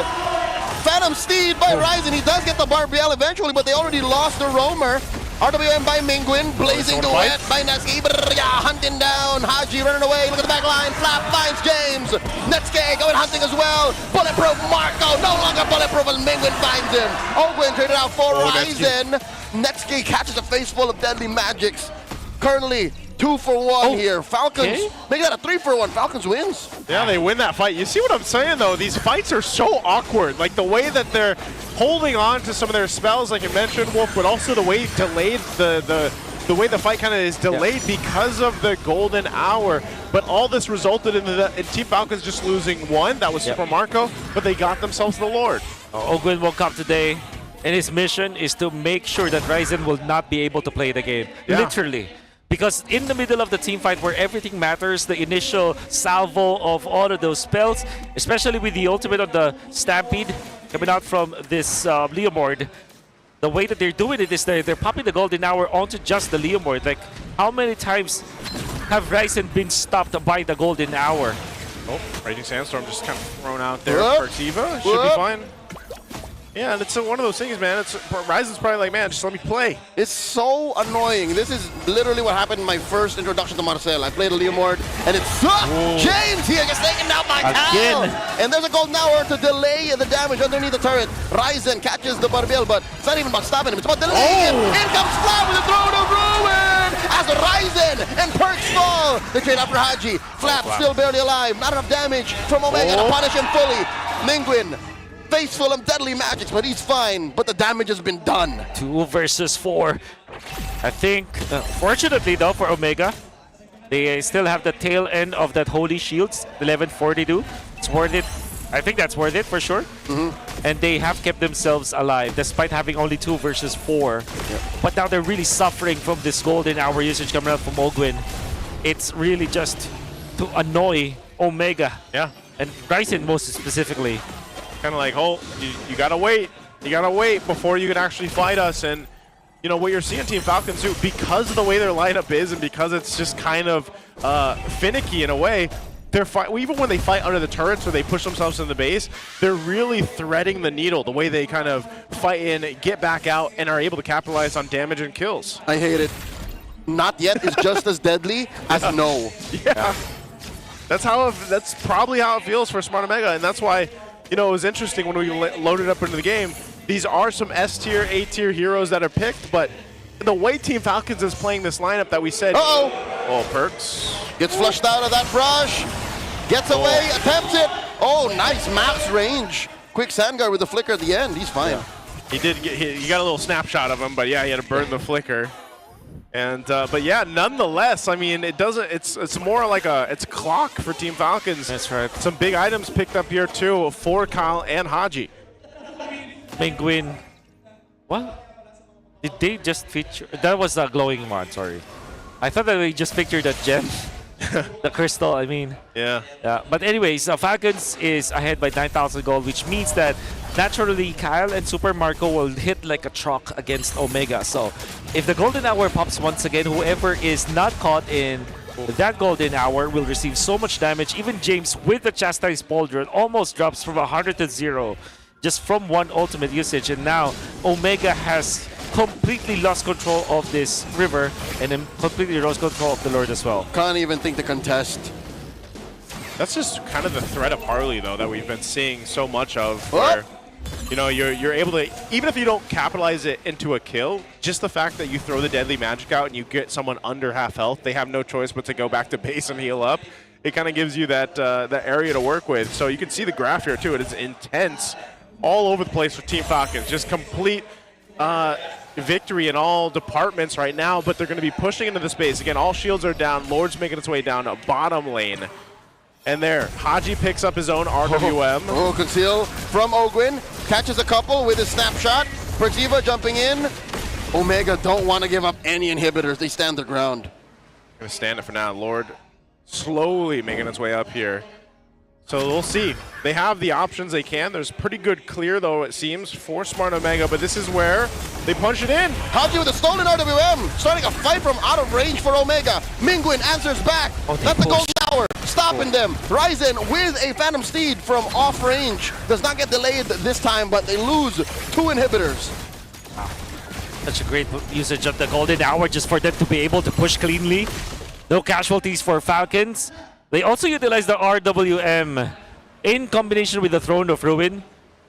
Phantom Steed by Ryzen. He does get the Barbiel eventually, but they already lost the Roamer. RWM by Mingwin, blazing duet by Netsky. Hunting down Haji, running away. Look at the back line. Flap finds James. Netsky going hunting as well. Bulletproof Marco, no longer bulletproof, and Mingwin finds him. Ogwin traded out for Ryzen. Netsky catches a face full of deadly magics. Currently 2 for 1 here. Falcons make that a 3 for 1. Falcons wins. Yeah, they win that fight. You see what I'm saying, though? These fights are so awkward. Like the way that they're holding on to some of their spells, like you mentioned, Wolf, but also the way delayed the the way the fight kind of is delayed because of the golden hour. But all this resulted in Team Falcons just losing one. That was Super Marco, but they got themselves the Lord. Ogwin woke up today, and his mission is to make sure that Ryzen will not be able to play the game. Literally. Because in the middle of the team fight where everything matters, the initial salvo of all of those spells, especially with the ultimate of the Stampede coming out from this Leomord, the way that they're doing it is they're popping the golden hour onto just the Leomord. Like, how many times have Ryzen been stopped by the golden hour? Oh, Raging Sandstorm just kind of thrown out there for Tiva. Should be fine. Yeah, and it's one of those things, man. Ryzen's probably like, man, just let me play. It's so annoying. This is literally what happened in my first introduction to Marcel. I played a Leomord, and it's James here gets taken down by Cal. And there's a golden hour to delay the damage underneath the turret. Ryzen catches the Barbiel, but it's not even about stopping him. It's about delaying it. In comes Flap with the throne of ruin as Ryzen and Perks fall. They trade after Haji. Flap still barely alive. Not enough damage from Omega to punish him fully. Mingwin, face full of deadly magics, but he's fine. But the damage has been done. 2 versus 4. I think, fortunately though for Omega, they still have the tail end of that Holy Shields, 1142. It's worth it. I think that's worth it for sure. And they have kept themselves alive despite having only 2 versus 4. But now they're really suffering from this golden hour usage coming out from Ogwin. It's really just to annoy Omega. And Ryzen most specifically. Kind of like, oh, you gotta wait. You gotta wait before you can actually fight us. And you know what you're seeing Team Falcons do, because of the way their lineup is and because it's just kind of finicky in a way, even when they fight under the turrets or they push themselves in the base, they're really threading the needle the way they kind of fight in, get back out, and are able to capitalize on damage and kills. I hate it. Not yet is just as deadly as no. That's probably how it feels for Smart Omega, and that's why, you know, it was interesting when we loaded up into the game. These are some S-tier, A-tier heroes that are picked, but the way Team Falcons is playing this lineup that we said... Oh, Perks. Gets flushed out of that brush. Gets away, attempts it. Oh, nice max range. Quick Sandguard with the flicker at the end. He's fine. He got a little snapshot of him, but yeah, he had to burn the flicker. And but yeah, nonetheless, I mean, it's more like it's a clock for Team Falcons. That's right. Some big items picked up here too for Kyle and Haji. Penguin. What? Did they just feature? That was a glowing one. Sorry, I thought that they just featured that gem, the crystal. I mean. Yeah. But anyways, Falcons is ahead by 9,000 gold, which means that naturally Kyle and Super Marco will hit like a truck against Omega. So if the golden hour pops once again, whoever is not caught in that golden hour will receive so much damage. Even James with the chastised pauldron almost drops from 100 to 0 just from one ultimate usage. And now Omega has completely lost control of this river and then completely lost control of the Lord as well. Can't even think to contest. That's just kind of the threat of Harley, though, that we've been seeing so much of. Where, you know, you're able to, even if you don't capitalize it into a kill, just the fact that you throw the deadly magic out and you get someone under half health, they have no choice but to go back to base and heal up. It kind of gives you that that area to work with. So you can see the graph here too. It is intense all over the place for Team Falcons. Just complete victory in all departments right now, but they're going to be pushing into the space. Again, all shields are down. Lord's making its way down a bottom lane. And there, Haji picks up his own RWM. Oh, conceal from Ogwin. Catches a couple with his snapshot. Persiva jumping in. Omega don't want to give up any inhibitors. They stand their ground. Gonna stand it for now. Lord slowly making its way up here. So we'll see. They have the options they can. There's pretty good clear, though, it seems, for Smart Omega, but this is where they punch it in. Haji with a stolen RWM. Starting a fight from out of range for Omega. Mingwin answers back. That's the golden hour. Stopping them. Ryzen with a Phantom Steed from off range. Does not get delayed this time, but they lose 2 inhibitors. Wow. Such a great usage of the golden hour just for them to be able to push cleanly. No casualties for Falcons. They also utilize the RWM in combination with the Throne of Ruin,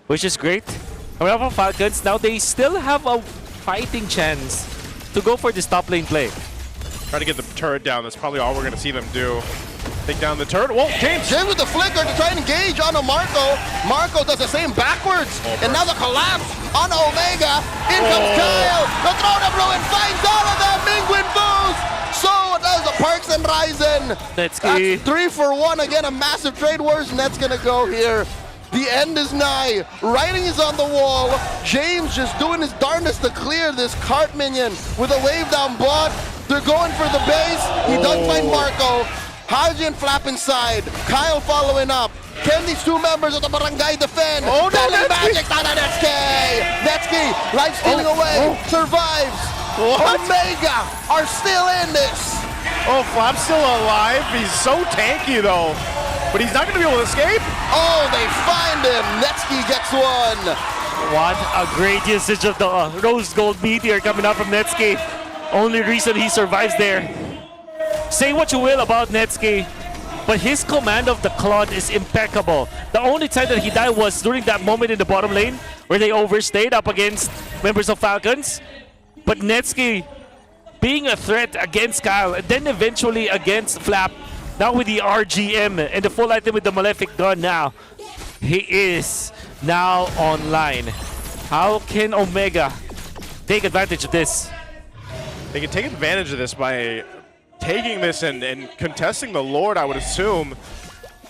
which is great. However, Falcons, now they still have a fighting chance to go for this top lane play. Try to get the turret down. That's probably all we're going to see them do. Take down the turret. Whoa, James with the flicker to try and engage on a Marco. Marco does the same backwards. And now the collapse on Omega. In comes Kyle. The Throne of Ruin finds all of them. Mingwin Parks and Ryzen. That's 3 for 1 again. A massive trade. Where's Nets gonna go here? The end is nigh. Writing is on the wall. James just doing his darndest to clear this cart minion with a wave down bot. They're going for the base. He doesn't find Marco. Haji and Flap inside. Kyle following up. Can these two members of the barangay defend? Oh, no, Deadly Netsky! Magic on Netsky! Netsky, life stealing away, survives. What? Omega are still in this. Oh, Flap's still alive. He's so tanky, though. But he's not going to be able to escape. Oh, they find him. Netsky gets one. What a great usage of the rose gold meteor coming out from Netsky. Only reason he survives there. Say what you will about Netsky, but his command of the Claude is impeccable. The only time that he died was during that moment in the bottom lane where they overstayed up against members of Falcons. But Netsky being a threat against Kyle and then eventually against Flap. Now with the RGM and the full item with the Malefic gun now. He is now online. How can Omega take advantage of this? They can take advantage of this by taking this and contesting the Lord, I would assume.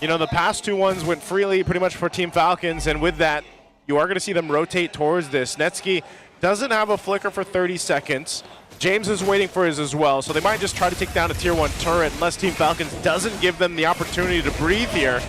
You know, the past two ones went freely pretty much for Team Falcons, and with that, you are going to see them rotate towards this. Netsky doesn't have a flicker for 30 seconds. James is waiting for his as well, so they might just try to take down a tier 1 turret unless Team Falcons doesn't give them the opportunity to breathe here.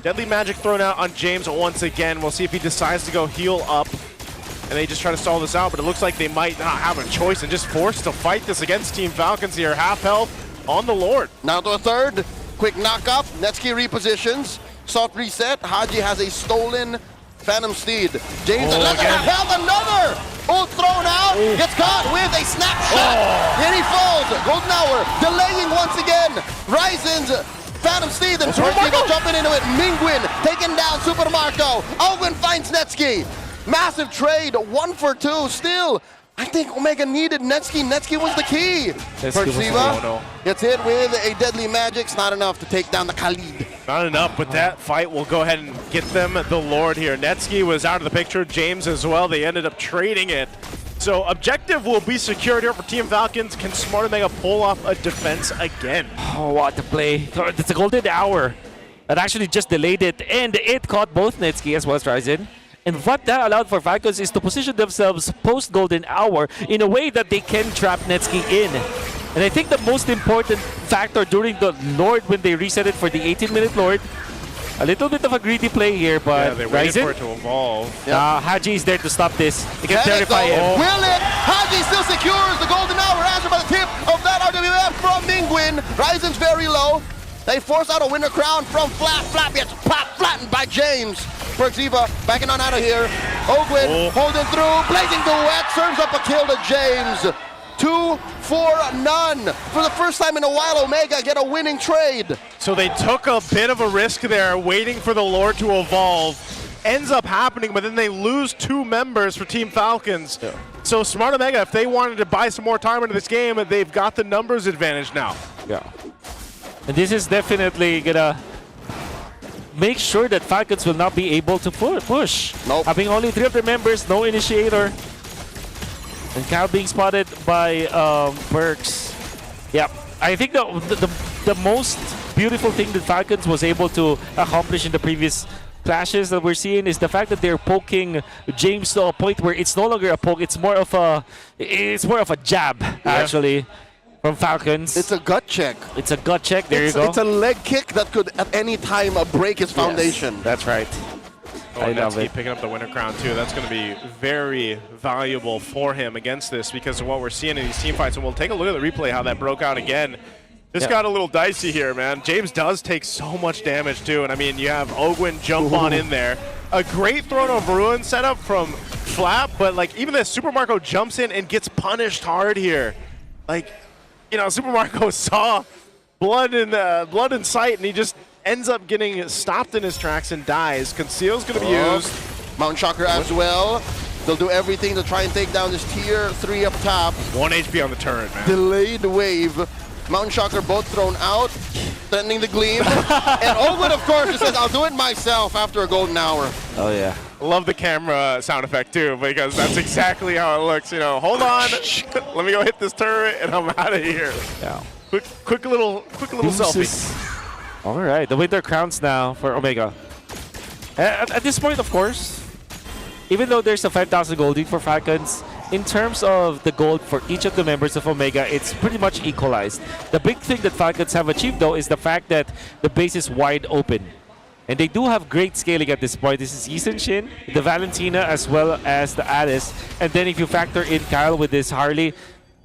Deadly Magic thrown out on James once again. We'll see if he decides to go heal up, and they just try to stall this out, but it looks like they might not have a choice and just forced to fight this against Team Falcons here. Half health on the Lord. Now to a third. Quick knock-up. Netsky repositions. Soft reset. Haji has a stolen Phantom Steed. James another half health. Another! Ult thrown out. Gets caught with a snapshot. And he falls. Golden Hour delaying once again. Ryzen's Phantom Steed and Tortigo jumping into it. Mingwin taking down Super Marco. Alwyn finds Netsky. Massive trade, 1 for 2. Still, I think Omega needed Netsky. Netsky was the key. Perciva gets hit with a Deadly Magic. It's not enough to take down the Khalid. Not enough, but that fight will go ahead and get them the Lord here. Netsky was out of the picture, James as well. They ended up trading it. So objective will be secured here for Team Falcons. Can Smart Omega pull off a defense again? Oh, what a play. It's a golden hour that actually just delayed it, and it caught both Netsky as well as Ryzen. And what that allowed for Falcons is to position themselves post-golden hour in a way that they can trap Netsky in. And I think the most important factor during the Lord when they reset it for the 18-minute Lord, a little bit of a greedy play here, but yeah, they waited Ryzen, for it to evolve. Haji is there to stop this. He can terrify him. Will it? Haji still secures the golden hour. Answered by the tip of that RWF from Mingwin. Ryzen's very low. They force out a winner crown from Flap. Flap gets flattened by James. Perciva backing on out of here. Ogwin holding through. Blazing Duet serves up a kill to James. 2 for none. For the first time in a while, Omega get a winning trade. So they took a bit of a risk there, waiting for the Lord to evolve. Ends up happening, but then they lose 2 members for Team Falcons. Yeah. So Smart Omega, if they wanted to buy some more time into this game, they've got the numbers advantage now. Yeah. And this is definitely gonna make sure that Falcons will not be able to push. Nope. Having only 3 of their members, no initiator. And Kyle being spotted by Perks. Yeah, I think the most beautiful thing that Falcons was able to accomplish in the previous clashes that we're seeing is the fact that they're poking James to a point where it's no longer a poke, it's more of a jab, actually. From Falcons. It's a gut check. It's a gut check. There you go. It's a leg kick that could at any time break his foundation. Yes, that's right. I love it. Picking up the winner crown too. That's going to be very valuable for him against this because of what we're seeing in these team fights. And we'll take a look at the replay how that broke out again. This got a little dicey here, man. James does take so much damage too. And I mean, you have Ogwin jump on in there. A great Throne of Ruin setup from Flap, but like even this Super Marco jumps in and gets punished hard here. Like, you know, Super Marco saw blood in sight, and he just ends up getting stopped in his tracks and dies. Conceal's going to be used. Mountain Shocker as well. They'll do everything to try and take down this tier 3 up top. 1 HP on the turret, man. Delayed wave. Mountain Shocker both thrown out, threatening the Gleam. And Ogwin, of course, just says, I'll do it myself after a golden hour. Oh, yeah. Love the camera sound effect, too, because that's exactly how it looks. You know, hold on, let me go hit this turret, and I'm out of here. Yeah. quick little selfie. All right, the winter crowns now for Omega. At this point, of course, even though there's a 5,000 gold lead for Falcons, in terms of the gold for each of the members of Omega, it's pretty much equalized. The big thing that Falcons have achieved, though, is the fact that the base is wide open. And they do have great scaling at this point. This is Eason Shin, the Valentina, as well as the Alice. And then if you factor in Kyle with this Harley,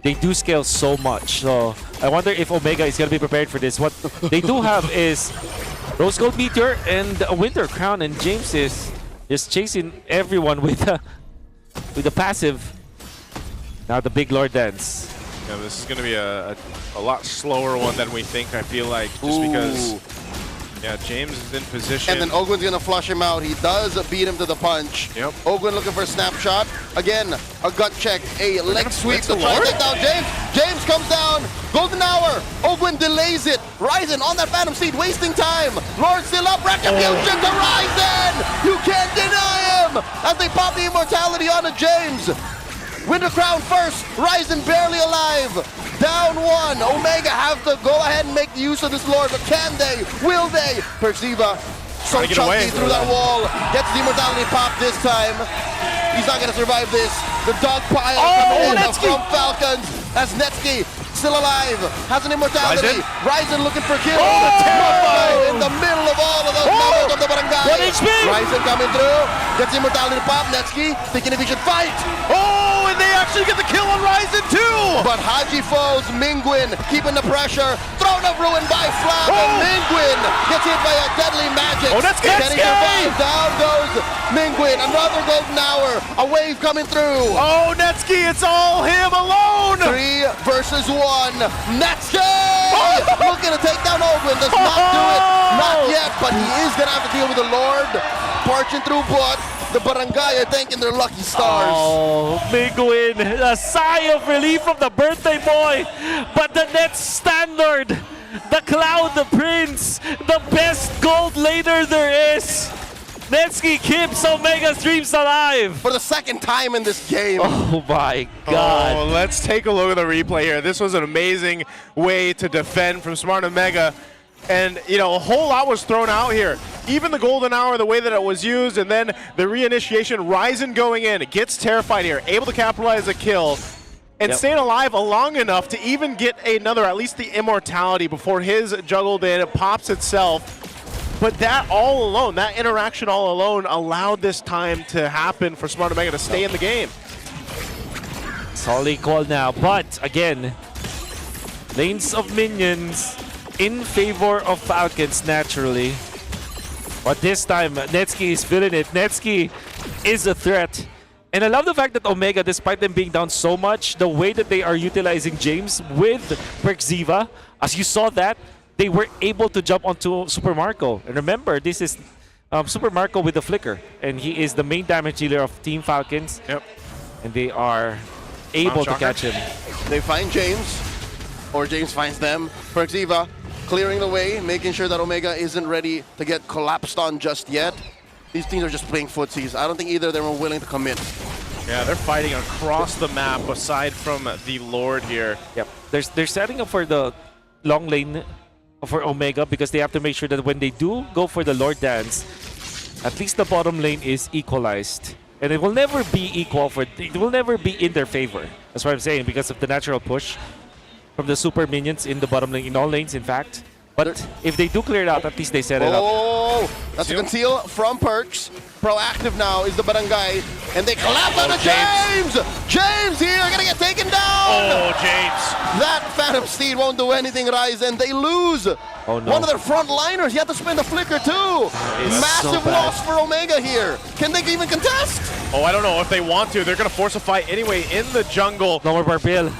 they do scale so much. So I wonder if Omega is going to be prepared for this. What they do have is Rose Gold Meteor and a Winter Crown, and James is just chasing everyone with a passive. Now the Big Lord Dance. Yeah, this is going to be a lot slower one than we think, I feel like, just because... Yeah, James is in position. And then Ogwin's gonna flush him out. He does beat him to the punch. Yep. Ogwin looking for a snapshot. Again, a gut check, a leg sweep to try to take down James. James comes down. Golden hour. Ogwin delays it. Ryzen on that Phantom Seed, wasting time. Lord still up. Retribution to Ryzen. You can't deny him as they pop the immortality onto James. Winter Crown first. Ryzen barely alive. Down one. Omega have to go ahead and make use of this Lord, but can they? Will they? Perxiva so chunky through that wall. Gets the immortality pop this time. He's not going to survive this. The dog pile coming in from Falcons as Netsky still alive. Has an immortality. Ryzen looking for kill. In the middle of all of those members of the barangay. Ryzen coming through. Gets the immortality pop. Netsky thinking if he should fight. Oh, and they actually get the kill on Ryzen too! But Haji Foes, Mingwin keeping the pressure. Thrown up ruin by Flab, and Mingwin gets hit by a deadly magic. Oh, that's good. Can he survive? Down goes Mingwin. Another golden hour. A wave coming through. Oh, Netsky, it's all him alone! 3 versus 1. Netsky! Looking to take down Ogwin. Does not do it. Not yet, but he is going to have to deal with the Lord. Parching through blood. The barangay are thanking their lucky stars. Oh, big win. A sigh of relief from the birthday boy. But the net standard, the Cloud, the Prince, the best gold laner there is. Netsky keeps Omega's dreams alive. For the second time in this game. Oh my God. Oh, let's take a look at the replay here. This was an amazing way to defend from Smart Omega. And, you know, a whole lot was thrown out here. Even the golden hour, the way that it was used, and then the reinitiation, Ryzen going in, it gets terrified here, able to capitalize a kill, and staying alive long enough to even get another, at least the immortality before his juggled in, it pops itself. But that all alone, that interaction all alone allowed this time to happen for Smart Omega to stay in the game. It's all equal now, but again, lanes of minions in favor of Falcons naturally. But this time, Netsky is feeling it. Netsky is a threat. And I love the fact that Omega, despite them being down so much, the way that they are utilizing James with Perxiva, as you saw that, they were able to jump onto Super Marco. And remember, this is Super Marco with the flicker. And he is the main damage dealer of Team Falcons. Yep. And they are able to catch him. They find James, or James finds them. Perxiva clearing the way, making sure that Omega isn't ready to get collapsed on just yet. These teams are just playing footsies. I don't think either of them are willing to commit. Yeah, they're fighting across the map aside from the Lord here. Yep. They're setting up for the long lane for Omega because they have to make sure that when they do go for the Lord Dance, at least the bottom lane is equalized. And it will never be equal it will never be in their favor. That's what I'm saying, because of the natural push from the super minions in the bottom lane, in all lanes in fact. But if they do clear it out, at least they set it up. Oh, that's a conceal from Perks. Proactive now is the barangay, and they collapse on James! James here, gonna get taken down! Oh, James. That Phantom Steed won't do anything, Ryzen. They lose. Oh, no. One of their front liners, he had to spin the flicker too. Massive so loss for Omega here. Can they even contest? Oh, I don't know if they want to. They're gonna force a fight anyway in the jungle. No more Barbiel.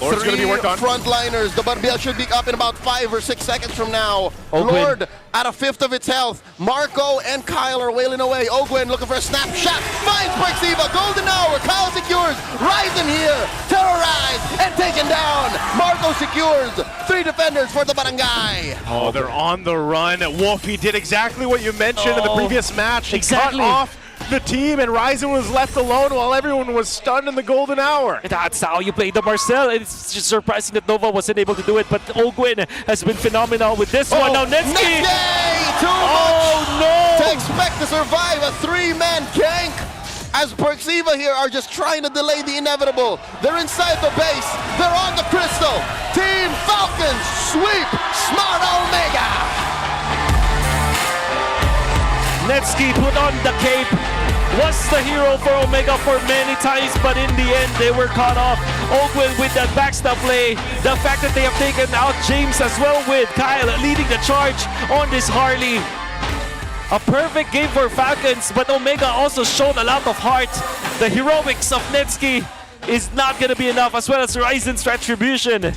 Lord's going to be worked on. Frontliners. The Barbiel should be up in about 5 or 6 seconds from now. Ogwin. Lord at a fifth of its health. Marco and Kyle are wailing away. Ogwin looking for a snapshot. Finds Perxiva. Golden hour. Kyle secures. Ryzen here. Terrorized and taken down. Marco secures. 3 defenders for the barangay. Oh, they're on the run. Wolfie did exactly what you mentioned in the previous match. He exactly. cut off the team, and Ryzen was left alone while everyone was stunned in the golden hour. That's how you play the Marcel. It's just surprising that Nova wasn't able to do it, but Ogwin has been phenomenal with this one. Now Netsky! Oh no! To expect to survive a 3-man gank as Perxiva here are just trying to delay the inevitable. They're inside the base. They're on the crystal. Team Falcons sweep Smart Omega. Netsky put on the cape. Was the hero for Omega for many times, but in the end, they were caught off. Ogwin with that backstab play. The fact that they have taken out James as well with Kyle leading the charge on this Harley. A perfect game for Falcons, but Omega also showed a lot of heart. The heroics of Netsky is not going to be enough, as well as Ryzen's retribution.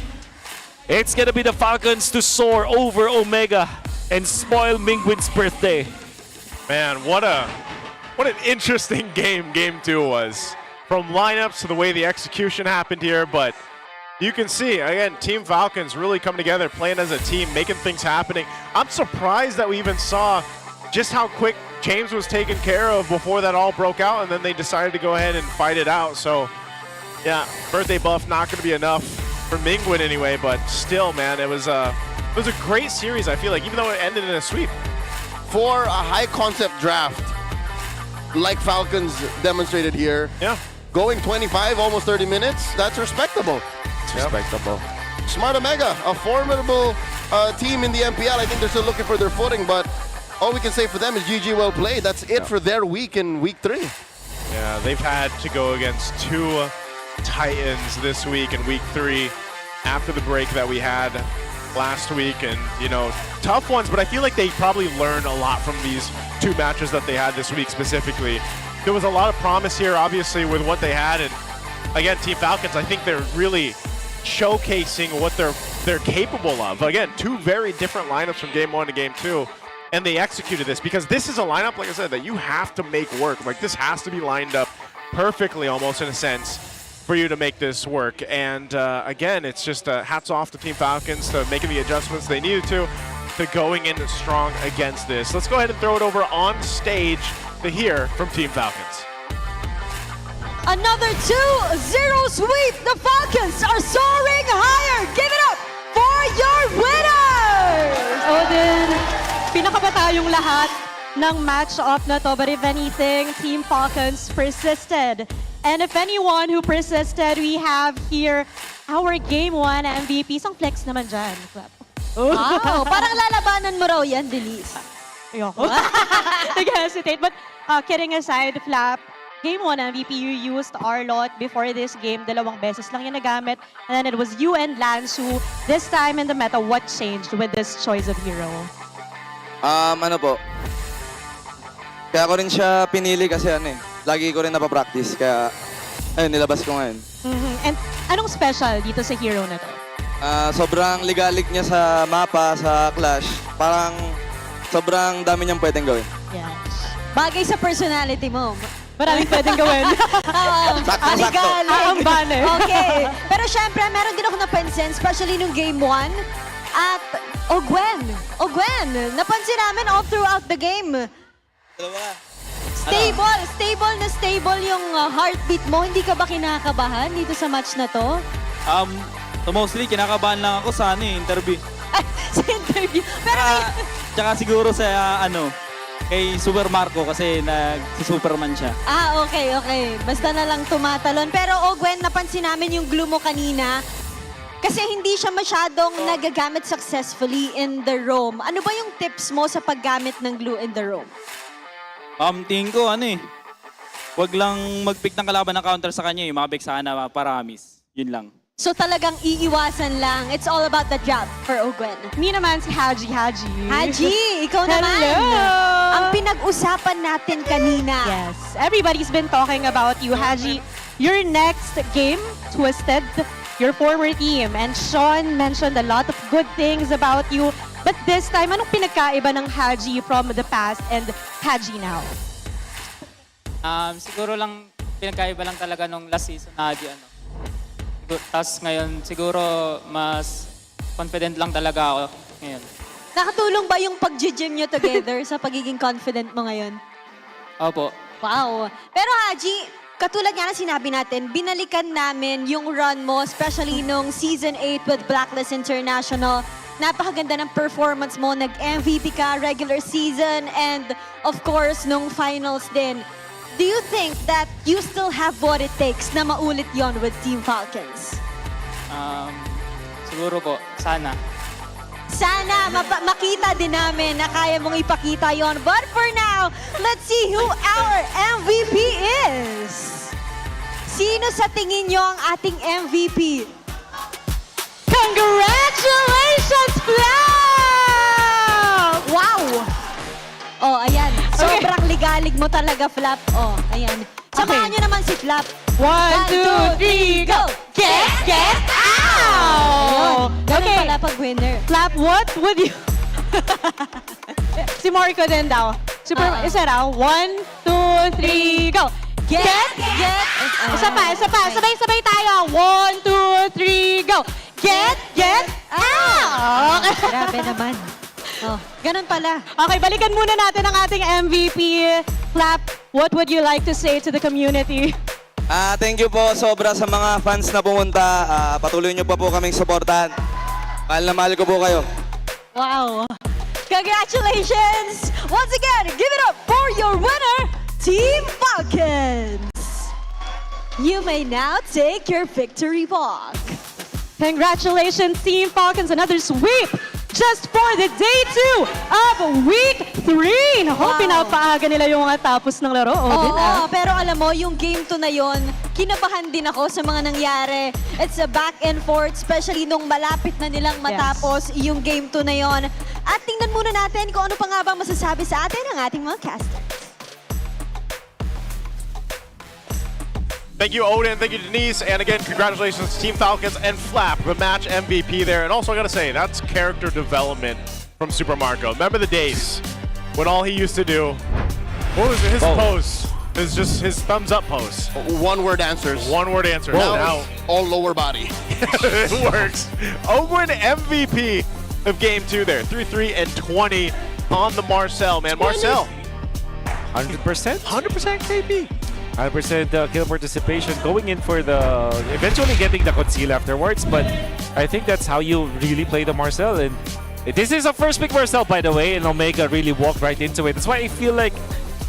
It's going to be the Falcons to soar over Omega and spoil Mingwin's birthday. Man, what an interesting game Game 2 was. From lineups to the way the execution happened here, but you can see, again, Team Falcons really come together, playing as a team, making things happening. I'm surprised that we even saw just how quick James was taken care of before that all broke out, and then they decided to go ahead and fight it out. So, yeah, birthday buff not going to be enough for Mingwin anyway, but still, man, it was a great series, I feel like, even though it ended in a sweep. For a high-concept draft, like Falcons demonstrated here, going 25, almost 30 minutes, that's respectable. It's respectable. Smart Omega, a formidable team in the MPL. I think they're still looking for their footing, but all we can say for them is GG well played. That's it for their week in week 3. Yeah, they've had to go against 2 Titans this week in week 3 after the break that we had last week, and you know, tough ones, but I feel like they probably learned a lot from these 2 matches that they had this week specifically. There was a lot of promise here, obviously, with what they had, and again, Team Falcons, I think they're really showcasing what they're capable of. Again, 2 very different lineups from Game 1 to Game 2. And they executed this because this is a lineup, like I said, that you have to make work. Like, this has to be lined up perfectly, almost in a sense, for you to make this work. And again, it's just hats off to Team Falcons to making the adjustments they needed to going in strong against this. Let's go ahead and throw it over on stage to hear from Team Falcons. Another 2-0 sweep. The Falcons are soaring higher. Give it up for your winners! Odin, pinakabata yung lahat ng match-up na to, but if anything, Team Falcons persisted. And if anyone who persisted, we have here our Game 1 MVP. Isang flex naman dyan. Wow, parang lalabanan mo raw yan, Delise. Ayoko. Nag-hesitate. But kidding aside, Flap, Game 1 MVP, you used Arlot before this game. 2 beses lang yung nagamit. And then it was you and Lance who, this time in the meta, what changed with this choice of hero? Ano po, kaya ko rin siya pinili kasi lagi ko rin napapractice, kaya ayun, nilabas ko ngayon. And anong special dito sa hero na to? Sobrang ligalig niya sa mapa, sa Clash. Parang sobrang dami niyang pwedeng gawin. Yes. Bagay sa personality mo. Maraming pwedeng gawin. Sakto. Ang banner. Okay. Pero syempre, meron din ako napansin, especially nung Game 1, at Ogwen, napansin namin all throughout the game. Stable yung heartbeat mo. Hindi ka ba kinakabahan dito sa match na to? Mostly, kinakabahan lang ako sa interview. Sa interview? Pero Tsaka siguro sa kay Super Marco kasi nag-Superman siya. Okay. Basta na lang tumatalon. Pero Ogwen, napansin namin yung glue mo kanina. Kasi hindi siya masyadong nagagamit successfully in the roam. Ano ba yung tips mo sa paggamit ng glue in the roam? Tingin ko, wag lang mag-pick ng kalaban ng counter sa kanya, yung mga big sana para miss. Yun lang. So talagang iiwasan lang. It's all about the job for Ogwen. Me naman si Haji. Haji, ikaw naman. Hello! Ang pinag-usapan natin kanina. Yes, everybody's been talking about you, Haji. Your next game, Twisted, your former team. And Sean mentioned a lot of good things about you. But this time, anong pinagkaiba ng Haji from the past and Haji now? Siguro lang, pinagkaiba lang talaga nung last season na Haji, Tapos ngayon, siguro mas confident lang talaga ako ngayon. Nakatulong ba yung pag-gym nyo together sa pagiging confident mo ngayon? Opo. Wow. Pero Haji, katulad nga na sinabi natin, binalikan namin yung run mo, especially nung Season 8 with Blacklist International. Napakaganda ng performance mo. Nag-MVP ka, regular season, and of course, nung finals din. Do you think that you still have what it takes na maulit yon with Team Falcons? Siguro po, sana. Sana makita din namin na kaya mong ipakita yon. But for now, let's see who our MVP is. Sino sa tingin nyo ang ating MVP? Congratulations, Flap! Wow! Oh, ayan. Sobrang ligalig mo talaga, Flap. Oh, ayan. Samahan nyo naman si Flap. 1, 2, 3, go! Get out! Ganun pala pag winner. Flap, what would you... si Marco din daw. Isa raw. 1, 2, 3, go! Get! Isa pa. Sabay-sabay tayo. 1, 2, 3, go! Get out! Grabe naman. Oh, ganun pala. Okay, balikan muna natin ang ating MVP. Flap, what would you like to say to the community? Thank you po sobra sa mga fans na pumunta. Patuloy niyo pa po kaming suportahan. Mahal na mahal ko po kayo. Wow. Congratulations! Once again, give it up for your winner, Team Falcons. You may now take your victory walk. Congratulations, Team Falcons. Another sweep just for the day 2 of week 3. Naku, pinapaaga nila yung mga tapos ng laro. Oo, pero alam mo, yung game 2 na yon, kinabahan din ako sa mga nangyari. It's a back and forth, especially nung malapit na nilang matapos yung game 2 na yon. At tingnan muna natin kung ano pa nga bang masasabi sa atin ng ating mga casters. Thank you, Odin. Thank you, Denise. And again, congratulations to Team Falcons and Flap, the match MVP there. And also, I gotta say, that's character development from Super Marco. Remember the days when all he used to do, what was it, his pose? It's just his thumbs up pose. One-word answers. One-word answers. Now, all lower body. it works. Owen MVP of Game 2 there. 3-3 and 20 on the Marcel, man. Marcel. 100%? 100% KP. 100% kill participation, going in for the... eventually getting the conceal afterwards, but I think that's how you really play the Marcel. And this is a first pick Marcel, by the way, and Omega really walked right into it. That's why I feel like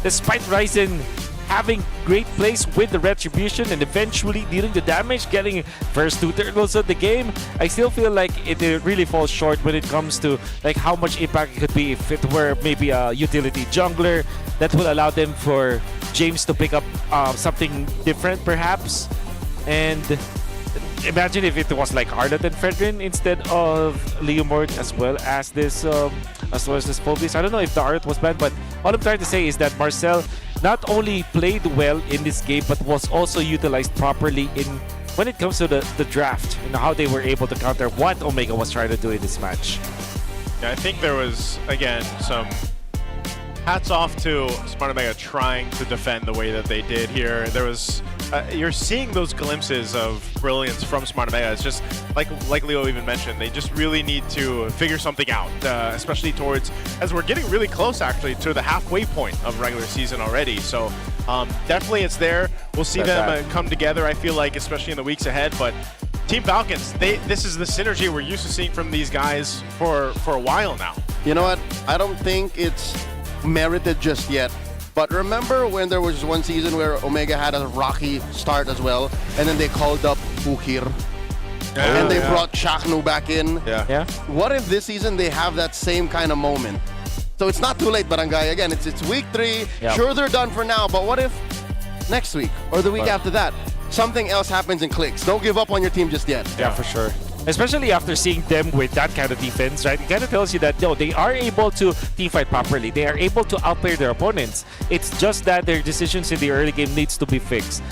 despite Ryzen having great plays with the Retribution and eventually dealing the damage, getting first 2 turtles of the game, I still feel like it really falls short when it comes to like how much impact it could be if it were maybe a utility jungler that would allow them for James to pick up something different perhaps. And imagine if it was like Arlet and Fredrin instead of Leomord as well as this Phobos. I don't know if the Arlet was banned, but all I'm trying to say is that Marcel not only played well in this game but was also utilized properly in when it comes to the draft and how they were able to counter what Omega was trying to do in this match. Yeah, I think there was, again, some hats off to Smart Omega trying to defend the way that they did here. There was, you're seeing those glimpses of brilliance from Smart Omega. It's just, like Leo even mentioned, they just really need to figure something out, especially towards, as we're getting really close actually to the halfway point of regular season already. So definitely it's there. We'll see them come together, I feel like, especially in the weeks ahead. But Team Falcons, this is the synergy we're used to seeing from these guys for a while now. You know what? I don't think it's merited just yet. But remember when there was one season where Omega had a rocky start as well, and then they called up Ukir, and they brought Shaknu back in. Yeah. What if this season they have that same kind of moment? So it's not too late, Barangay. Again, it's week 3. Yep. Sure, they're done for now, but what if next week or the week after that, something else happens and clicks? Don't give up on your team just yet. Yeah, for sure. Especially after seeing them with that kind of defense, right? It kind of tells you that, no, they are able to teamfight properly. They are able to outplay their opponents. It's just that their decisions in the early game needs to be fixed.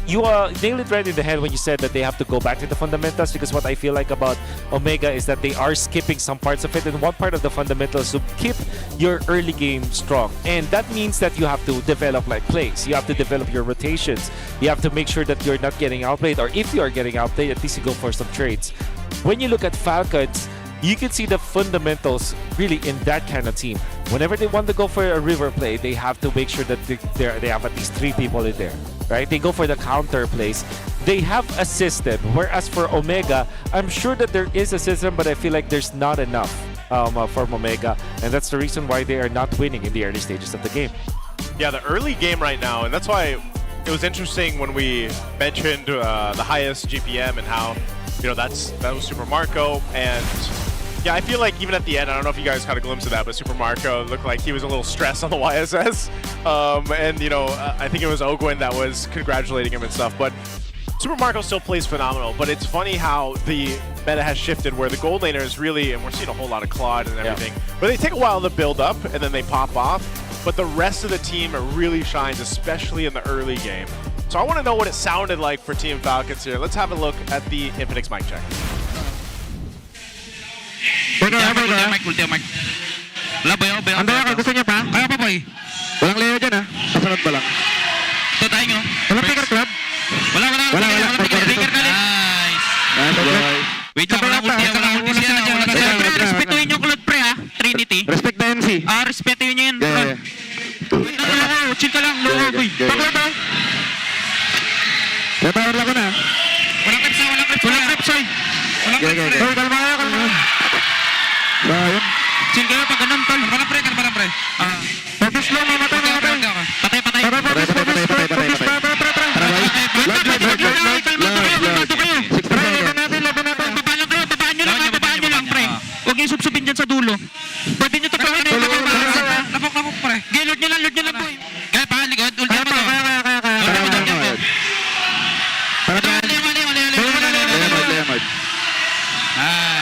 You nailed it right in the head when you said that they have to go back to the fundamentals, because what I feel like about Omega is that they are skipping some parts of it, and one part of the fundamentals to keep your early game strong. And that means that you have to develop like plays. You have to develop your rotations. You have to make sure that you're not getting outplayed, or if you are getting outplayed, at least you go for some trades. When you look at Falcons, you can see the fundamentals really in that kind of team. whenever they want to go for a river play, they have to make sure that they have at least 3 people in there, right? They go for the counter plays. They have a system, whereas for Omega, I'm sure that there is a system, but I feel like there's not enough for Omega, and that's the reason why they are not winning in the early stages of the game. Yeah, the early game right now, and that's why it was interesting when we mentioned the highest GPM and how, you know, that was Super Marco. And yeah, I feel like even at the end, I don't know if you guys caught a glimpse of that, but Super Marco looked like he was a little stressed on the YSS. And, you know, I think it was Ogwin that was congratulating him and stuff. But Super Marco still plays phenomenal, but it's funny how the meta has shifted where the gold laners really, and we're seeing a whole lot of Claude and everything, but they take a while to build up and then they pop off. But the rest of the team really shines, especially in the early game. So I want to know what it sounded like for Team Falcons here. Let's have a look at the Infinix mic check. Gusto niya pa? Kaya pa, boy. Walang layer dyan, ha? Kasunod pa lang. Ito tayo nyo. Walang picker club? Wala. Walang picker club. Nice. Wait lang, walang ulti siya. Respetuhin yung club, pre, ha? Trinity. Respect na MC. Respetuhin nyo yun. Chill ka lang, low, boy. Bakla ba? Natawar lang ko na. Walang creps, oy. Walang creps. Kalma kayo. Ayun. Chill kayo pag ganun, tol. Kalma pre. Focus lang, mamatay. Patay. Babaan nyo lang, pre. Huwag yung subsubin dyan sa dulo. Pwede nyo ito kawin. Lapok, pre. Load nyo lang, boy. Kaya pa, likod. Ulti mo to.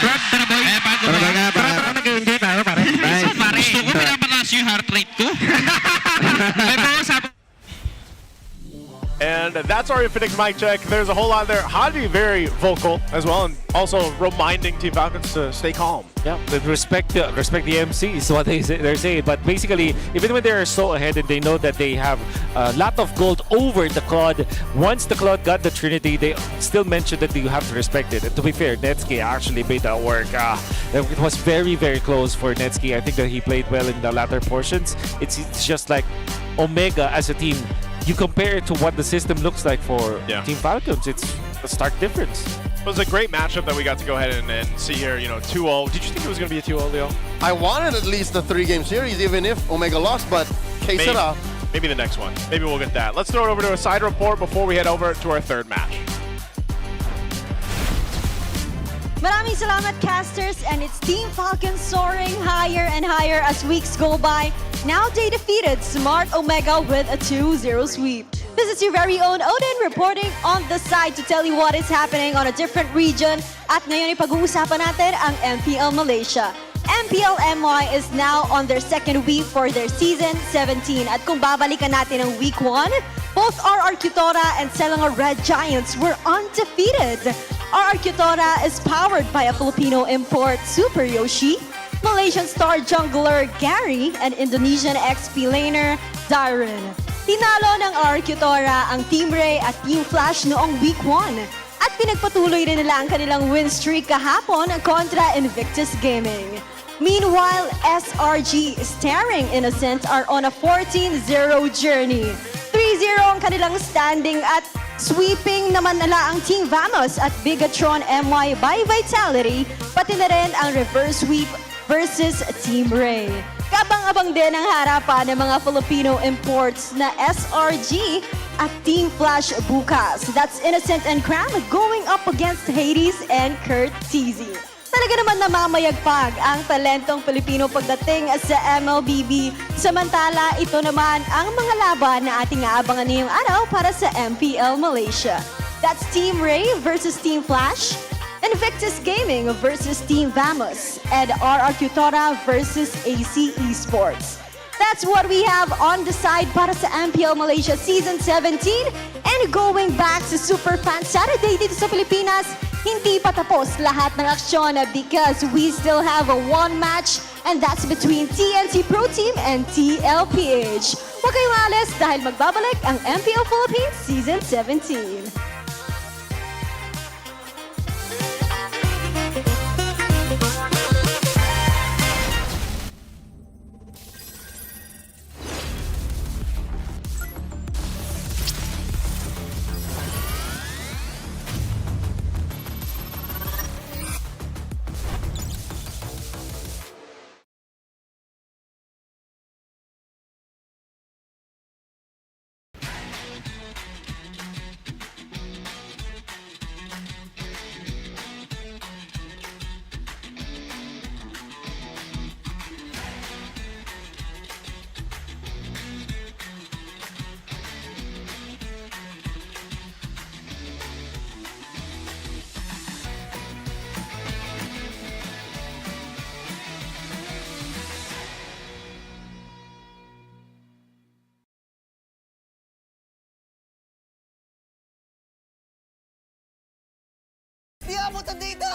Tara, boy. Tara, nag-enjoy tayo, pare. Gusto ko, pinapataas yung heart rate ko. And that's our Infinix mic check. There's a whole lot there. Haji very vocal as well, and also reminding Team Falcons to stay calm. Yeah, respect the MC is what they're saying. But basically, even when they're so ahead and they know that they have a lot of gold over the Claude, once the Claude got the Trinity, they still mentioned that you have to respect it. And to be fair, Netsky actually made that work. It was very, very close for Netsky. I think that he played well in the latter portions. It's just like Omega as a team. You compare it to what the system looks like for Team Falcons, it's a stark difference. It was a great matchup that we got to go ahead and see here, you know, 2-0. Did you think it was going to be a 2-0, Leo? I wanted at least a 3-game series, even if Omega lost, but K-Sera. Maybe the next one. Maybe we'll get that. Let's throw it over to a side report before we head over to our third match. Maraming salamat, casters, and it's Team Falcons soaring higher and higher as weeks go by. Now they defeated Smart Omega with a 2-0 sweep. This is your very own Odin reporting on the side to tell you what is happening on a different region. At ngayon ay pag-uusapan natin ang MPL Malaysia. MPL MY is now on their second week for their season 17. At kung babalikan natin ang week 1, both RR Cutora and Selangor Red Giants were undefeated. RR Cutora is powered by a Filipino import, Super Yoshi, Malaysian star jungler Gary, and Indonesian XP laner Darren. Tinalo ng RR Cutora ang Team Ray at Team Flash noong week 1. At pinagpatuloy rin nila ang kanilang win streak kahapon kontra Invictus Gaming. Meanwhile, SRG, Staring Innocent are on a 14-0 journey. 3-0 ang kanilang standing at sweeping naman nila ang Team Vamos at Bigatron MY by Vitality, pati na rin ang reverse sweep versus Team Ray. Kabang-abang din ang harapan ng mga Filipino imports na SRG at Team Flash bukas. That's Innocent and Cram going up against Hades and Kurt TZ. Talaga naman namamayagpag ang talentong Pilipino pagdating sa MLBB. Samantala, ito naman ang mga laban na ating aabangan ngayong araw para sa MPL Malaysia. That's Team Ray versus Team Flash, Invictus Gaming versus Team Vamos, and RR Cutora versus AC Esports. That's what we have on the side para sa MPL Malaysia Season 17. And going back to Super Fan Saturday dito sa Pilipinas, hindi pa tapos lahat ng aksyon because we still have a one match, and that's between TNT Pro Team and TLPH. Huwag kayong alis dahil magbabalik ang MPL Philippines Season 17. Punta dito!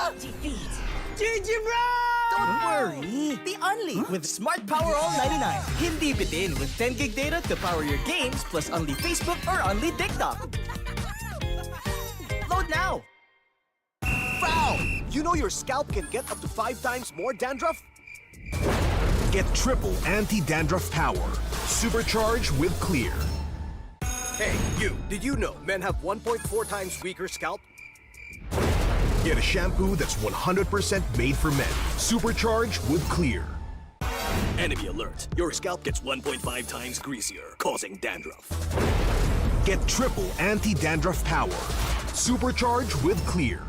GG bro! Don't worry. Be only with Smart Power All 99. Hindi bitin with 10 gig data to power your games plus only Facebook or only TikTok. Load now! Foul! You know your scalp can get up to 5 times more dandruff? Get triple anti-dandruff power. Supercharged with Clear. Hey, you, did you know men have 1.4 times weaker scalp? Get a shampoo that's 100% made for men. Supercharged with Clear. Enemy alert. Your scalp gets 1.5 times greasier, causing dandruff. Get triple anti-dandruff power. Supercharged with Clear.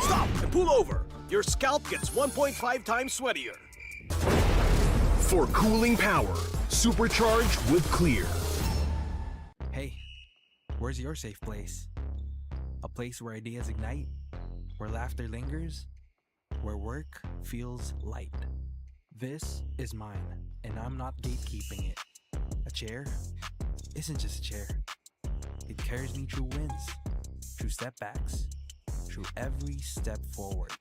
Stop and pull over. Your scalp gets 1.5 times sweatier. For cooling power. Supercharged with Clear. Hey, where's your safe place? A place where ideas ignite, where laughter lingers, where work feels light. This is mine, and I'm not gatekeeping it. A chair isn't just a chair. It carries me through wins, through setbacks, through every step forward.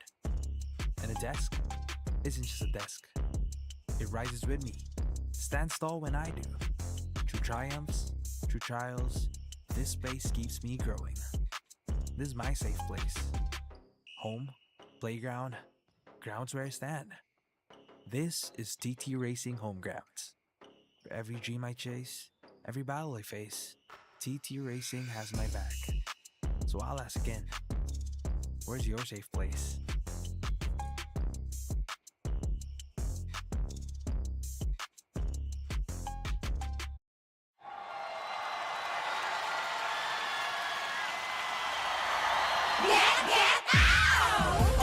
And a desk isn't just a desk. It rises with me, stands tall when I do. Through triumphs, through trials, this space keeps me growing. This is my safe place. Home, playground, grounds where I stand. This is TT Racing Home Grounds. For every dream I chase, every battle I face, TT Racing has my back. So I'll ask again, where's your safe place?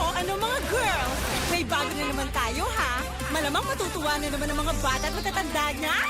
O ano mga girls, may bago na naman tayo ha. Malamang matutuwa na naman ang mga bata at matatanda niyan.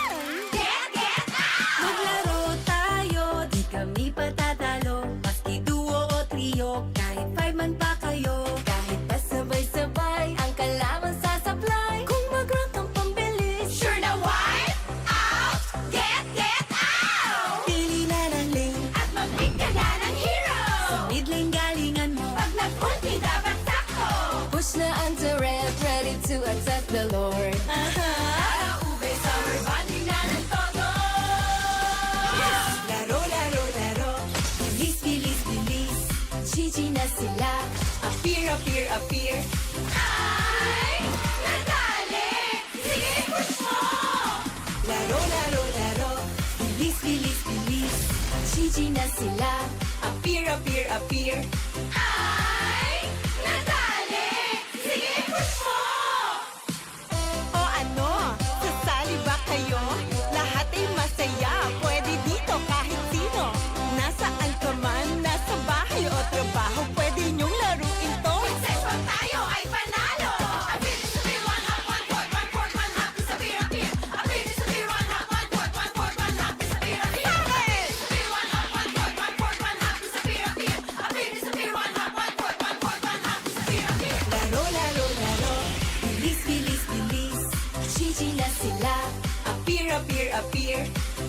Maglaro tayo, di kami patatalo. Maski duo o trio, kahit 5 man pa kayo. Kahit pa sabay-sabay, ang kalaban sasablay. Kung mag-rank ang pambilis, sure na wipe out! Get out! Pili na ng lane At mag-pick ka na ng hero! sa mid lane galingan mo. Pag nag-ulti, dapat sakto! Push na ang turret, ready to attack the Lord. Para ube, summer bonding na ng todo! Laro, laro, laro. Bilis, bilis, bilis. GG na sila. Appear, appear, appear. Ay! Nadali! Sige, push mo! Laro, laro, laro. Bilis, bilis, bilis. GG na sila. Appear, appear, appear. Ay! Nadali! Sige, push mo! O ano? Sasali ba kayo? Lahat ay masaya. Pwede dito kahit sino. Nasaan ka man, nasa bahay o trabaho, pwede niyong laruin to. Success pag tayo ay panalo! Abilis to be one hop, one court, one hop, disappear, appear. Abilis to be one hop, one court, one hop, disappear, appear. Abilis to be one hop, one court, one hop, disappear, appear. Abilis to be one hop, one court, one hop, disappear, appear. Laro, laro, laro. Bilis, bilis, bilis. GG na sila. Appear, appear, appear.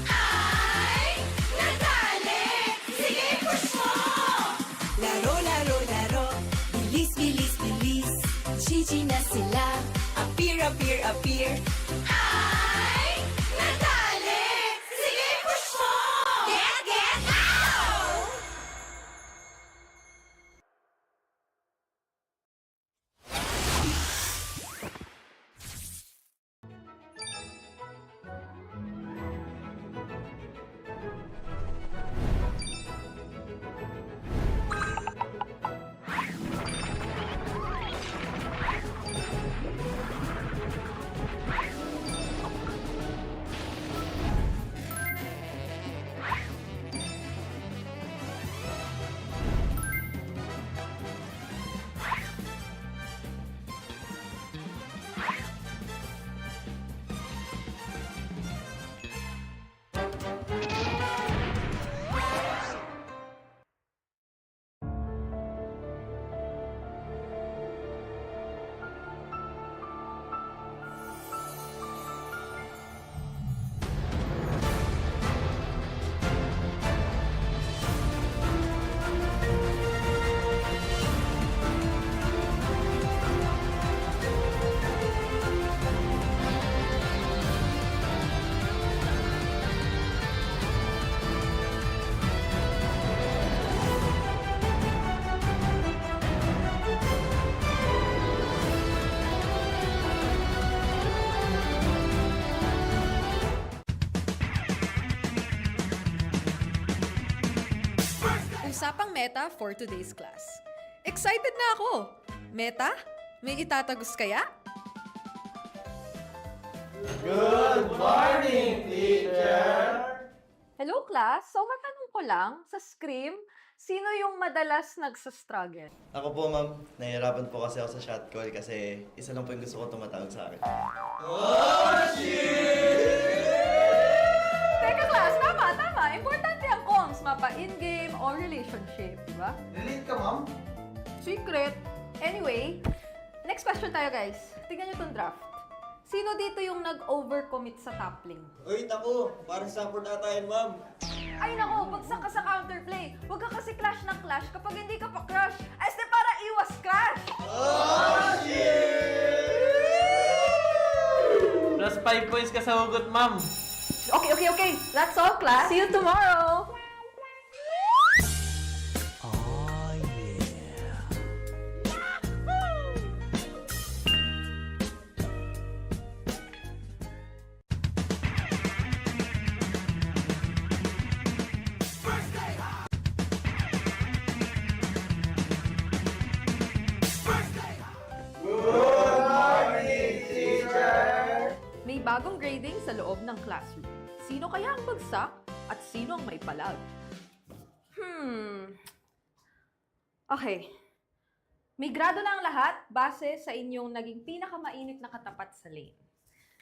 Ay! Nadali! Sige, push mo! Laro, laro, laro. Bilis, bilis, bilis. GG na sila. Appear, appear, appear. Ay! Nadali! Sige, push mo! Get out! Usapang Meta for today's class. Excited na ako! Meta? May itatagos kaya? Good morning, teacher! Hello class! So matanong ko lang, sa Scream, sino yung madalas nagsastruggle? Ako po, ma'am. Nahihirapan po kasi ako sa shot call kasi isa lang po yung gusto ko tumatawag sa akin. Oh, shit! Teka class, tama! Importante ang comms, mapa in-game or relationship, di ba? Relate ka, ma'am? Secret. Anyway, next question tayo guys. Tingnan nyo itong draft. Sino dito yung nag-overcommit sa top lane? Uy, naku! Parang support ata yun, ma'am. Ay nako, bagsak ka sa counterplay. Huwag ka kasi clash ng clash kapag hindi ka pa crush. Este para iwas crush! Oh, shit! Plus 5 points ka sa hugot, ma'am. Okay. That's all, class. See you tomorrow! May bagong grading sa loob ng classroom. Sino kaya ang bagsak at sino ang may palag? Okay. May grado na ang lahat base sa inyong naging pinakamainit na katapat sa lane.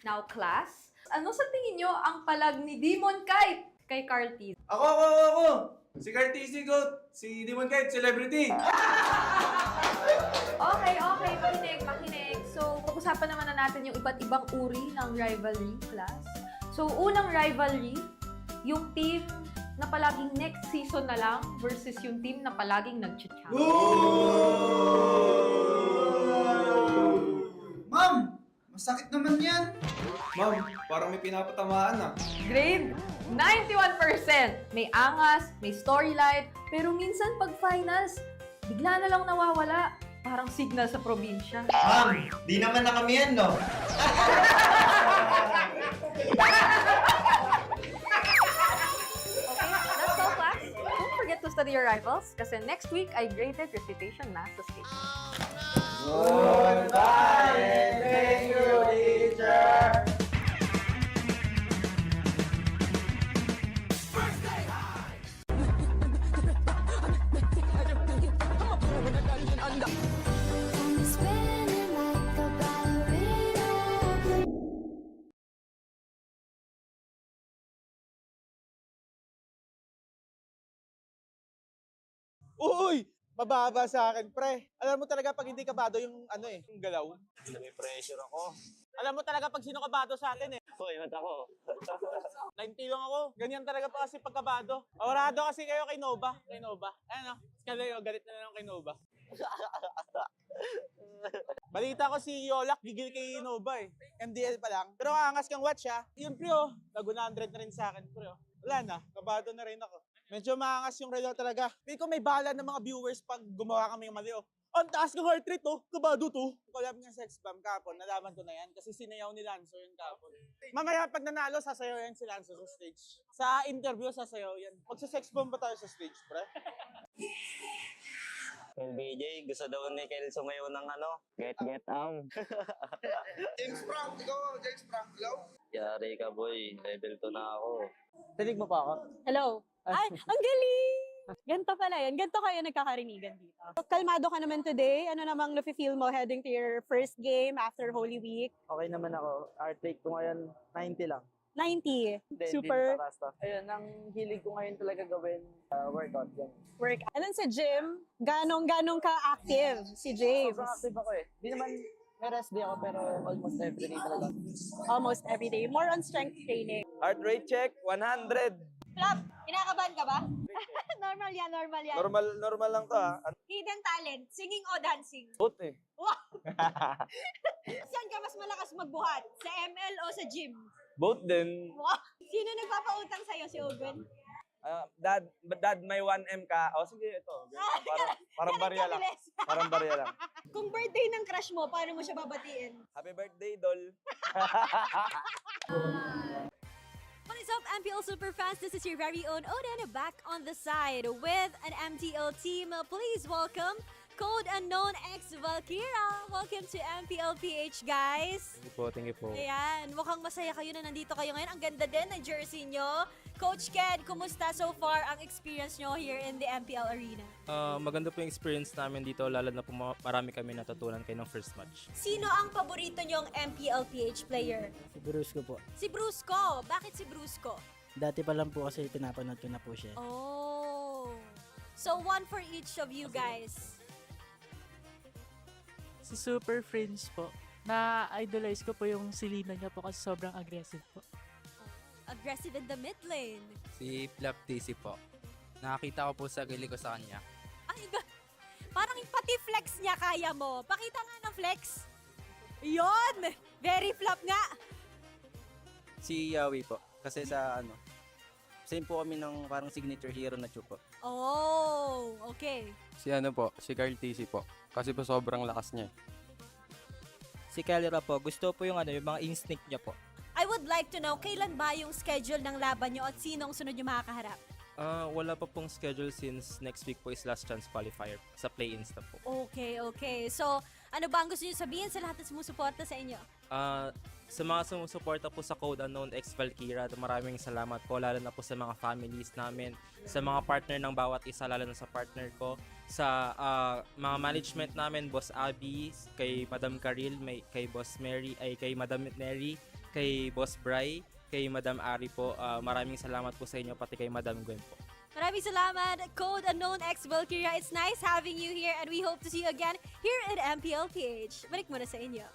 Now, class, ano sa tingin nyo ang palag ni Demon Kite kay Carl T? Ako! Si Cartesi Goat! Si Demon Kite, celebrity! Okay, makinig. So, pag-usapan naman na natin yung iba't ibang uri ng rivalry, class. So, unang rivalry, yung team na palaging next season na lang versus yung team na palaging nag-champion. Ma'am! Masakit naman yan! Ma'am, parang may pinapatamaan ah. Grade 91%. May angas, may storyline, pero minsan pag finals, bigla na lang nawawala. Parang signal sa probinsya. Ma'am, di naman na kami yan, no? That's all, class. Don't forget to study your rivals kasi next week ay graded recitation na sa stage. Goodbye and thank you, teacher! Uy! Mababa sa akin, pre. Alam mo talaga pag hindi kabado yung yung galaw. May pressure ako. Alam mo talaga pag sino kabado sa atin eh. Uy, mat ako. 90 lang ako. Ganyan talaga pa kasi pag kabado. Orado kasi kayo kay Nova. Ano? Kalayo, galit na lang kay Nova. Balita ko si Yolak, gigil kay Nova eh. MDL pa lang. Pero kaangas kang watch ha. Yun pre oh. Nag-100 na rin sa akin pre oh. Wala na, kabado na rin ako. Medyo maangas yung relo talaga. Feel ko may bala ng mga viewers pag gumawa kami ng mali oh. Ang taas ng heart rate oh, kabado to. Collab nga sa X-Bam kapon, nalaman ko na yan kasi sinayaw ni Lanzo yun kapon. Mamaya pag nanalo, sasayaw yan si Lanzo sa stage. Sa interview, sasayaw yan. Magsa-X-Bam ba tayo sa stage, pre? Yung BJ, gusto daw ni Kel sumayaw ng get James Frank, ikaw? Yari ka, boy. Level 2 na ako. Tinig mo pa ako? Hello. Ay, ang galing! Ganto pala yan. Ganto kayo nagkakarinigan dito. Kalmado ka naman today. Ano namang nafe-feel mo heading to your first game after Holy Week? Okay naman ako. Heart rate ko ngayon, 90 lang. 90. Hindi, Super. Hindi nakakasta. Ayun, ang hilig ko ngayon talaga gawin, workout. Yan. Work. And then sa gym, ganong ka-active si James? Sobrang active ako eh. Di naman, may rest day ako pero almost everyday talaga. Almost every day. More on strength training. Heart rate check, 100. Flap, kinakabahan ka ba? Normal yan. Normal lang to ha. Hidden talent, singing o dancing? Both eh. Wow! Saan ka mas malakas magbuhat? Sa ML o sa gym? Both din. Wow! Sino nagpapautang sa'yo, si Oben? Dad, may 1M ka. O sige, ito. Parang barya lang. Parang barya lang. Kung birthday ng crush mo, paano mo siya babatiin? Happy birthday, Dol. What is is up, MPL Superfans. This is your very own Odin back on the side with an MTL team. Please welcome Code Unknown X Valkyra. Welcome to MPL PH, guys. Thank you po. Ayan, mukhang masaya kayo na nandito kayo ngayon. Ang ganda din ng jersey nyo. Coach Ken, kumusta so far ang experience nyo here in the MPL arena? Maganda po yung experience namin dito, lalo na po marami kami natutunan kayo ng first match. Sino ang paborito nyong MPL PH player? Si Brusco po. Si Brusco. Bakit si Brusco? Dati pa lang po kasi pinapanood ko na po siya. Oh. So one for each of you guys. Si Super Friends po. Na-idolize ko po yung silina niya po kasi sobrang aggressive po. Aggressive in the mid lane. Si Flap TC po. Nakakita ko po sa gili ko sa kanya. Ay, parang pati flex niya kaya mo. Pakita nga ng flex. Yon! Very flop nga. Si Yawi po. Kasi sa same po kami ng parang signature hero na Chupo. Oh, okay. Si si Carl TC po. Kasi po sobrang lakas niya. Si Kellyra po, gusto po yung yung mga instinct niya po. I would like to know, kailan ba yung schedule ng laban nyo at sino ang sunod yung makakaharap? Wala pa pong schedule since next week po is last chance qualifier sa play-ins na po. Okay. So, ano ba ang gusto nyo sabihin sa lahat na sumusuporta sa inyo? Sa mga sumusuporta po sa Code Unknown X Valkyra, maraming salamat po, lalo na po sa mga families namin, sa mga partner ng bawat isa, lalo na sa partner ko, sa mga management namin, Boss Abby, kay Madam Karil, kay Boss Mary, kay Madam Neri, kay Boss Bry, kay Madam Ari po. Maraming salamat po sa inyo, pati kay Madam Gwen po. Maraming salamat, Code Unknown X Valkyria. It's nice having you here and we hope to see you again here at MPL PH. Balik muna sa inyo.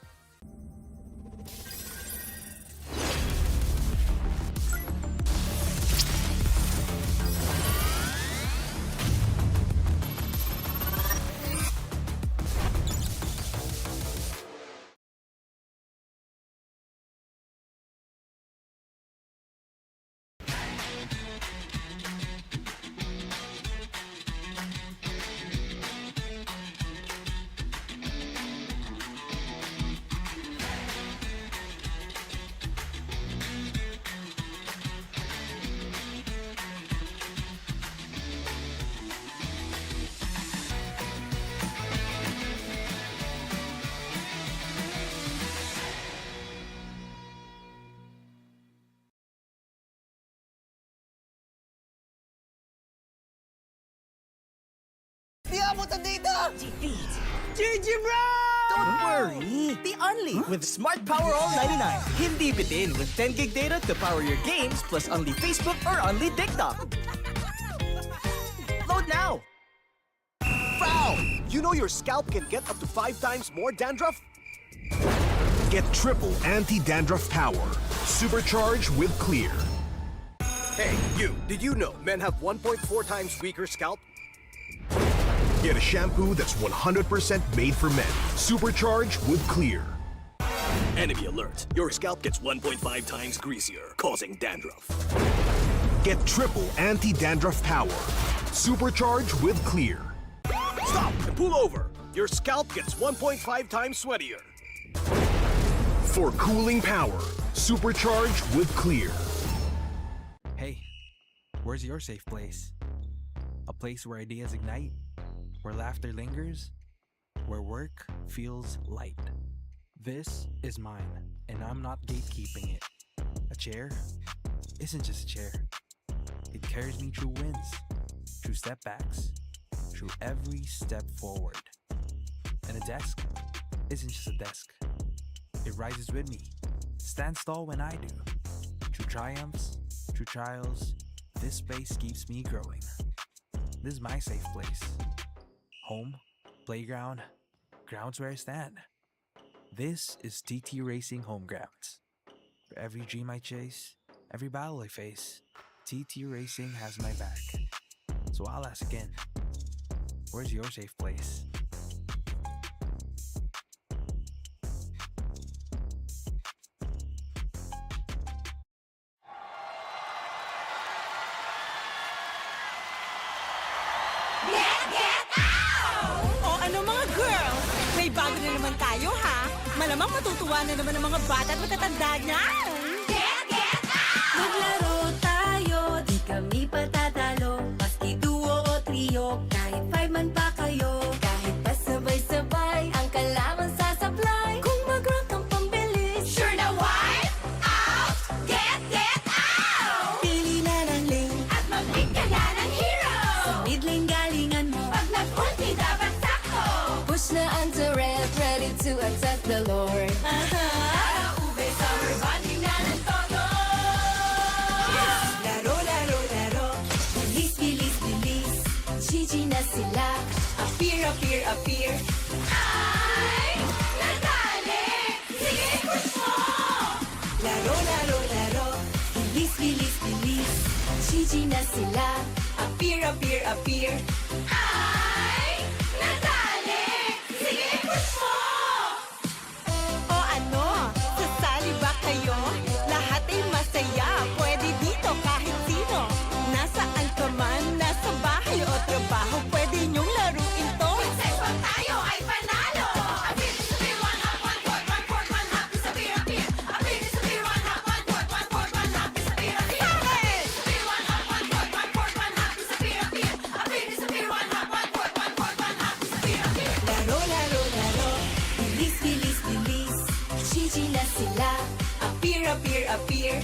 Di abutan dito! GG bro! Don't worry! Be only with Smart Power All 99. Hindi bitin with 10 gig data to power your games plus only Facebook or only TikTok. Load now! Foul! You know your scalp can get up to 5 times more dandruff? Get triple anti-dandruff power. Supercharged with Clear. Hey, you! Did you know men have 1.4 times weaker scalp? Get a shampoo that's 100% made for men. Supercharged with Clear. Enemy alert. Your scalp gets 1.5 times greasier, causing dandruff. Get triple anti-dandruff power. Supercharged with Clear. Stop and pull over. Your scalp gets 1.5 times sweatier. For cooling power, supercharged with Clear. Hey, where's your safe place? A place where ideas ignite, where laughter lingers, where work feels light. This is mine, and I'm not gatekeeping it. A chair isn't just a chair. It carries me through wins, through setbacks, through every step forward. And a desk isn't just a desk. It rises with me, stands tall when I do. Through triumphs, through trials, this space keeps me growing. This is my safe place. Home, playground, grounds where I stand. This is TT Racing Home Grounds. For every dream I chase, every battle I face, TT Racing has my back. So I'll ask again, where's your safe place? O ano mga girl, may bago na naman tayo ha? Malamang matutuwa na naman ang mga bata at matatanda niyan. Get out! Maglaro tayo, di kami patatalo. Maski duo o trio, kahit 5 man pa kayo. Kahit pa sabay-sabay, ang kalaban sasablay. Kung mag-rank ang pambilis, sure na wipe out! Get out! Pili na ng lane, at mag-pick ka na ng hero. Sa mid lane galingan mo, pag nag-ulti dapat sakto. Push na ang turret, ready to attack the Lord. Para ube, summer bonding na ng todo. Laro, laro, laro. Bilis, bilis, bilis. GG na sila. Appear, appear, appear. Ay, nadali. Sige, push mo. Laro, laro, laro. Bilis, bilis, bilis. GG na sila. Appear, appear, appear. Ay, nadali. Sige, push mo. O ano? Sasali ba kayo? Lahat ay masaya. Pwede dito kahit sino. Nasaan ka man, nasa bahay o trabaho, pwede niyong laruin to. Success pag tayo ay panalo. Abilis to be one half, one fourth, one fourth, one half. Disappear, appear. Abilis to be one half, one fourth, one fourth, one half. Disappear, appear. Abilis to be one half, one fourth, one fourth, one half. Disappear, appear. Abilis to be one half, one fourth, one fourth, one half. Disappear, appear. Laro, laro, laro. Bilis, bilis, bilis. GG na sila. Appear, appear, appear.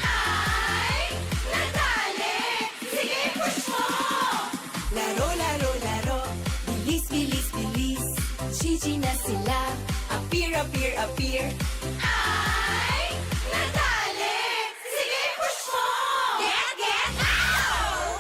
Ay, nadali. Sige, push mo. Laro, laro, laro. Bilis, bilis, bilis. GG na sila. Appear, appear, appear. Ay, nadali. Sige, push mo. Get out!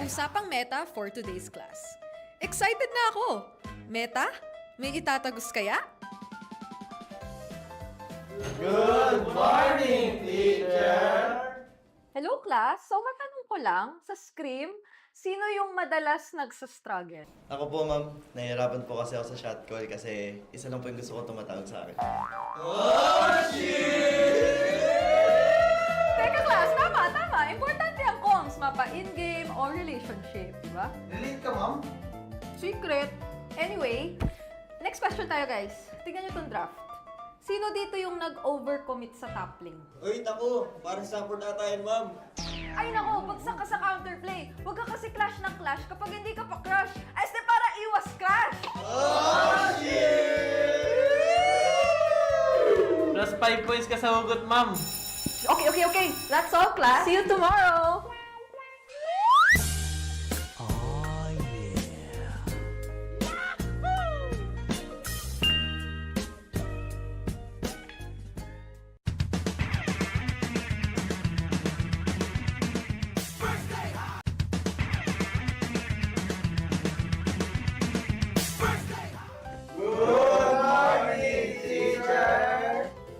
Usapang meta for today's class. Excited na ako! Meta? May itatagos kaya? Good morning, teacher! Hello class! So matanong ko lang, sa Scream, sino yung madalas nagsastruggle? Ako po, ma'am. Nahihirapan po kasi ako sa shot call kasi isa lang po yung gusto ko tumatawag sa akin. Teka class, tama! Importante ang comms, mapa in-game or relationship, di ba? Relate ka, ma'am? Secret. Anyway, next question tayo guys. Tignan nyo tong draft. Sino dito yung nag-overcommit sa top lane? Uy, naku! Parang support ata yun, ma'am. Ay nako, bagsak ka sa counterplay. Huwag ka kasi clash ng clash kapag hindi ka pa crush. Ay, de para iwas crash! Oh, shit! Plus 5 points ka sa hugot, ma'am. Okay. That's all, class. See you tomorrow.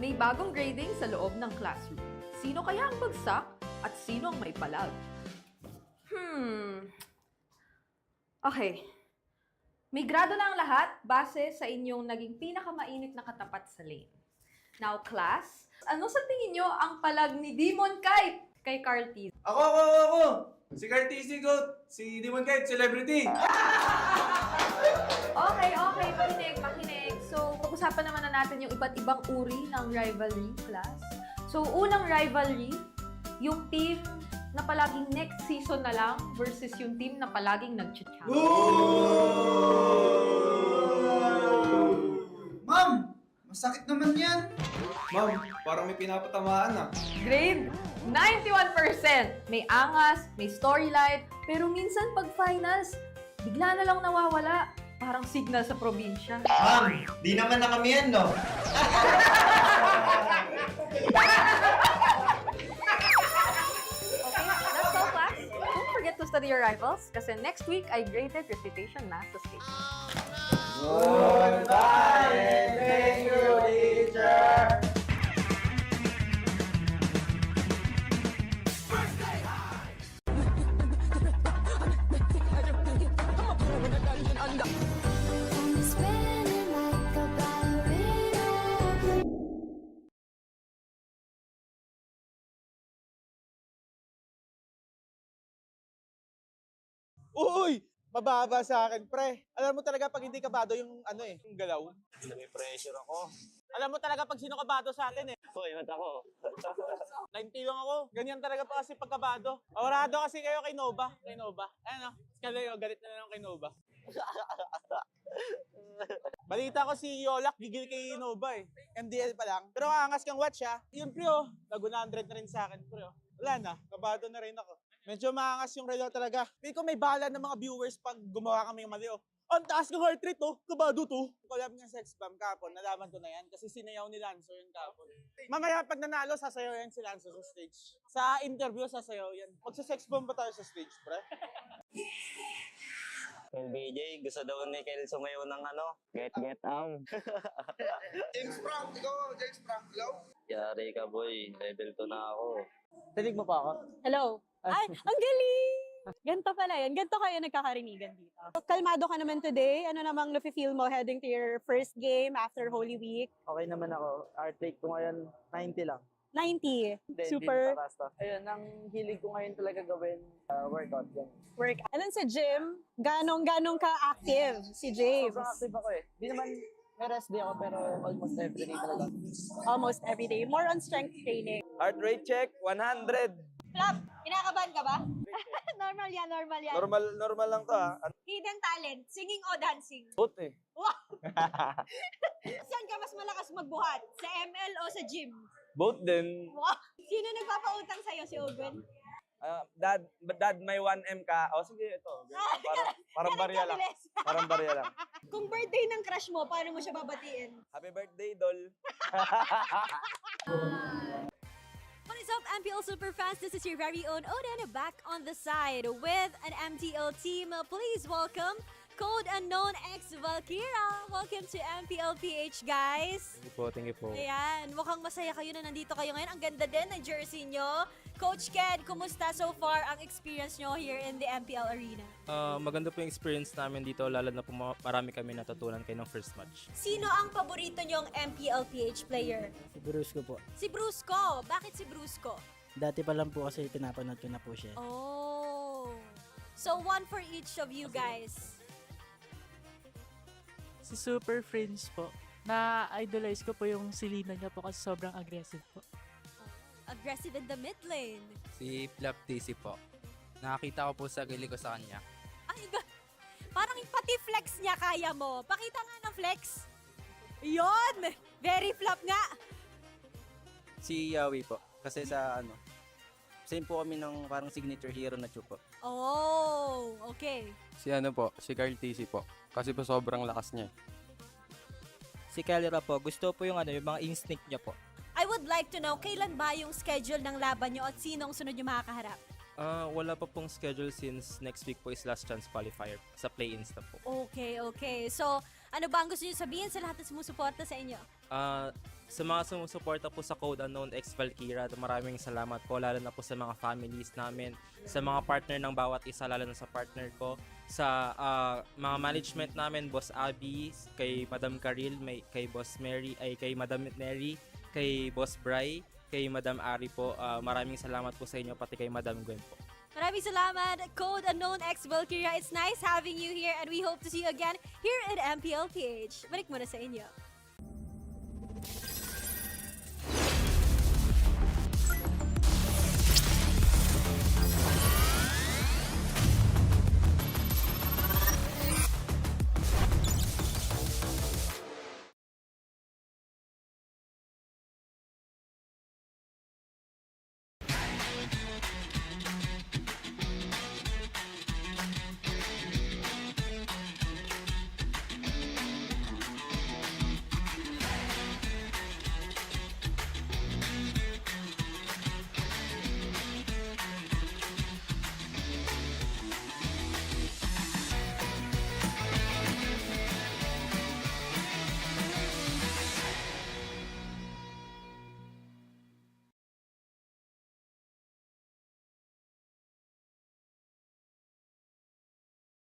May bagong grading sa loob ng classroom. Sino kaya ang bagsak at sino ang may palag? Okay. May grado na ang lahat base sa inyong naging pinakamainit na katapat sa lane. Now, class, ano sa tingin nyo ang palag ni Demon Kite? kay Carty. Ako! Si Cartesi Goat, si Demon Kite, celebrity. Okay, pakinig. So, pag-usapan naman na natin yung iba't ibang uri ng rivalry class. So, unang rivalry, yung team na palaging next season na lang versus yung team na palaging nag-challenge. Ma'am, masakit naman yan. Ma'am, parang may pinapatamaan ah. Grade 91%. May angas, may storyline, pero minsan pag finals, bigla na lang nawawala. Parang signal sa probinsya. Ma'am, di naman na kami yan, no? Okay, that's all class. Don't forget to study your rivals kasi next week ay graded recitation na sa stage. Goodbye and thank you, teacher. Uy! Mababa sa akin, pre. Alam mo talaga pag hindi kabado yung yung galaw. May pressure ako. Alam mo talaga pag sino kabado sa atin eh. Hoy, mat ako. 90 lang ako. Ganyan talaga pa kasi pagkabado. Orado kasi kayo kay Nova. Ano? Kalayo, galit na lang kay Nova. Balita ko si Yolak gigil kay Nova eh. MDL pa lang. Pero angas kang watch ha. Yun pre oh. Laguna 100 na rin sa akin pre oh. Wala na. Kabado na rin ako. Medyo maangas yung relo talaga. Feel ko may bala ng mga viewers pag gumawa kami ng mali oh. Ang taas ng heart rate oh. Kabado to. Collab nga sex bomb kapon. Nalaman ko na yan kasi sinayaw ni Lanzo yun kapon. Mamaya pag nanalo, sasayaw yan si Lanzo sa stage. Sa interview, sasayaw yan. Magsa-sex bomb ba tayo sa stage, pre? Yung BJ, gusto daw ni Kel sumayaw ng get James Frank, hello? Yari ka boy, level 2 na ako. Tinig mo pa ako? Hello. Ay, ang galing! Ganto pala yun. Ganto kayo nagkakarinigan dito. Kalmado ka naman today. Ano namang nafe-feel mo heading to your first game after Holy Week? Okay naman ako. Heart rate ko ngayon, 90 lang. 90. Hindi, Super. Hindi basta. Ayun, ang hilig ko ngayon talaga gawin, workout. Yan. Work. Alam sa gym, ganong ka-active si James? Sobrang active ako eh. Di naman, may rest day ako pero almost everyday talaga. Almost every day. More on strength training. Heart rate check, 100. Flap, kinakabahan ka ba? Normal yan. Normal lang to ha. Hidden talent, singing o dancing? Both eh. Wow! Saan ka mas malakas magbuhat? Sa ML o sa gym? Both din. Wow! Sino nagpapautang sa'yo? Si Owen? Dad, may 1M ka. O sige, ito. Parang barya lang. Parang barya lang. Kung birthday ng crush mo, paano mo siya babatiin? Happy birthday, Dol. What is up, MPL Superfans? This is your very own Oden back on the side with an MTL team. Please welcome Code Unknown X Valkyra. Welcome to MPL PH, guys. Thank you po. Ayan, mukhang masaya kayo na nandito kayo ngayon. Ang ganda din ng jersey nyo. Coach Ked, kumusta so far ang experience nyo here in the MPL arena? Maganda po yung experience namin dito, lalo na po marami kami natutunan kayo ng first match. Sino ang paborito nyong MPL PH player? Si Brusco po. Si Brusco. Bakit si Brusco? Dati pa lang po kasi pinapanood ko na po siya. Oh. So one for each of you guys. Si Super Friends po. Na-idolize ko po yung silina niya po kasi sobrang aggressive po. Aggressive in the mid lane. Si Flap TC po. Nakakita ko po sa gili ko sa kanya. Ay, parang pati flex niya kaya mo. Pakita nga ng flex. Yon! Very flop nga. Si Yawi po. Kasi sa same po kami ng parang signature hero na Chupo. Oh, okay. Si si Carl TC po. Kasi po sobrang lakas niya. Si Kalira po, gusto po yung yung mga instinct niya po. I would like to know, kailan ba yung schedule ng laban nyo at sinong sunod yung makakaharap? Wala pa pong schedule since next week po is last chance qualifier sa play-ins na po. Okay. So, ano ba ang gusto nyo sabihin sa lahat ng sumusuporta sa inyo? Sa mga sumusuporta po sa Code Unknown X Valkyra, maraming salamat po, lalo na po sa mga families namin, sa mga partner ng bawat isa, lalo na sa partner ko, sa mga management namin, Boss Abby, kay Madam Karil, kay Boss Mary, kay Madam Mary, kay Boss Bry, kay Madam Ari po. Maraming salamat po sa inyo, pati kay Madam Gwen po. Maraming salamat, Code Unknown X Valkyria. It's nice having you here and we hope to see you again here at MPL PH. Balik muna sa inyo.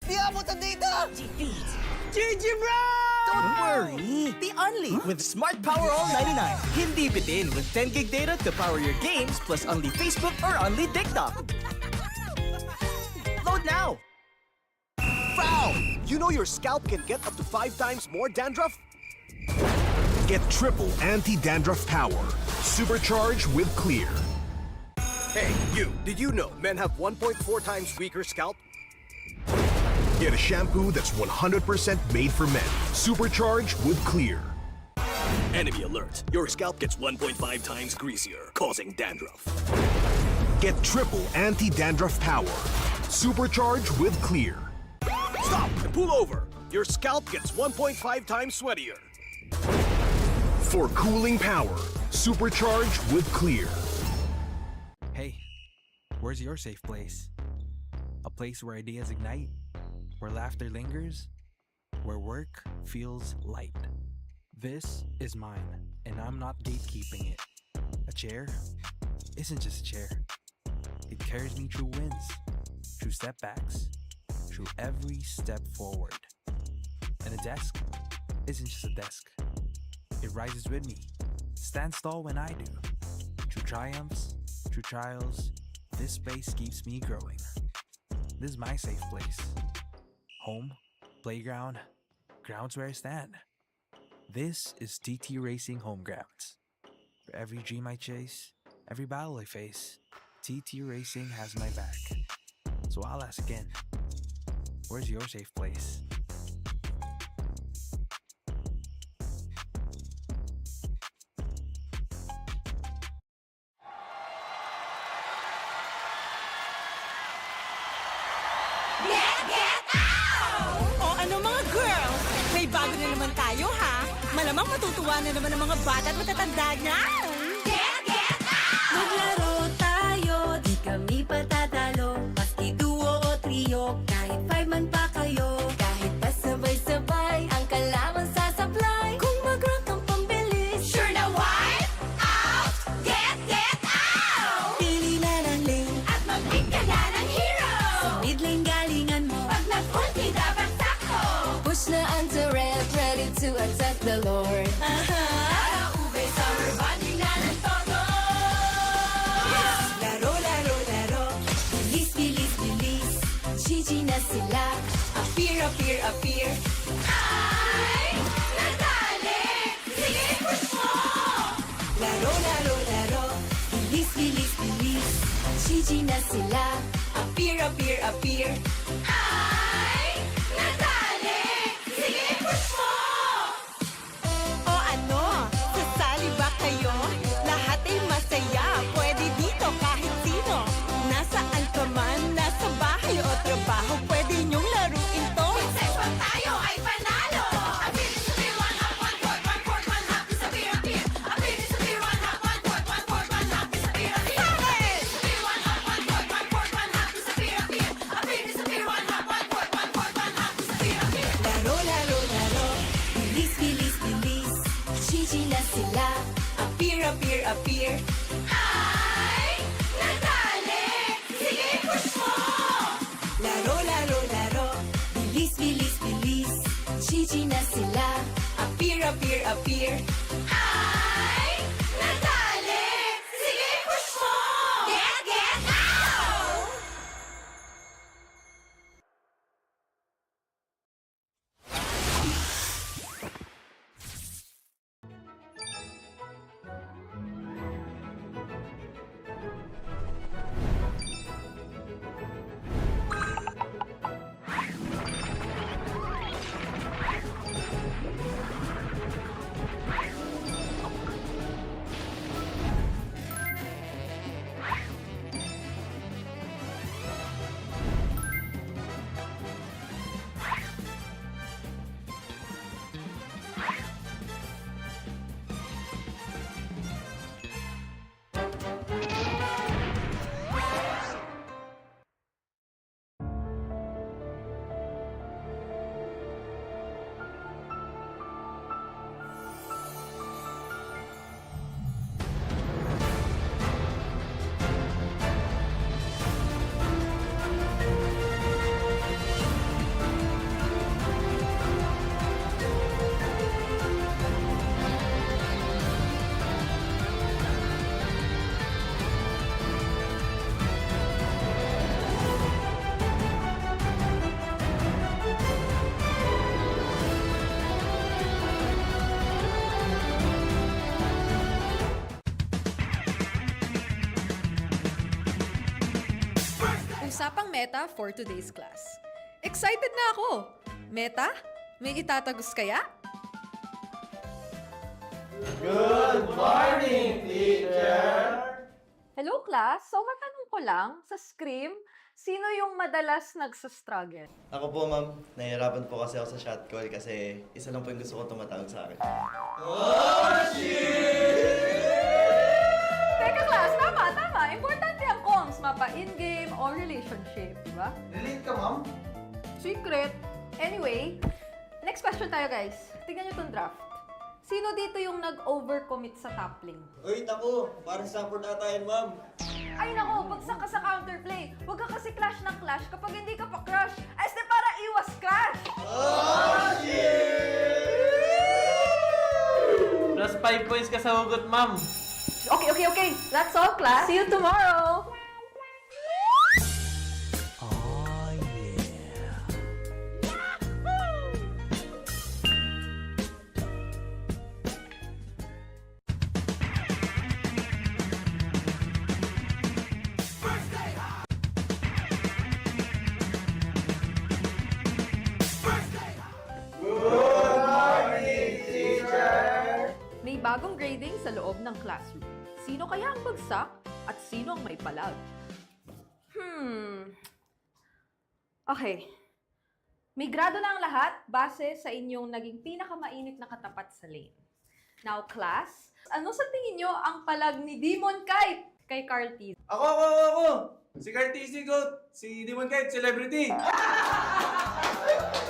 Di abutan dito! GG bro! Don't worry! Be only with Smart Power All 99. Hindi bitin with 10 gig data to power your games plus only Facebook or only TikTok. Load now! Foul! You know your scalp can get up to 5 times more dandruff? Get triple anti-dandruff power. Supercharged with Clear. Hey, you! Did you know men have 1.4 times weaker scalp? Get a shampoo that's 100% made for men. Supercharged with Clear. Enemy alert. Your scalp gets 1.5 times greasier, causing dandruff. Get triple anti-dandruff power. Supercharged with Clear. Stop and pull over. Your scalp gets 1.5 times sweatier. For cooling power. Supercharged with Clear. Hey, where's your safe place? A place where ideas ignite, where laughter lingers, where work feels light. This is mine, and I'm not gatekeeping it. A chair isn't just a chair. It carries me through wins, through setbacks, through every step forward. And a desk isn't just a desk. It rises with me, stands tall when I do. Through triumphs, through trials, this space keeps me growing. This is my safe place. Home, playground, grounds where I stand. This is TT Racing Home Grounds. For every dream I chase, every battle I face, TT Racing has my back. So I'll ask again, where's your safe place? O ano mga girls, may bago na naman tayo ha. Malamang matutuwa na naman ang mga bata at matatanda niyan. Maglaro tayo, di kami patatalo. Maski duo o trio, kahit 5 man pa kayo. Kahit pa sabay-sabay, ang kalaban sasablay. Kung mag-rank ang pambilis, sure na wipe out! Get out! Pili na ng lane at mag-pick ka na ng hero. Sa mid lane galingan mo, pag nag-ulti dapat sakto. Push na ang turret, ready to attack the Lord. Para ube, summer bonding na ng todo. Laro, laro, laro. Bilis, bilis, bilis. GG na sila. Appear, appear, appear. Ay! Nadali! Sige, push mo! Laro, laro, laro. Bilis, bilis, bilis. GG na sila. Appear, appear, appear. Ay! Nadali! Sige, push mo! O ano, sasali ba kayo? Lahat ay masaya, pwede dito kahit sino. Nasaan ka man, nasa bahay o trabaho, pwede niyong laruin to. Success pag tayo ay panalo! Abilis to be one up, one court, one court, one half, disappear, appear. Abilis to be one up, one court, one court, one half, disappear, appear. Abilis to be one up, one court, one court, one half, disappear, appear. Abilis to be one up, one court, one court, one half, disappear, appear. Laro, laro, laro. Bilis, bilis, bilis. GG na sila. Appear, appear, appear. Ay! Nadali! Sige, push mo! Laro, laro, laro. Bilis, bilis, bilis. GG na sila. Appear, appear, appear. Ay! Nadali! Usapang Meta for today's class. Excited na ako! Meta, may itatagos kaya? Good morning, teacher! Hello class, so matanong ko lang, sa scrim, sino yung madalas nagsastruggle? Ako po, ma'am. Nahihirapan po kasi ako sa shot call kasi isa lang po yung gusto ko tumatawag sa akin. Teka class, tama. Importante ang comms, mapa in-game or relationship, di ba? Relate ka, ma'am? Secret. Anyway, next question tayo guys. Tingnan nyo itong draft. Sino dito yung nag-overcommit sa top lane? Uy, naku. Parang support ata yan, ma'am. Ay nako, bagsak ka sa counterplay. Huwag ka kasi clash ng clash kapag hindi ka pa crush. Este para iwas crush! Plus 5 points ka sa hugot, ma'am. Okay. That's all class. See you tomorrow! May bagong grading sa loob ng classroom. Sino kaya ang bagsak at sino ang may palag? Okay. May grado na ang lahat base sa inyong naging pinakamainit na katapat sa lane. Now, class, ano sa tingin nyo ang palag ni Demon Kite kay Carl T? Ako! Si Cartesi Goat! Si Demon Kite, celebrity!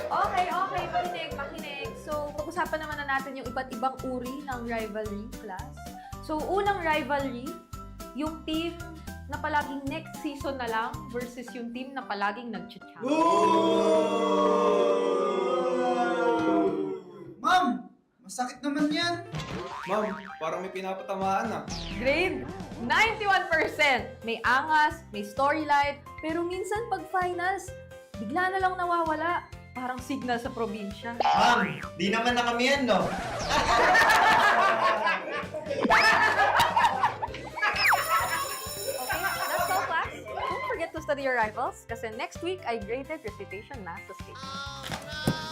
Okay. Pakinig. So, pag-usapan naman na natin yung iba't ibang uri ng rivalry, class. So, unang rivalry, yung team na palaging next season na lang versus yung team na palaging nag-chat. Ma'am! Masakit naman yan! Ma'am, parang may pinapatamaan na. Grade 91%. May angas, may storyline, pero minsan pag finals, bigla na lang nawawala. Parang signal sa probinsya. Ma'am, di naman na kami yan, no? That's all, class. Don't forget to study your rivals kasi next week ay graded recitation na sa stage.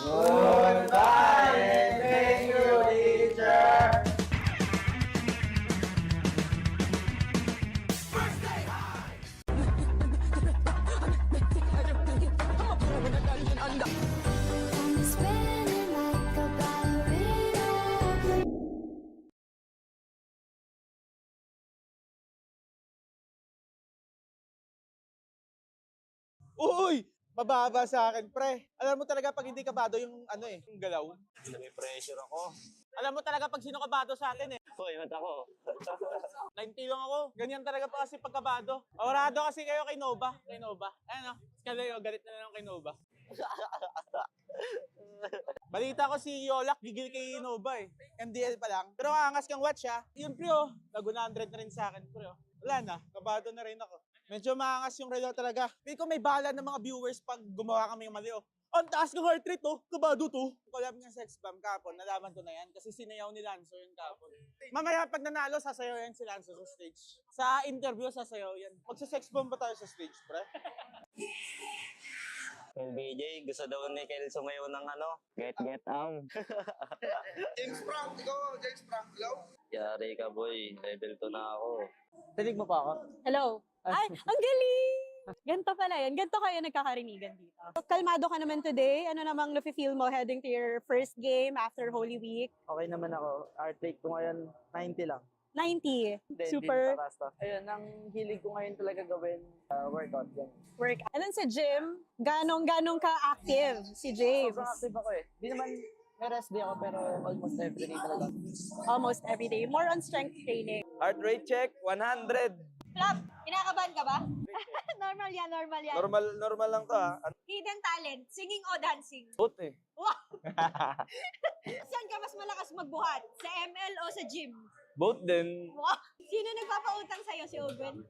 Goodbye and thank you, teacher! Uy! Mababa sa akin, pre. Alam mo talaga pag hindi kabado yung yung galaw. May pressure ako. Alam mo talaga pag sino kabado sa atin eh. Hoy, mat ako. 90 lang ako. Ganyan talaga pa kasi pagkabado. Orado kasi kayo kay Nova. Ayan o. Kalayo, galit na lang kay Nova. Balita ko si Yolak gigil kay Nova eh. MDL pa lang. Pero kaangas kang watch ha. Yun pre oh. Nag-100 na rin sa akin pre oh. Wala na. Kabado na rin ako. Medyo maangas yung relo talaga. Feel ko may bala ng mga viewers pag gumawa kami ng mali oh. Ang taas ng heart rate oh. Kabado to. Collab nga sa X-Bam kapon. Nalaman ko na yan. Kasi sinayaw ni Lanzo yun kapon. Mamaya pag nanalo, sasayaw yan si Lanzo sa stage. Sa interview, sasayaw yan. Magsa-X-Bam ba tayo sa stage, pre? Yung BJ, gusto daw ni Kel sumayaw ng get James Frank, ikaw, James Frank, hello? Yari ka boy, level 2 na ako. Tinig mo pa ako? Hello. Ay, ang galing! Ganto pala yan. Ganto kayo nagkakarinigan dito. Kalmado ka naman today. Ano namang nafe-feel mo heading to your first game after Holy Week? Okay naman ako. Heart rate ko ngayon, 90 lang. 90. Hindi, Super. Hindi nakakasta. Ayun, ang hilig ko ngayon talaga gawin, workout. Yan. Work. And then sa gym, ganong ka-active si James? Sobrang active ako eh. Di naman, may rest day ako pero almost everyday talaga. Almost every day. More on strength training. Heart rate check, 100. Flap, kinakabahan ka ba? Normal yan. Normal lang to ha. Hidden talent, singing o dancing? Both eh. Wow! Saan ka mas malakas magbuhat? Sa ML o sa gym? Both din. Wow! Sino nagpapautang sa'yo, si Owen?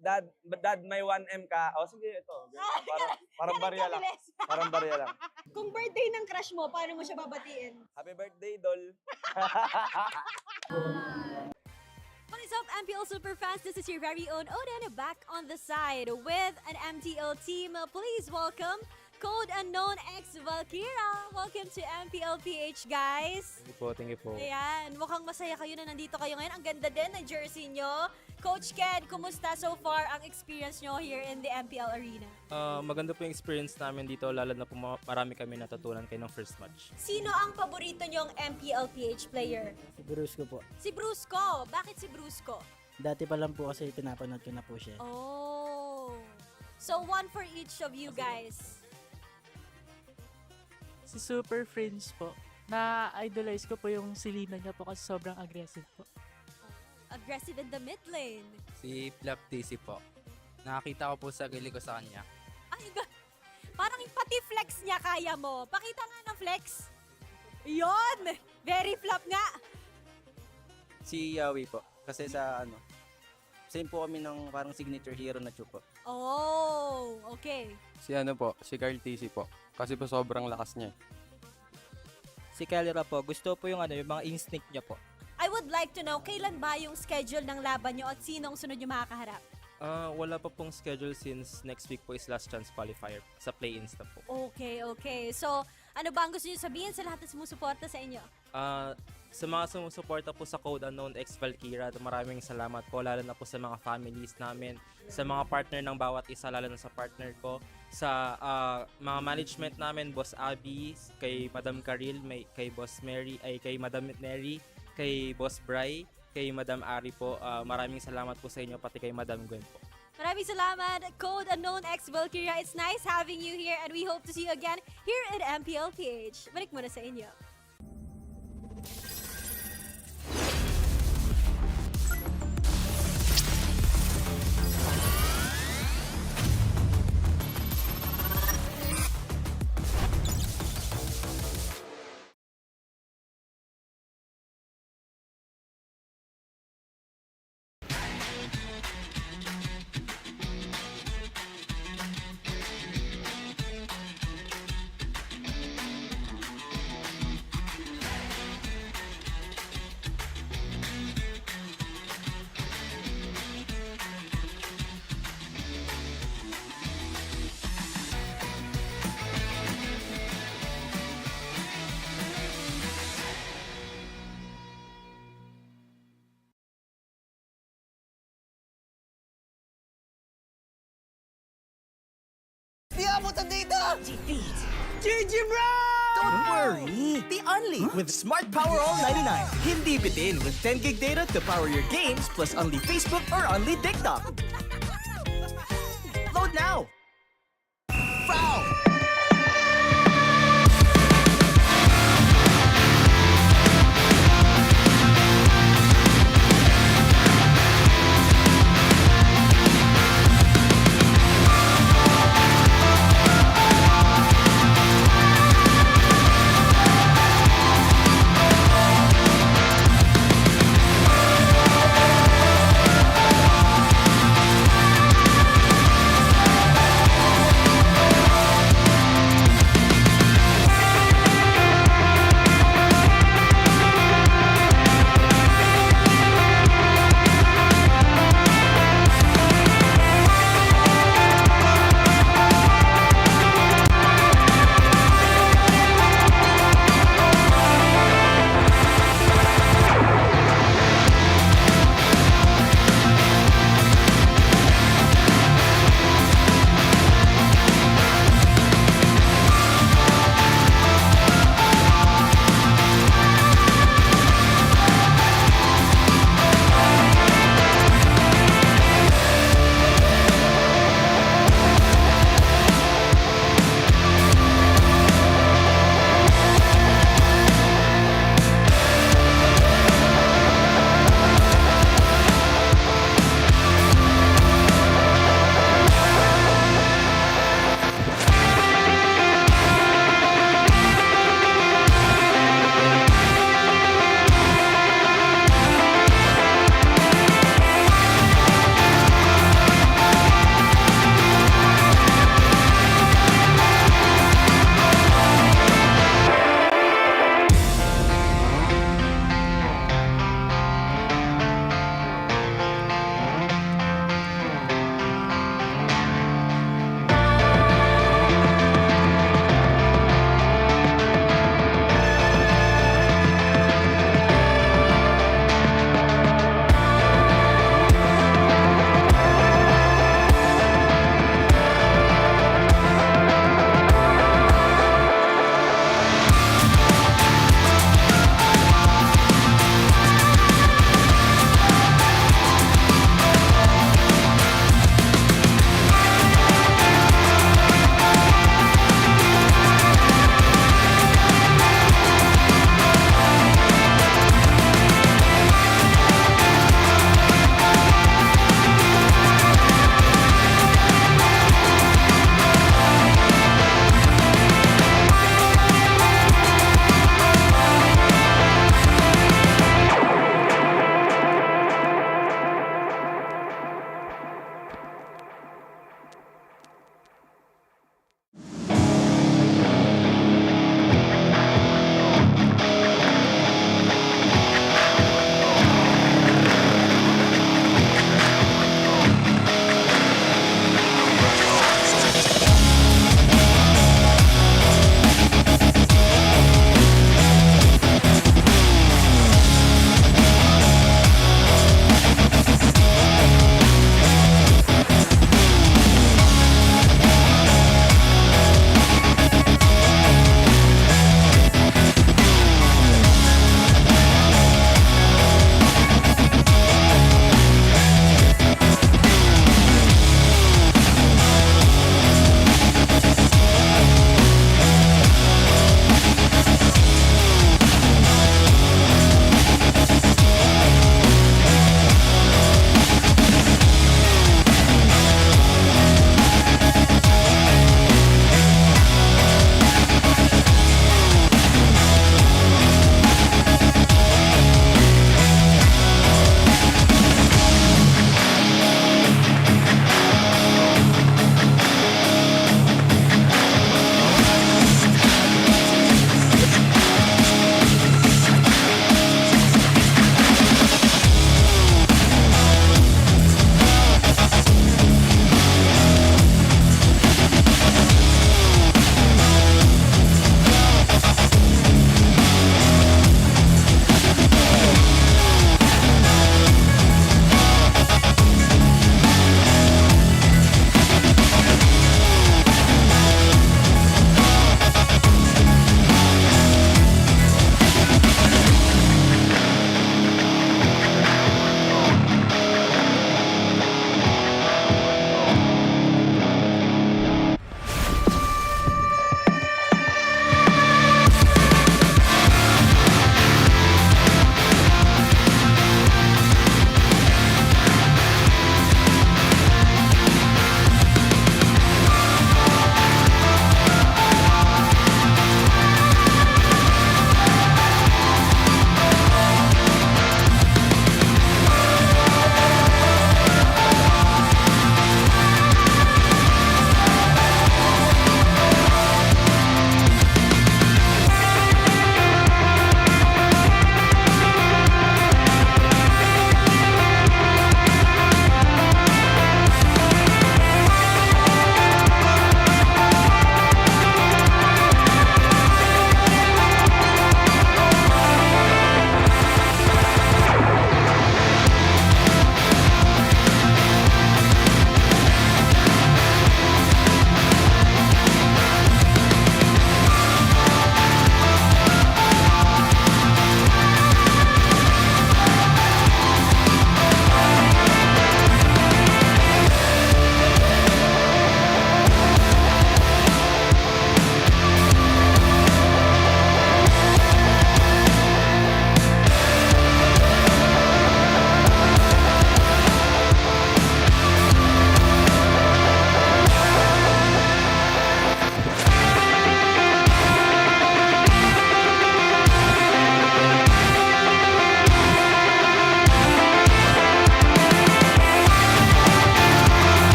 Dad, may 1M ka. O sige, ito. Parang barya lang. Parang barya lang. Kung birthday ng crush mo, paano mo siya babatiin? Happy birthday, Dol. is up, MPL Superfans? This is your very own Odin back on the side with an MTL team. Please welcome Code Unknown X Valkyra. Welcome to MPL PH, guys. Thank you po. Ayan, mukhang masaya kayo na nandito kayo ngayon. Ang ganda din ng jersey nyo. Coach Ken, kumusta so far ang experience nyo here in the MPL arena? Maganda po yung experience namin dito, lalo na po marami kami natutunan kayo ng first match. Sino ang paborito nyong MPL PH player? Si Brusco po. Si Brusco. Bakit si Brusco? Dati pa lang po kasi pinapanood ko na po siya. Oh. So one for each of you guys. Si Super Friends po. Na-idolize ko po yung silina niya po kasi sobrang aggressive po. Aggressive in the mid lane. Si Flap TC po. Nakakita ko po sa gili ko sa kanya. Ay, parang pati flex niya kaya mo. Pakita nga ng flex. Yon! Very flop nga. Si Yawi po. Kasi sa same po kami ng parang signature hero na Chu po. Oh, okay. Si si Carl TC po. Kasi po sobrang lakas niya. Si Kellyra po, gusto po yung yung mga instinct niya po. I would like to know, kailan ba yung schedule ng laban nyo at sino ang sunod yung makakaharap? Wala pa pong schedule since next week po is last chance qualifier sa play-ins na po. Okay. So, ano ba ang gusto nyo sabihin sa lahat na sumusuporta sa inyo? Sa mga sumusuporta po sa Code Unknown X Valkyra, maraming salamat po, lalo na po sa mga families namin, sa mga partner ng bawat isa, lalo na sa partner ko, sa mga management namin, Boss Abby, kay Madam Karil, kay Boss Mary, kay Madam Neri, kay Boss Bry, kay Madam Ari po. Maraming salamat po sa inyo, pati kay Madam Gwen po. Maraming salamat, Code Unknown X Valkyria. It's nice having you here and we hope to see you again here at MPL PH. Balik muna sa inyo. Di abutan dito! GG bro! Don't worry! Be only with Smart Power All 99. Hindi bitin with 10 gig data to power your games plus only Facebook or only TikTok. Load now! Foul!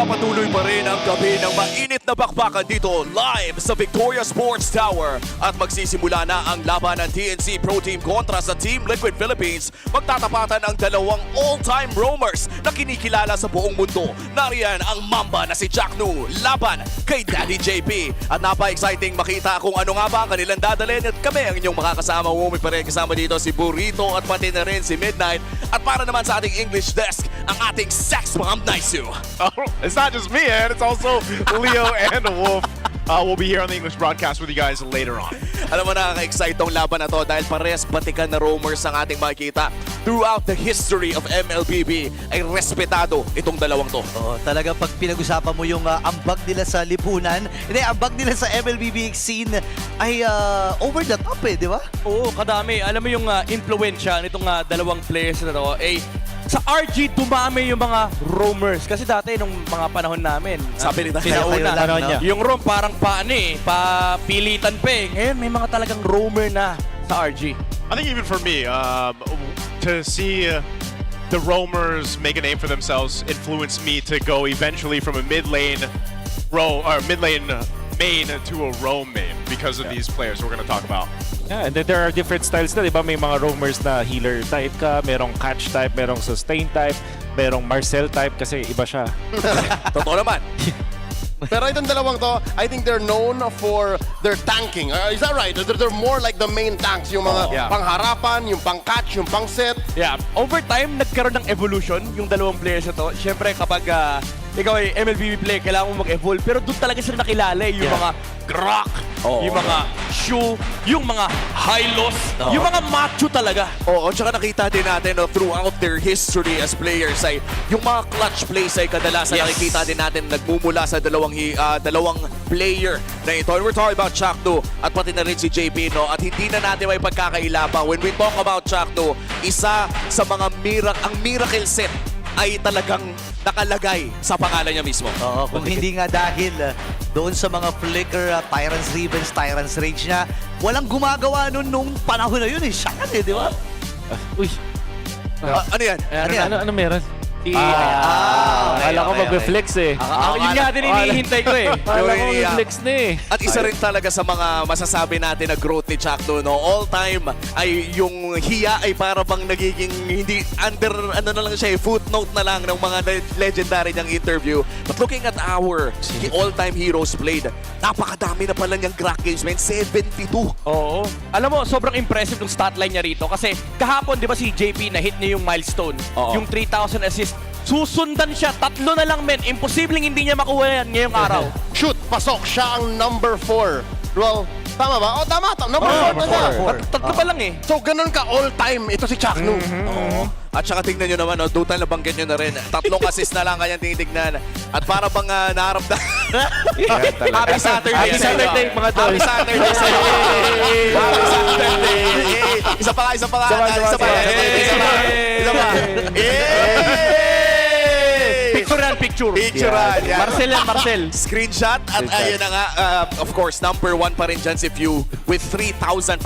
Nagpapatuloy pa rin ang gabi ng mainit na bakbakan dito live sa Victoria Sports Tower. At magsisimula na ang laban ng TNC Pro Team kontra sa Team Liquid Philippines. Magtatapatan ang dalawang all-time roamers na kinikilala sa buong mundo. Nariyan ang Mamba na si Jack Nu laban kay Daddy JP. At napa-exciting makita kung ano nga ba ang kanilang dadalhin. At kami ang inyong makakasama. Umi pa rin kasama dito si Burrito at pati na rin si Midnight. At para naman sa ating English desk, ang ating sex bomb Naisu. It's not just me, and it's also Leo and the Wolf. We'll be here on the English broadcast with you guys later on. Alam mo, nakaka-excite tong laban na to dahil parehas batikan na roamers ang ating makikita. Throughout the history of MLBB ay respetado itong dalawang to. Oo, talaga pag pinag-usapan mo yung ambag nila sa lipunan, hindi, ambag nila sa MLBB scene ay over the top di ba? Oo, kadami. Alam mo yung influensya nitong dalawang players na to, sa RG dumami yung mga roamers. Kasi dati nung mga panahon namin, sabi nila, sinauna, yung roam parang papilitan pa Ngayon may mga talagang roamer na sa RG. I think even for me, to see the roamers make a name for themselves influenced me to go eventually from a mid lane main to a roam main because of these players we're going to talk about. Yeah, and then there are different styles na, di ba? May mga roamers na healer type ka, merong catch type, merong sustain type, merong Marcel type kasi iba siya. Totoo naman. Pero itong dalawang to, I think they're known for their tanking. Is that right? They're more like the main tanks. Yung mga pangharapan, yung pang-catch, yung pang-set. Yeah. Over time, nagkaroon ng evolution yung dalawang players na to. Siyempre, kapag ikaw ay MLBB player, kailangan mo mag-evolve. Pero doon talaga sila nakilala yung mga Grok, yung mga Shu, yung mga Hylos, yung mga macho talaga. Oo, tsaka nakita din natin throughout their history as players ay yung mga clutch plays ay kadalasan nakikita din natin nagmumula sa dalawang player na ito. And we're talking about Chakno at pati na rin si JP, no? At hindi na natin may pagkakaila pa. When we talk about Chakno, isa sa mga miracle set ay talagang nakalagay sa pangalan niya mismo. Oo, kung hindi nga dahil doon sa mga flicker, Tyrant's Revenge, Tyrant's Rage niya, walang gumagawa nun nung panahon na yun Siya kan di ba? Uy. Ano yan? Ano meron? Akala ko mag-reflex Yun nga din hinihintay ko Akala ko mag-reflex na At isa rin talaga sa mga masasabi natin na growth ni Chakno, no? All time ay yung hiya ay para bang nagiging hindi under, na lang siya, footnote na lang ng mga legendary niyang interview. But looking at our all-time heroes played, napakadami na pala niyang crack games, man. 72. Oo. Alam mo, sobrang impressive yung stat line niya rito kasi kahapon, di ba si JP na hit niya yung milestone, yung 3,000 assists. Susundan siya, 3 na lang men. Imposibleng hindi niya makuha yan ngayong araw. Shoot, pasok. Siya ang number 4. Well, tama ba? Tama. Number 4 na siya. 3 pa lang So, ganun ka all-time. Ito si Chakno. At saka tingnan nyo naman, Dutan, nabanggit nyo na rin. 3 assist na lang kanyang tinitignan. At para bang naharap na... Happy Saturday. Happy Saturday, mga tol. Happy Saturday sa iyo. Happy Saturday. Isa pa. Picturean. Marcel. Screenshot. At ayun na nga, of course, number 1 pa rin dyan si Few with 3,500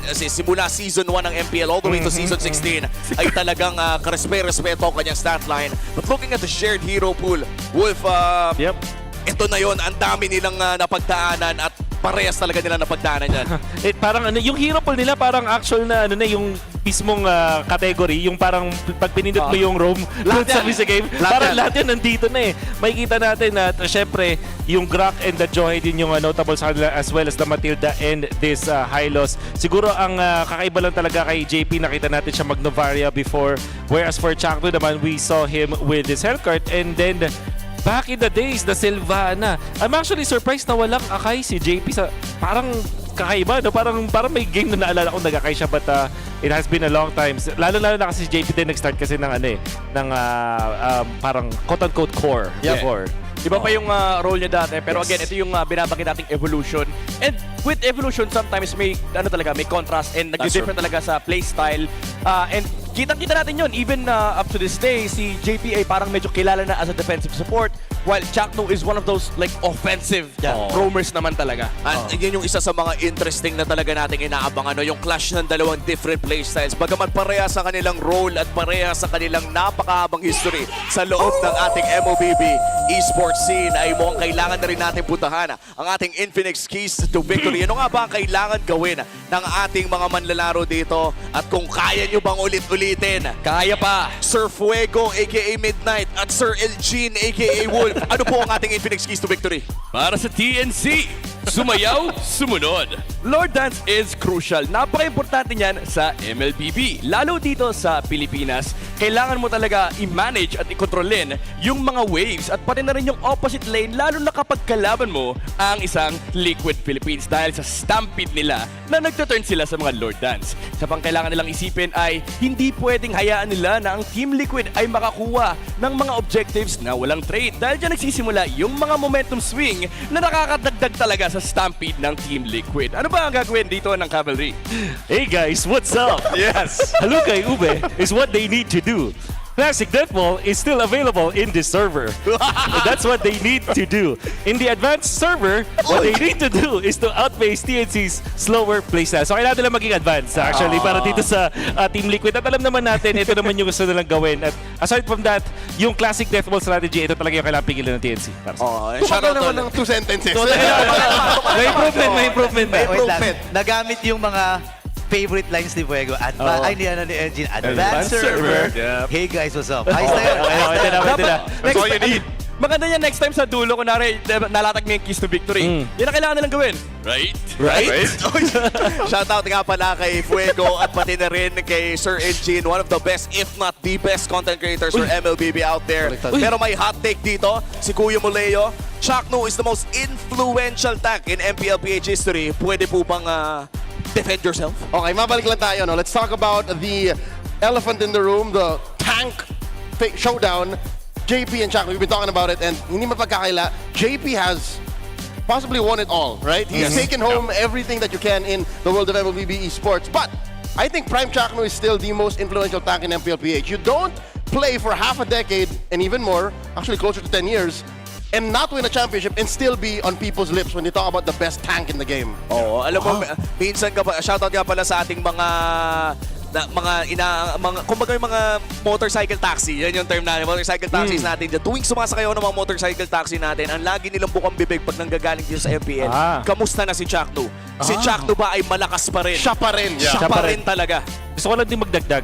assists. Simula season 1 ng MPL all the way to season 16 ay talagang respeto ang kanyang stat line. But looking at the shared hero pool, Wolf, ito na yon, ang dami nilang napagdaanan at parehas talaga nila napagdaanan yan. Parang yung hero pool nila parang actual na yung mismong category, yung parang pag pinindot mo yung roam sa Visa game, parang lahat yan nandito na Makikita natin na syempre yung Grok and the Joy din yung notable sa kanila as well as the Matilda and this Hylos. Siguro ang kakaiba lang talaga kay JP, nakita natin siya mag-Novaria before, whereas for Chakno naman, we saw him with his Hellcart and then back in the days, the Sylvana. I'm actually surprised na walang Akai si JP sa parang kakaiba, no? Parang may game na naalala ko nag-Akai siya, but it has been a long time. Lalo na kasi si JP din nag-start kasi ng parang quote-unquote core before. Iba pa yung role niya dati, pero again, ito yung binabagay nating evolution. And with evolution, sometimes may may contrast and nag-different talaga sa playstyle. And kitang-kita natin yun. Even up to this day, si JP ay parang medyo kilala na as a defensive support, while Chakno is one of those like offensive roamers naman talaga. At yun yung isa sa mga interesting na talaga nating inaabangan, yung clash ng dalawang different playstyles. Bagaman pareha sa kanilang role at pareha sa kanilang napakahabang history sa loob ng ating MOBB esports scene, ay mukhang kailangan na rin natin puntahan ang ating Infinix Keys to Victory. Ano nga ba ang kailangan gawin ng ating mga manlalaro dito? At kung kaya nyo bang ulit-ulitin? Kaya pa! Sir Fuego aka Midnight at Sir Elgin aka Wolf. Ano po ang ating Infinix Keys to Victory? Para sa TNC, sumayaw, sumunod. Lord Dance is crucial. Napaka-importante niyan sa MLBB. Lalo dito sa Pilipinas, kailangan mo talaga i-manage at i-kontrolin yung mga waves at pati na rin yung opposite lane, lalo na kapag kalaban mo ang isang Liquid Philippines dahil sa stampede nila na nagtuturn sila sa mga Lord Dance. Sa pang kailangan nilang isipin ay hindi pwedeng hayaan nila na ang Team Liquid ay makakuha ng mga objectives na walang trade dahil dyan nagsisimula yung mga momentum swing na nakakadagdag talaga sa stampede ng Team Liquid. Ano ba ang gagawin dito ng Cavalry? Hey guys, what's up? Yes. Halukay Ube is what they need to do. Classic Deathball is still available in this server. That's what they need to do. In the advanced server, what they need to do is to outpace TNC's slower playstyle. So kailangan nila maging advanced actually para dito sa Team Liquid. At alam naman natin, ito naman yung gusto nilang gawin. At aside from that, yung classic Deathball strategy, ito talaga yung kailangan pigilan ng TNC. Tumagal naman ng 2 sentences. May improvement. Wait lang. Nagamit yung mga favorite lines ni Fuego. Ay, ni Engine. Advanced server. Hey guys, what's up? Ayos na yun. That's all you need. Maganda yan next time sa dulo, kunwari nalatag mo yung keys to victory. Yan ang kailangan nilang gawin. Right? Shoutout nga pala kay Fuego at pati na rin kay Sir Engine, one of the best, if not the best content creators for MLBB out there. Pero may hot take dito, si Kuya Muleo. Chakno is the most influential tank in MPL PH history. Pwede po bang defend yourself? Okay, mabalik lang tayo. No? Let's talk about the elephant in the room, the tank showdown. JP and Chakno, we've been talking about it, and hindi mapagkakaila, JP has possibly won it all, right? He's taken home everything that you can in the world of MLBB esports. But I think Prime Chakno is still the most influential tank in MPLPH. You don't play for half a decade and even more, actually closer to 10 years, and not win a championship and still be on people's lips when they talk about the best tank in the game. Oo, alam mo, minsan ka pa, shoutout nga pala sa ating mga kumbaga yung mga motorcycle taxi, yan yung term natin, motorcycle taxis natin dyan. Tuwing sumasakay ako ng mga motorcycle taxi natin, ang lagi nilang bukang bibig pag nanggagaling dito sa MPL. Kamusta na si Chakno? Si Chakno ba ay malakas pa rin? Siya pa rin. Siya pa rin talaga. Gusto ko lang din magdagdag.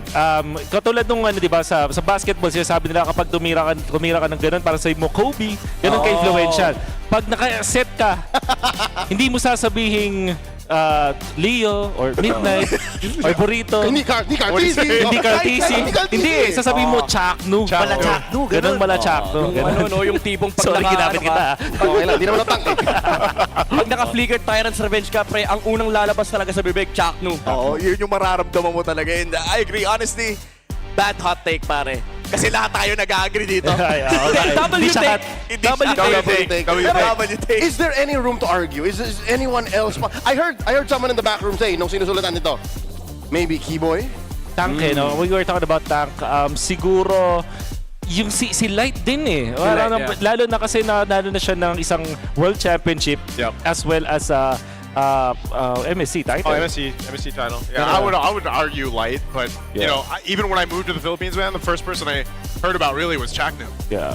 Katulad nung di ba sa basketball, sinasabi nila kapag tumira ka ng ganun, para sa mo Kobe, ganun ka-influential. Pag naka-set ka, hindi mo sasabihing Leo or Midnight or Burrito. Hindi Cartesi. Hindi sasabihin mo Chakno. Mala Chakno. Ganun mala Chakno. Yung tipong pag sorry, ginamit kita. Okay lang, di naman natang. Pag naka-flickered Tyrant's Revenge ka, pre, ang unang lalabas talaga sa bibig, Chakno. Oo, yun yung mararamdaman mo talaga. And I agree, honestly, bad hot take pare. Kasi lahat tayo nag-agree dito. Double take. Is there any room to argue? Is anyone else? I heard someone in the back room say, nung sinusulatan nito, maybe Keyboy? Tank no? We were talking about tank. Siguro, yung si Light din Lalo na kasi nanalo na siya ng isang World Championship as well as MSC title. MSC title. Yeah, I would argue Light, but you know, even when I moved to the Philippines, man, the first person I heard about really was Chakno. Yeah.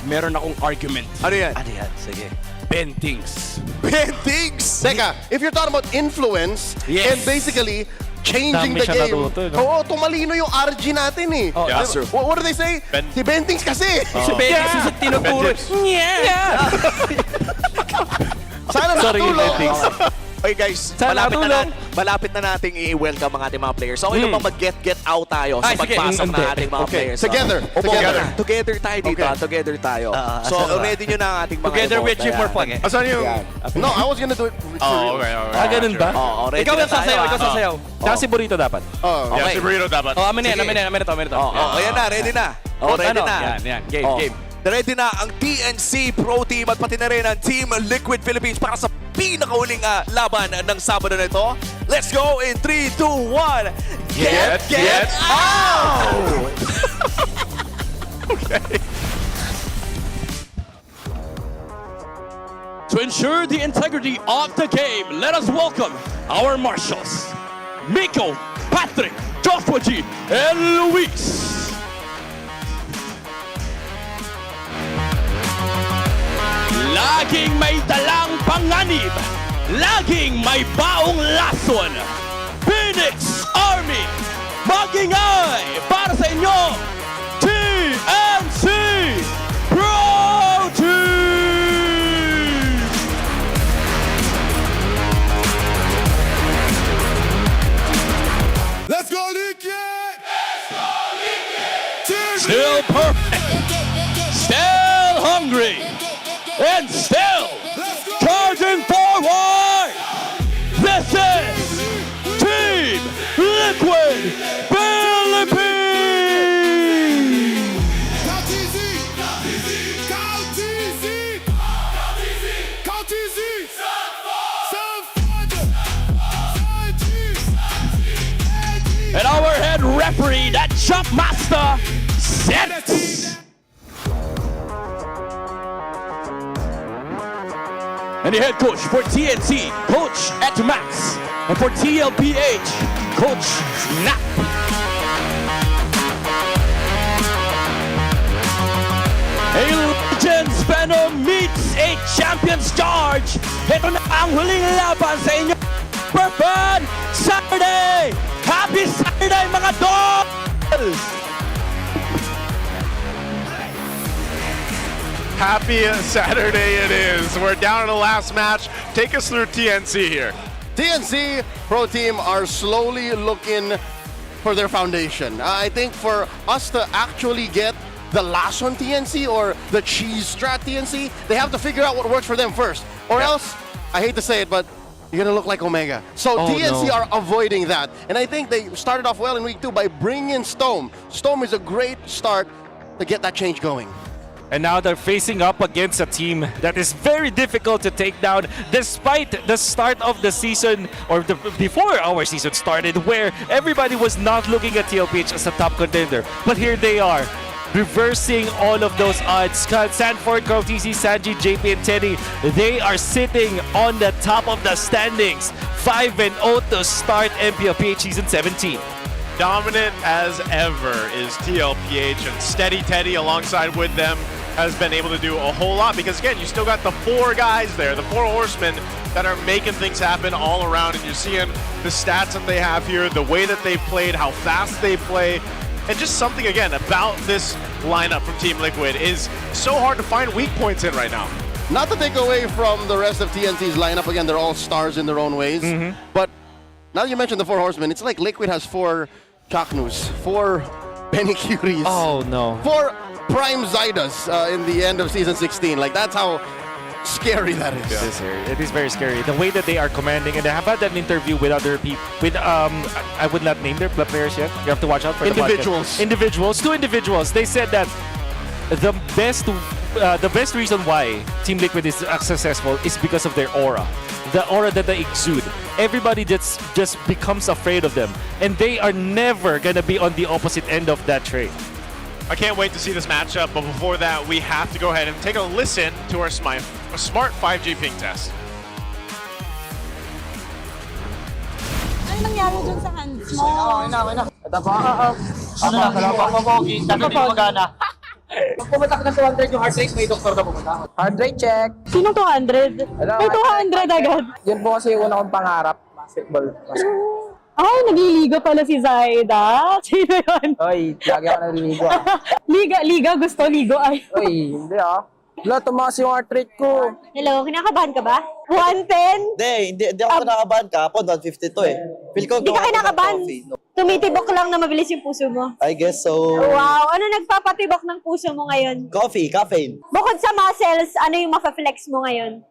Meron akong argument. Ano yan? Sige. Bentings. Teka, if you're talking about influence and basically changing the game. Oo, tumalino yung RG natin eh. That's true. What do they say? Si Bentings kasi. Si Bentings is tinuturo. Sana nakatulong. Okay guys, malapit na nating i-welcome ang ating mga players. So, okay bang mag-get out tayo sa pagpasok ng ating mga players? Together tayo dito. Together tayo. So, ready nyo na ang ating mga Together with you for fun. Asan yung... No, I was gonna do it. Okay. Ganun ba? Ikaw yung sasayaw. Kasi Burrito dapat. Si Burrito dapat. Amin to. Ayan na, ready na. Ready na. Yan, game. Ready na ang TNC Pro Team at pati na rin ang Team Liquid Philippines para sa pinakahuling laban ng Sabado na ito. Let's go in 3, 2, 1. Get out! Okay. To ensure the integrity of the game, let us welcome our marshals, Miko, Patrick, Joshua G, and Luis. Laging may dalang panganib, laging may baong lason. Phoenix Army, magingay para sa inyo, TNC Pro Team! Let's go, Lincoln! Still perfect, still hungry, and still charging forward. This is Team Liquid Philippines! Count easy! Count easy! Count easy! Count easy! And our head referee, that jump master, sets. And the head coach for TNC, Coach Etmax. And for TLPH, Coach Snap. A Legends Venom meets a Champion's Charge. Ito na ang huling laban sa inyo. Perfect Saturday! Happy Saturday, mga dolls! Happy Saturday it is. We're down to the last match. Take us through TNC here. TNC Pro Team are slowly looking for their foundation. I think for us to actually get the last one TNC or the cheese strat TNC, they have to figure out what works for them first. Or else, I hate to say it, but you're gonna look like Omega. So TNC are avoiding that. And I think they started off well in week 2 by bringing in Stome. Stome is a great start to get that change going. And now they're facing up against a team that is very difficult to take down despite the start of the season, or before our season started, where everybody was not looking at TLPH as a top contender. But here they are, reversing all of those odds. Sanford, Carl TC, Sanji, JP, and Teddy, they are sitting on the top of the standings. 5-0 to start MPL PH Season 17. Dominant as ever is TLPH, and Steady Teddy alongside with them has been able to do a whole lot, because again, you still got the 4 guys there, the 4 horsemen that are making things happen all around, and you're seeing the stats that they have here, the way that they played, how fast they play, and just something again about this lineup from Team Liquid is so hard to find weak points in right now. Not to take away from the rest of TNC's lineup, again, they're all stars in their own ways, but now that you mentioned the 4 horsemen, it's like Liquid has 4 Chaknus, 4 Benny Curies. Oh no. 4 Prime Zydas in the end of Season 16. Like, that's how scary that is. It is scary. It is very scary. The way that they are commanding, and I have had an interview with other people, with I would not name their players yet. You have to watch out for individuals. Individuals. 2 individuals. They said that the best reason why Team Liquid is successful is because of their aura. The aura that they exude. Everybody just becomes afraid of them, and they are never gonna be on the opposite end of that trait. I can't wait to see this matchup, but before that, we have to go ahead and take a listen to our smart 5G ping test. Ano nangyari dun sa hands mo? Okay na. Ito po. Ano na, kalapapogi. Tanong din magana. Pag pumatak na 200 yung heart rate, may doktor na pumunta. Heart rate check. Sinong 200? May 200 agad. Yun po kasi yung una kong pangarap. Basketball. Ay, nagliligo pala si Zaida. Sino yun? Oy, lagi ako naliligo. Liga, gusto ligo ay. Oy, hindi ah. Wala, tumakas yung heart rate ko. Hello, kinakabahan ka ba? 110? Hindi ako kinakabahan kahapon, 152 eh. Feel ko Hindi ka kinakabahan. Tumitibok lang na mabilis yung puso mo. I guess so. Wow, ano nagpapatibok ng puso mo ngayon? Coffee, caffeine. Bukod sa muscles, ano yung mafa-flex mo ngayon?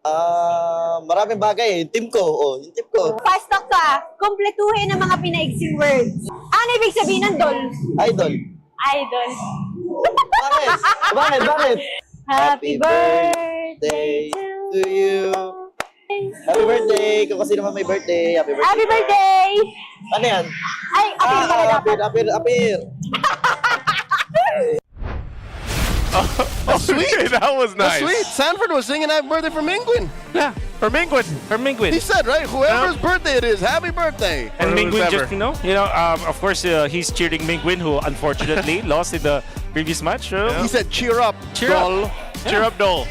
Maraming bagay. Yung team ko. Fast talk ka. Kompletuhin ang mga pinaigsing words. Ano ibig sabihin ng dol? Idol. Idol. Bakit? Happy birthday to you. Happy birthday! Kung kasi naman may birthday, happy birthday. Happy birthday! Ano yan? Ay, appear pala dapat. Appear. That's sweet. That was That's nice. sweet. Sanford was singing happy birthday for Mingwin. Yeah, for Mingwin. For Mingwin. He said, right? Whoever's birthday it is, happy birthday. And Mingwin Whoever. just, of course, he's cheering Mingwin, who unfortunately lost in the previous match. He said, cheer up, Cheer up. doll. Cheer up, Dole.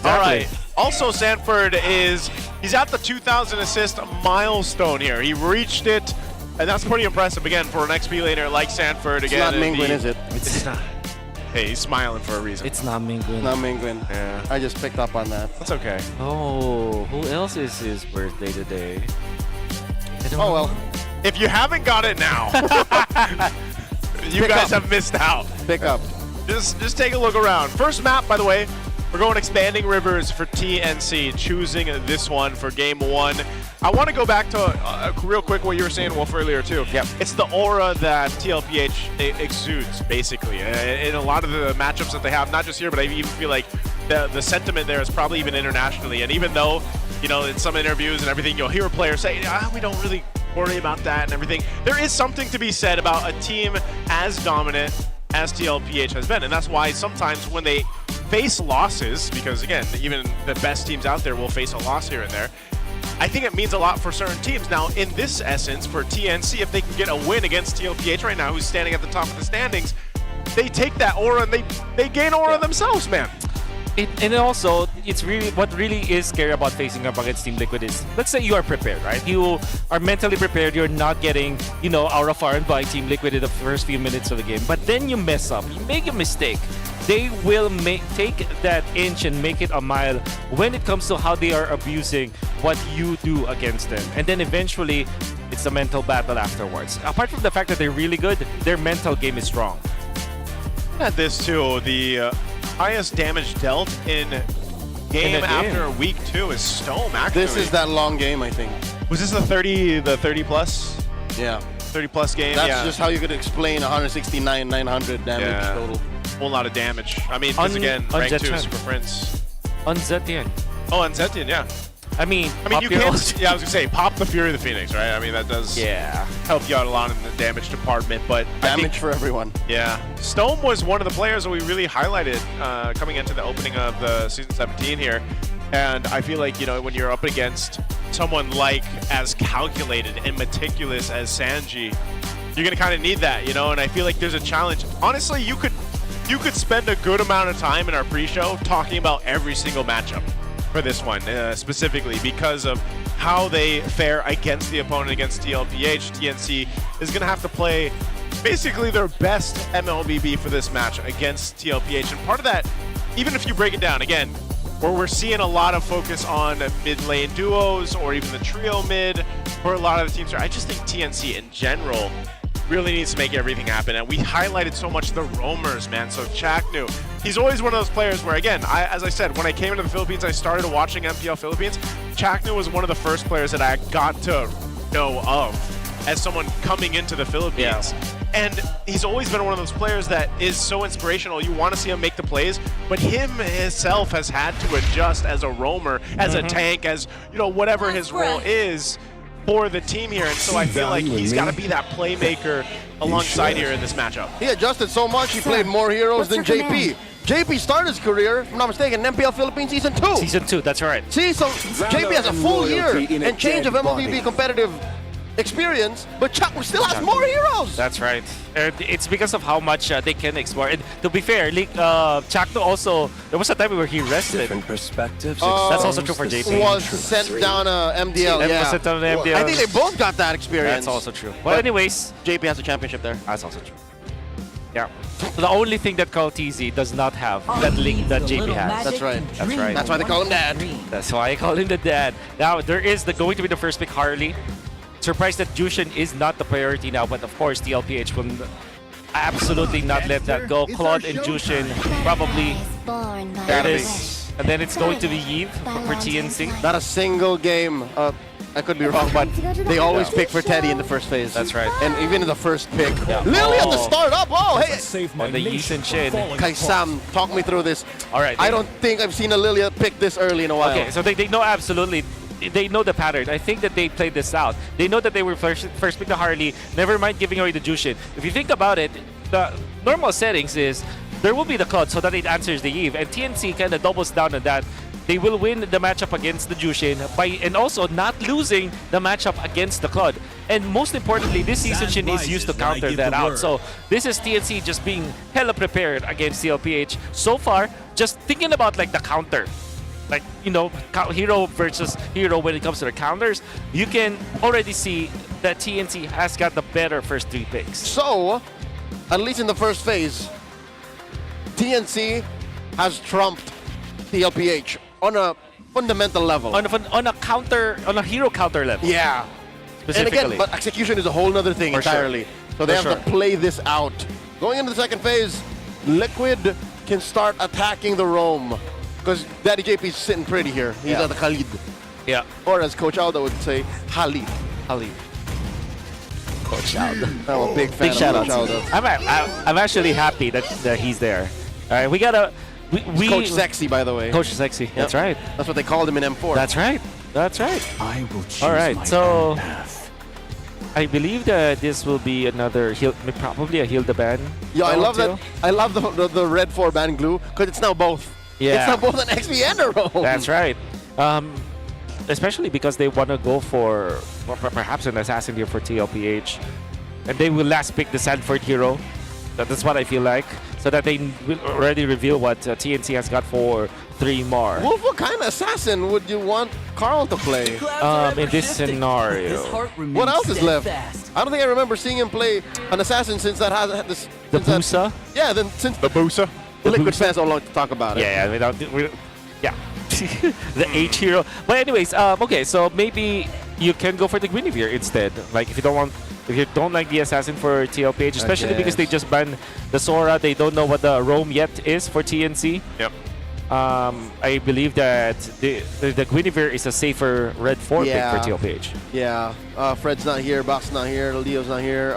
All right. Exactly. Also, Sanford he's at the 2,000 assist milestone here. He reached it, and that's pretty impressive again for an XP laner like Sanford. It's Again, not Mingwin, is it? It's not. Hey, he's smiling for a reason. It's not Mingwin. Not Mingwin. Yeah. I just picked up on that. That's okay. Oh, who else is his birthday today? Oh, well. If you haven't got it now, you Pick guys up. have missed out. Pick up. Just take a look around. First map, by the way, we're going Expanding Rivers for TNC, choosing this one for game 1. I want to go back to real quick what you were saying, Wolf, earlier too. Yep. It's the aura that TLPH exudes, basically, in a lot of the matchups that they have, not just here, but I even feel like the sentiment there is probably even internationally. And even though, in some interviews and everything, you'll hear a player say, we don't really worry about that and everything. There is something to be said about a team as dominant as TLPH has been. And that's why sometimes when they face losses, because again, even the best teams out there will face a loss here and there, I think it means a lot for certain teams. Now, in this essence, for TNC, if they can get a win against TLPH right now, who's standing at the top of the standings, they take that aura and they gain aura themselves, man. And also, it's really what really is scary about facing up against Team Liquid is, let's say you are prepared, right? You are mentally prepared. You're not getting, aura farmed by Team Liquid in the first few minutes of the game. But then you mess up. You make a mistake. They will take that inch and make it a mile when it comes to how they are abusing what you do against them. And then eventually, it's a mental battle afterwards. Apart from the fact that they're really good, their mental game is strong. At this too, the highest damage dealt in game after week 2 is Stone, actually. This is that long game, I think. Was this the 30 plus? Yeah. 30 plus game? That's yeah. just how you could explain 169, 900 damage total. Whole lot of damage. I mean, because again, rank 2 is Super Prince. On Zetian. Oh, on Zetian, yeah. I mean, you can't. Yeah, I was gonna say, pop the Fury of the Phoenix, right? I mean, that does help you out a lot in the damage department. But damage for everyone. Yeah, Stone was one of the players that we really highlighted coming into the opening of the season 17 here, and I feel like when you're up against someone like as calculated and meticulous as Sanji, you're gonna kind of need that, And I feel like there's a challenge. Honestly, you could spend a good amount of time in our pre-show talking about every single matchup for this one, specifically because of how they fare against the opponent, against TLPH. TNC is going to have to play basically their best MLBB for this match against TLPH. And part of that, even if you break it down, again, where we're seeing a lot of focus on mid-lane duos or even the trio mid for a lot of the teams here, I just think TNC in general really needs to make everything happen. And we highlighted so much the roamers, man. So Chaknu, he's always one of those players where, again, as I said, when I came into the Philippines, I started watching MPL Philippines. Chaknu was one of the first players that I got to know of as someone coming into the Philippines. And he's always been one of those players that is so inspirational. You want to see him make the plays, but him himself has had to adjust as a roamer, as a tank, as, whatever his role is for the team here. And so I feel like he's got to be that playmaker alongside here in this matchup. He adjusted so much, he played more heroes than JP. JP started his career, if I'm not mistaken, in MPL Philippines Season 2. Season 2, that's right. See, so JP has a full year and change of MLBB competitive experience, but Chuck still has more heroes. That's right. It's because of how much they can explore. And to be fair, Chakno also, there was a time where he rested. Different perspectives. That's also true for JP. Was sent down MDL, Was sent down MDL. I think they both got that experience. That's also true. But anyways, JP has a championship there. That's also true. Yeah. The only thing that Call TZ does not have, that link that JP has. That's right. That's right. That's why they call him Dad. That's why I call him the Dad. Now, there is going to be the first pick, Harley. Surprised that Jushin is not the priority now, but of course TLPH will absolutely not let that go. Claude and Jushin probably. There it is. And then it's going to be Yves for TNC. Not a single game. I could be wrong, but they always pick for Teddy in the first phase. That's right. And even in the first pick. Lily at the start up. Oh, hey. And the Yeast and Shin. Kai Sam, talk me through this. All right. I don't think I've seen a Lilia pick this early in a while. Okay, so they know absolutely. they know the pattern. I think that they played this out. They know that they were first pick the Harley, never mind giving away the Jushin. If you think about it, the normal settings is there will be the Cloud so that it answers the Eve, and TNC kind of doubles down on that. They will win the matchup against the Jushin and also not losing the matchup against the Cloud. And most importantly, this season Shin is used to counter that out. So this is TNC just being hella prepared against TLPH. So far, just thinking about like the counter. Like, you know, hero versus hero when it comes to the counters, you can already see that TNC has got the better first 3 picks. So, at least in the first phase, TNC has trumped TLPH on a fundamental level. On a hero counter level. Yeah. And again, but execution is a whole other thing entirely. So they have to play this out. Going into the second phase, Liquid can start attacking the roam. Because Daddy JP is sitting pretty here. He's at the Khalid. Yeah. Or as Coach Aldo would say, Khalid. Coach Aldo. I'm a big fan of Coach Aldo. I'm actually happy that he's there. All right, we gotta... We Coach Sexy, by the way. Coach Sexy. Yep. That's right. That's what they called him in M4. That's right. I will choose all right, so I believe that this will be another probably a Hilda ban. Yeah, I love that. I love the red 4 ban glue because it's now both. Yeah. It's now both an XP and a roam. That's right. Especially because they want to go for perhaps an assassin here for TLPH, and they will last pick the Sanford hero. That's what I feel like, so that they will already reveal what TNC has got for 3 more. Wolf, what kind of assassin would you want Carl to play? In this scenario, what else is left? I don't think I remember seeing him play an assassin since that has this. The Busa? Yeah, then since the Busa. The Liquid fans don't like to talk about it. Yeah, the H hero. But anyways, okay, so maybe you can go for the Guinevere instead. Like if you don't like the assassin for TLPH, especially because they just banned the Sora, they don't know what the roam yet is for TNC. Yep. I believe that the Guinevere is a safer red 4 pick for TLPH. Yeah, Fred's not here, Box not here, Leo's not here.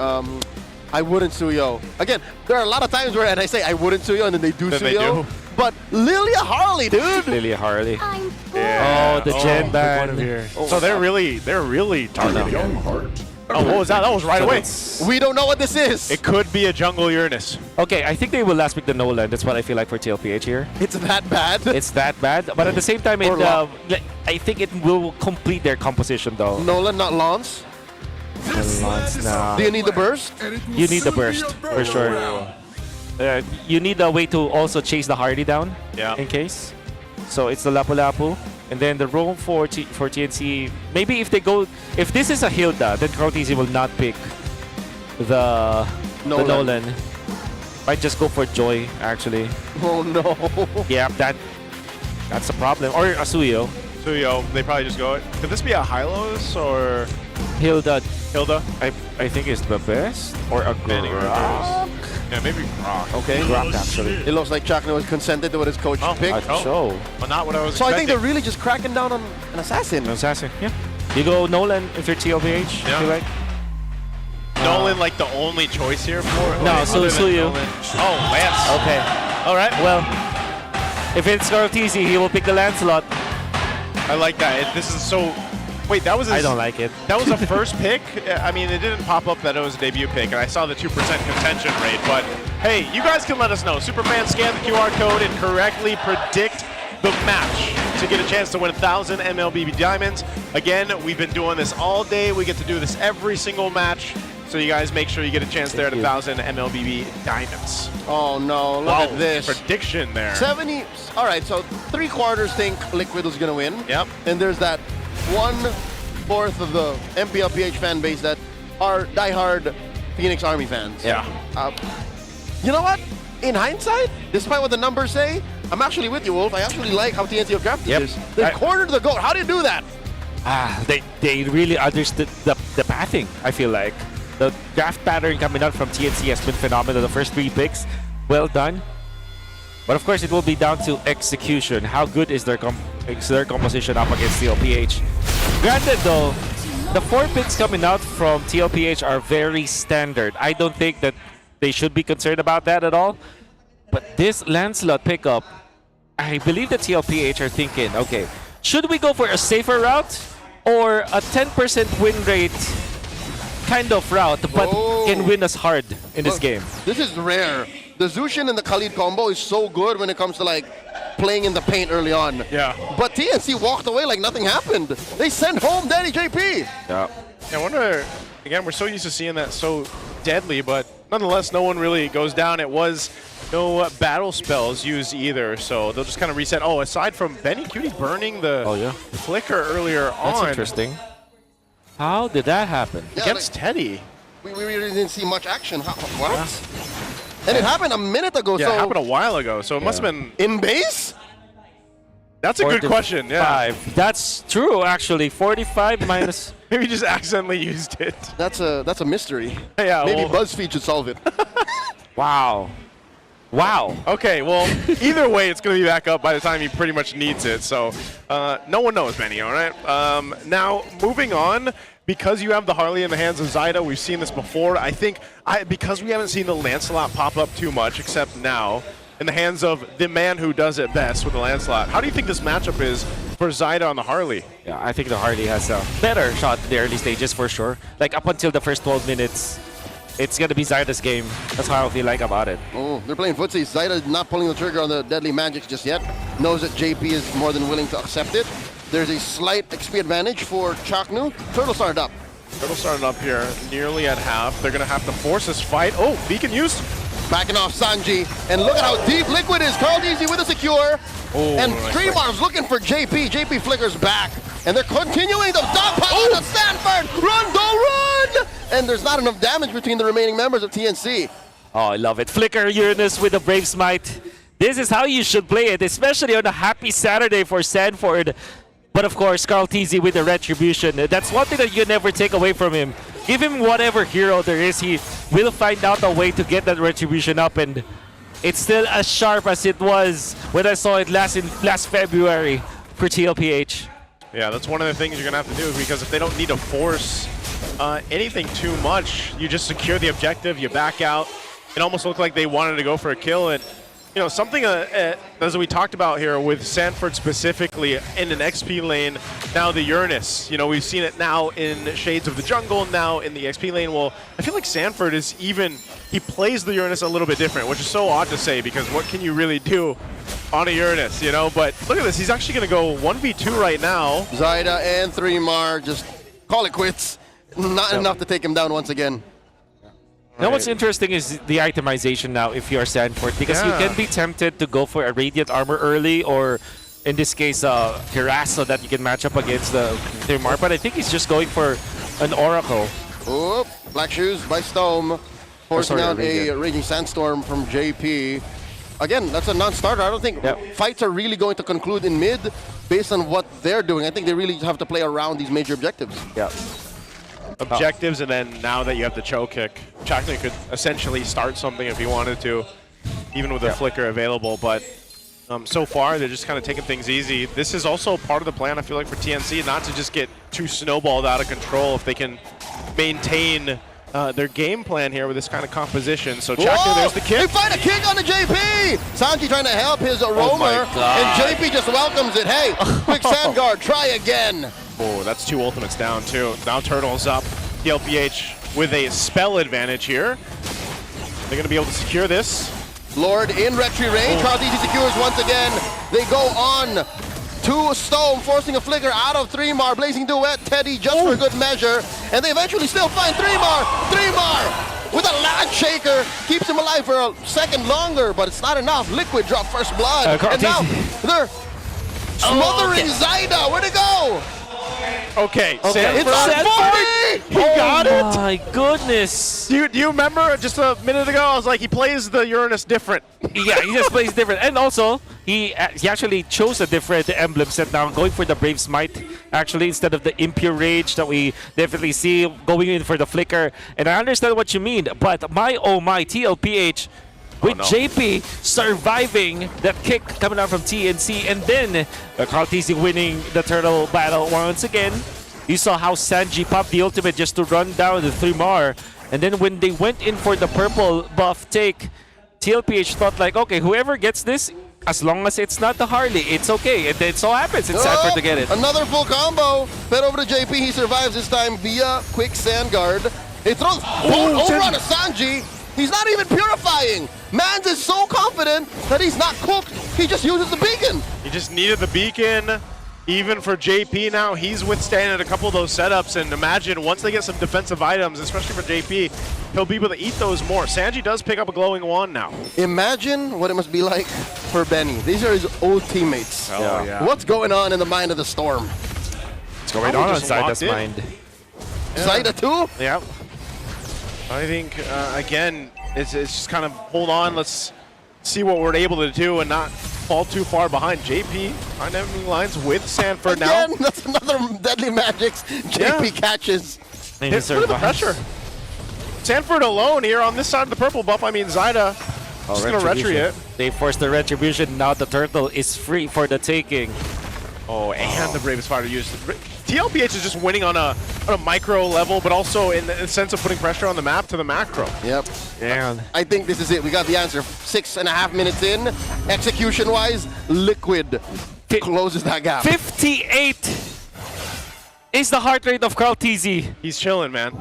I wouldn't Suyo. Again, there are a lot of times where I say I wouldn't Suyo and then they do Suyo. But Lilia Harley, dude! Lilia Harley. Yeah. Oh, the Gen ban. So they're really targeting it. Oh, what was that? That was right away. We don't know what this is. It could be a jungle Uranus. Okay, I think they will last pick the Nolan. That's what I feel like for TLPH here. It's that bad? It's that bad. But at the same time, I think it will complete their composition though. Nolan, not Lance? Lance, no. Do you need the burst? You need the burst, for sure. You need a way to also chase the Hardy down in case. So it's the Lapu-Lapu. And then the roam for TNC, maybe if this is a Hilda, then TNC will not pick the Nolan. Might just go for Joy, actually. Oh no. Yeah, that's a problem. Or a Suyo. Suyo, they probably just go. Could this be a Hylos or Hilda? I think is the best. Or a Grok. Yeah, maybe Grok. Okay. Grok, actually. It looks like Chuck was consented to what his coach picked. So. Well, not what I was So expecting. I think they're really just cracking down on an assassin. Yeah. You go Nolan if you're TLPH, I feel like. Nolan like the only choice here for No, Suyu. Oh, Lance. Okay. Alright, well. If it's Scartisi, he will pick the Lancelot. I like that. This is so... Wait, that was I don't like it. That was a first pick? I mean, it didn't pop up that it was a debut pick, and I saw the 2% contention rate, but hey, you guys can let us know. Superman, scan the QR code and correctly predict the match to get a chance to win 1,000 MLBB Diamonds. Again, we've been doing this all day. We get to do this every single match, so you guys make sure you get a chance there at 1,000 MLBB Diamonds. Oh no, look at this. Prediction there. 70, all right, so 3/4 think Liquid was gonna win. Yep. And there's that 1/4 of the MPL PH fan base that are diehard Phoenix Army fans. Yeah. You know what? In hindsight, despite what the numbers say, I'm actually with you, Wolf. I actually like how TNC have drafted this. They cornered the goat. How do you do that? They really understood the pathing, I feel like. The draft pattern coming out from TNC has been phenomenal. The first 3 picks, well done. But of course, it will be down to execution. How good is their composition up against TLPH? Granted, though, the 4 picks coming out from TLPH are very standard. I don't think that they should be concerned about that at all. But this Lancelot pickup, I believe the TLPH are thinking, okay, should we go for a safer route or a 10% win rate kind of route, but can win us hard in this game. This is rare. The Zushin and the Khalid combo is so good when it comes to like playing in the paint early on. Yeah. But TNC walked away like nothing happened. They sent home Danny JP. Yeah. I wonder, again, we're so used to seeing that so deadly, but nonetheless, no one really goes down. It was no battle spells used either, so they'll just kind of reset. Oh, aside from Benny Cutie burning the flicker earlier That's on. interesting. How did that happen? Against Teddy. We really didn't see much action. What? And it happened a minute ago. Yeah, so it happened a while ago, so it must have been... in base? That's a good question, yeah. That's true, actually. 45 minus... Maybe just accidentally used it. That's a mystery. Yeah, maybe well- BuzzFeed should solve it. Wow. Wow. Okay, well, either way, it's going to be back up by the time he pretty much needs it. So no one knows, Benny, all right? Now, moving on, because you have the Harley in the hands of Zyda, we've seen this before. I think because we haven't seen the Lancelot pop up too much, except now, in the hands of the man who does it best with the Lancelot. How do you think this matchup is for Zyda on the Harley? Yeah, I think the Harley has a better shot in the early stages for sure. Like up until the first 12 minutes, it's going to be Zyda's game. That's how I feel like about it. Oh, they're playing footsie. Zyda not pulling the trigger on the deadly magics just yet. Knows that JP is more than willing to accept it. There's a slight XP advantage for Chaknu. Turtle started up. Turtle started up here nearly at half. They're going to have to force this fight. Oh, beacon used. Backing off Sanji. And look at how deep Liquid is. Carl Easy with a secure. And Dreamar's looking for JP. JP flickers back. And they're continuing the stockpile to Stanford. Run, go, run! And there's not enough damage between the remaining members of TNC. Oh, I love it. Flicker Uranus with the Brave Smite. This is how you should play it, especially on a happy Saturday for Stanford. But of course, Carl TZ with the Retribution. That's one thing that you never take away from him. Give him whatever hero there is, he will find out a way to get that Retribution up, and it's still as sharp as it was when I saw it last February for TLPH. Yeah, that's one of the things you're going to have to do, because if they don't need to force anything too much, you just secure the objective, you back out. It almost looked like they wanted to go for a kill, and you know, something as we talked about here with Sanford specifically in an XP lane, now the Uranus. You know, we've seen it now in Shades of the Jungle, now in the XP lane. Well, I feel like Sanford is he plays the Uranus a little bit different, which is so odd to say, because what can you really do on a Uranus, you know? But look at this, he's actually going to go 1v2 right now. Zyda and 3mar just call it quits. Not enough to take him down once again. Now what's interesting is the itemization now if you're Sanford, because you can be tempted to go for a Radiant Armor early, or in this case, Harass, so that you can match up against the Thermar, but I think he's just going for an Oracle. Oh, Black Shoes by Stome, forcing out a Raging Sandstorm from JP. Again, that's a non-starter. I don't think fights are really going to conclude in mid based on what they're doing. I think they really have to play around these major objectives. Yeah. Objectives, and then now that you have the choke kick, Chakney could essentially start something if he wanted to, even with a flicker available. But so far, they're just kind of taking things easy. This is also part of the plan, I feel like, for TNC, not to just get too snowballed out of control if they can maintain their game plan here with this kind of composition. So Chakney, there's the kick. They find a kick on the JP! Sanji trying to help his roamer, and JP just welcomes it. Hey, quick Sandguard, try again. Oh, that's 2 ultimates down, too. Now Turtle's up. TLPH with a spell advantage here. They're going to be able to secure this. Lord in retry range. Carl DZ secures once again. They go on to Stone, forcing a flicker out of 3mar. Blazing Duet, Teddy just for good measure. And they eventually still find 3mar. 3mar with a land shaker. Keeps him alive for a second longer, but it's not enough. Liquid drop first blood. And now they're smothering Zyda. Where'd it go? Okay, Sanford. He got it! Oh my goodness! Do you remember just a minute ago, I was like, he plays the Uranus different. Yeah, he just plays different. And also, he actually chose a different emblem set now, going for the Brave Smite, actually, instead of the Impure Rage that we definitely see, going in for the Flicker. And I understand what you mean, but my oh my, TLPH, with JP surviving that kick coming out from TNC, and then Carl TZ winning the Turtle battle once again. You saw how Sanji popped the ultimate just to run down the 3mar, and then when they went in for the purple buff take, TLPH thought like, okay, whoever gets this, as long as it's not the Harley, it's okay. And it so happens it's Sanford to get it. Another full combo. But over to JP, he survives this time via quick sand guard. He throws over on a Sanji. He's not even purifying. Mans is so confident that he's not cooked. He just uses the beacon. He just needed the beacon. Even for JP now, he's withstanding a couple of those setups, and imagine once they get some defensive items, especially for JP, he'll be able to eat those more. Sanji does pick up a glowing wand now. Imagine what it must be like for Benny. These are his old teammates. Oh, yeah. What's going on in the mind of the Storm? What's going on inside his mind? Zaida too? Yeah. I think, again, it's just kind of hold on, let's see what we're able to do and not fall too far behind. JP on enemy lines with Sanford now. Again, that's another deadly magics JP catches. Hits for the pressure. Sanford alone here on this side of the purple buff. I mean, Zaida just going to retry it. They forced the retribution. Now the turtle is free for the taking. Oh, and the Bravest Fighter used it. TLPH is just winning on a micro level, but also in the sense of putting pressure on the map to the macro. Yep. And I think this is it. We got the answer. 6.5 minutes in. Execution-wise, Liquid closes that gap. 58 is the heart rate of Carl TZ. He's chilling, man.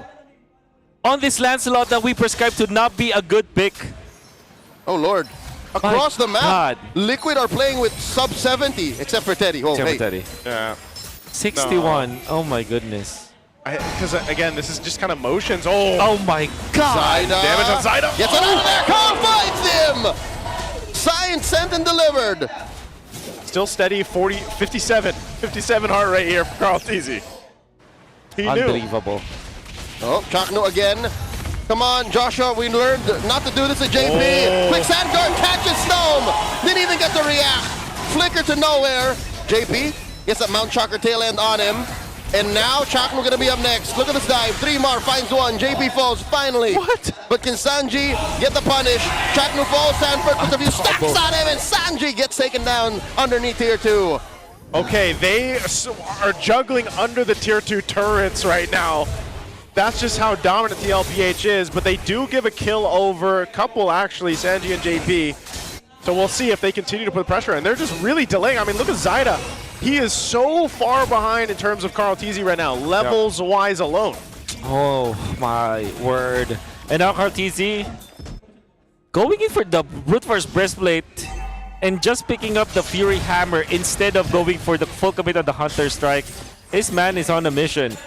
On this Lancelot that we prescribe to not be a good pick. Oh, Lord. Across the map, God. Liquid are playing with sub 70, except for Teddy. Oh, Except hey. for Teddy. Yeah. 61. Oh my goodness. Because again, this is just kind of motions. Oh, oh my God. Zaida. Damage on Zaida. Gets it out of there. Carl finds him. Science sent and delivered. Still steady, 57 heart rate here for Carl TZ. He Unbelievable. Oh, Chakno again. Come on, Joshua, we learned not to do this at JP. Oh. Quick sand guard catches Stone. Didn't even get to react. Flicker to nowhere. JP gets that Mount Chakra tail end on him. And now Chakno gonna be up next. Look at this dive. 3 more, finds one. JP falls finally. What? But can Sanji get the punish? Chakno falls, Sanford puts a few stacks on him, and Sanji gets taken down underneath tier 2. Okay, they are juggling under the tier 2 turrets right now. That's just how dominant TLPH is, but they do give a kill over a couple, actually, Sanji and JP. So we'll see if they continue to put pressure, and they're just really delaying. I mean, look at Zaida. He is so far behind in terms of Carl TZ right now, levels-wise alone. Oh my word. And now Carl TZ going in for the brute force breastplate and just picking up the Fury Hammer instead of going for the full commit on the Hunter Strike. This man is on a mission.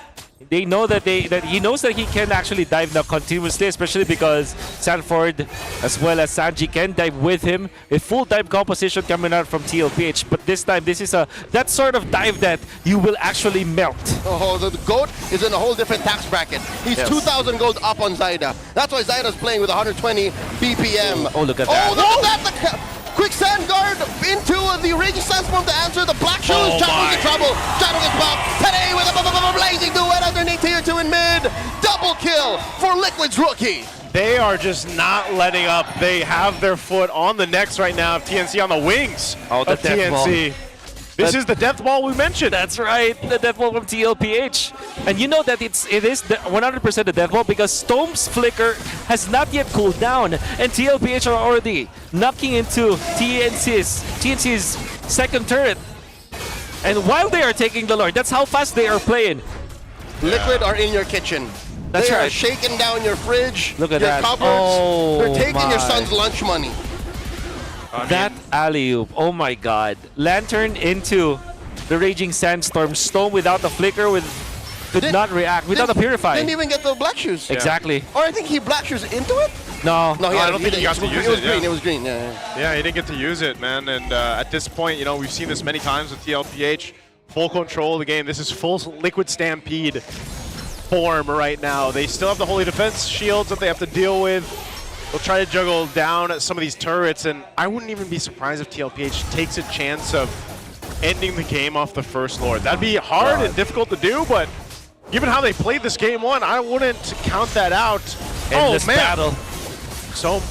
They know that he knows that he can actually dive now continuously, especially because Sanford as well as Sanji can dive with him. A full dive composition coming out from TLPH, but this time this is that sort of dive that you will actually melt. Oh, the GOAT is in a whole different tax bracket. He's 2,000 gold up on Zaida. That's why Zaida's playing with 120 BPM. Oh, look at that. Oh, look at that! Quick sand guard into the raging sandstorm to answer the black shoes. Oh Chakno in trouble. Chakno gets popped. Today with a blazing duet underneath tier 2 in mid. Double kill for Liquid's rookie. They are just not letting up. They have their foot on the necks right now of TNC, on the wings of TNC. This is the death ball we mentioned. That's right, the death ball from TLPH. And you know that it is 100% the death ball because Stone's flicker has not yet cooled down, and TLPH are already knocking into TNC's second turret. And while they are taking the Lord, that's how fast they are playing. Liquid are in your kitchen. That's they right. are shaking down your fridge, Look at your that. cupboards. Oh, they're taking your my. son's lunch money. That alley-oop, oh my God. Lantern into the Raging Sandstorm. Stone without the flicker, could not react, without the Purify. Didn't even get the black shoes. Exactly. Or I think he black shoes into it? No. No, I don't think he got to use it. It was green, it was green. Yeah, he didn't get to use it, man. And at this point, you know, we've seen this many times with TLPH. Full control of the game. This is full Liquid Stampede form right now. They still have the Holy Defense shields that they have to deal with. They'll try to juggle down at some of these turrets, and I wouldn't even be surprised if TLPH takes a chance of ending the game off the first Lord. That'd be hard and difficult to do, but given how they played this game one, I wouldn't count that out. Endless battle. So,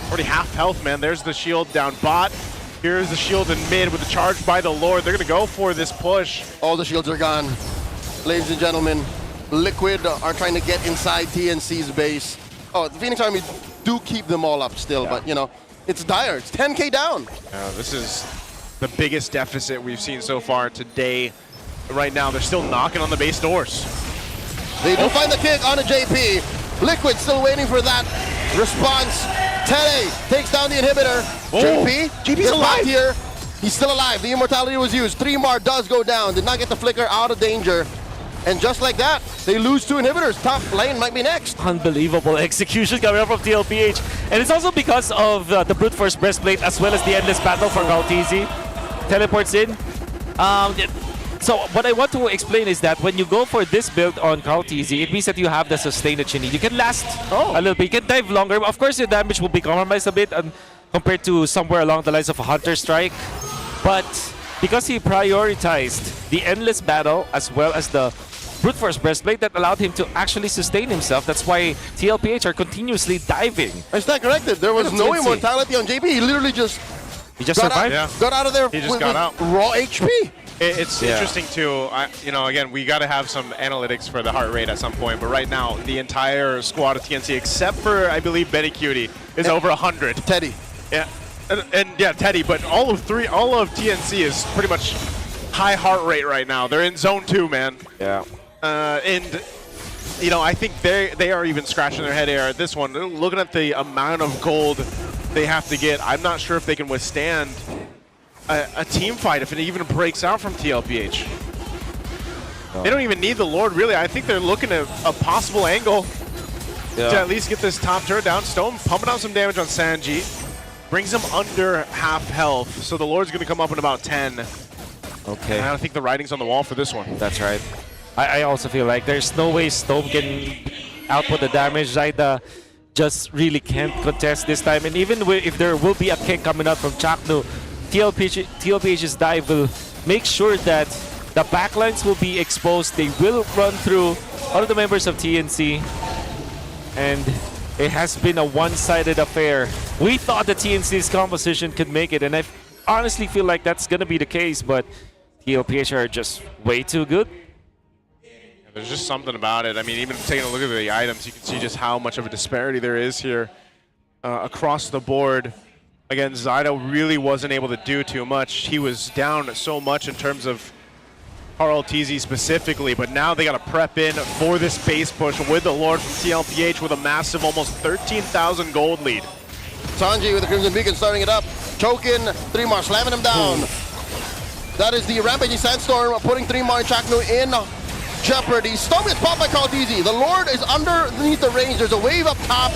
already half health, man. There's the shield down bot. Here's the shield in mid with the charge by the Lord. They're going to go for this push. All the shields are gone. Ladies and gentlemen, Liquid are trying to get inside TNC's base. Oh, the Phoenix Army do keep them all up still, but you know, it's dire. It's 10K down. This is the biggest deficit we've seen so far today. Right now, they're still knocking on the base doors. They do find the kick on a JP. Liquid still waiting for that response. Tele takes down the inhibitor. JP's alive here. He's still alive. The immortality was used. 3-mar does go down. Did not get the flicker out of danger. And just like that, they lose 2 inhibitors. Top lane might be next. Unbelievable execution coming up from TLPH. And it's also because of the brute force breastplate as well as the endless battle for Galtizi. Teleports in. So what I want to explain is that when you go for this build on Galtizi, it means that you have the sustain that you need. You can last a little bit. You can dive longer. Of course, your damage will be compromised a bit compared to somewhere along the lines of a Hunter Strike. But because he prioritized the endless battle as well as the brute force breastplate, that allowed him to actually sustain himself. That's why TLPH are continuously diving. I stand corrected. There was no immortality on JP. He literally just survived. Got out of there He just with got out. raw HP. It's interesting too. Again, we got to have some analytics for the heart rate at some point. But right now, the entire squad of TNC, except for I believe Betty Cutie, is over 100. Teddy. Yeah, and yeah, Teddy. But all of TNC is pretty much high heart rate right now. They're in zone 2, man. Yeah. And I think they are even scratching their head here at this one. They're looking at the amount of gold they have to get. I'm not sure if they can withstand a team fight if it even breaks out from TLPH. They don't even need the Lord, really. I think they're looking at a possible angle to at least get this top turret down. Stone pumping out some damage on Sanji. Brings him under half health. So the Lord's going to come up in about 10. Okay. And I think the writing's on the wall for this one. That's right. I also feel like there's no way Stone can output the damage. Zaida just really can't contest this time. And even if there will be a kick coming out from Chaknu, TLPH's dive will make sure that the backlines will be exposed. They will run through all of the members of TNC. And it has been a one-sided affair. We thought the TNC's composition could make it, and I honestly feel like that's going to be the case, but TLPH are just way too good. There's just something about it. I mean, even taking a look at the items, you can see just how much of a disparity there is here across the board. Again, Zaida really wasn't able to do too much. He was down so much in terms of RLTZ specifically, but now they got to prep in for this base push with the Lord from TLPH with a massive almost 13,000 gold lead. Sanji with the Crimson Beacon starting it up. Chokin, 3-mar slamming him down. That is the Rampaging Sandstorm putting 3-mar and Chaknu in jeopardy. Stone gets popped by Galtizi. The Lord is underneath the range. There's a wave up top,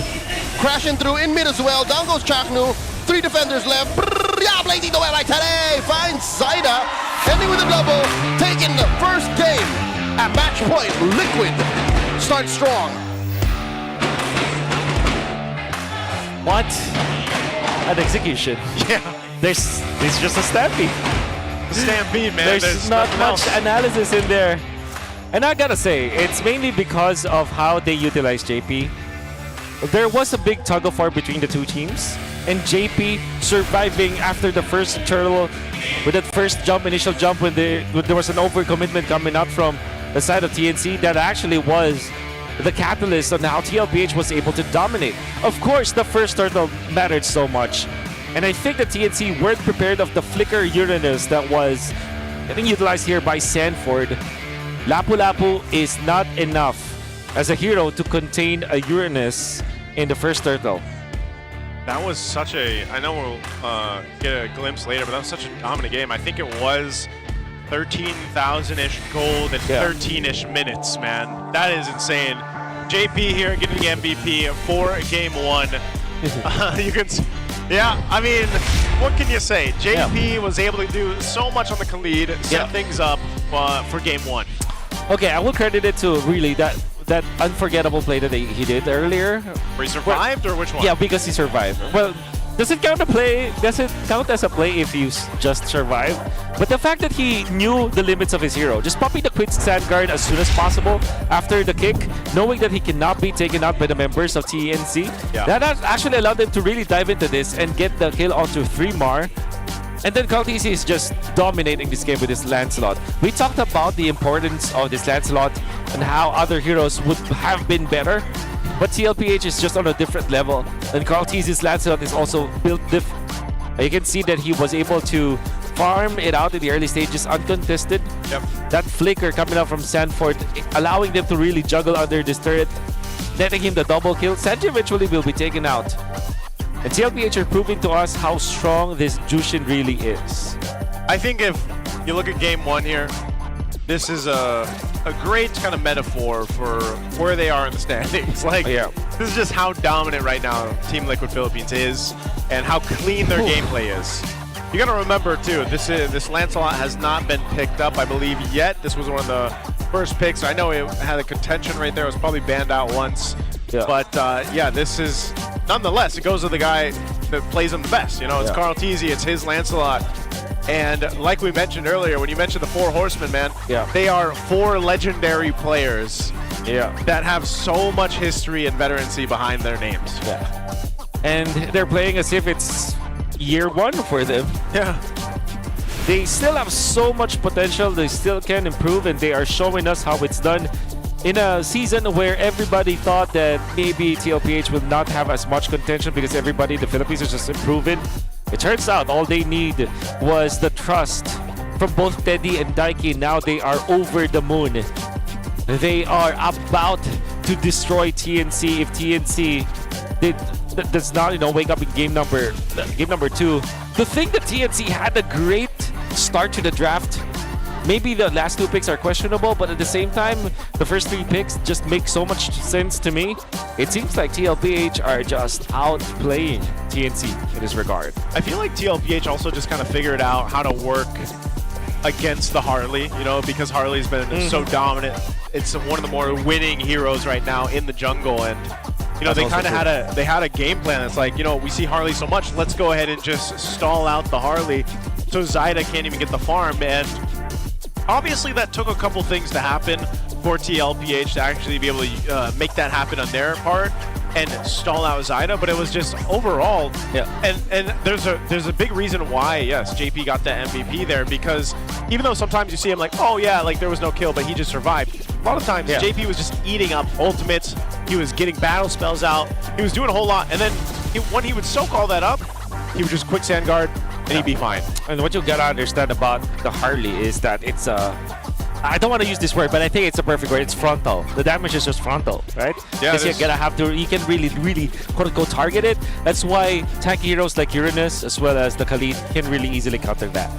crashing through in mid as well. Down goes Chaknu. 3 defenders left. Yeah, blazing the way like today. Finds Zaida. Ending with a double. Taking the first game at match point. Liquid starts strong. What an execution. Yeah. It's just a stampede. Stampede, man. There's not much analysis in there. And I gotta say, it's mainly because of how they utilize JP. There was a big tug of war between the two teams, and JP surviving after the first turtle with that first jump, initial jump, when there was an overcommitment coming out from the side of TNC, that actually was the catalyst on how TLPH was able to dominate. Of course, the first turtle mattered so much, and I think the TNC weren't prepared of the flicker Uranus that was getting utilized here by Sanford. Lapu Lapu is not enough as a hero to contain a Uranus in the first turtle. That was such a, I know we'll get a glimpse later, but that was such a dominant game. I think it was 13,000-ish gold and 13-ish minutes, man. That is insane. JP here getting the MVP for game 1. You can, I mean, what can you say? JP was able to do so much on the Khalid, set things up for game 1. Okay, I will credit it to really that unforgettable play that he did earlier. Where he survived, or which one? Yeah, because he survived. Well, does it count as a play if you just survive? But the fact that he knew the limits of his hero, just popping the quicksand guard as soon as possible after the kick, knowing that he cannot be taken out by the members of TNC, that actually allowed him to really dive into this and get the kill onto 3-mar. And then Galtizi is just dominating this game with his Lancelot. We talked about the importance of this Lancelot and how other heroes would have been better. But TLPH is just on a different level. And Carl T's Lancelot is also built different. You can see that he was able to farm it out in the early stages uncontested. Yep. That flicker coming out from Sanford, allowing them to really juggle under this turret, netting him the double kill. Sanji eventually will be taken out. And TLPH are proving to us how strong this Jushin really is. I think if you look at game one here, this is a great kind of metaphor for where they are in the standings. Like, this is just how dominant right now Team Liquid Philippines is and how clean their gameplay is. You got to remember too, this Lancelot has not been picked up, I believe, yet. This was one of the first picks. I know it had a contention right there. It was probably banned out once. Yeah. But yeah, this is, nonetheless, it goes to the guy that plays him the best. You know, it's Carl Teasy, it's his Lancelot. And like we mentioned earlier, when you mentioned the 4 horsemen, man, they are 4 legendary players that have so much history and veterancy behind their names. And they're playing as if it's year 1 for them. They still have so much potential. They still can improve, and they are showing us how it's done in a season where everybody thought that maybe TLPH will not have as much contention because everybody in the Philippines is just improving. It turns out all they need was the trust from both Teddy and Daiki. Now they are over the moon. They are about to destroy TNC. If TNC does not, wake up in game number 2. To think that TNC had a great start to the draft. Maybe the last 2 picks are questionable, but at the same time, the first 3 picks just make so much sense to me. It seems like TLPH are just outplaying TNC in this regard. I feel like TLPH also just kind of figured out how to work against the Harley, because Harley's been so dominant. It's one of the more winning heroes right now in the jungle, and they kind of had a game plan. It's like, we see Harley so much, let's go ahead and just stall out the Harley so Zyda can't even get the farm. And obviously that took a couple things to happen for TLPH to actually be able to make that happen on their part and stall out Zyda, but it was just overall. And there's a big reason why, yes, JP got the MVP there, because even though sometimes you see him like, oh yeah, like there was no kill, but he just survived. A lot of times JP was just eating up ultimates. He was getting battle spells out. He was doing a whole lot. And then when he would soak all that up, he would just quicksand guard and he'd be fine. And what you gotta understand about the Harley is that it's I don't want to use this word, but I think it's a perfect word. It's frontal. The damage is just frontal, right? Yeah, because you can really quote-unquote target it. That's why tanky heroes like Uranus as well as the Khalid can really easily counter that.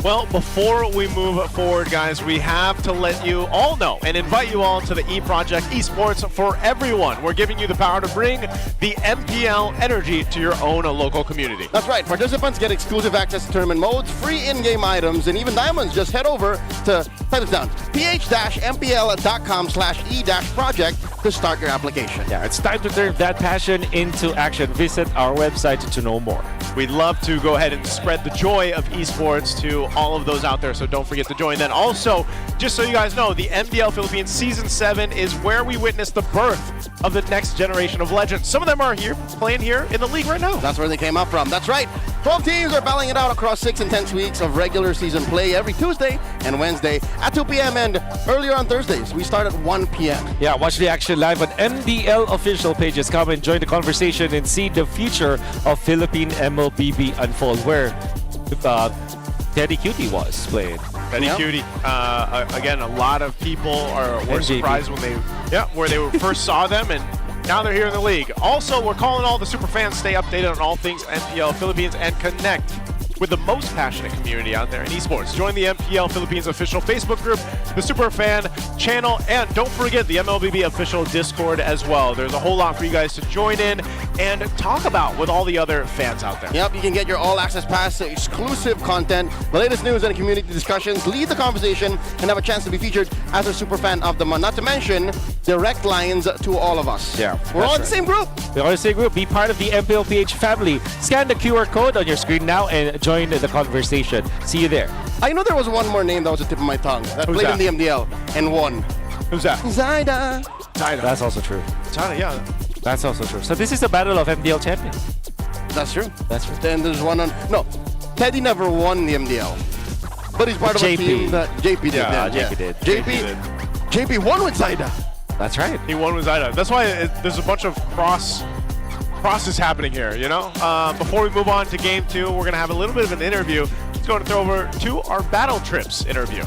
Well, before we move forward, guys, we have to let you all know and invite you all to the E-Project Esports for Everyone. We're giving you the power to bring the MPL energy to your own local community. That's right. Participants get exclusive access to tournament modes, free in-game items, and even diamonds. Just head over to, type it down, ph-mpl.com/e-project to start your application. Yeah, it's time to turn that passion into action. Visit our website to know more. We'd love to go ahead and spread the joy of esports to all of those out there, so don't forget to join. Then also, just so you guys know, the MPL Philippines Season 7 is where we witness the birth of the next generation of legends. Some of them are here, playing here in the league right now. That's where they came up from. That's right. 12 teams are battling it out across 6 intense weeks of regular season play every Tuesday and Wednesday at 2 p.m. and earlier on Thursdays. We start at 1 p.m. Yeah, watch the action live on MDL official pages. Come and join the conversation and see the future of Philippine MLBB unfold, where Teddy Cutie was playing. Teddy Cutie. Again, a lot of people were surprised when they first saw them, and now they're here in the league. Also, we're calling all the super fans stay updated on all things MPL Philippines and connect with the most passionate community out there in esports. Join the MPL Philippines official Facebook group, the Superfan channel, and don't forget the MLBB official Discord as well. There's a whole lot for you guys to join in and talk about with all the other fans out there. Yep, you can get your all-access pass to exclusive content, the latest news and community discussions, lead the conversation, and have a chance to be featured as a Superfan of the month. Not to mention, direct lines to all of us. Yeah, we're all in the same group. We're all in the same group. Be part of the MPLPH family. Scan the QR code on your screen now and join the conversation. See you there. I know there was one more name that was at the tip of my tongue that Who's played that? in the MDL and won. Who's that? Zyda. That's also true. Zyda, yeah. That's also true. So this is the battle of MDL champions. That's true. That's true. Then there's one on... No, Teddy never won the MDL. But he's part of a team that JP did. Yeah, JP did. JP won with Zyda. That's right. He won with Zaida. That's why there's a bunch of process happening here, you know? Before we move on to game 2, we're going to have a little bit of an interview. Let's go and throw over to our Battle Trips interview.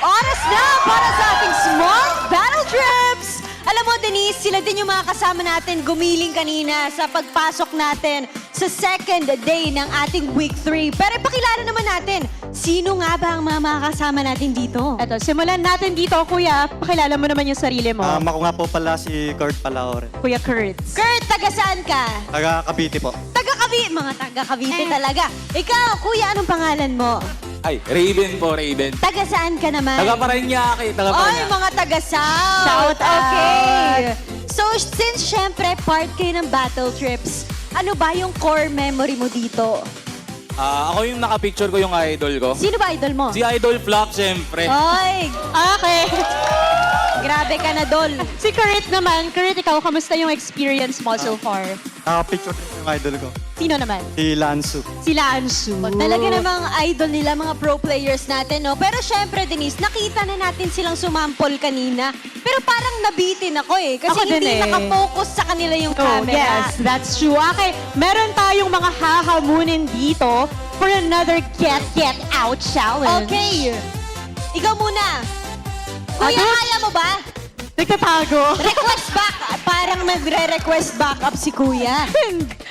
Oras na para sa ating Smart Battle Trips! Alam mo, Denise, sila din yung mga kasama natin gumiling kanina sa pagpasok natin sa second day ng ating Week 3. Pero ipakilala naman natin, sino nga ba ang mga makakasama natin dito? Eto, simulan natin dito, Kuya. Pakilala mo naman yung sarili mo. Ako nga po pala si Kurt Palaore. Kuya Kurt. Kurt, taga saan ka? Taga Cavite po. Taga Cavite. Mga taga Cavite talaga. Ikaw, Kuya, anong pangalan mo? Ay, Raven po, Raven. Taga saan ka naman? Taga Parañaque, taga Ay, Parañaque. mga taga-South. Shout out. Okay. So, since syempre part kayo ng Battle Trips, ano ba yung core memory mo dito? Ako yung nakapicture ko yung idol ko. Sino ba idol mo? Si Idol Flop, syempre. Ay, okay. Grabe ka na, Dol. Si Kurt naman. Kurt, ikaw, kamusta yung experience mo so far? Nakapicture ko yung idol ko. Sino naman? Si Lansu. Sila Ansu. Talaga namang idol nila, mga pro players natin, no? Pero syempre, Denise, nakita na natin silang sumampol kanina. Pero parang nabitin ako eh. Kasi Ako din hindi eh. nakafocus sa kanila yung Oh, camera. yes, that's true. Okay, meron tayong mga hahamunin dito for another Get Out challenge. Okay. Ikaw muna. Kuya, kaya mo ba? Nagtatago. Request back. Parang magre-request back up si Kuya.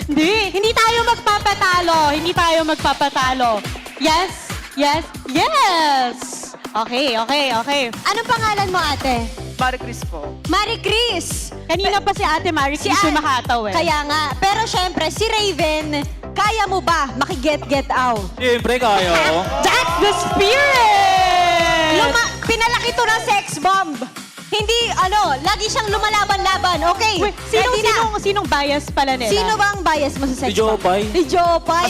Hindi. Hindi tayo magpapatalo. Hindi tayo magpapatalo. Yes. Yes. Yes. Okay. Anong pangalan mo, ate? Marie Chris po. Marie Chris. Kanina pa si Ate Marie Chris yung makataw eh. Kaya nga. Pero syempre, si Raven, kaya mo ba maki-get out? Syempre, kaya ko. That's the spirit! Pinalaki to ng sex bomb. Hindi, lagi siyang lumalaban-laban. Okay, Wait, sinong bias pala nila? Sino bang bias mo sa sex Si Jopay. bomb? Si Jopay.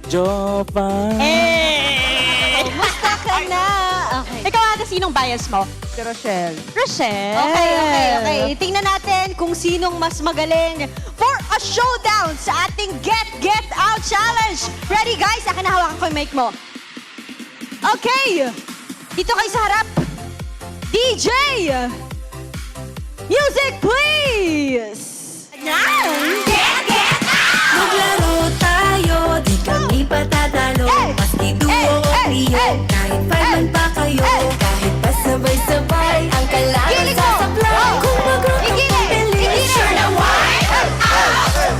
Jopay. Basta ka na. Okay. Ikaw ate, sinong bias mo? Si Rochelle. Rochelle? Okay. Tingnan natin kung sinong mas magaling for a showdown sa ating Get Out Challenge. Ready, guys? Akin na hawakan ko yung mic mo. Okay. Dito kayo sa harap. DJ! Music, please! Now! Get out! Maglaro tayo, di kami patatalo. Maski duo o trio, kahit fireman pa kayo. Kahit pa sabay-sabay, ang kailangan sasablay. Kung mag-rock ang pabilis, sure na why?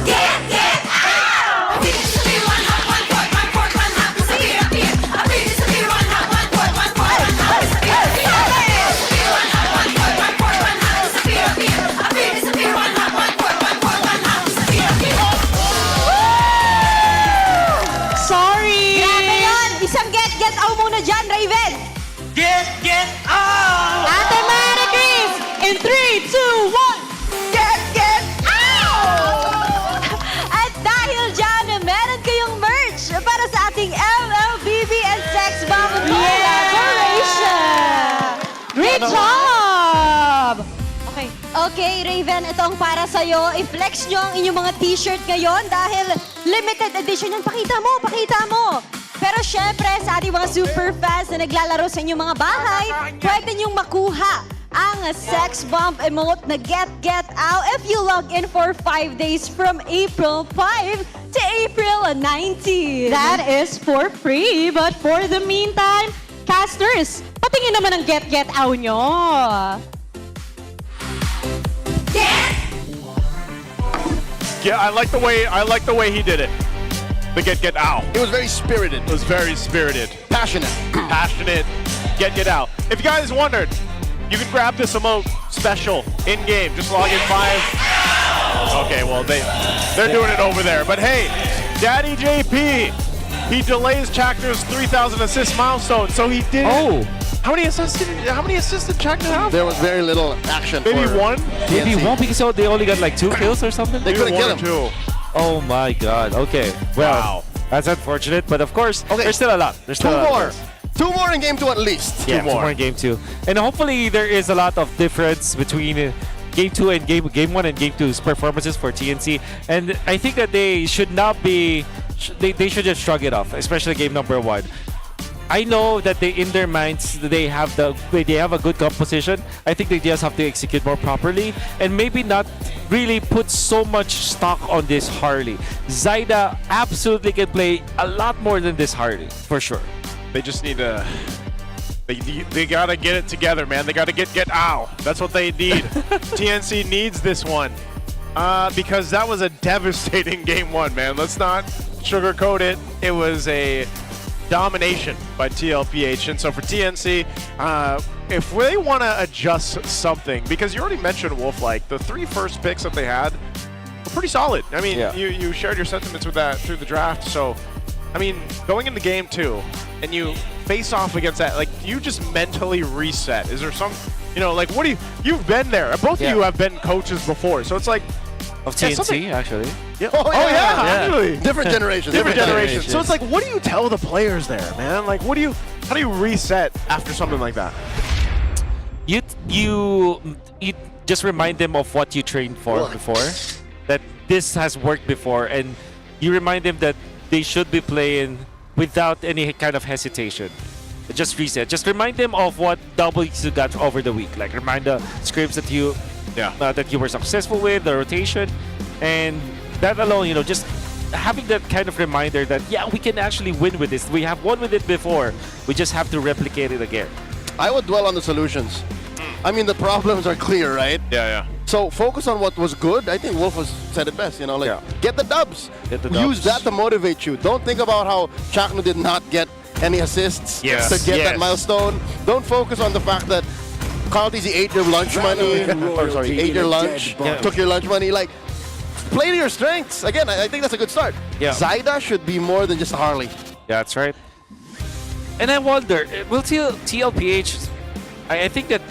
Get out! Bilis sa beer, one hot, one port, one port, one hot. Sa beer, beer. Bilis sa beer, one hot, one port, one port, one hot. Sa beer, beer. Bilis sa beer, one hot, one port, one port, one hot. Sa beer, beer. Bilis sa beer, one hot, one port, one port, one hot. Sa beer, beer. Sorry! Grabe yun! Isang get out muna dyan, Raven! Get out! Ate Marie Chris! In 3, 2, 1! Get out! At dahil dyan, meron kayong merch para sa ating LLBB and Sex Bomb collaboration! Great job! Okay. Okay, Raven, ito ang para sa'yo. I-flex nyo ang inyong mga t-shirt ngayon dahil limited edition yan. Pakita mo! Pero syempre, sa ating mga super fans na naglalaro sa inyong mga bahay, pwede nyong makuha ang sex bomb emote na Get Out if you log in for 5 days from April 5 to April 19. That is for free. But for the meantime, casters, patingin naman ang Get Out nyo. Yeah, I like the way he did it. The get out. It was very spirited. It was very spirited. Passionate. Passionate. Get out. If you guys wondered, you can grab this emote special in game. Just log in 5. Okay, well they're doing it over there. But hey, Daddy JP, he delays Chakner's 3,000 assist milestone. So he did. Oh. How many assists did Chakner have? There was very little action. Maybe one. Maybe one because they only got like 2 kills or something. They couldn't kill him. Two. Oh my god. Okay. Well, Wow. that's unfortunate, but of course, Okay. there's still a lot. There's still a lot. Two more in game 2 at least. Yeah, Two more. in game 2. And hopefully there is a lot of difference between game 2 and game 1 and game 2's performances for TNC. And I think that they should not be they should just shrug it off, especially game number 1. I know that they in their minds they have a good composition. I think they just have to execute more properly and maybe not really put so much stock on this Harley. Zaida absolutely can play a lot more than this Harley for sure. They just need to. They gotta get it together, man. They gotta get ow. That's what they need. TNC needs this one because that was a devastating game one, man. Let's not sugarcoat it. It was a domination by TLPH, and so for TNC, if they want to adjust something, because you already mentioned Wolf, like the 3 first picks that they had were pretty solid. I mean, you shared your sentiments with that through the draft. So, I mean, going into game 2 and you face off against that, like you just mentally reset. Is there some, like what do you've been there? Both of you have been coaches before, so it's like of TNC actually. Yeah. Oh yeah, actually. Different generations. Different generations. So it's like, what do you tell the players there, man? Like, how do you reset after something like that? You just remind them of what you trained for before, that this has worked before, and you remind them that they should be playing without any kind of hesitation. Just reset. Just remind them of what W's you got over the week. Like remind the scripts that you were successful with, the rotation, and that alone, just having that kind of reminder that, we can actually win with this. We have won with it before. We just have to replicate it again. I would dwell on the solutions. I mean, the problems are clear, right? Yeah. So focus on what was good. I think Wolf has said it best, get the dubs. Use that to motivate you. Don't think about how Chaknu did not get any assists to get that milestone. Don't focus on the fact that Carl TZ ate your lunch money. Ate your lunch, took your lunch money. Like, play to your strengths. Again, I think that's a good start. Yeah. Zaida should be more than just a Harley. That's right. And I wonder, will TLPH, I think that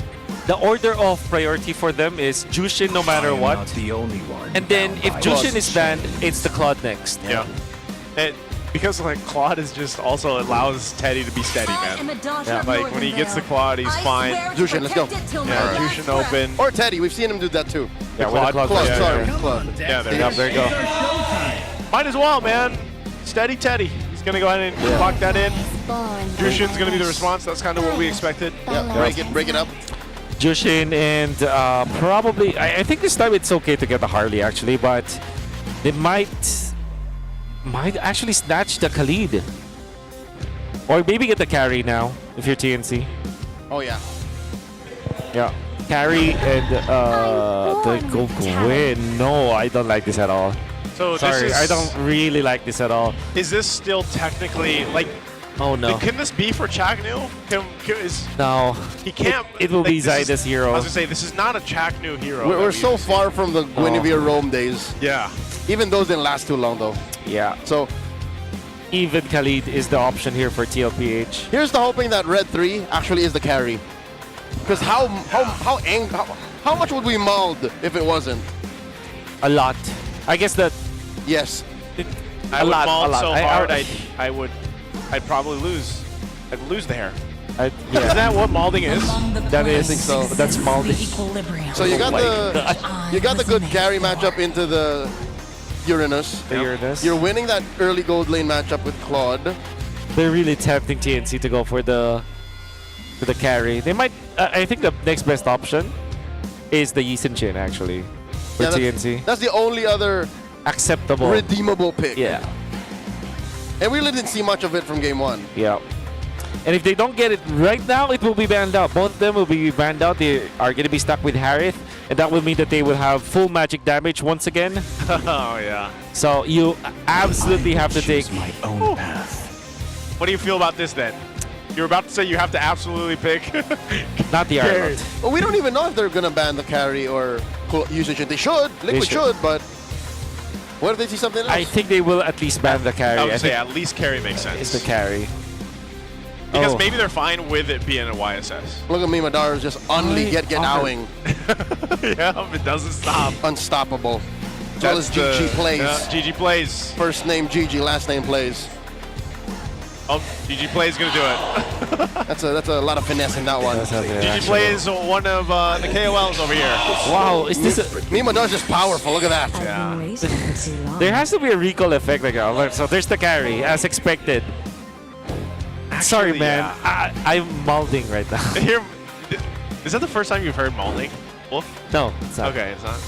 the order of priority for them is Jushin no matter what. Not the only one. And then if Jushin is banned, it's the Claude next. Yeah. Because like Claude is just also allows Teddy to be steady, man. Like when he gets the Claude, he's fine. Jushin, let's go. Yeah, Jushin open. Or Teddy, we've seen him do that too. Yeah, with the Claude. Claude. Yeah, there you go. Might as well, man. Steady Teddy. He's gonna go ahead and lock that in. Jushin's gonna be the response. That's kind of what we expected. Yeah, break it up. Jushin and probably, I think this time it's okay to get the Harley actually, but they might actually snatch the Khalid. Or maybe get the carry now, if you're TNC. Oh yeah. Yeah. Carry and the Goku win. No, I don't like this at all. So sorry, I don't really like this at all. Is this still technically like? Oh no. Can this be for Chaknu? No. He can't. It will be Zaida's hero. I was gonna say this is not a Chaknu hero. We're so far from the Guinevere Rome days. Yeah. Even those didn't last too long though. Yeah. So even Khalid is the option here for TLPH. Here's the hoping that Red 3 actually is the carry. Because how much would we mauled if it wasn't? A lot. I guess that. Yes. I would maul so hard. I'd probably lose. I'd lose the hair. Isn't that what malding is? That is. I think so. That's malding. So you got the good carry matchup into the Uranus. You're winning that early gold lane matchup with Claude. They're really tempting TNC to go for the carry. They might. I think the next best option is the Yisun Chin actually for TNC. That's the only other acceptable, redeemable pick. Yeah. And we really didn't see much of it from game 1. Yeah. And if they don't get it right now, it will be banned out. Both of them will be banned out. They are going to be stuck with Harith, and that will mean that they will have full magic damage once again. Oh yeah. So you absolutely have to take my own path. What do you feel about this then? You're about to say you have to absolutely pick. Not the Ireland. Well, we don't even know if they're going to ban the carry or usage it. They should. Liquid should, but what if they see something else? I think they will at least ban the carry. I would say at least carry makes sense. It's the carry. Because maybe they're fine with it being a YSS. Look at me, Madara's just only get owing. Yeah, it doesn't stop. Unstoppable. As well as GG plays. Yeah, GG plays. First name GG, last name plays. Oh, GG plays gonna do it. That's a lot of finesse in that one. GG plays one of the KOLs over here. Wow, is this me, Madara's just powerful. Look at that. Yeah. There has to be a recall effect like that. So there's the carry, as expected. Sorry, man. yeah. I'm molding right now. Here, is that the first time you've heard Molding? Wolf? No, it's not. Okay, it's not.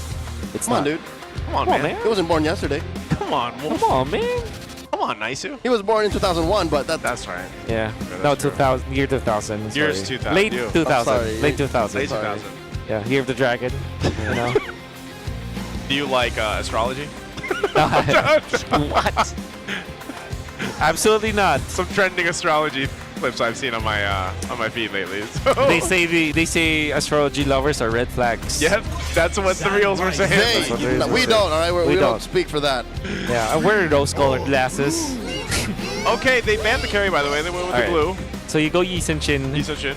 It's Come on, not. dude. Come on, Come on, man. man. He wasn't born yesterday. Come on, Wolf. Come on, man. Come on, Naisu. He was born in 2001, but That's right. Yeah. that's No, true. 2000. Year 2000. Year's sorry. 2000. Late You. 2000. sorry. Late 2000. Late 2000. Yeah, Year of the Dragon. You know. Do you like astrology? What? Absolutely not. Some trending astrology clips I've seen on my feed lately. So. They say astrology lovers are red flags. Yep, that's what the reels were saying. hey, what it is. we don't. All right, we don't don't. speak for that. Yeah, I wear rose-colored glasses. Okay, they banned the carry, by the way. They went with the blue. So you go Yi Sun-Shin. Yi Sun-Shin.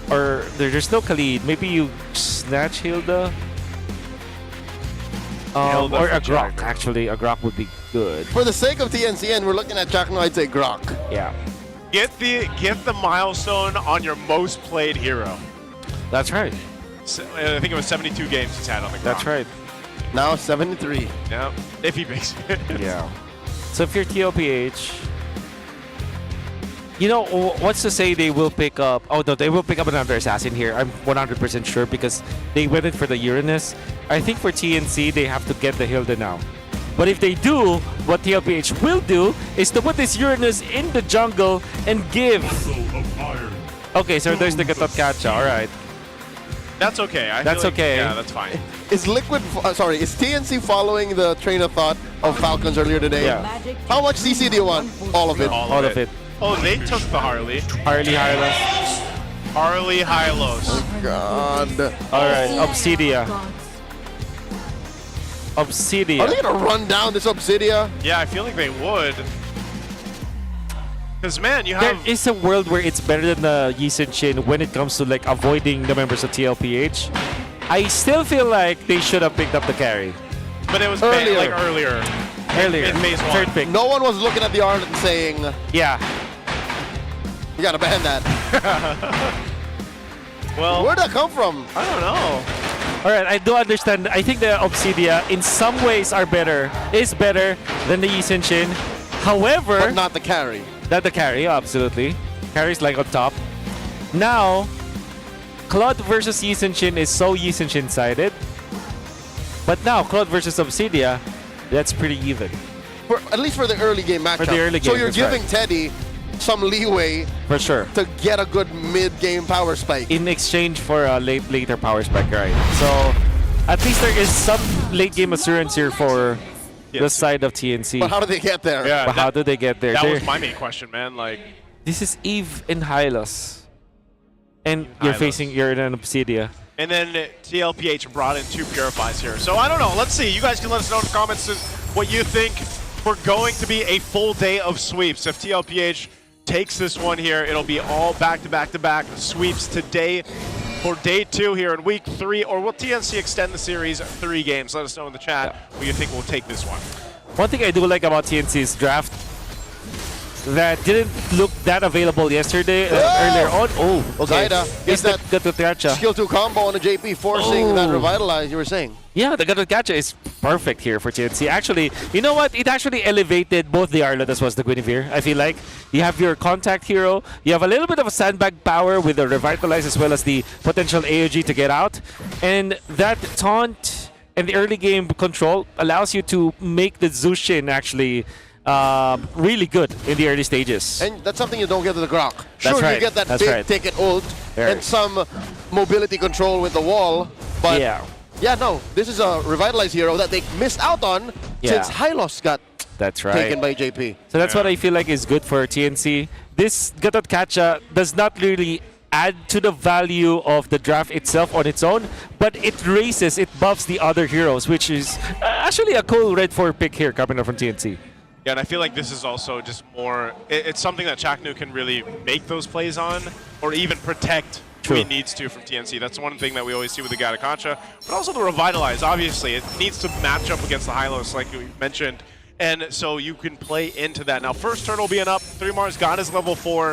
Or there's no Khalid. Maybe you snatch Hilda. Hilda Or for a Grok, Jack. actually. A Grok would be good. For the sake of TNCN, we're looking at Chakno. I'd say Grok. Yeah. Get the milestone on your most played hero. That's right. So, I think it was 72 games he's had on the ground. That's right. Now 73. Yeah, if he makes it. Yeah. So if you're TLPH, you know, what's to say they will pick up... Oh, no, they will pick up another assassin here. I'm 100% sure because they went in for the Uranus. I think for TNC, they have to get the Hilda now. But if they do, what TLPH will do is to put this Uranus in the jungle and give... Okay, so there's the Gatot-Kacha. All right. That's okay. That's feel like, okay. Yeah, that's fine. Is is TNC following the train of thought of Falcons earlier today? Yeah. How much CC do you want? All of it. All of it. Oh, they took the Harley. Harley Hylos. Harley Hylos. God. All right, Obsidia. Obsidia. Are they gonna run down this Obsidia? Yeah, I feel like they would. Because, man, you There have... is a world where it's better than the Yi Sun-Shin when it comes to like avoiding the members of TLPH. I still feel like they should have picked up the carry. But it was Earlier. earlier. Earlier. In phase one. Third pick. No one was looking at the Arlet and saying, Yeah. you gotta ban that. Well, Where'd that come from? I don't know. All right, I do understand. I think the Obsidia in some ways is better than the Yi Sun-Shin. However, But not the carry. not the carry, absolutely. Carry's like on top. Now, Claude versus Yi Sun-Shin is so Yi Sun-Shin sided. But now, Claude versus Obsidia, that's pretty even. At least for the early game matchup. For the early So game, you're that's giving right. Teddy some leeway For sure. to get a good mid-game power spike. In exchange for a later power spike, right? So, at least there is some late game assurance here for the side of TNC. But how do they get there? Yeah, But how do they get there? That was They're- my main question, man. Like, This is Eve and Hylos. And you're Hylos. you're in an Obsidia. and then TLPH brought in 2 Purifies here. So I don't know. Let's see. You guys can let us know in the comments what you think. We're going to be a full day of sweeps. If TLPH takes this one here, it'll be all back-to-back-to-back sweeps today for day 2 here in week 3. Or will TNC extend the series 3 games? Let us know in the chat what you think will take this one. One thing I do like about TNC's draft that didn't look that available yesterday earlier on. Oh, okay. Zaida It's gets the that Gatot-Kacha. skill 2 combo on the JP, forcing that revitalize you were saying. Yeah, the Gatot-Kacha is perfect here for TNC. Actually, you know what? It actually elevated both the Arlet as well as the Guinevere. I feel like you have your contact hero. You have a little bit of a sandbag power with the revitalize as well as the potential AOG to get out. And that taunt and the early game control allows you to make the Zushin actually really good in the early stages. And that's something you don't get with the Grok. That's Sure, right. you get that That's big right. ticket ult Right. and some mobility control with the wall, but yeah, no, this is a revitalized hero that they missed out on since Hylos got that's right. taken by JP. So that's what I feel like is good for TNC. This Gatot-Kacha does not really add to the value of the draft itself on its own, but it raises, it buffs the other heroes, which is actually a cool red 4 pick here coming up from TNC. Yeah, and I feel like this is also just more... It's something that Chaknu can really make those plays on, or even protect who he needs to from TNC. That's one thing that we always see with the Gatot-Kacha. But also the Revitalize, obviously. It needs to match up against the Hylos, like we mentioned. And so you can play into that. Now, first turtle being up, 3Mar's got his level 4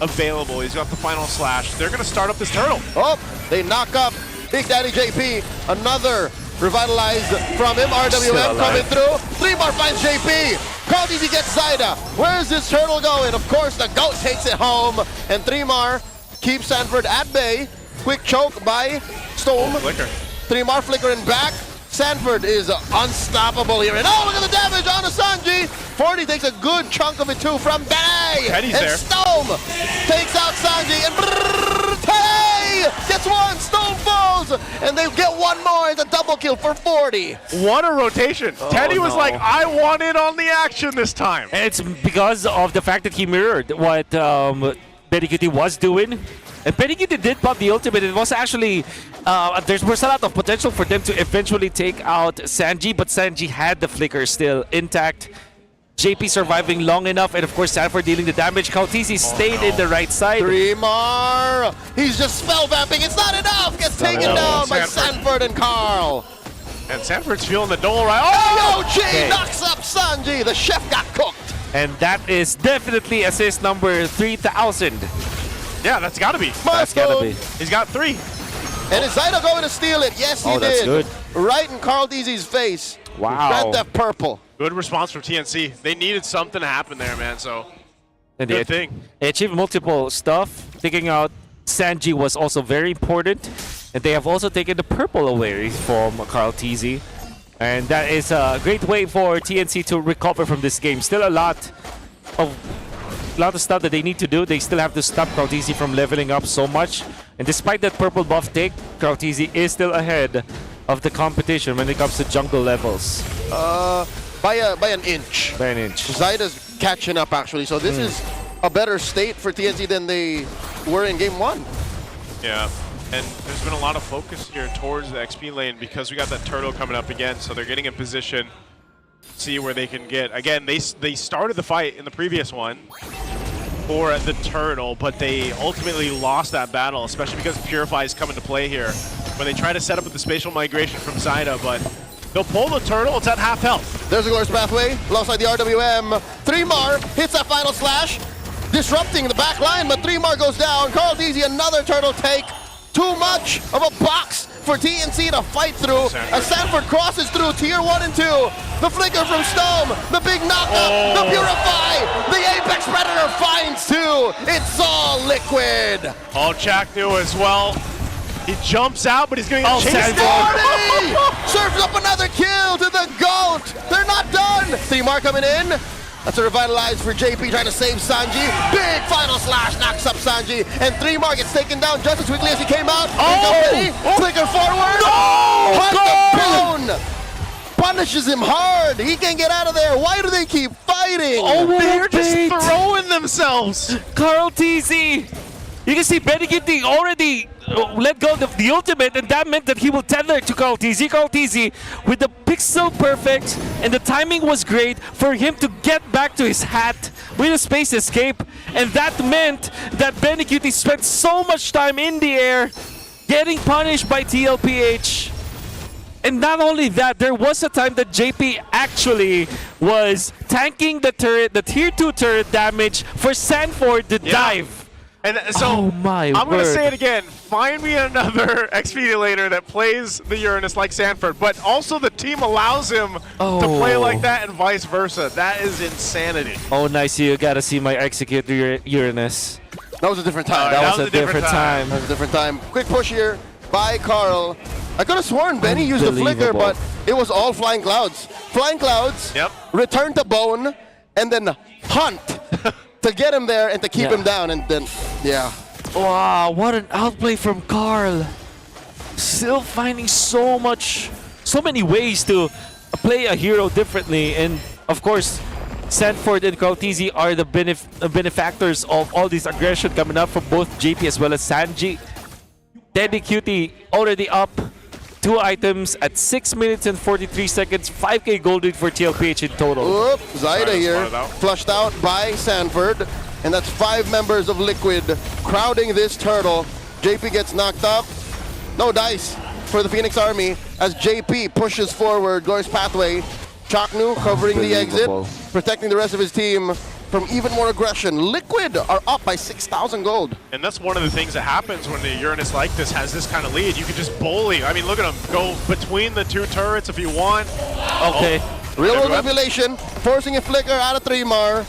available. He's got the final slash. They're going to start up this turtle. Oh, they knock up Big Daddy JP. Another revitalized from him. RWM coming through. 3 more finds JP. Carl TZ gets Zaida. Where's this turtle going? Of course, the GOAT takes it home. And 3mar keeps Sanford at bay. Quick choke by Storm. Flicker. 3mar flickering back. Sanford is unstoppable here. And oh, look at the damage on Sanji. 40 takes a good chunk of it too from Benay. Teddy's and there. Stone takes out Sanji. And Teddy gets one. Stone falls. And they get one more. It's a double kill for 40. What a rotation. Teddy was like, I want in on the action this time. And it's because of the fact that he mirrored what Betty Kitty was doing. And Betty Kitty did pop the ultimate. It was actually, there was a lot of potential for them to eventually take out Sanji, but Sanji had the flicker still intact. JP surviving long enough, and of course Sanford dealing the damage. Kautisi stayed in the right side. 3mar. He's just spell vamping. It's not enough. Gets taken down by Sanford and Carl. And Sanford's feeling the dole right. Oh, Oh! G knocks up Sanji. The chef got cooked. And that is definitely assist number 3,000. Yeah, that's gotta be. That's gotta be. He's got 3. And is Zaida going to steal it? Yes, he that's did. good. Right in Carl DZ's face. Wow. Red Death Purple. Good response from TNC. They needed something to happen there, man, so And good thing. They achieved multiple stuff. Taking out Sanji was also very important. And they have also taken the purple away from Carl TZ. And that is a great way for TNC to recover from this game. Still a lot of stuff that they need to do. They still have to stop Carl TZ from leveling up so much. And despite that purple buff take, Carl TZ is still ahead of the competition when it comes to jungle levels. By an inch. By an inch. Zaida's catching up, actually. So this is a better state for TNC than they were in game 1. Yeah, and there's been a lot of focus here towards the XP lane because we got that turtle coming up again, so they're getting in position, see where they can get. Again, they started the fight in the previous one for the turtle, but they ultimately lost that battle, especially because Purify is coming to play here. When they try to set up with the spatial migration from Zaida, but they'll pull the turtle, it's at half health. There's a glorious pathway alongside the RWM. 3mar hits that final slash, disrupting the back line, but 3mar goes down. Carl DZ, another turtle take. Too much of a box for TNC to fight through. As Sanford crosses through tier 1 and 2. The flicker from Stone, the big knockup, the Purify, the Apex Predator finds 2. It's all Liquid. Oh, Jack knew as well. He jumps out, but he's going to get chased. Serves up another kill to the GOAT. They're not done. 3mar coming in. That's a revitalize for JP trying to save Sanji. Big final slash knocks up Sanji. And 3mar gets taken down just as quickly as he came out. Flicker forward. Hunt the bone. Punishes him hard. He can't get out of there. Why do they keep fighting? They're just throwing themselves. Carl TZ. You can see Benny Kitty already let go of the ultimate, and that meant that he will tether to Carl TZ. Carl TZ with the pixel perfect, and the timing was great for him to get back to his hat with a space escape, and that meant that Benny Kitty spent so much time in the air getting punished by TLPH. And not only that, there was a time that JP actually was tanking the turret, the tier 2 turret damage for Sanford to dive. And so, I'm going to say it again. Find me another Expedilator that plays the Uranus like Sanford, but also the team allows him to play like that and vice versa. That is insanity. Oh, nice. You got to see my Executor Uranus. That was a different time. That was a different time. That was a different time. Quick push here by Carl. I could have sworn Benny used the flicker, but it was all Flying Clouds. Flying Clouds, return to Bone, and then Hunt to get him there and to keep him down. And then, Wow, what an outplay from Carl. Still finding so many ways to play a hero differently. And of course, Sanford and Carl TZ are the benefactors of all this aggression coming up from both JP as well as Sanji. Teddy Cutie already up 2 items at 6 minutes and 43 seconds. 5k gold lead for TLPH in total. Zaida here, flushed out by Sanford. And that's 5 members of Liquid crowding this turtle. JP gets knocked up. No dice for the Phoenix Army as JP pushes forward. Glorious pathway. Chaknu covering the exit, protecting the rest of his team from even more aggression. Liquid are up by 6,000 gold. And that's one of the things that happens when the Uranus like this has this kind of lead. You can just bully. I mean, look at him go between the 2 turrets if you want. Okay. Real world revelation, forcing a flicker out of 3mar.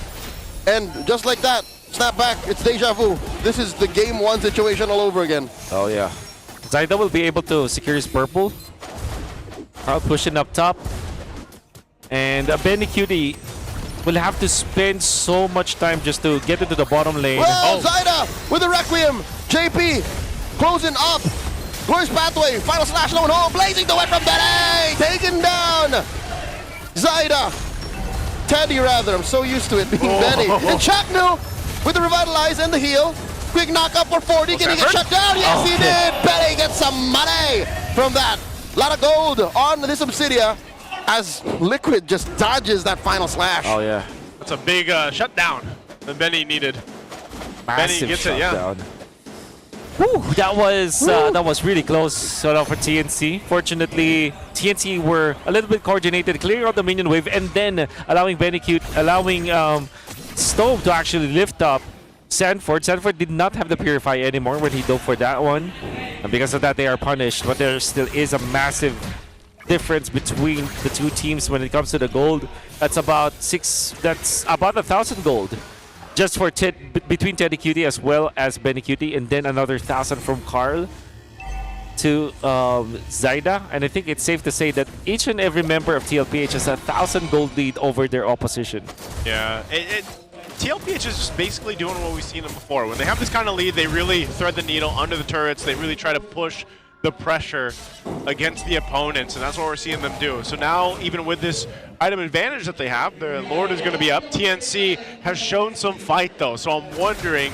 And just like that, snap back, it's deja vu. This is the game 1 situation all over again. Oh yeah. Zaida will be able to secure his purple. Carl pushing up top. And Benny Cutie will have to spend so much time just to get into the bottom lane. Well, Zaida with the Requiem. JP closing up. Glorious pathway, final slash lone hole, blazing the way from Benny. Taken down. Zaida. Teddy rather, I'm so used to it being Benny. And Chaknu with the revitalize and the heal. Quick knock up for 40, can he get shut down? Yes, he did. Benny gets some money from that. A lot of gold on this Obsidia as Liquid just dodges that final slash. Oh yeah. That's a big shutdown that Benny needed. Massive Benny gets it, yeah. Whew, that was really close sort of for TNC. Fortunately, TNC were a little bit coordinated, clearing out the minion wave, and then allowing Stove to actually lift up Sanford. Sanford did not have the Purify anymore when he dove for that one. And because of that, they are punished. But there still is a massive difference between the two teams when it comes to the gold. That's about 1,000 gold. Just for between Teddy Cutie as well as Benny Cutie, and then another 1,000 from Carl to Zaida. And I think it's safe to say that each and every member of TLPH has 1,000 gold lead over their opposition. Yeah, TLPH is just basically doing what we've seen them before. When they have this kind of lead, they really thread the needle under the turrets. They really try to push the pressure against the opponents, and that's what we're seeing them do. So now, even with this item advantage that they have, their Lord is going to be up. TNC has shown some fight, though, so I'm wondering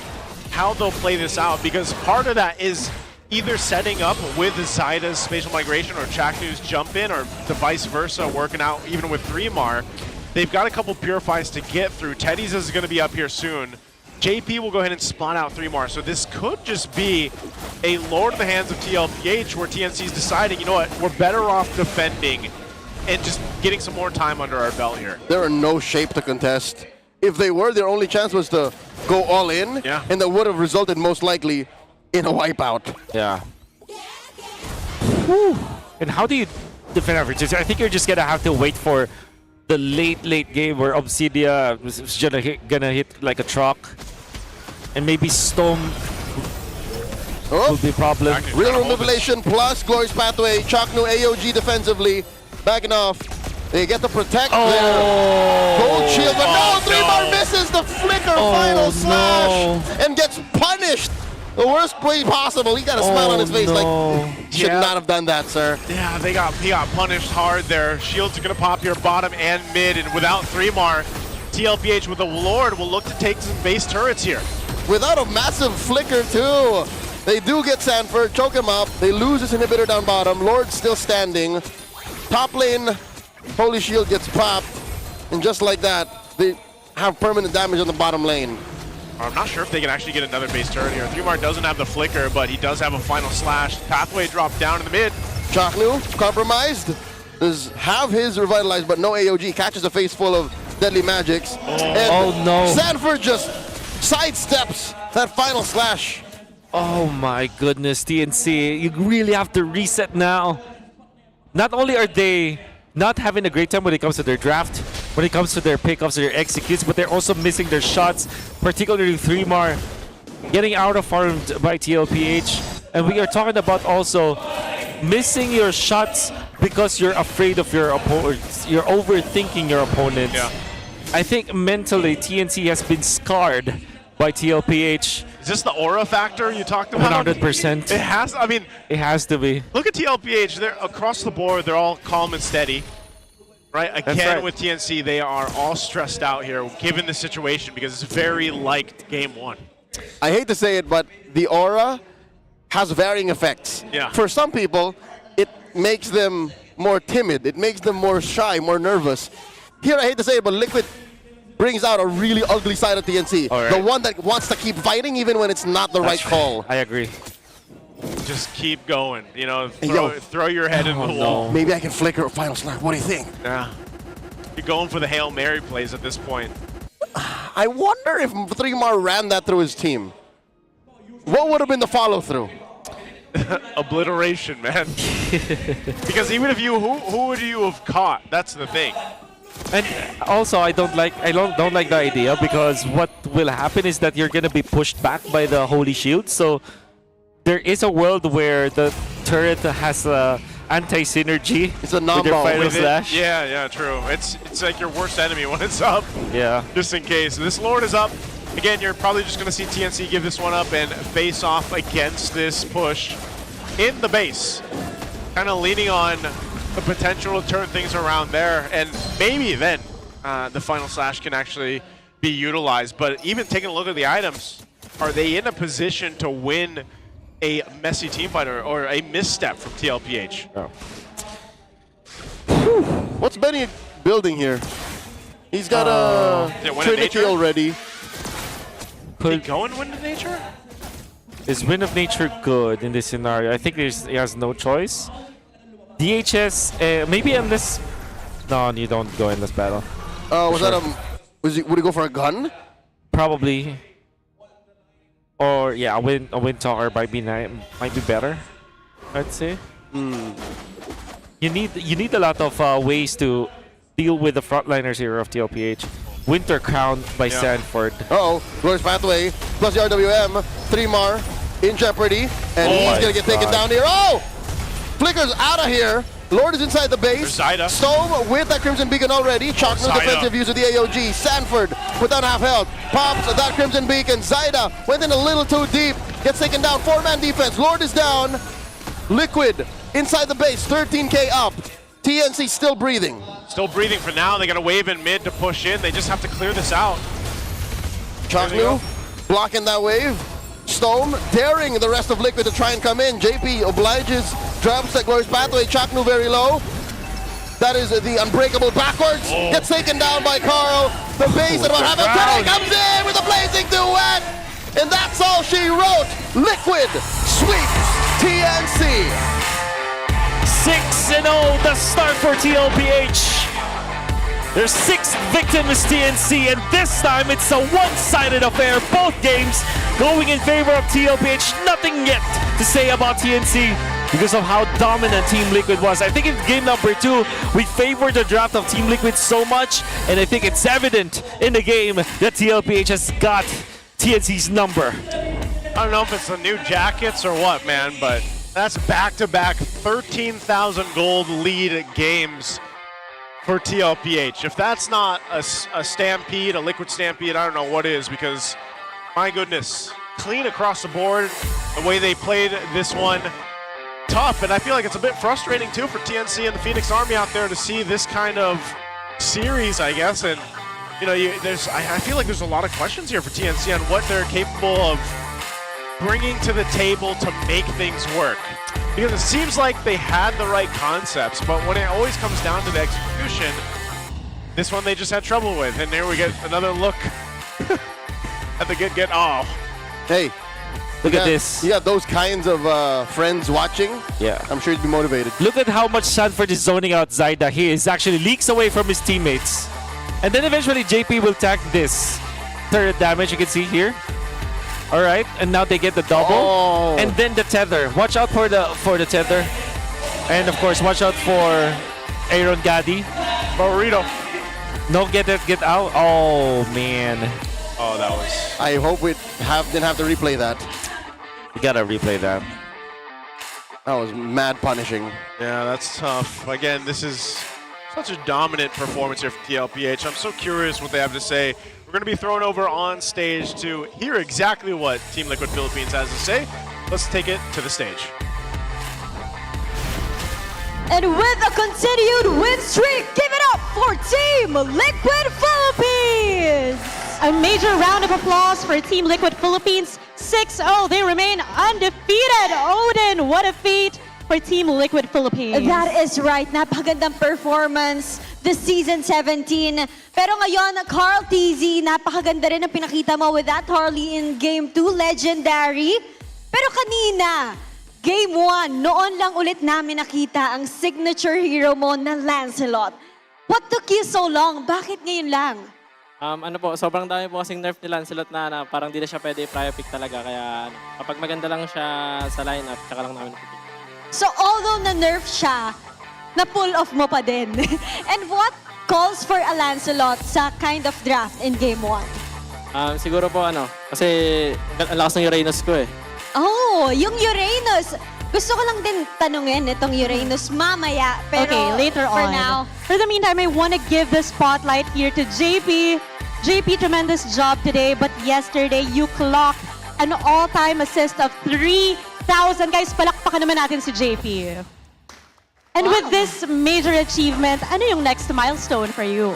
how they'll play this out, because part of that is either setting up with Zaida's spatial migration or Chaknu's jump in, or the vice versa, working out even with 3mar. They've got a couple Purifies to get through. Teddy's is going to be up here soon. JP will go ahead and spawn out 3mar, so this could just be a Lord in the hands of TLPH, where TNC's deciding, you know what, we're better off defending and just getting some more time under our belt here. They're in no shape to contest. If they were, their only chance was to go all in, and that would have resulted most likely in a wipeout. Yeah. Whew. And how do you defend averages? I think you're just going to have to wait for the late game where Obsidia is gonna hit like a truck, and maybe Storm will be a problem. Real Revelation plus Glorious Pathway. Chaknu AOG defensively. Backing off. They get to protect their gold shield, but no, 3mar misses the flicker final slash and gets punished. The worst way possible. He got a smile on his face like, should not have done that, sir. Yeah, he got punished hard there. Shields are going to pop here bottom and mid, and without 3mar, TLPH with the Lord will look to take some base turrets here. Without a massive flicker, too. They do get Sanford, choke him up. They lose his inhibitor down bottom. Lord still standing. Top lane, Holy Shield gets popped. And just like that, they have permanent damage on the bottom lane. I'm not sure if they can actually get another base turret here. 3mar doesn't have the flicker, but he does have a final slash. Pathway dropped down in the mid. Chaknu, compromised. Does have his revitalized, but no AOG. Catches a face full of deadly magics. And Sanford just sidesteps that final slash. Oh my goodness, TNC. You really have to reset now. Not only are they not having a great time when it comes to their draft, when it comes to their pickups or their executes, but they're also missing their shots, particularly 3mar getting out of farmed by TLPH. And we are talking about also missing your shots because you're afraid of your opponent. You're overthinking your opponent. Yeah. I think mentally TNC has been scarred by TLPH. Is this the aura factor you talked about? 100%. It has, I mean, it has to be. Look at TLPH, they're across the board, they're all calm and steady. Right, again with TNC, they are all stressed out here given the situation because it's very like game 1. I hate to say it, but the aura has varying effects. Yeah. For some people, it makes them more timid. It makes them more shy, more nervous. Here, I hate to say it, but Liquid brings out a really ugly side of TNC. The one that wants to keep fighting even when it's not the right call. I agree. Just keep going, you know, throw your head in the wall. Maybe I can flicker a final snap. What do you think? Yeah. You're going for the Hail Mary plays at this point. I wonder if 3mar ran that through his team. What would have been the follow-through? Obliteration, man. Because even if you, who would you have caught? That's the thing. And also, I don't like the idea because what will happen is that you're gonna be pushed back by the Holy Shield. So there is a world where the turret has a anti-synergy. It's a with your non-ball. Final Slash. Yeah, true. It's like your worst enemy when it's up. Yeah. Just in case. This Lord is up. Again, you're probably just going to see TNC give this one up and face off against this push in the base. Kind of leaning on the potential to turn things around there. And maybe then the Final Slash can actually be utilized. But even taking a look at the items, are they in a position to win a messy teamfight or a misstep from TLPH? Oh. What's Benny building here? He's got a Trinity already. Is he going Wind of Nature? Is Wind of Nature good in this scenario? I think he has no choice. DHS, maybe unless... No, you don't go in this battle. Was that would he go for a gun? Probably. Or yeah, a wind talker might be better, I'd say. You need a lot of ways to deal with the frontliners here of TLPH. Winter Crown by Sanford. Glorious Pathway plus the RWM. 3-mar in jeopardy, and he's gonna get taken down here. Flicker's out of here. Lord is inside the base. Stone with that Crimson Beacon already. Chalk's defensive use of the AOG. Sanford without half health. Pops that Crimson Beacon. Zaida went in a little too deep. Gets taken down. 4-man defense. Lord is down. Liquid inside the base. 13K up. TNC still breathing. Still breathing for now. They got a wave in mid to push in. They just have to clear this out. Chaknu blocking that wave. Stone daring the rest of Liquid to try and come in. JP obliges, drops that Glorious Pathway. Chaknu very low. That is the unbreakable backwards. Gets taken down by Carl. The base at about half a turn comes in with a blazing duet. And that's all she wrote. Liquid sweeps TNC. 6-0, the start for TLPH. Their 6th victim is TNC, and this time it's a one-sided affair. Both games going in favor of TLPH. Nothing yet to say about TNC because of how dominant Team Liquid was. I think in game number 2, we favored the draft of Team Liquid so much, and I think it's evident in the game that TLPH has got TNC's number. I don't know if it's the new jackets or what, man, but that's back-to-back 13,000 gold lead games for TLPH. If that's not a stampede, a Liquid stampede, I don't know what is, because my goodness, clean across the board, the way they played this one, tough. And I feel like it's a bit frustrating too for TNC and the Phoenix Army out there to see this kind of series, I guess. And you know, I feel like there's a lot of questions here for TNC on what they're capable of bringing to the table to make things work. Because it seems like they had the right concepts, but when it always comes down to the execution, this one they just had trouble with. And there we get another look at the get. Oh. Hey, look at this. You got those kinds of friends watching. Yeah. I'm sure you'd be motivated. Look at how much Sanford is zoning out Zaida. He is actually leaks away from his teammates. And then eventually JP will tag this. Third damage you can see here. All right, and now they get the double, and then the tether. Watch out for the tether, and of course, watch out for Aaron Gaddy. Burrito. No, get out. Oh man. Oh, that was. I hope we didn't have to replay that. We gotta replay that. That was mad punishing. Yeah, that's tough. Again, this is such a dominant performance here for TLPH. I'm so curious what they have to say. We're going to be thrown over on stage to hear exactly what Team Liquid Philippines has to say. Let's take it to the stage. And with a continued win streak, give it up for Team Liquid Philippines! A major round of applause for Team Liquid Philippines. 6-0, they remain undefeated. Odin, what a feat for Team Liquid Philippines. That is right. Napakagandang performance this season 17. Pero ngayon, Carl TZ, napakaganda rin ang pinakita mo with that Harley in Game 2, legendary. Pero kanina, Game 1, noon lang ulit namin nakita ang signature hero mo na Lancelot. What took you so long? Bakit ngayon lang? Ano po, sobrang dami po kasing nerf ni Lancelot na parang di na siya pwede prior pick talaga. Kaya kapag maganda lang siya sa lineup, tsaka lang namin pick. So although na-nerf siya, na-pull off mo pa din. And what calls for a Lancelot sa kind of draft in Game 1? Siguro po kasi ang lakas ng Uranus ko eh. Oh, yung Uranus. Gusto ko lang din tanungin itong Uranus mamaya. Pero Okay, later for on. now, For the meantime, I want to give the spotlight here to JP. JP, tremendous job today, but yesterday you clocked an all-time assist of 3,000. Guys, palakpakan naman natin si JP. And with this major achievement, ano yung next milestone for you?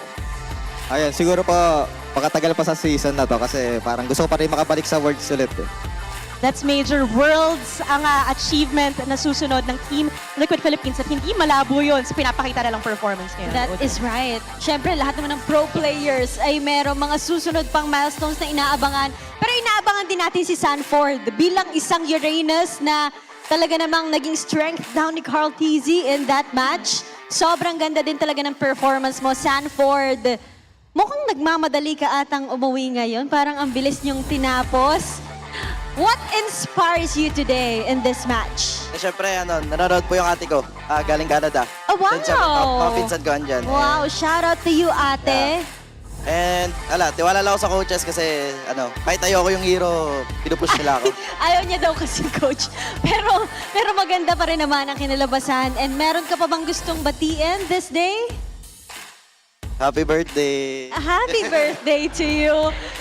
Ayun, siguro po, makatagal pa sa season na to kasi parang gusto ko pa rin makabalik sa Worlds ulit eh. That's major worlds ang achievement na susunod ng Team Liquid Philippines at hindi malabo yun sa pinapakita na lang performance ngayon. that is right. Siyempre, lahat naman ng pro players ay merong mga susunod pang milestones na inaabangan. Pero inaabangan din natin si Sanford bilang isang Uranus na talaga namang naging strength down ni Carl TZ in that match. Sobrang ganda din talaga ng performance mo, Sanford. Mukhang nagmamadali ka atang umuwi ngayon. Parang ang bilis niyong tinapos. What inspires you today in this match? Siyempre, nanonood po yung ate ko. Galing Canada. Oh, wow! Dun sa mga pinsan ko andyan. Wow, shout out to you, ate. And, tiwala lang ako sa coaches kasi, kahit ayoko yung hero, pinupush nila ako. Ayaw niya daw kasi, coach. Pero maganda pa rin naman ang kinalabasan. And meron ka pa bang gustong batiin this day? Happy birthday! Happy birthday to you.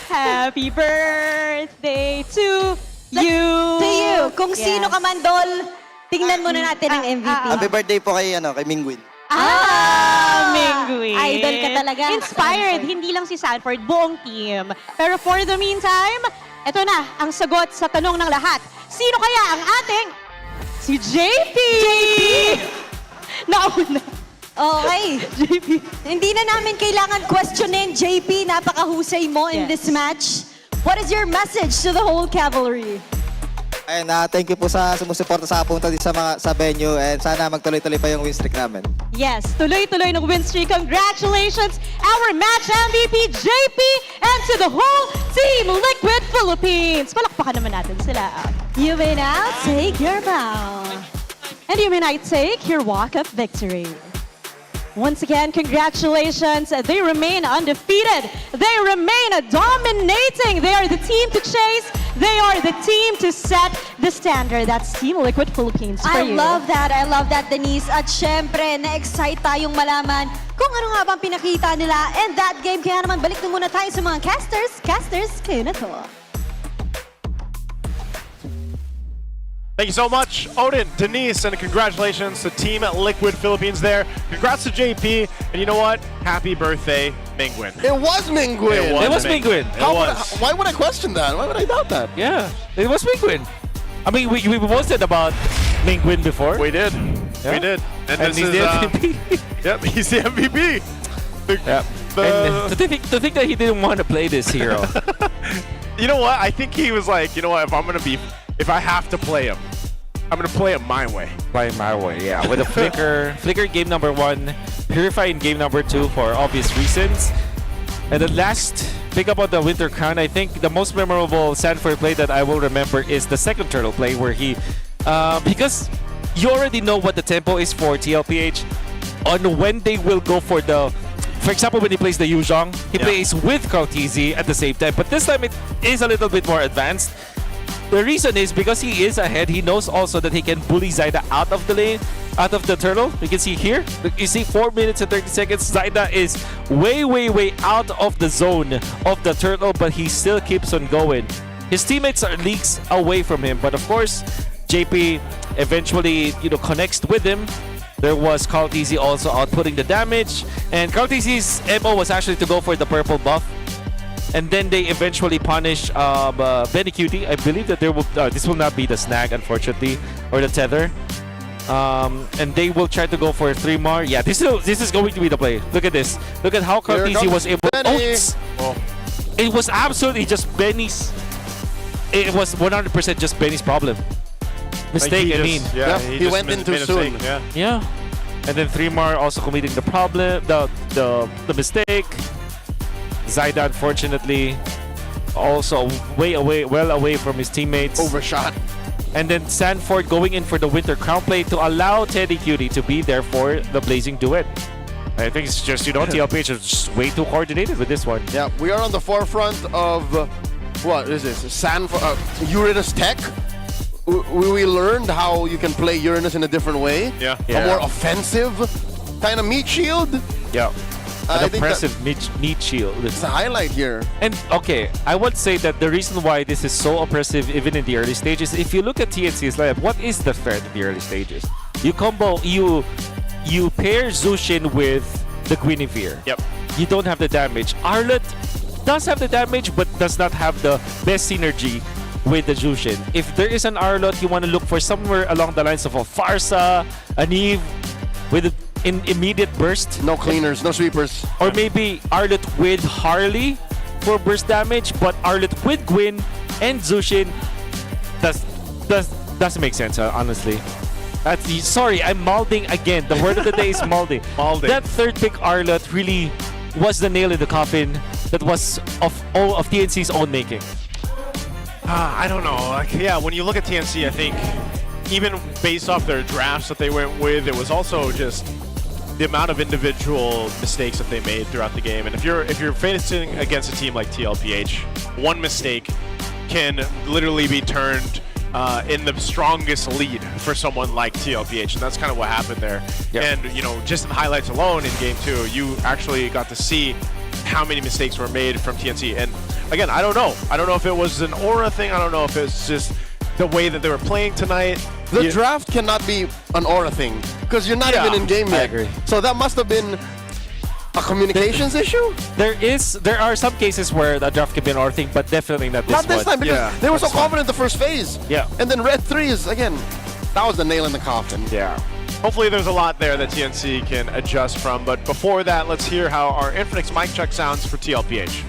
Happy birthday to you. To you. Kung Yes. sino ka man, Dol, tingnan muna natin ang MVP. Happy birthday po kay Mingwin. Mingwin. Idol ka talaga. Inspired, hindi lang si Sanford, buong team. Pero for the meantime, eto na ang sagot sa tanong ng lahat. Sino kaya ang ating si JP? Nauna. Okay. JP. Hindi na namin kailangan questionin, JP. Napakahusay mo in this match. What is your message to the whole cavalry? Ayun, thank you po sa sumusuporta sa punta din sa venue and sana magtuloy-tuloy pa yung win streak namin. Yes, tuloy-tuloy ng win streak. Congratulations, our match MVP, JP, and to the whole Team Liquid Philippines. Palakpakan naman natin sila. You may now take your bow. And you may now take your walk of victory. Once again, congratulations. They remain undefeated. They remain dominating. They are the team to chase. They are the team to set the standard. That's Team Liquid Philippines for you. I love that, Denise. At syempre, na-excite tayong malaman kung ano nga bang pinakita nila in that game. Kaya naman, balik na muna tayo sa mga casters. Casters, kayo na to. Thank you so much, Odin, Denise, and congratulations to Team Liquid Philippines there. Congrats to JP, and you know what? Happy birthday, Mingwin. It was Mingwin. It was Mingwin. Why would I question that? Why would I doubt that? Yeah, it was Mingwin. I mean, we posted about Mingwin before. We did. Yeah. We did. And this he's is, the MVP. Yep, he's the MVP. Yeah. And to think that he didn't want to play this hero. You know what? I think he was like, you know what? If I have to play him, I'm gonna play him my way. Play my way, yeah. With a Flicker game number 1, Purify in game number 2 for obvious reasons. And the last pick up on the Winter Crown, I think the most memorable Sanford play that I will remember is the second turtle play where he, because you already know what the tempo is for TLPH on when they will go for example, when he plays the Yuzhong, he plays with Carl TZ at the same time. But this time it is a little bit more advanced. The reason is because he is ahead. He knows also that he can bully Zaida out of the lane, out of the turtle. You can see here. You see 4 minutes and 30 seconds. Zaida is way out of the zone of the turtle, but he still keeps on going. His teammates are leagues away from him, but of course, JP eventually connects with him. There was Carl TZ also outputting the damage, and Carl TZ's MO was actually to go for the purple buff. And then they eventually punish Benny Cutie. I believe that this will not be the snag, unfortunately, or the tether. And they will try to go for 3 more. Yeah, this is going to be the play. Look at this. Look at how Carl TZ was able. It was absolutely just Benny's. It was 100% just Benny's problem. Mistake, I mean. Yeah, he went in too soon. Yeah. And then 3 more also committing the problem, the mistake. Zaida, unfortunately, also well away from his teammates. Overshot. And then Sanford going in for the Winter Crown play to allow Teddy Cutie to be there for the Blazing Duet. I think it's just, TLPH is just way too coordinated with this one. Yeah, we are on the forefront of, what is this, Uranus Tech? We learned how you can play Uranus in a different way. Yeah. A more offensive kind of meat shield. Yeah. I An think oppressive meat shield. It's a highlight here. And okay, I would say that the reason why this is so oppressive even in the early stages, if you look at TNC's lineup, what is the threat in the early stages? You pair Zushin with the Guinevere. Yep. You don't have the damage. Arlott does have the damage but does not have the best synergy with the Zushin. If there is an Arlott, you want to look for somewhere along the lines of a Farsa, an Eve with an immediate burst. No cleaners, no sweepers. Or maybe Arlott with Harley for burst damage, but Arlott with Gwyn and Zushin doesn't make sense, honestly. Sorry, I'm malding again. The word of the day is malding. Malding. That third pick Arlott really was the nail in the coffin that was of TNC's own making. I don't know. Like, yeah, when you look at TNC, I think even based off their drafts that they went with, it was also just the amount of individual mistakes that they made throughout the game. And if you're facing against a team like TLPH, one mistake can literally be turned in the strongest lead for someone like TLPH, and that's kind of what happened there. Yep. And just in the highlights alone in Game 2, you actually got to see how many mistakes were made from TNC. And again, I don't know. I don't know if it was an aura thing. I don't know if it's just the way that they were playing tonight. The draft cannot be an aura thing because you're not even in game yet. I agree. So that must have been a communications issue? There are some cases where the draft can be an aura thing, but definitely not this one. Not this time because they were so confident the first phase. Yeah. And then Red 3 is, again, that was the nail in the coffin. Yeah. Hopefully there's a lot there that TNC can adjust from. But before that, let's hear how our Infinix mic check sounds for TLPH.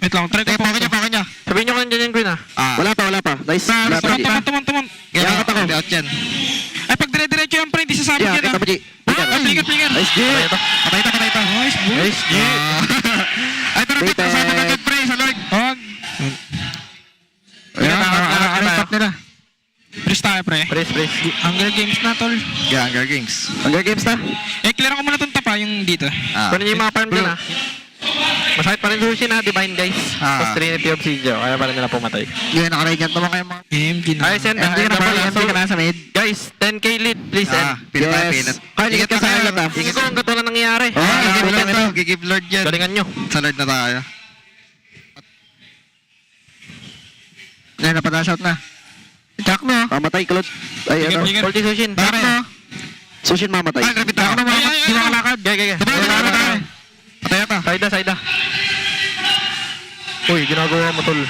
Wait lang, try ko po. Pakanya. Sabihin nyo kanyan yung green Wala pa. Nice. Tumon. Yan ako. Out yan. Ay, pag dire-diretso yung pre, hindi sasabot yan. Kita pa, G. Flinger. Nice, G. Patay ta. Nice, G. Ay, pero dito, kasama ka dyan, pre, sa Lord. Huwag. Ano stop nila? Press tayo, pre. Press. Hunger Games na, tol. Yeah, Hunger Games. Hunger Games na? Clear ko muna itong tapa, yung dito. Kunin niyo yung mga farm dyan, Masakit pa rin sushi na, Divine guys. Tapos Trinity of Siege, kaya pa rin nila pumatay. Yun, nakarigyan naman kayo mga MG na. Ay, send MG ka na sa mid. Guys, 10k lead, please send. Yes. Ingat ka sa Arlott Ingat ko, ang gato na nangyayari. Gigib Lord yan. Galingan nyo. Sa Lord na tayo. Yan, napadash out na. Jack mo. Pamatay, Klot. Ay, ano. Ulti Sushin. Jack mo. Sushin mamatay. Ay, grabit ako. Di ba kalakad? Gaya. Patay pa. Saida. Uy, ginagawa mo, tol.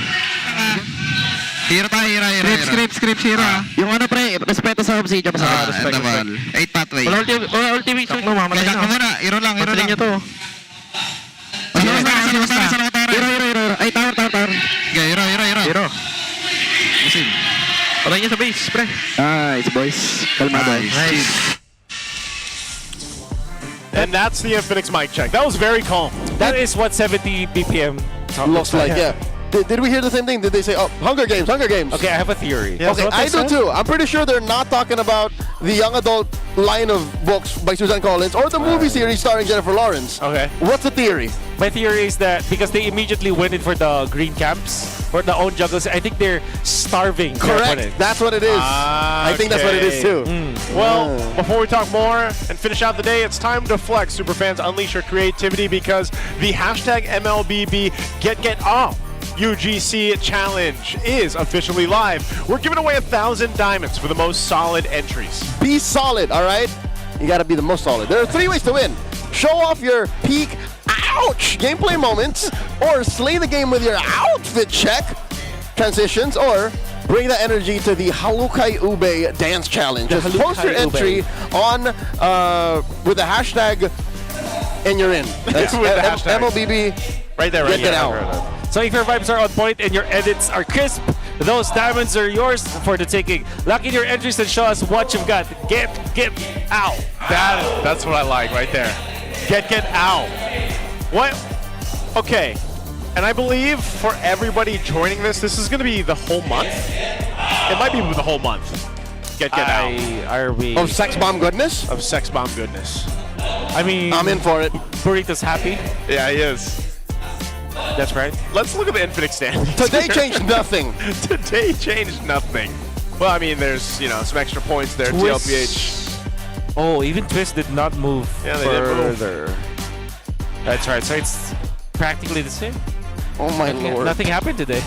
Hero tayo, hero. Scripts, hero. Yung ano, pre, respeto sa obsidian. Respect. 8 pathway. Wala ultimate. Shock mo, mamatay na. Muna, hero lang. Patuloy nyo to. Basta. Hero. Ay, tower. Hero. Musin. Patay nyo sa base, pre. Nice, boys. Kalmado. Nice. And that's the Infinix mic check. That was very calm. That is what 70 BPM looks like, yeah. Did we hear the same thing? Did they say, Hunger Games? Okay, I have a theory. Yeah, okay, I do too. I'm pretty sure they're not talking about the young adult line of books by Susan Collins or the movie series starring Jennifer Lawrence. Okay. What's the theory? My theory is that because they immediately went in for the green camps, for the own juggles, I think they're starving. Correct. That's what it is. I think that's what it is too. Well, before we talk more and finish out the day, it's time to flex. Superfans, unleash your creativity because the hashtag MLBB Get Off UGC challenge is officially live. We're giving away 1,000 diamonds for the most solid entries. Be solid, all right? You gotta be the most solid. There are 3 ways to win. Show off your peak, ouch, gameplay moments, or slay the game with your outfit check, transitions, or bring the energy to the Halukai Ube dance challenge. Just post your entry on with the hashtag and you're in. That's with the hashtag. MLBB. Right there, Get out. So if your vibes are on point and your edits are crisp, those diamonds are yours for the taking. Lock in your entries and show us what you've got. Get out. That's what I like right there. Get out. What? Okay. And I believe for everybody joining this is going to be the whole month. It might be the whole month. Get out. Are we... Of sex bomb goodness? Of sex bomb goodness. I mean... I'm in for it. Burrito's happy. Yeah, he is. That's right. Let's look at the Infinix standings. Today changed nothing. Today changed nothing. Well, I mean, there's, you know, some extra points there. TWIS. TLPH. Oh, even TWIS did not move Yeah, they did move. further. That's right. So it's practically the same. Oh my lord. Nothing happened today.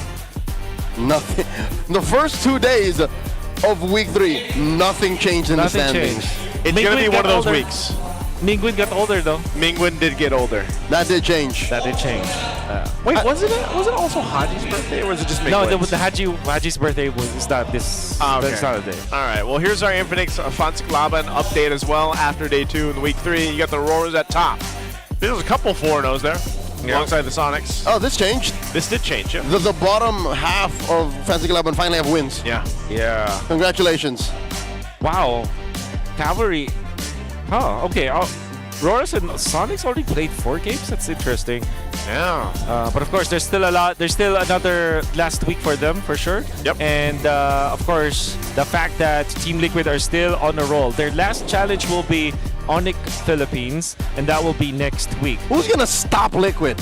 Nothing. The first 2 days of week 3, nothing changed in Nothing the standings. changed. It's going to be one of those older. weeks. Mingwin got older though. Mingwin did get older. That did change. That did change. Wait, was it also Haji's birthday, or was it just Mingwin's? No, the Haji's birthday is not this. Okay. That's not a day. All right. Well, here's our Infinix Fancy Laban update as well. After day 2 in week 3, you got the Roars at top. There's a couple 4-0s there, alongside the Sonics. Oh, this changed. This did change, yeah. The bottom half of Fancy Club and finally have wins. Yeah. Yeah. Congratulations. Wow. Cavalry. Huh. Okay. Roars and Sonics already played 4 games. That's interesting. Yeah. But of course, there's still a lot. There's still another last week for them for sure. Yep. And of course, the fact that Team Liquid are still on a roll. Their last challenge will be Onyx Philippines, and that will be next week. Who's gonna stop Liquid?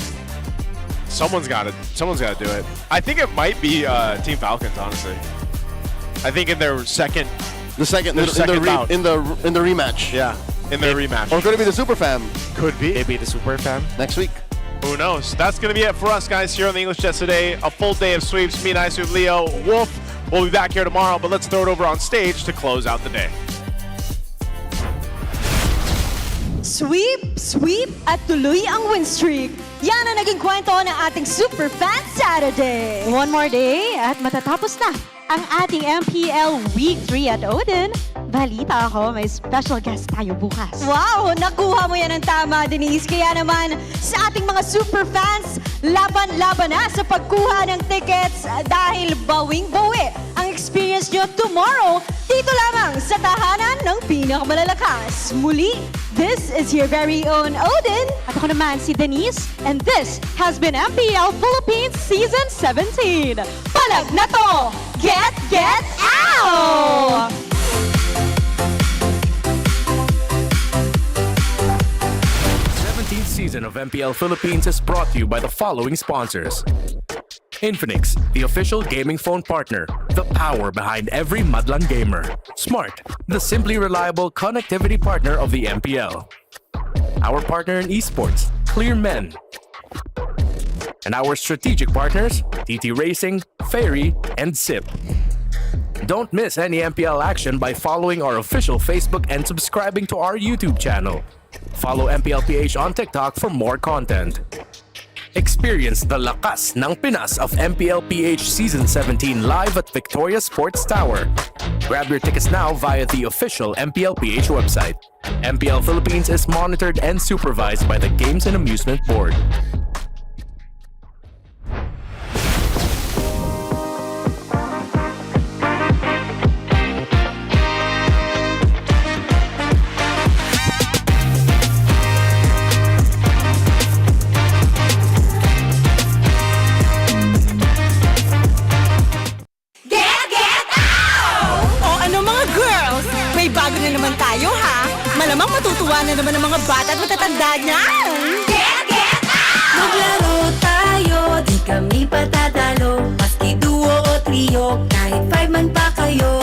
Someone's got to do it. I think it might be Team Falcons, honestly. I think in their second bout. in the rematch. Yeah, in their rematch. Or could it be the Super Fam? Could be. Maybe the Super Fam next week. Who knows? That's going to be it for us, guys, here on the English Jets today. A full day of sweeps. Me and Ice with Leo. Wolf will be back here tomorrow, but let's throw it over on stage to close out the day. Sweep, sweep, at tuloy ang win streak. Yan ang naging kwento ng ating Super Fan Saturday. One more day at matatapos na ang ating MPL Week 3 at Odin. Balita ako, may special guest tayo bukas. Wow! Nakuha mo yan ng tama, Denise. Kaya naman, sa ating mga super fans, laban-laban na sa pagkuha ng tickets dahil bawing-bawi ang experience nyo tomorrow dito lamang sa tahanan ng pinakamalalakas. Muli, this is your very own Odin. At ako naman si Denise. And this has been MPL Philippines Season 17. Palag na to! Get out! 17th season of MPL Philippines is brought to you by the following sponsors. Infinix, the official gaming phone partner, the power behind every Madlang gamer. Smart, the simply reliable connectivity partner of the MPL. Our partner in esports, Clear Men. And our strategic partners, TT Racing, Ferry, and SIP. Don't miss any MPL action by following our official Facebook and subscribing to our YouTube channel. Follow MPLPH on TikTok for more content. Experience the lakas ng Pinas of MPLPH Season 17 live at Victoria Sports Tower. Grab your tickets now via the official MPLPH website. MPL Philippines is monitored and supervised by the Games and Amusement Board. Bago na naman tayo ha. Malamang matutuwa na naman ang mga bata at matatanda niyan. Get out! Maglaro tayo, di kami patatalo. Maski duo o trio, kahit 5 man pa kayo.